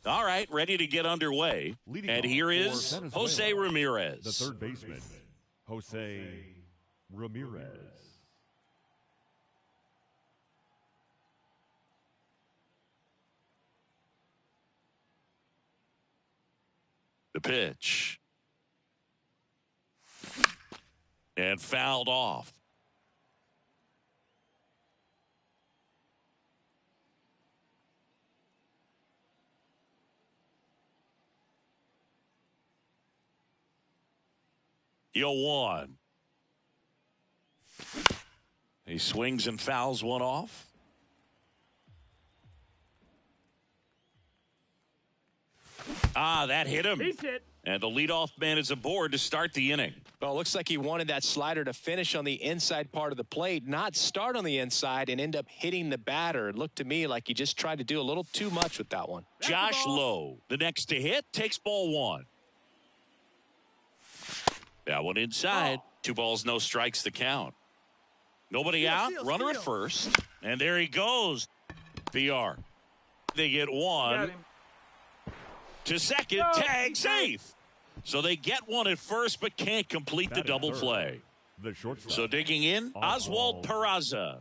All right, ready to get underway. And here is Jose Ramirez. The third baseman, Jose Ramirez. The pitch. And fouled off. You'll one. He swings and fouls one off. That hit him. He's hit. And the leadoff man is aboard to start the inning. Well, it looks like he wanted that slider to finish on the inside part of the plate, not start on the inside and end up hitting the batter. It looked to me like he just tried to do a little too much with that one. Josh Lowe, the next to hit, takes ball one. That one inside. 2 balls, no strikes the count. Nobody out. Runner at first. And there he goes. VR. They get one. To second. Tag safe. So they get one at first but can't complete the double play. The shortstop. So digging in, Oswald Peraza.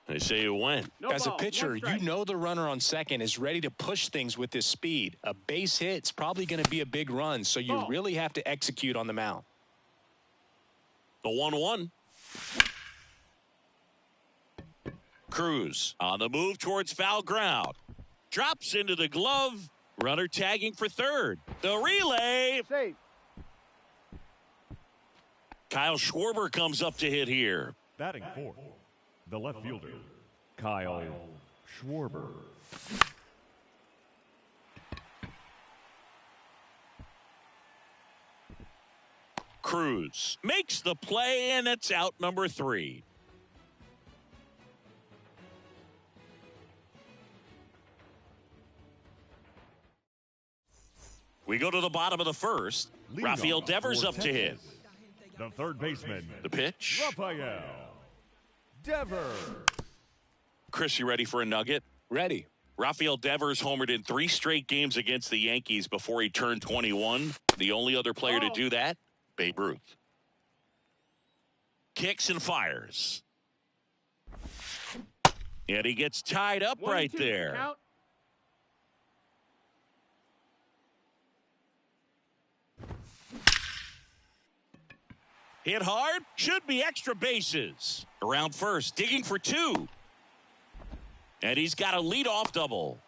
They say it went. As a pitcher, you know the runner on second is ready to push things with his speed. A base hit's probably going to be a big run, so you really have to execute on the mound. The 1-1. Cruz on the move towards foul ground. Drops into the glove. Runner tagging for third. The relay. Safe. Kyle Schwarber comes up to hit here. Batting fourth, the left fielder, Kyle Schwarber. Cruz makes the play, and it's out number 3. We go to the bottom of the first. Rafael Devers up to hit. The third baseman. The pitch. Rafael Devers. Chris, you ready for a nugget? Ready. Rafael Devers homered in 3 straight games against the Yankees before he turned 21. The only other player to do that, Babe Ruth. Kicks and fires. And he gets tied up right there. Count. Hit hard, should be extra bases. Around first, digging for 2. And he's got a leadoff double.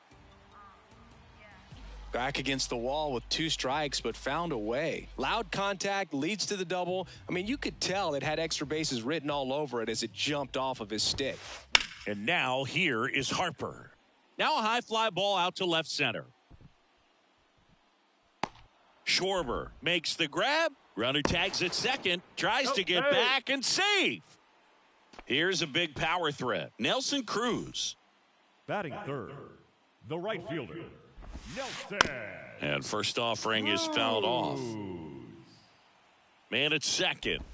Back against the wall with 2 strikes, but found a way. Loud contact leads to the double. I mean, you could tell it had extra bases written all over it as it jumped off of his stick. And now here is Harper. Now a high fly ball out to left center. Schwarber makes the grab. Runner tags at second, tries to get back and safe. Here's a big power threat. Nelson Cruz. Batting third, the right fielder, Nelson. And first offering is fouled off. Man at second.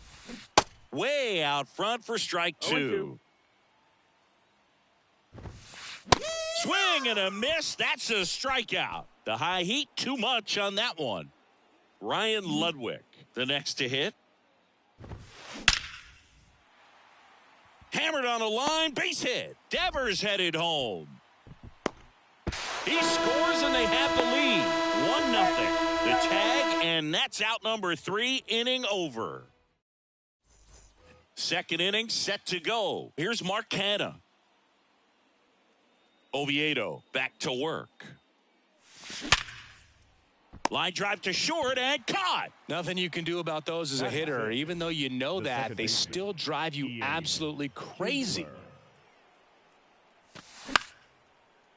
Way out front for strike 2. Swing and a miss. That's a strikeout. The high heat, too much on that one. Ryan Ludwig, the next to hit. Hammered on a line, base hit. Devers headed home. He scores and they have the lead. 1-0. The tag, and that's out number 3, inning over. Second inning set to go. Here's Mark Canha. Oviedo back to work. Line drive to short and caught. Nothing you can do about those as a hitter. Even though you know that, they still drive you absolutely crazy.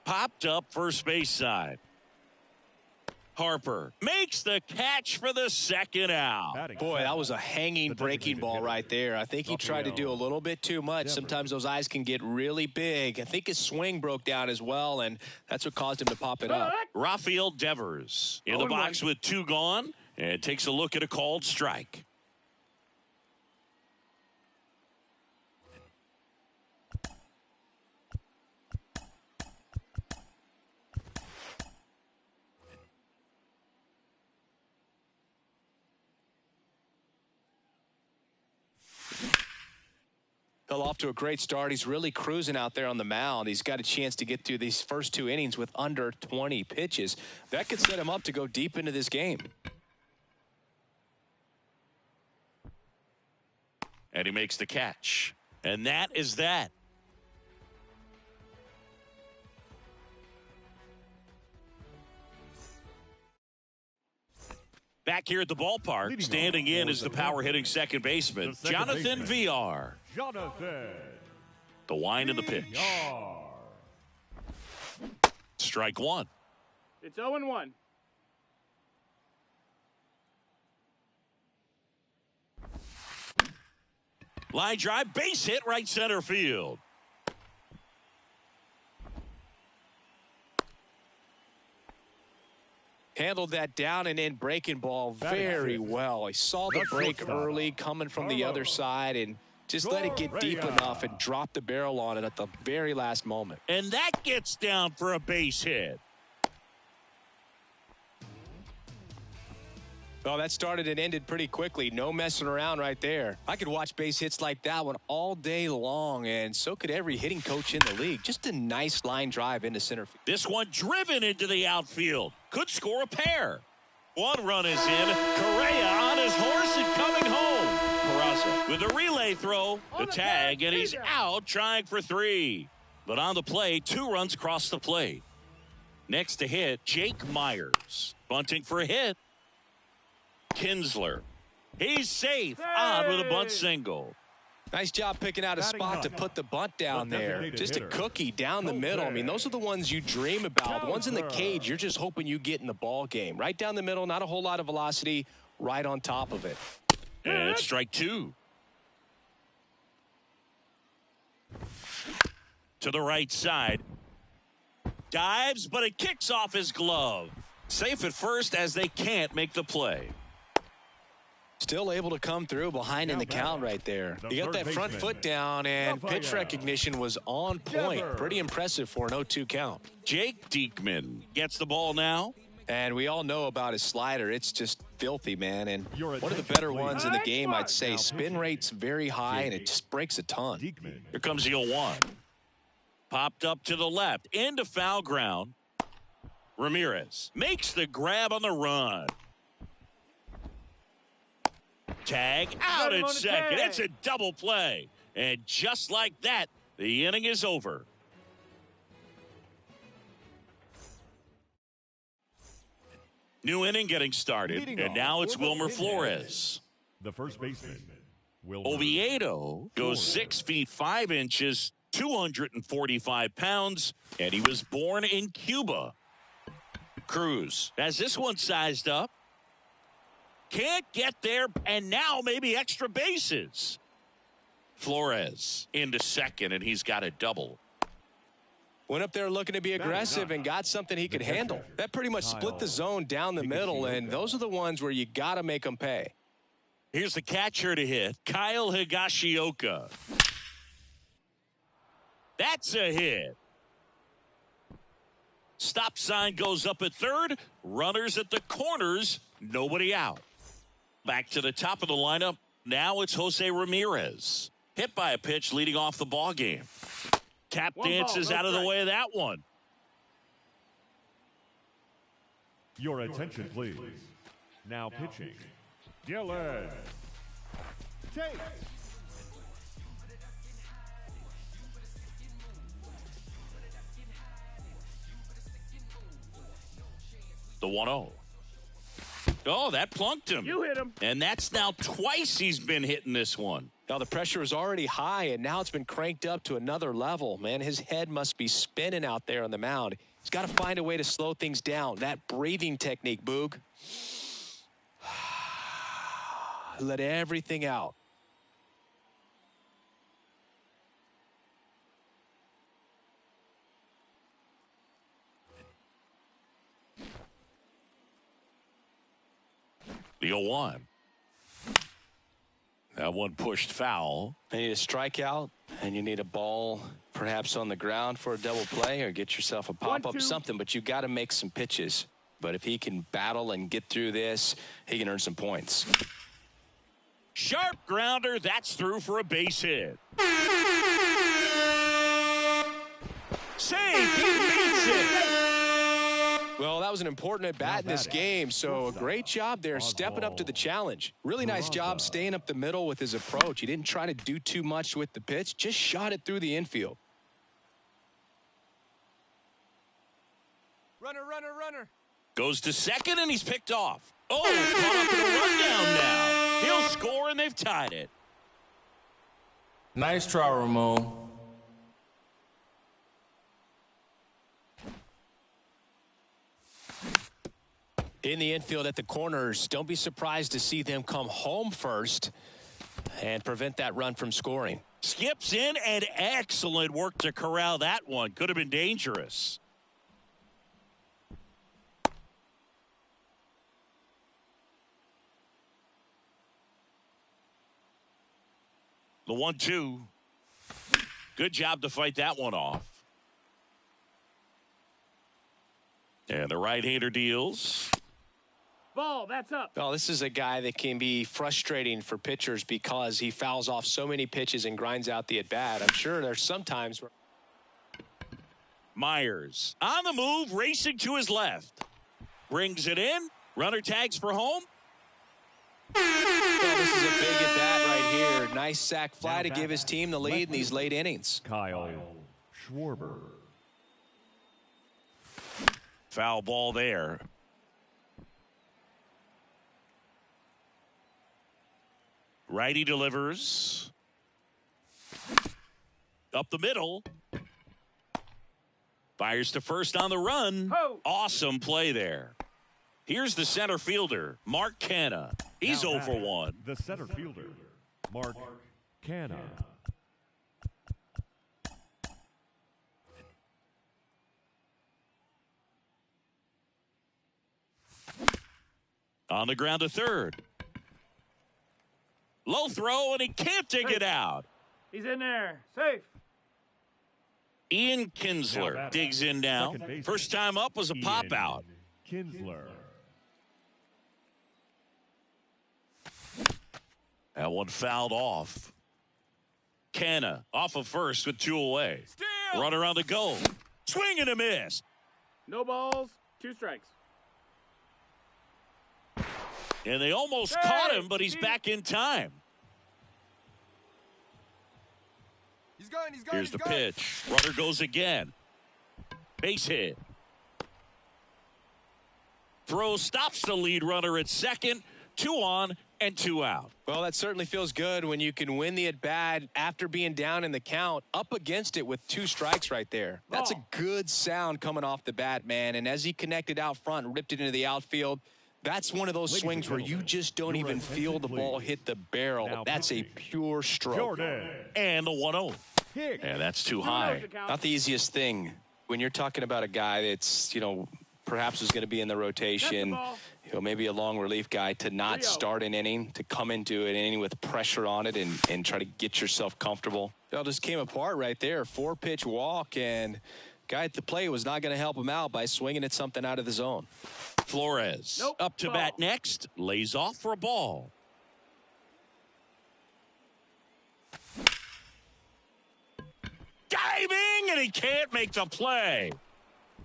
Popped up first base side. Harper makes the catch for the second out. Boy, that was a hanging breaking ball right there. I think he tried to do a little bit too much. Sometimes those eyes can get really big. I think his swing broke down as well, and that's what caused him to pop it up. Rafael Devers in the box with 2 gone and takes a look at a called strike. Fell off to a great start. He's really cruising out there on the mound. He's got a chance to get through these first 2 innings with under 20 pitches. That could set him up to go deep into this game. And he makes the catch. And that is that. Back here at the ballpark, standing in is the power hitting second baseman, Jonathan VR. The wind and the pitch. Strike 1. It's 0-1. Line drive, base hit, right center field. Handled that down and in breaking ball very well. He saw the break early coming from the other side and just let it get deep enough and drop the barrel on it at the very last moment. And that gets down for a base hit. Well, that started and ended pretty quickly. No messing around right there. I could watch base hits like that one all day long, and so could every hitting coach in the league. Just a nice line drive into center field. This one driven into the outfield. Could score a pair. 1 run is in. Correa on his horse and coming home. Peraza with a relay throw, the tag, and he's out trying for 3. But on the play, 2 runs cross the plate. Next to hit, Jake Myers. Bunting for a hit. Kinsler. He's safe on with a bunt single. Nice job picking out a spot to put the bunt down there. Just a cookie down the middle. I mean, those are the ones you dream about. The ones in the cage, you're just hoping you get in the ball game. Right down the middle, not a whole lot of velocity, right on top of it. And it's strike 2. To the right side. Dives, but it kicks off his glove. Safe at first as they can't make the play. Still able to come through behind in the count right there. You got that front foot down, and pitch recognition was on point. Pretty impressive for an 0-2 count. Jake Diekman gets the ball now. And we all know about his slider. It's just filthy, man. And one of the better ones in the game, I'd say. Spin rate's very high, and it just breaks a ton. Here comes the 0-1. Popped up to the left. Into foul ground. Ramirez makes the grab on the run. Tag out at second. It's a double play. And just like that, the inning is over. New inning getting started. And now it's Wilmer Flores. The first baseman, Oviedo goes 6 feet 5 inches, 245 pounds, and he was born in Cuba. Cruz has this one sized up. Can't get there, and now maybe extra bases. Flores into second, and he's got a double. Went up there looking to be aggressive and got something he could handle. That pretty much split the zone down the middle, and those are the ones where you got to make them pay. Here's the catcher to hit, Kyle Higashioka. That's a hit. Stop sign goes up at third. Runners at the corners. Nobody out. Back to the top of the lineup. Now it's Jose Ramirez. Hit by a pitch leading off the ball game. Tap dances out of the way of that one. Your attention, please. Now pitching, Dylan Tate. The 1-0. Oh, that plunked him. You hit him. And that's now twice he's been hitting this one. Now the pressure is already high, and now it's been cranked up to another level. Man, his head must be spinning out there on the mound. He's got to find a way to slow things down. That breathing technique, Boog. Let everything out. The 0-1. That one pushed foul. You need a strikeout, and you need a ball perhaps on the ground for a double play, or get yourself a pop-up, something, but you got to make some pitches. But if he can battle and get through this, he can earn some points. Sharp grounder. That's through for a base hit. Save. He beats it. Well, that was an important at-bat in this game, so a great job there stepping up to the challenge. Really nice job staying up the middle with his approach. He didn't try to do too much with the pitch, just shot it through the infield. Runner, runner, runner. Goes to second, and he's picked off. Oh, caught up in a rundown now. He'll score, and they've tied it. Nice try, Ramon. In the infield at the corners, don't be surprised to see them come home first and prevent that run from scoring. Skips in, and excellent work to corral that one. Could have been dangerous. The 1-2. Good job to fight that one off. And the right-hander deals. Ball, that's up. Well, this is a guy that can be frustrating for pitchers because he fouls off so many pitches and grinds out the at-bat. I'm sure there's some times where Myers on the move, racing to his left. Brings it in. Runner tags for home. Well, this is a big at-bat right here. Nice sac fly to give his team the lead in these late innings. Kyle Schwarber. Foul ball there. Righty delivers. Up the middle. Fires to first on the run. Ho! Awesome play there. Here's the center fielder, Mark Canha. He's Now 0 for 1. The center fielder, Mark Canha. On the ground to third. Low throw, and he can't dig it out. He's in there. Safe. Ian Kinsler digs in now. First time up was a pop out. Kinsler. That one fouled off. Canha off of first with 2 away. Steal! Runner on the go. Swing and a miss. No balls. 2 strikes. And they almost caught him, but he's back in time. He's going, he's going, Here's the pitch. Runner goes again. Base hit. Throw stops the lead runner at second. 2 on and 2 out. Well, that certainly feels good when you can win the at-bat after being down in the count, up against it with 2 strikes right there. That's a good sound coming off the bat, man. And as he connected out front and ripped it into the outfield, that's one of those swings where you just don't even feel the ball hit the barrel. That's a pure stroke. And the 1-0. And that's too high. Not the easiest thing when you're talking about a guy that's, perhaps is going to be in the rotation, maybe a long relief guy, to not start an inning, to come into an inning with pressure on it and try to get yourself comfortable. It all just came apart right there. 4-pitch walk, and guy at the plate was not going to help him out by swinging at something out of the zone. Flores up to bat next, lays off for a ball. Diving, and he can't make the play.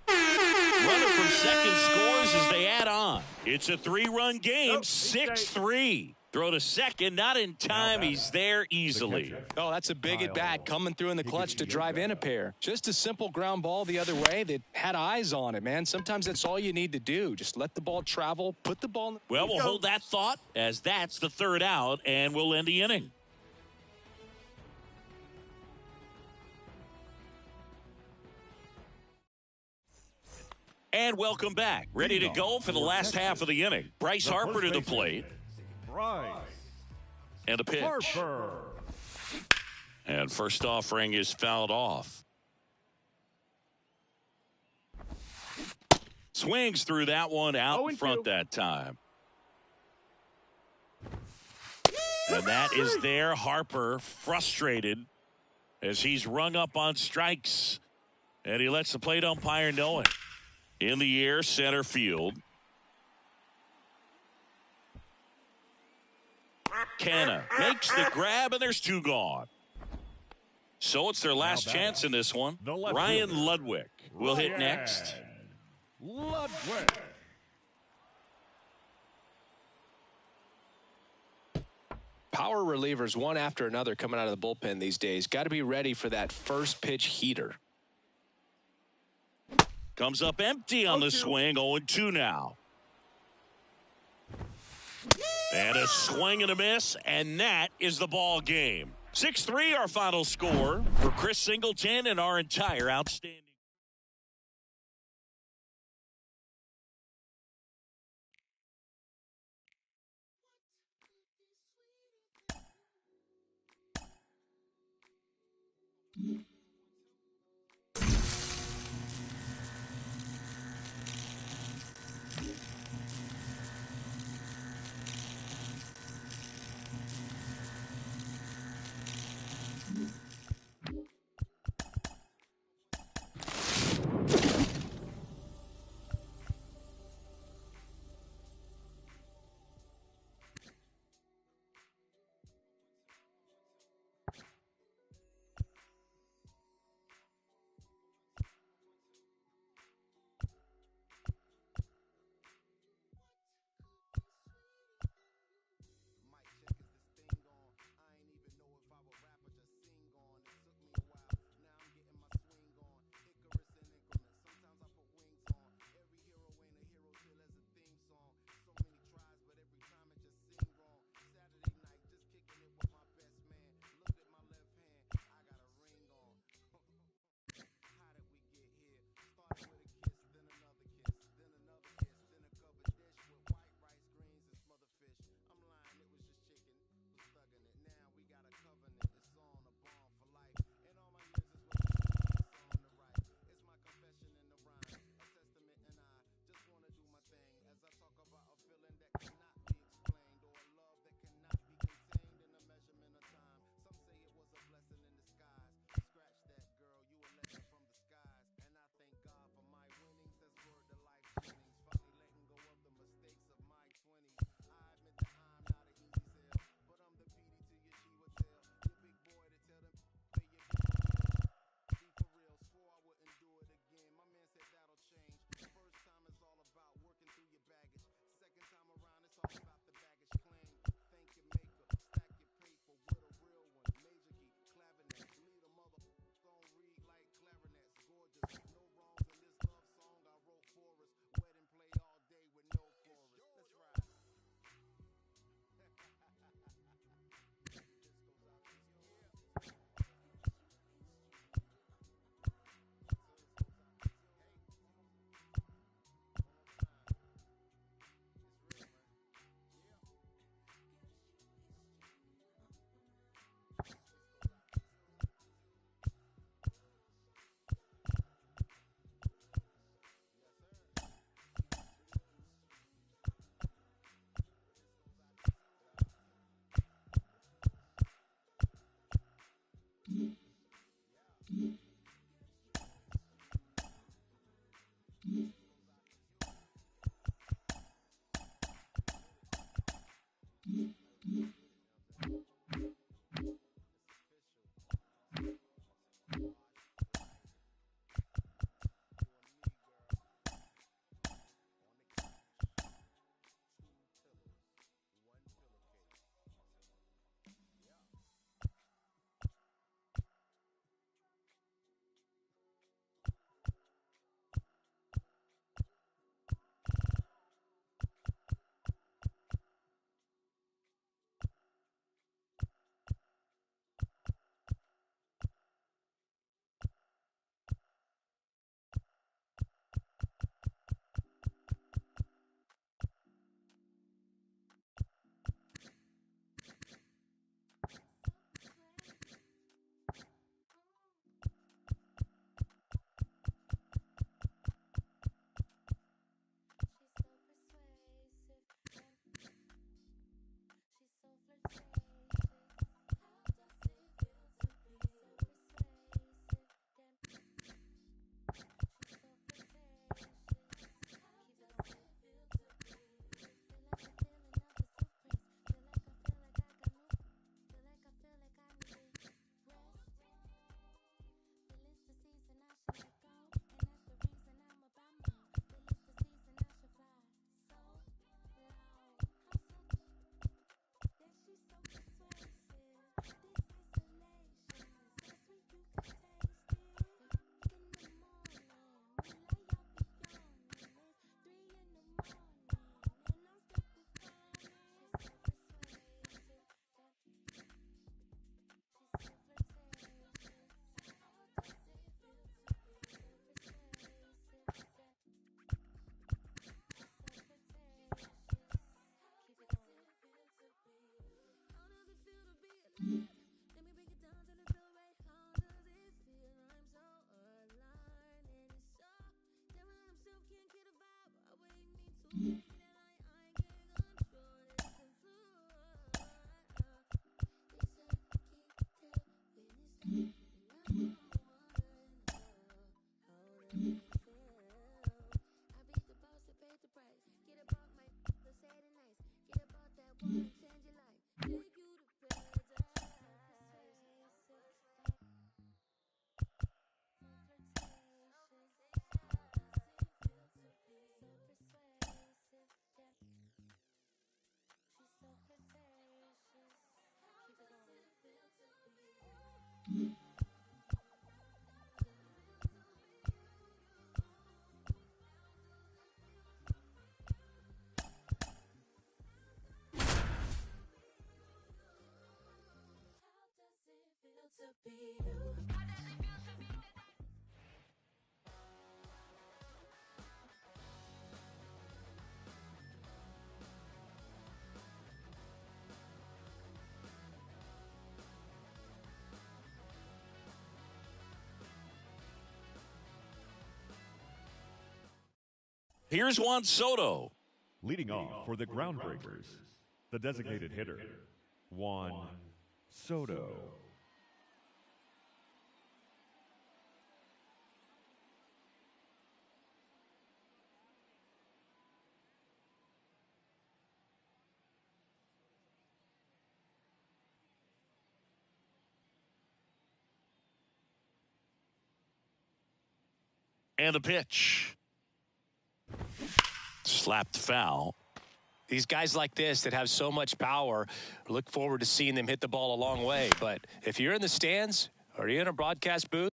Runner from second scores as they add on. It's a 3-run game, 6-3. Throw to second, not in time. He's there easily. Oh, that's a big at bat coming through in the clutch to drive in a pair. Just a simple ground ball the other way that had eyes on it, man. Sometimes that's all you need to do. Just let the ball travel, put the ball in the... Well, we'll hold that thought as that's the third out, and we'll end the inning. And welcome back. Ready to go for the last half of the inning. Bryce Harper to the plate. Bryce And a pitch. Harper. And first offering is fouled off. Swings through that one out in front that time. And that is there. Harper frustrated as he's rung up on strikes. And he lets the plate umpire know it. In the air, center field. Canna makes the grab, and there's two gone. So it's their last chance in this one. Ryan Ludwig will hit next. Ludwig. Power relievers, one after another, coming out of the bullpen these days. Got to be ready for that first pitch heater. Comes up empty on the swing. 0-2 now. And a swing and a miss, and that is the ball game. 6-3 our final score for Chris Singleton and our entire outstanding. Here's Juan Soto. Leading off for the Groundbreakers, the designated hitter, Juan Soto. And the pitch. Slapped foul. These guys like this that have so much power, look forward to seeing them hit the ball a long way. But if you're in the stands or you're in a broadcast booth,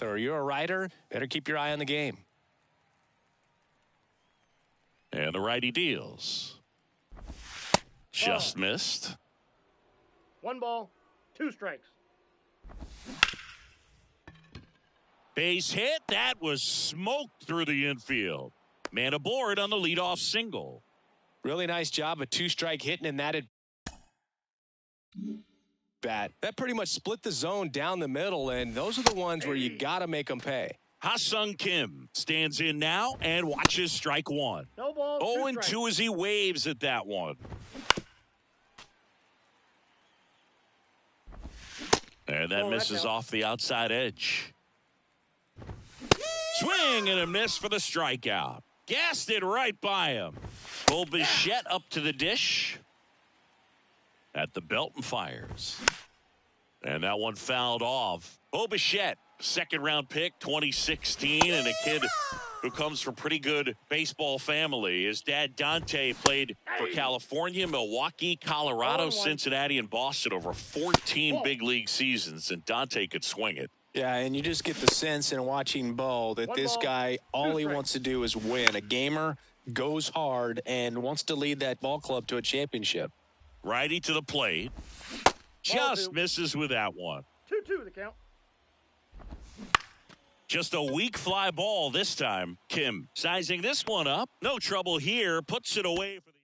or you're a writer, better keep your eye on the game. And the righty deals. Just missed. 1 ball, 2 strikes. Base hit. That was smoked through the infield. Man aboard on the leadoff single. Really nice job, a 2-strike hitting, and that at bat. That pretty much split the zone down the middle, and those are the ones where you got to make them pay. Ha-Sung Kim stands in now and watches strike 1. No ball, 2 strikes. 0-2 as he waves at that one. And that misses off the outside edge. Swing and a miss for the strikeout. Gassed it right by him. Bull Bichette up to the dish. At the belt and fires. And that one fouled off. Bo Bichette, second-round pick, 2016, and a kid who comes from pretty good baseball family. His dad, Dante, played for California, Milwaukee, Colorado, Cincinnati, and Boston over 14 big league seasons, and Dante could swing it. Yeah, and you just get the sense in watching Bo that this guy, all he wants to do is win. A gamer, goes hard, and wants to lead that ball club to a championship. Righty to the plate. Just misses with that one. 2-2 the count. Just a weak fly ball this time. Kim sizing this one up. No trouble here. Puts it away for the...